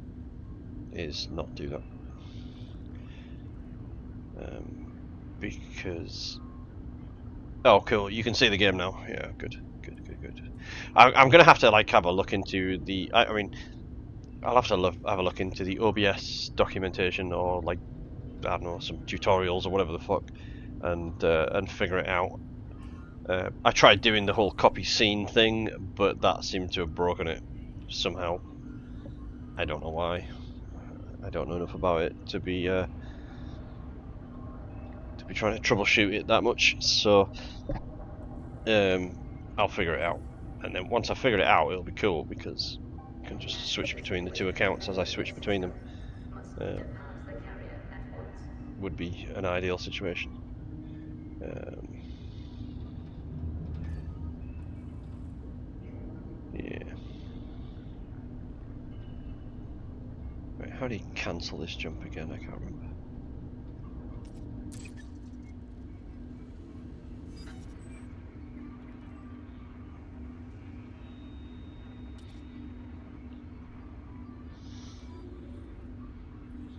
is not do that. Because oh, cool! You can see the game now. Yeah, good. I'm gonna have to like have a look into the. I mean, I'll have to have a look into the OBS documentation or like I don't know, some tutorials or whatever the fuck, and figure it out. I tried doing the whole copy scene thing, but that seemed to have broken it somehow. I don't know why. I don't know enough about it to be trying to troubleshoot it that much. So I'll figure it out, and then once I figure it out, it'll be cool because I can just switch between the two accounts as I switch between them. Would be an ideal situation. Yeah. Right, how do you cancel this jump again? I can't remember.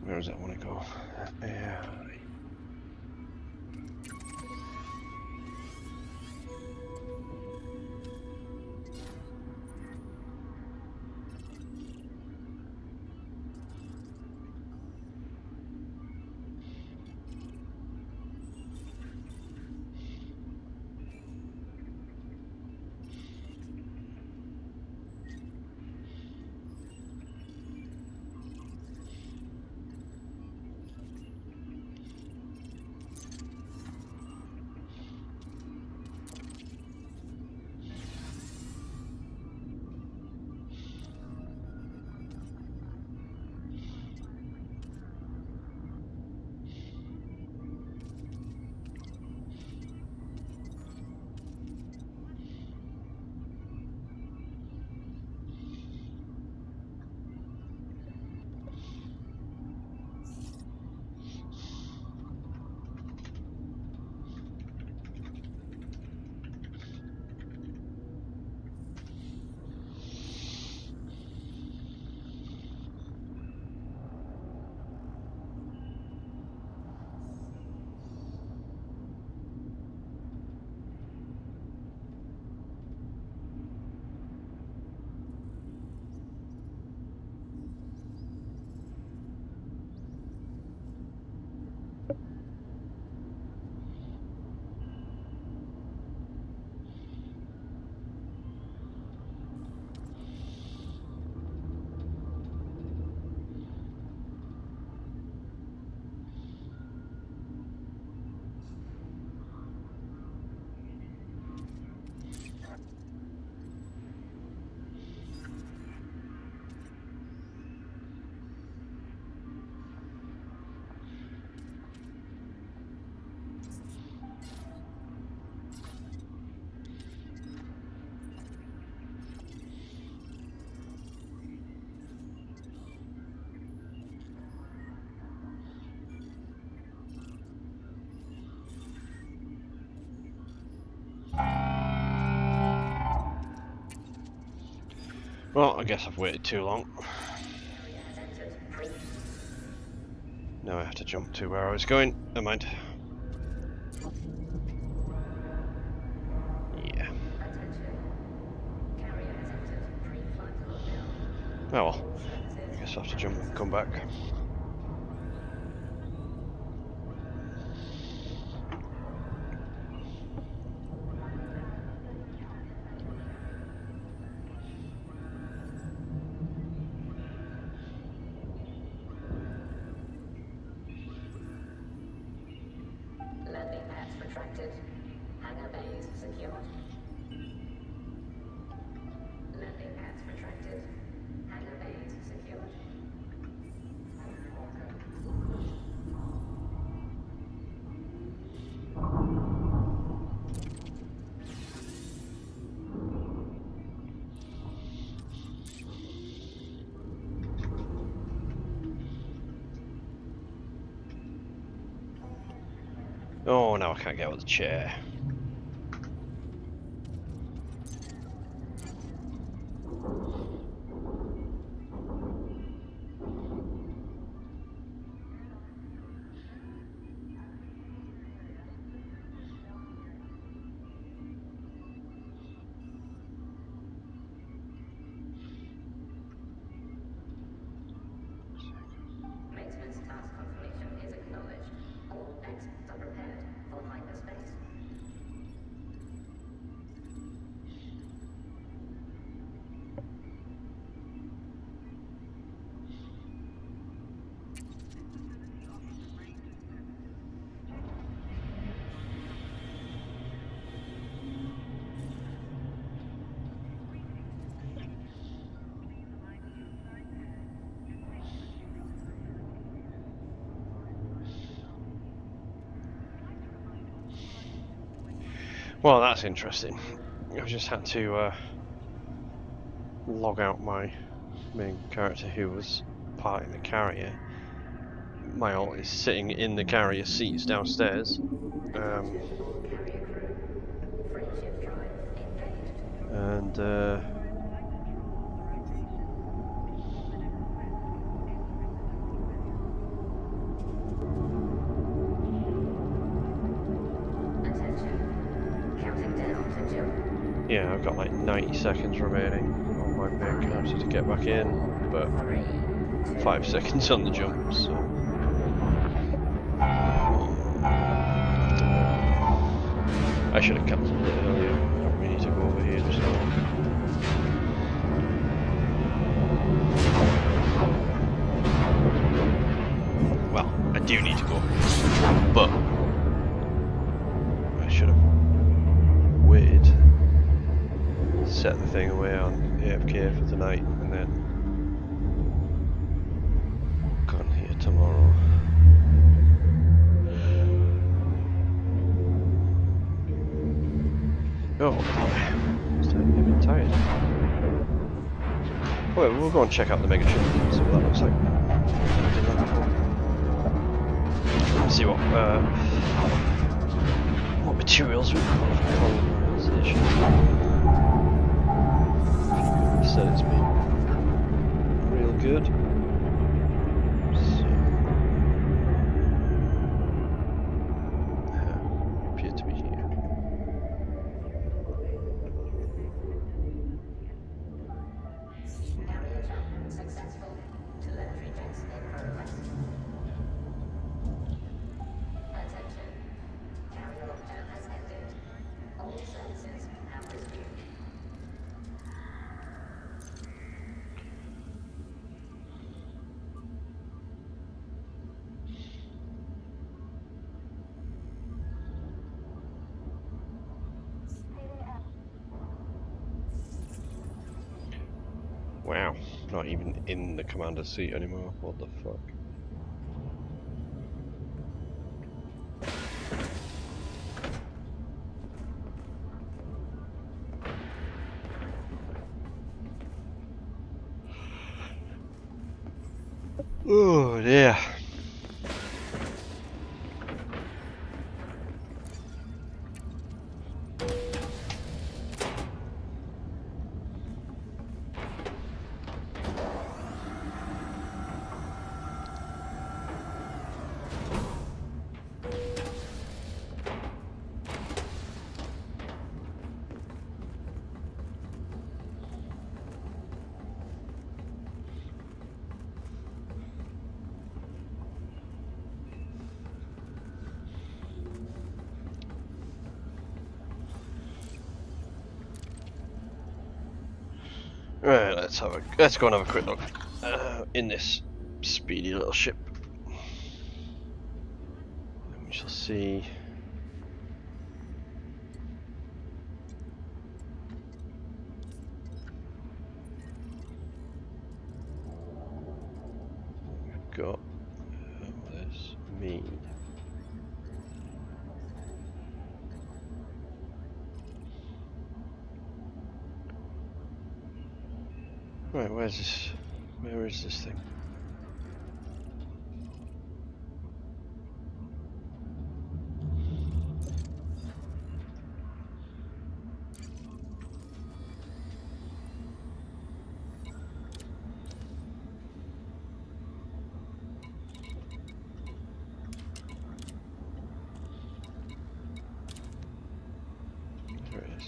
Where does that want to go? Yeah. Well, I guess I've waited too long. Carrier has entered. Free. Now I have to jump to where I was going. Never mind. Yeah. Attention. Carrier has entered. Pre-flight lockdown. Oh well. All services I guess I have to and jump and come back. landing pads retracted. Hangar bays secured. Landing pads retracted. Hangar bays secured. Oh, now I can't get out of the chair. Maintenance task confirmation is acknowledged. All exits are prepared for hyperspace. Well, that's interesting. I've just had to log out my main character who was piloting the carrier. My alt is sitting in the carrier seats downstairs. Carrier crew. Frameshift drive engaged. And Attention. Counting down to jump. yeah, I've got like 90 seconds remaining on my main character to get back in, but 3, 2, 5 seconds on the jump, so... I should have cancelled it earlier. We need to go over here just now. Well, I do need to go, but I should have waited, set the thing away on AFK for tonight, and then gone here tomorrow. Oh, boy. Starting to get a bit tired. Well, we'll go and check out the mega ship and see what that looks like. See what materials we've got for colonization. Said it's been real good. So, appear to be here. Carrier jump successful. Telemetry checks in progress. Attention. Carrier lockdown has ended. All services have resumed. Wow, not even in the commander's seat anymore. What the fuck? Oh dear. let's go and have a quick look in this speedy little ship. And we shall see. We've got there's me. Right, where's this? Where is this thing? There it is.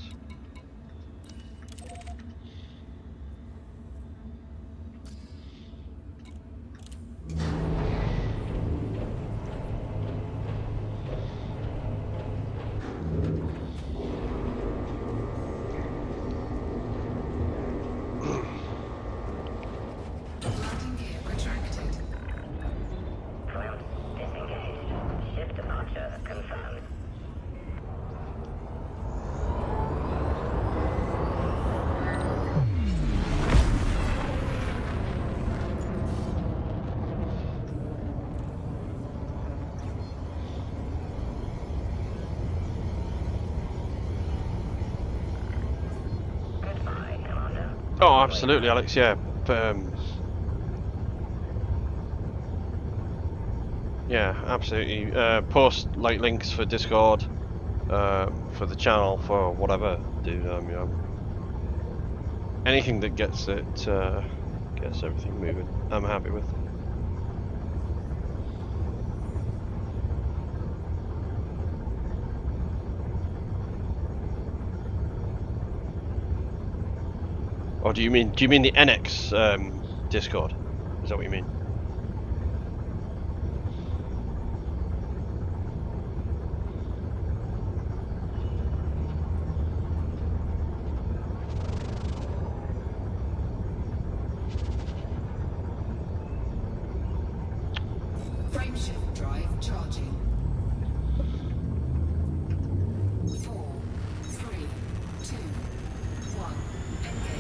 Landing gear retracted. Cloud disengaged. Ship departure confirmed. Goodbye, Commander. Oh, absolutely, Alex. Yeah. Yeah, absolutely. Post like links for Discord, for the channel, for whatever, dude. You know, anything that gets everything moving, I'm happy with. Or do you mean the NX Discord? Is that what you mean? Frameshift drive charging. 4, 3, 2, 1. Engage.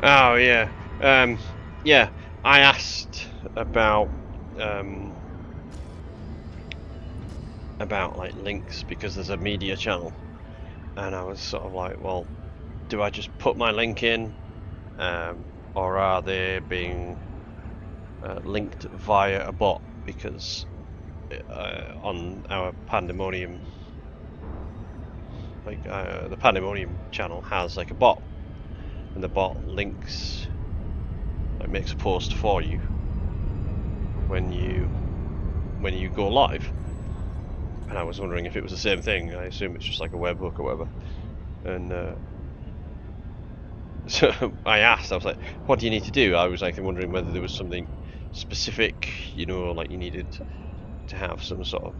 Oh yeah, yeah. I asked about like links because there's a media channel, and I was sort of like, well, do I just put my link in, or are they being linked via a bot? Because on our Pandemonium, like the Pandemonium channel has like a bot, and the bot links, like makes a post for you when you go live. And I was wondering if it was the same thing. I assume it's just like a webhook or whatever. And so I asked, I was like, what do you need to do? I was like wondering whether there was something specific, you know, like you needed to have some sort of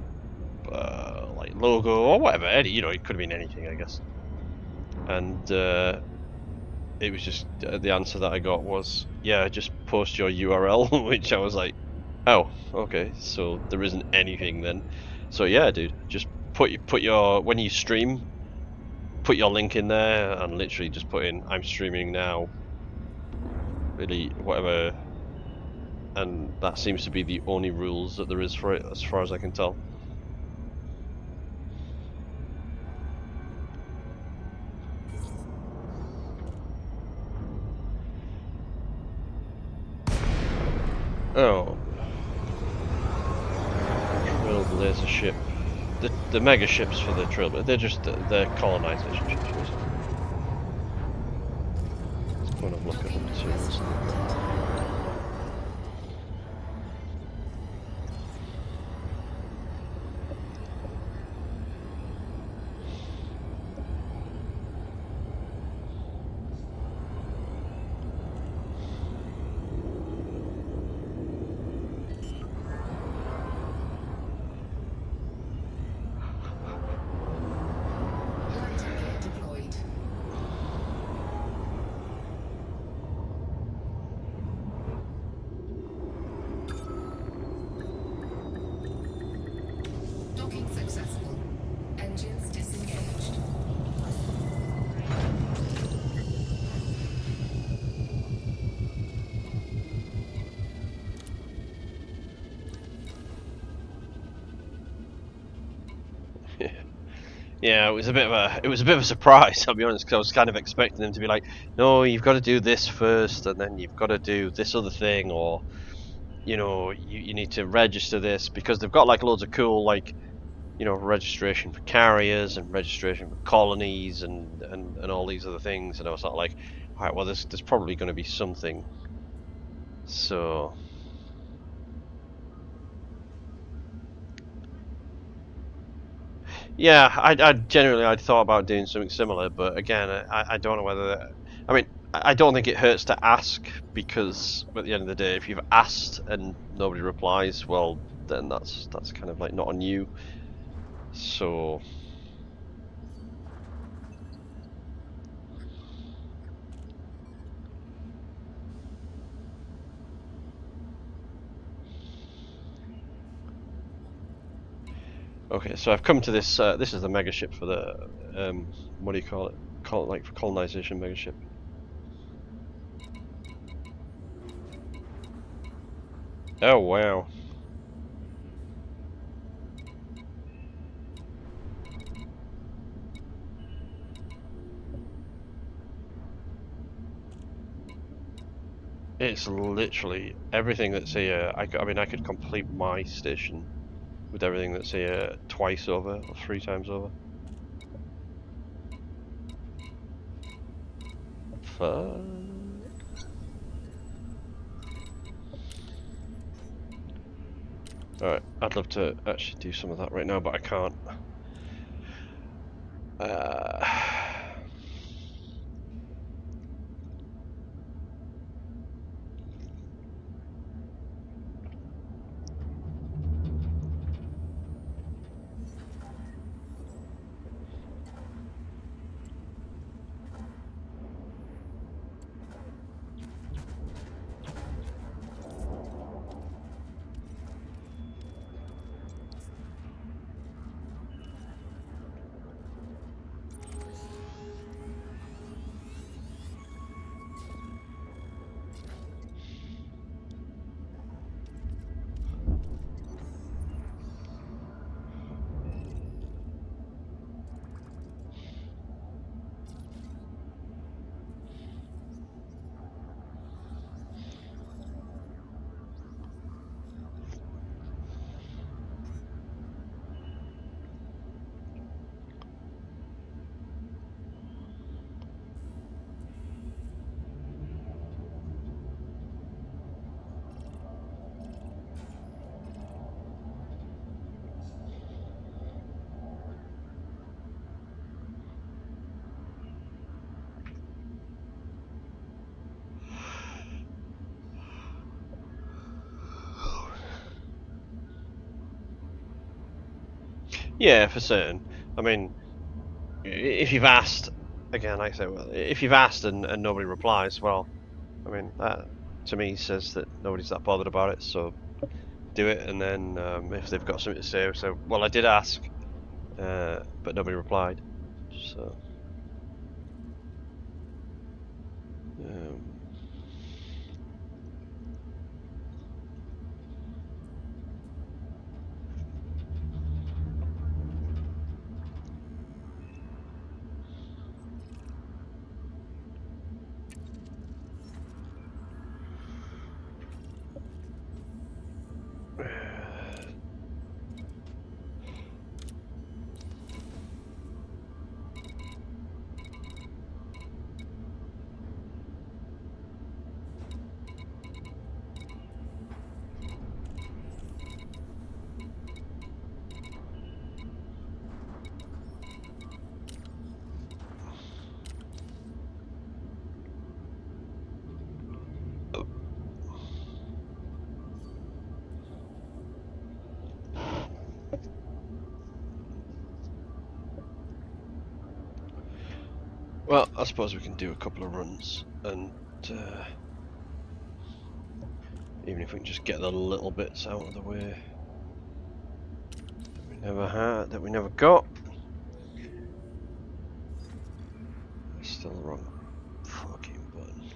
like logo or whatever. You know, it could have been anything, I guess. And it was just the answer that I got was, yeah, just post your URL, which I was like, oh, okay, so there isn't anything then. So yeah, dude, just put your when you stream, put your link in there and literally just put in I'm streaming now, really whatever, and that seems to be the only rules that there is for it as far as I can tell. Oh, drilled laser ship. the mega ships for the drill, but they're just they're colonization ships. Basically. Let's go and have a look at them too. Landing gear deployed. Docking successful. Engines disengaged. Yeah, it was a bit of a surprise. I'll be honest, because I was kind of expecting them to be like, no, you've got to do this first, and then you've got to do this other thing, or you know, you need to register this, because they've got like loads of cool like, you know, registration for carriers and registration for colonies and all these other things, and I was sort of like, all right, well, there's probably going to be something. So yeah, I'd thought about doing something similar, but again, I don't know whether. I mean, I don't think it hurts to ask, because at the end of the day, if you've asked and nobody replies, well, then that's kind of like not on you. So okay, so I've come to this. This is the mega ship for the what do you call it? Like for colonization mega ship. Oh wow. It's literally everything that's here. I mean, I could complete my station with everything that's here twice over or 3 times over. Fuck. Alright, I'd love to actually do some of that right now, but I can't. Yeah, for certain. I mean, if you've asked, again, like I say, well, if you've asked and nobody replies, well, I mean, that to me says that nobody's that bothered about it, so do it, and then if they've got something to say, so, well, I did ask, but nobody replied, so. Well, I suppose we can do a couple of runs, and even if we can just get the little bits out of the way that we never had, that we never got. Still the wrong fucking button.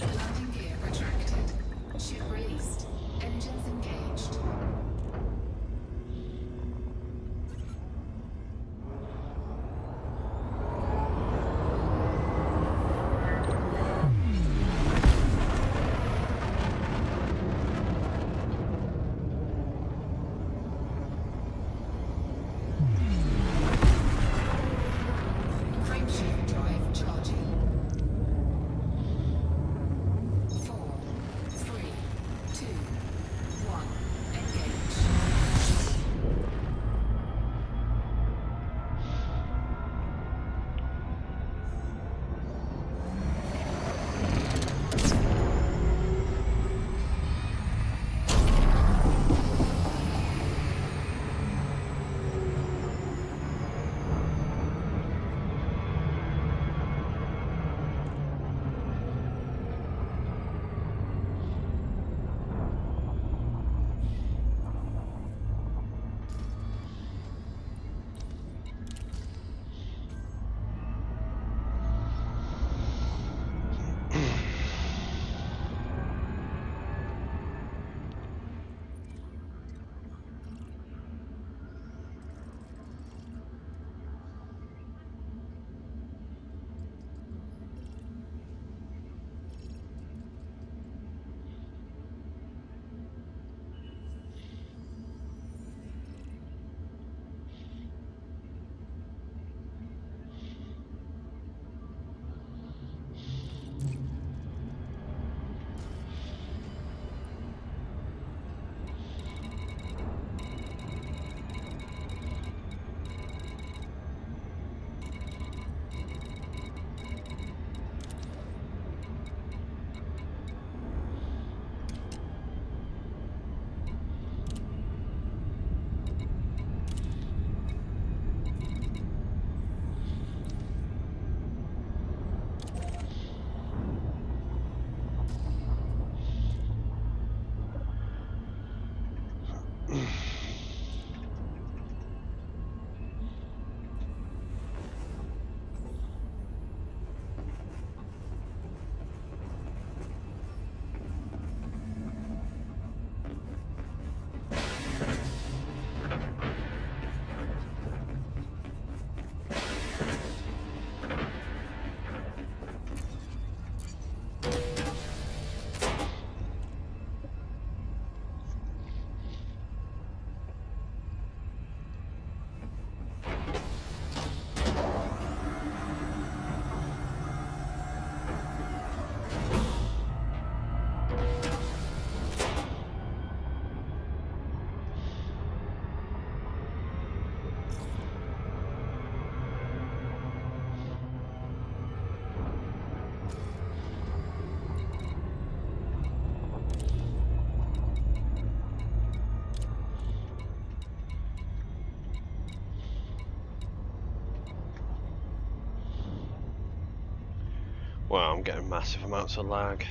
Landing gear retracted. Ship released. Engines engaged. Frameshift drive charging. 4, 3, 2, 1. Engage. Wow, I'm getting massive amounts of lag.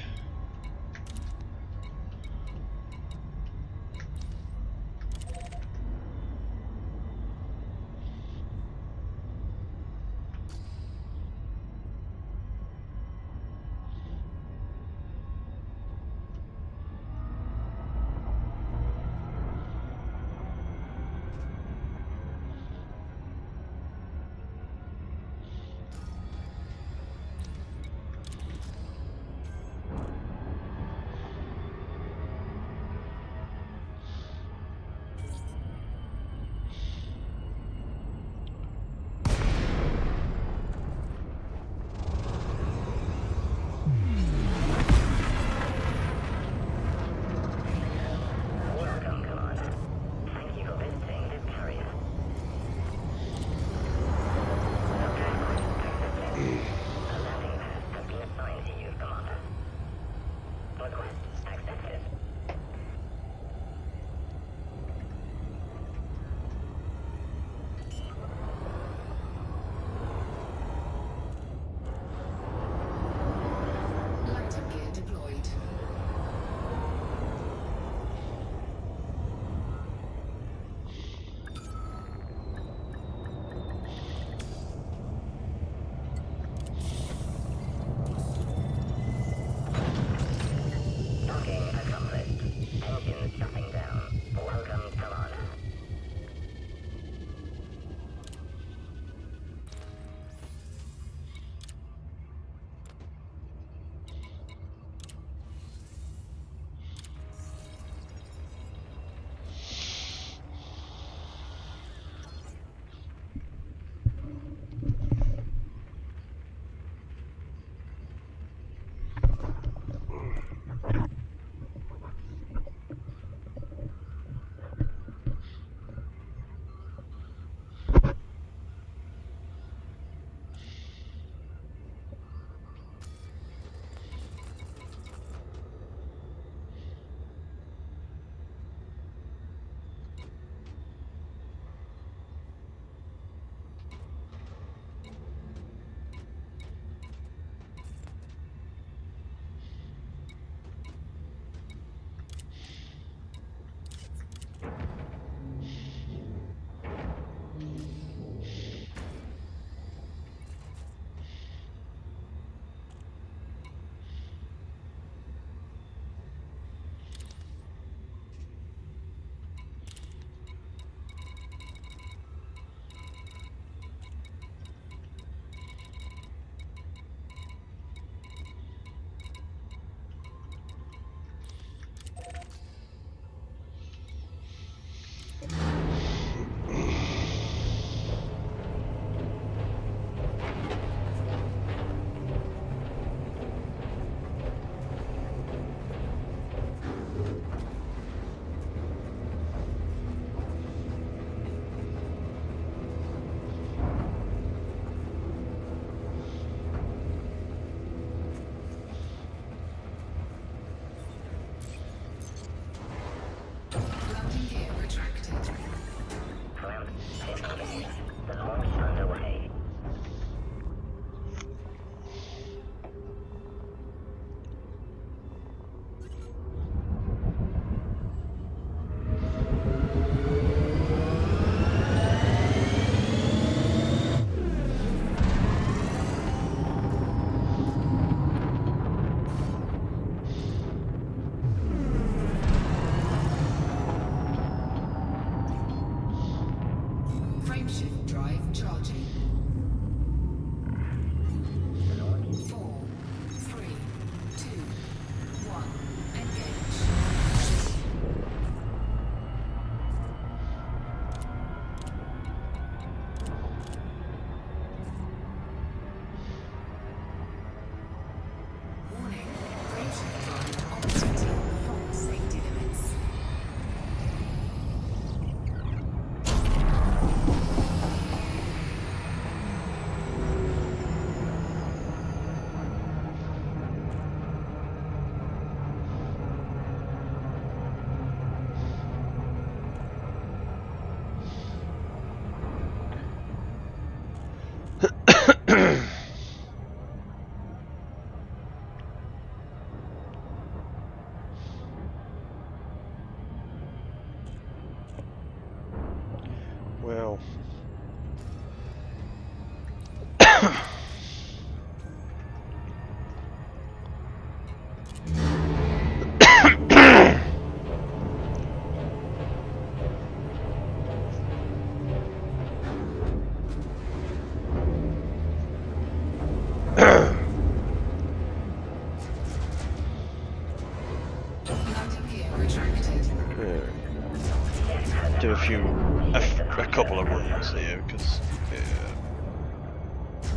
a couple of runs here because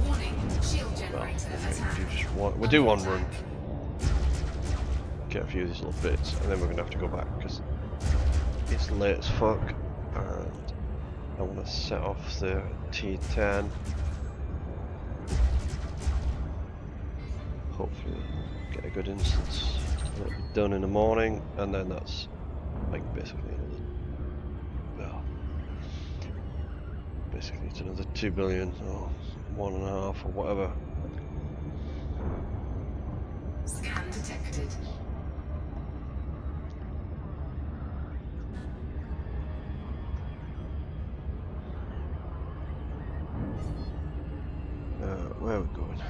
Warning, shield well, generator attack. we'll do one run, get a few of these little bits, and then we're gonna have to go back because it's late as fuck, and I want to set off the T10. Hopefully, get a good instance. It'll be done in the morning, and then that's like basically it's another 2 billion or 1.5 or whatever. Scan detected. Where are we going?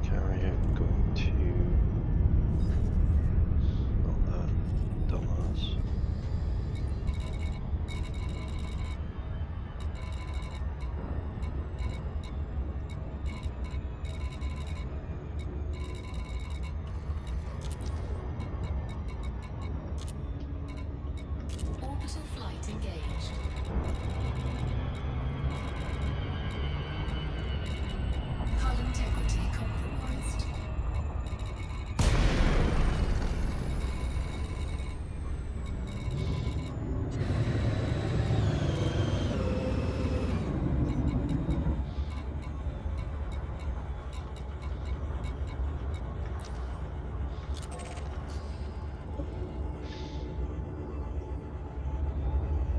Carrier going to not that dumbass. Orbital flight engaged. Hull integrity compromised.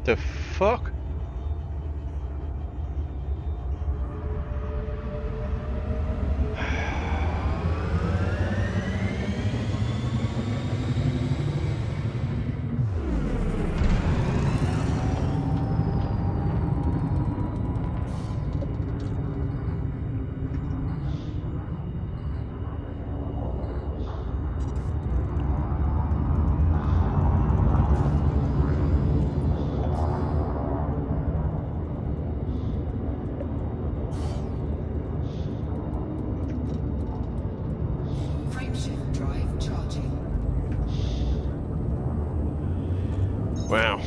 The fuck? Frameshift drive charging. Wow.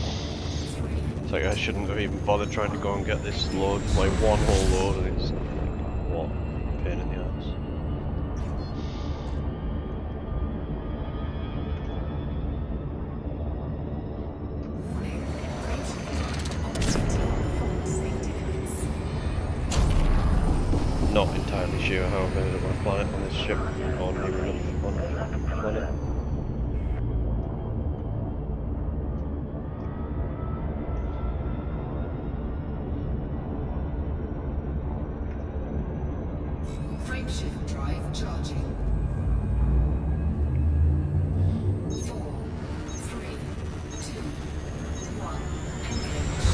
It's like I shouldn't have even bothered trying to go and get this load, like one whole load, and it's like, what a pain in the ass. Warning. Frameshift drive operating full safety limits. Not entirely sure how I've ended up on a planet on this ship, or near enough on a planet. Frameshift drive charging. 4, 3, 2, 1, engage.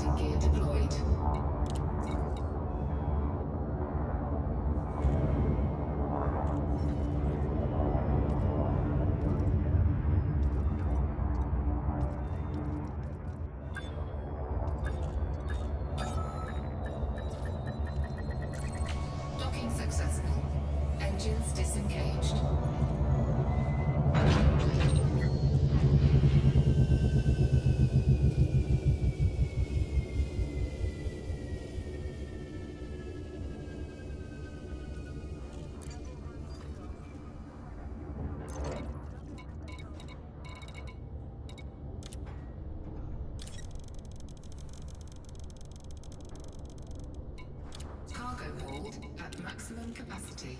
landing gear deployed. Docking successful. Engines disengaged. Cargo hold at maximum capacity.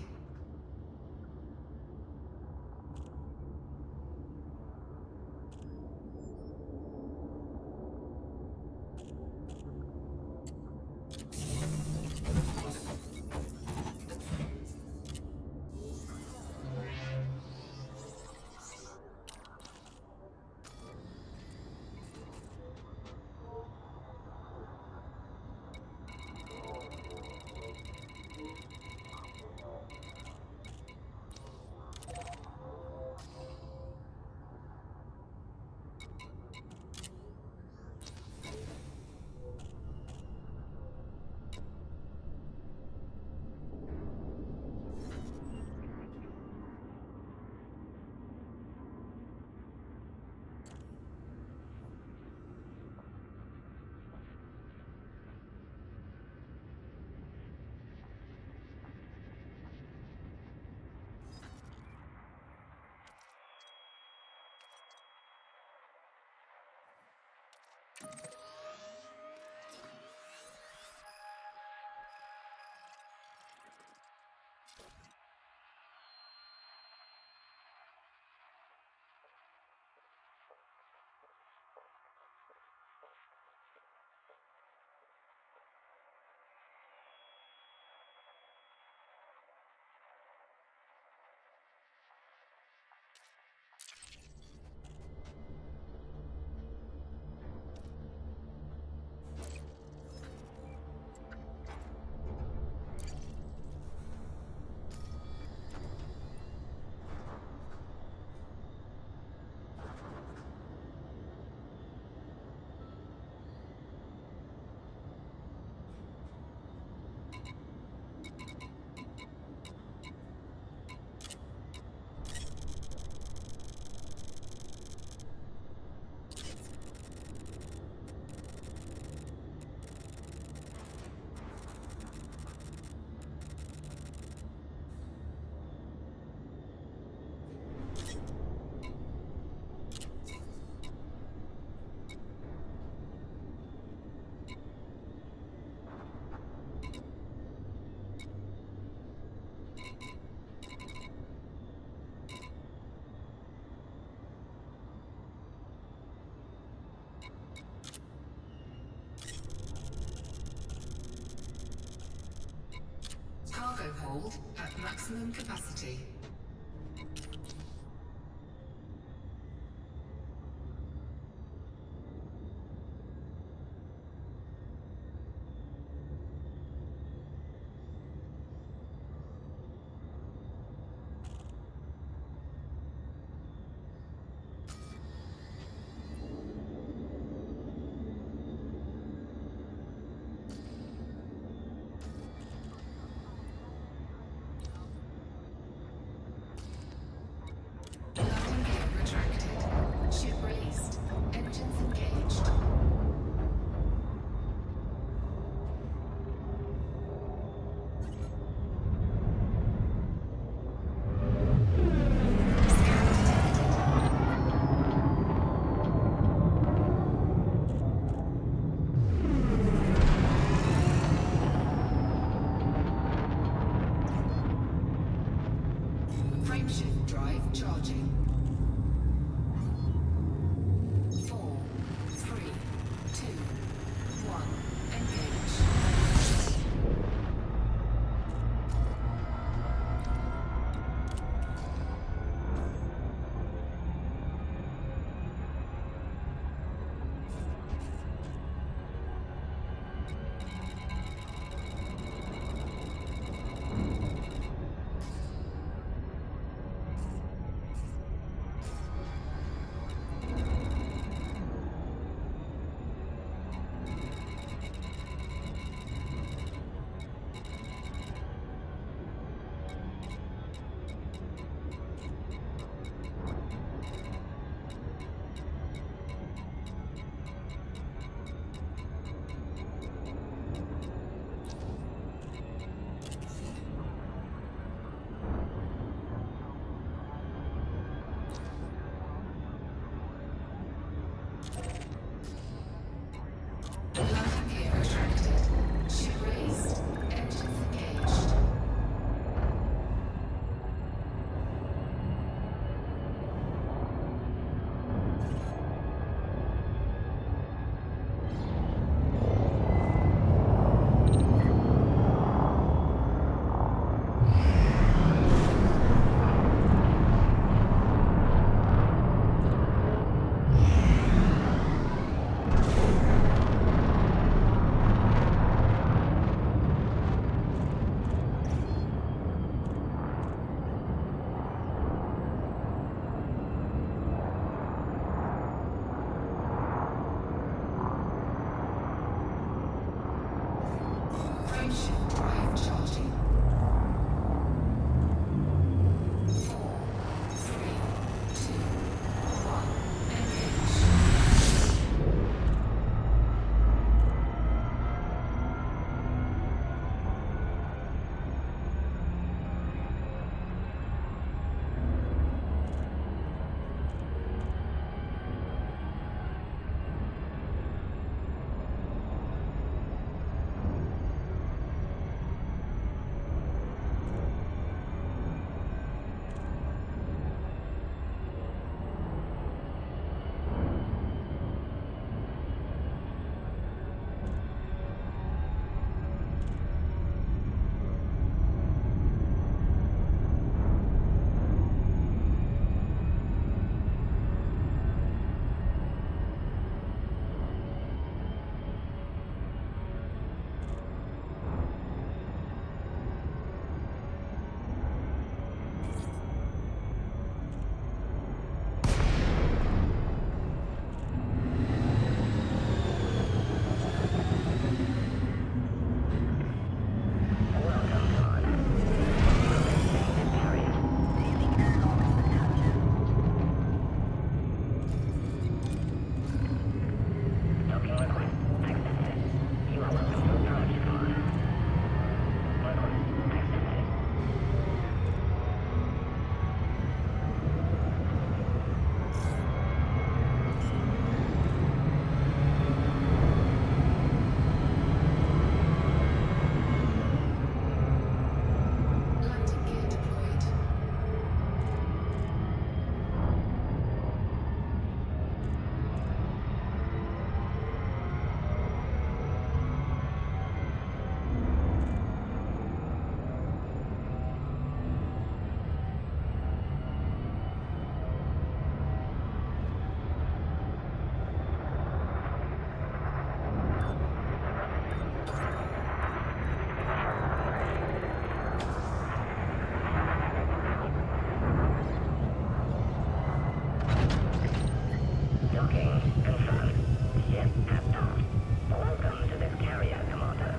Cargo hold at maximum capacity. Landing gear extracted. Ship raised. Engines engaged. Frameshift drive charging. 4, 3, 2, 1. Engage. Landing gear deployed. Docking confirmed. Ship at dock. Welcome to this carrier, Commander.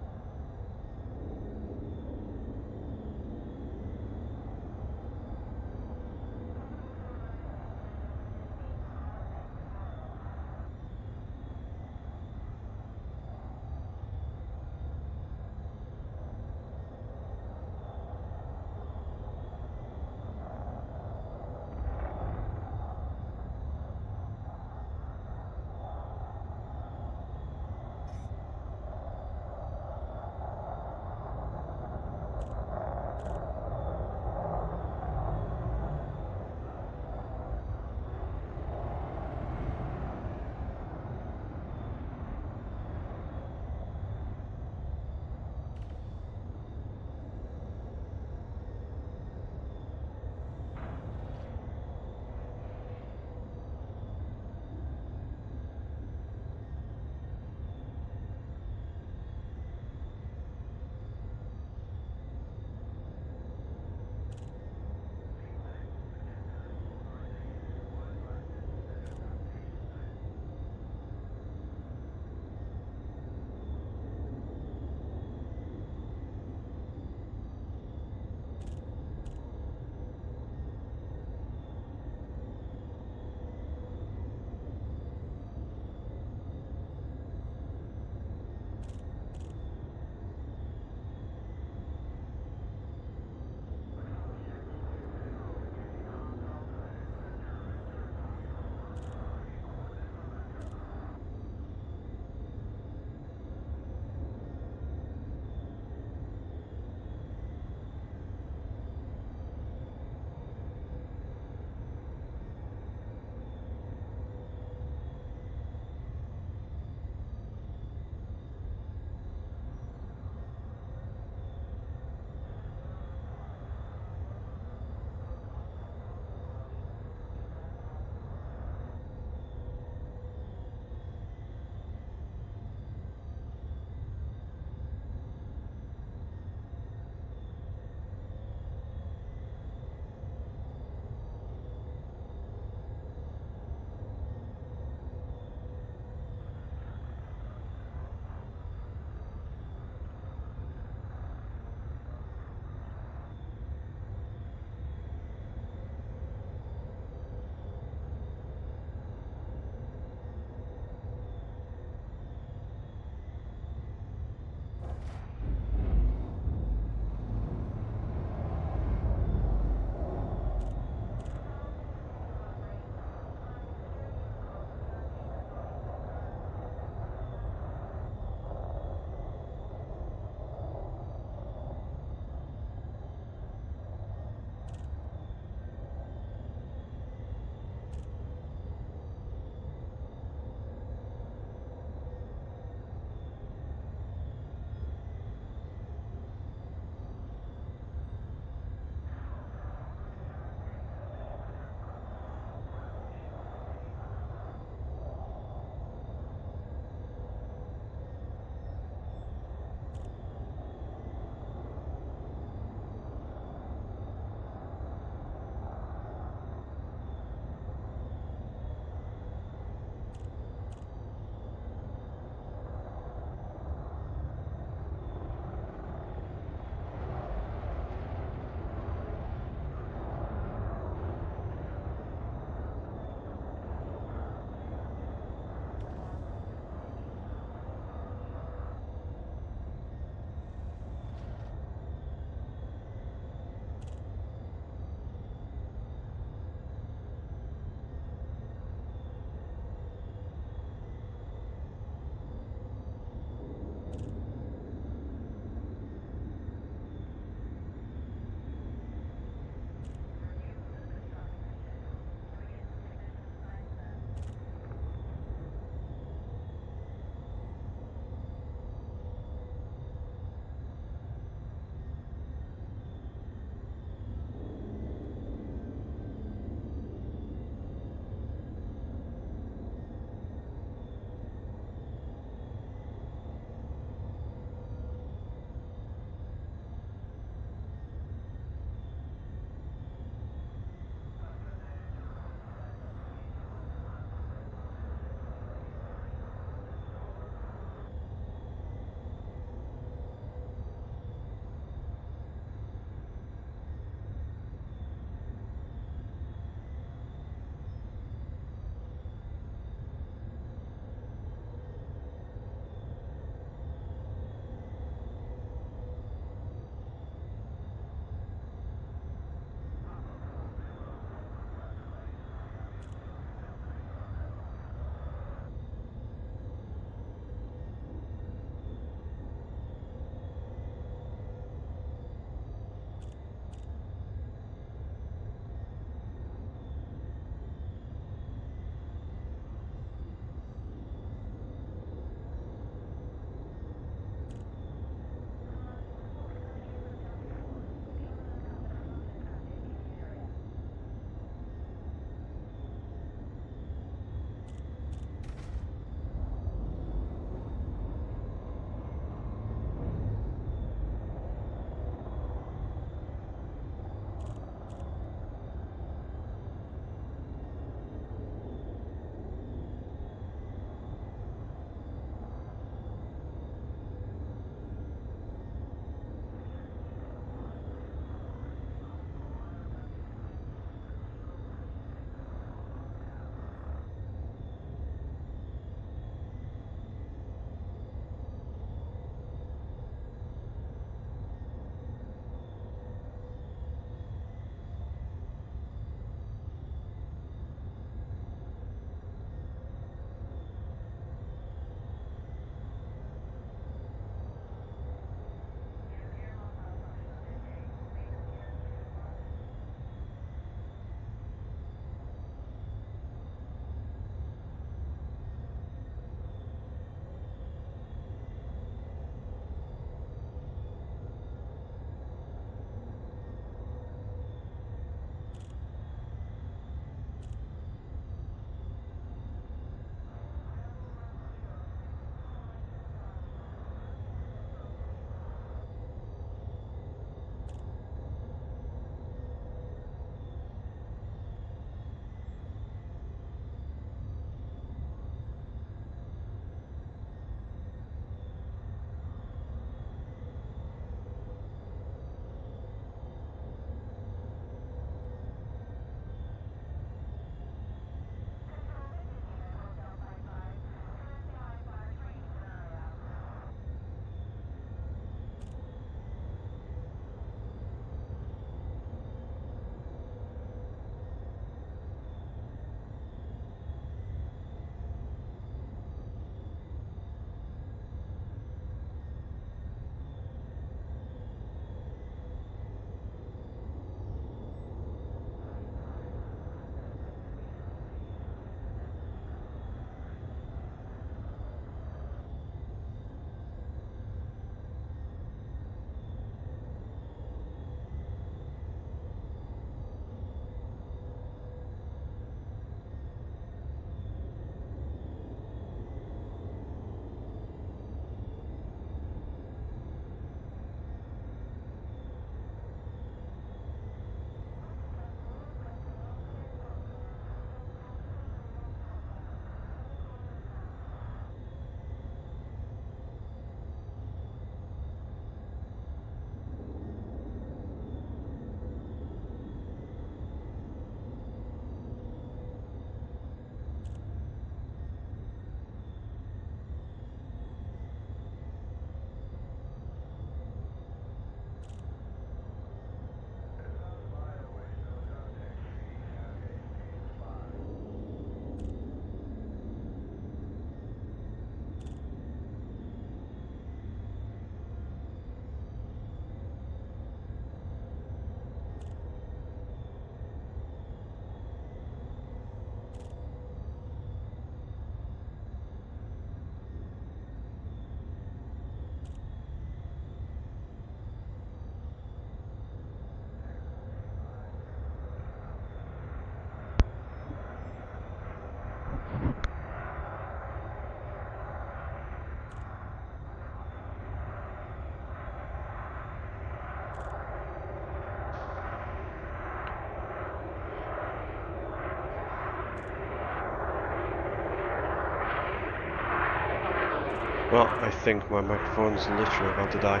Well, I think my microphone's literally about to die.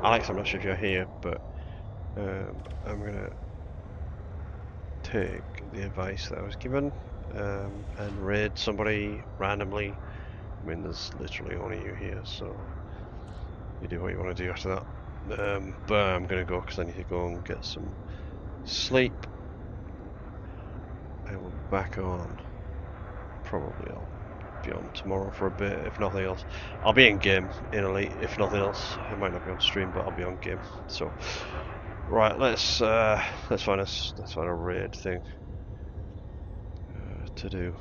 Alex, I'm not sure if you're here, but I'm gonna take the advice that I was given and raid somebody randomly. I mean, there's literally only you here, so you do what you want to do after that. But I'm gonna go because I need to go and get some sleep. I will be back on. Probably I'll be on tomorrow for a bit, if nothing else. I'll be in game in Elite, if nothing else. I might not be on stream, but I'll be on game. So, right, let's find a raid thing to do.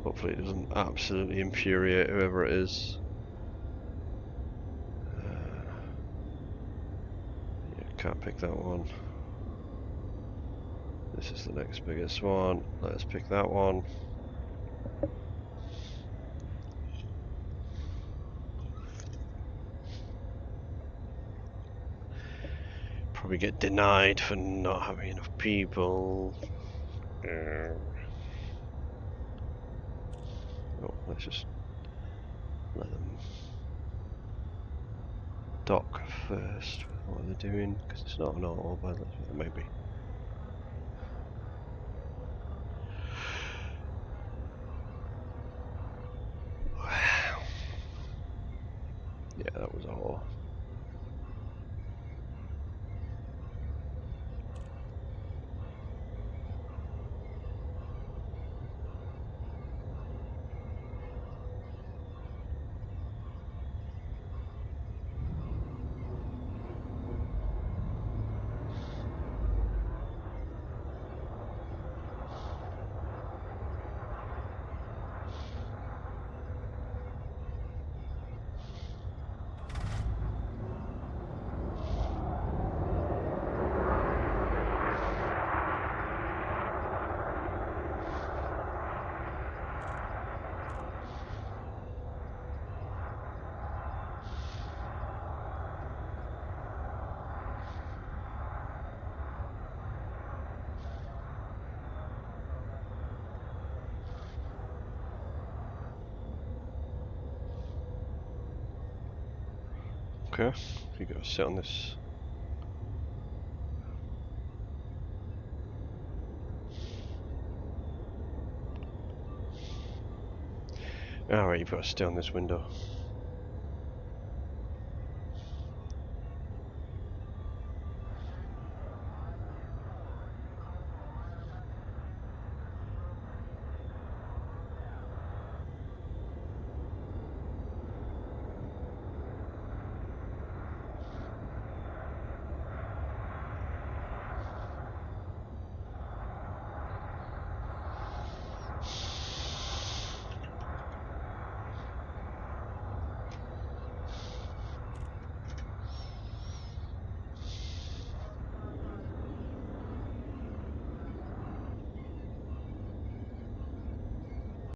Hopefully, it doesn't absolutely infuriate whoever it is. Yeah, can't pick that one. This is the next biggest one. Let's pick that one. Probably get denied for not having enough people. Oh, let's just let them dock first with what they're doing, because it's not an autopilot, well, maybe. Yeah, that was a whore. Okay, you gotta sit on this. Alright, you've got to stay on this window.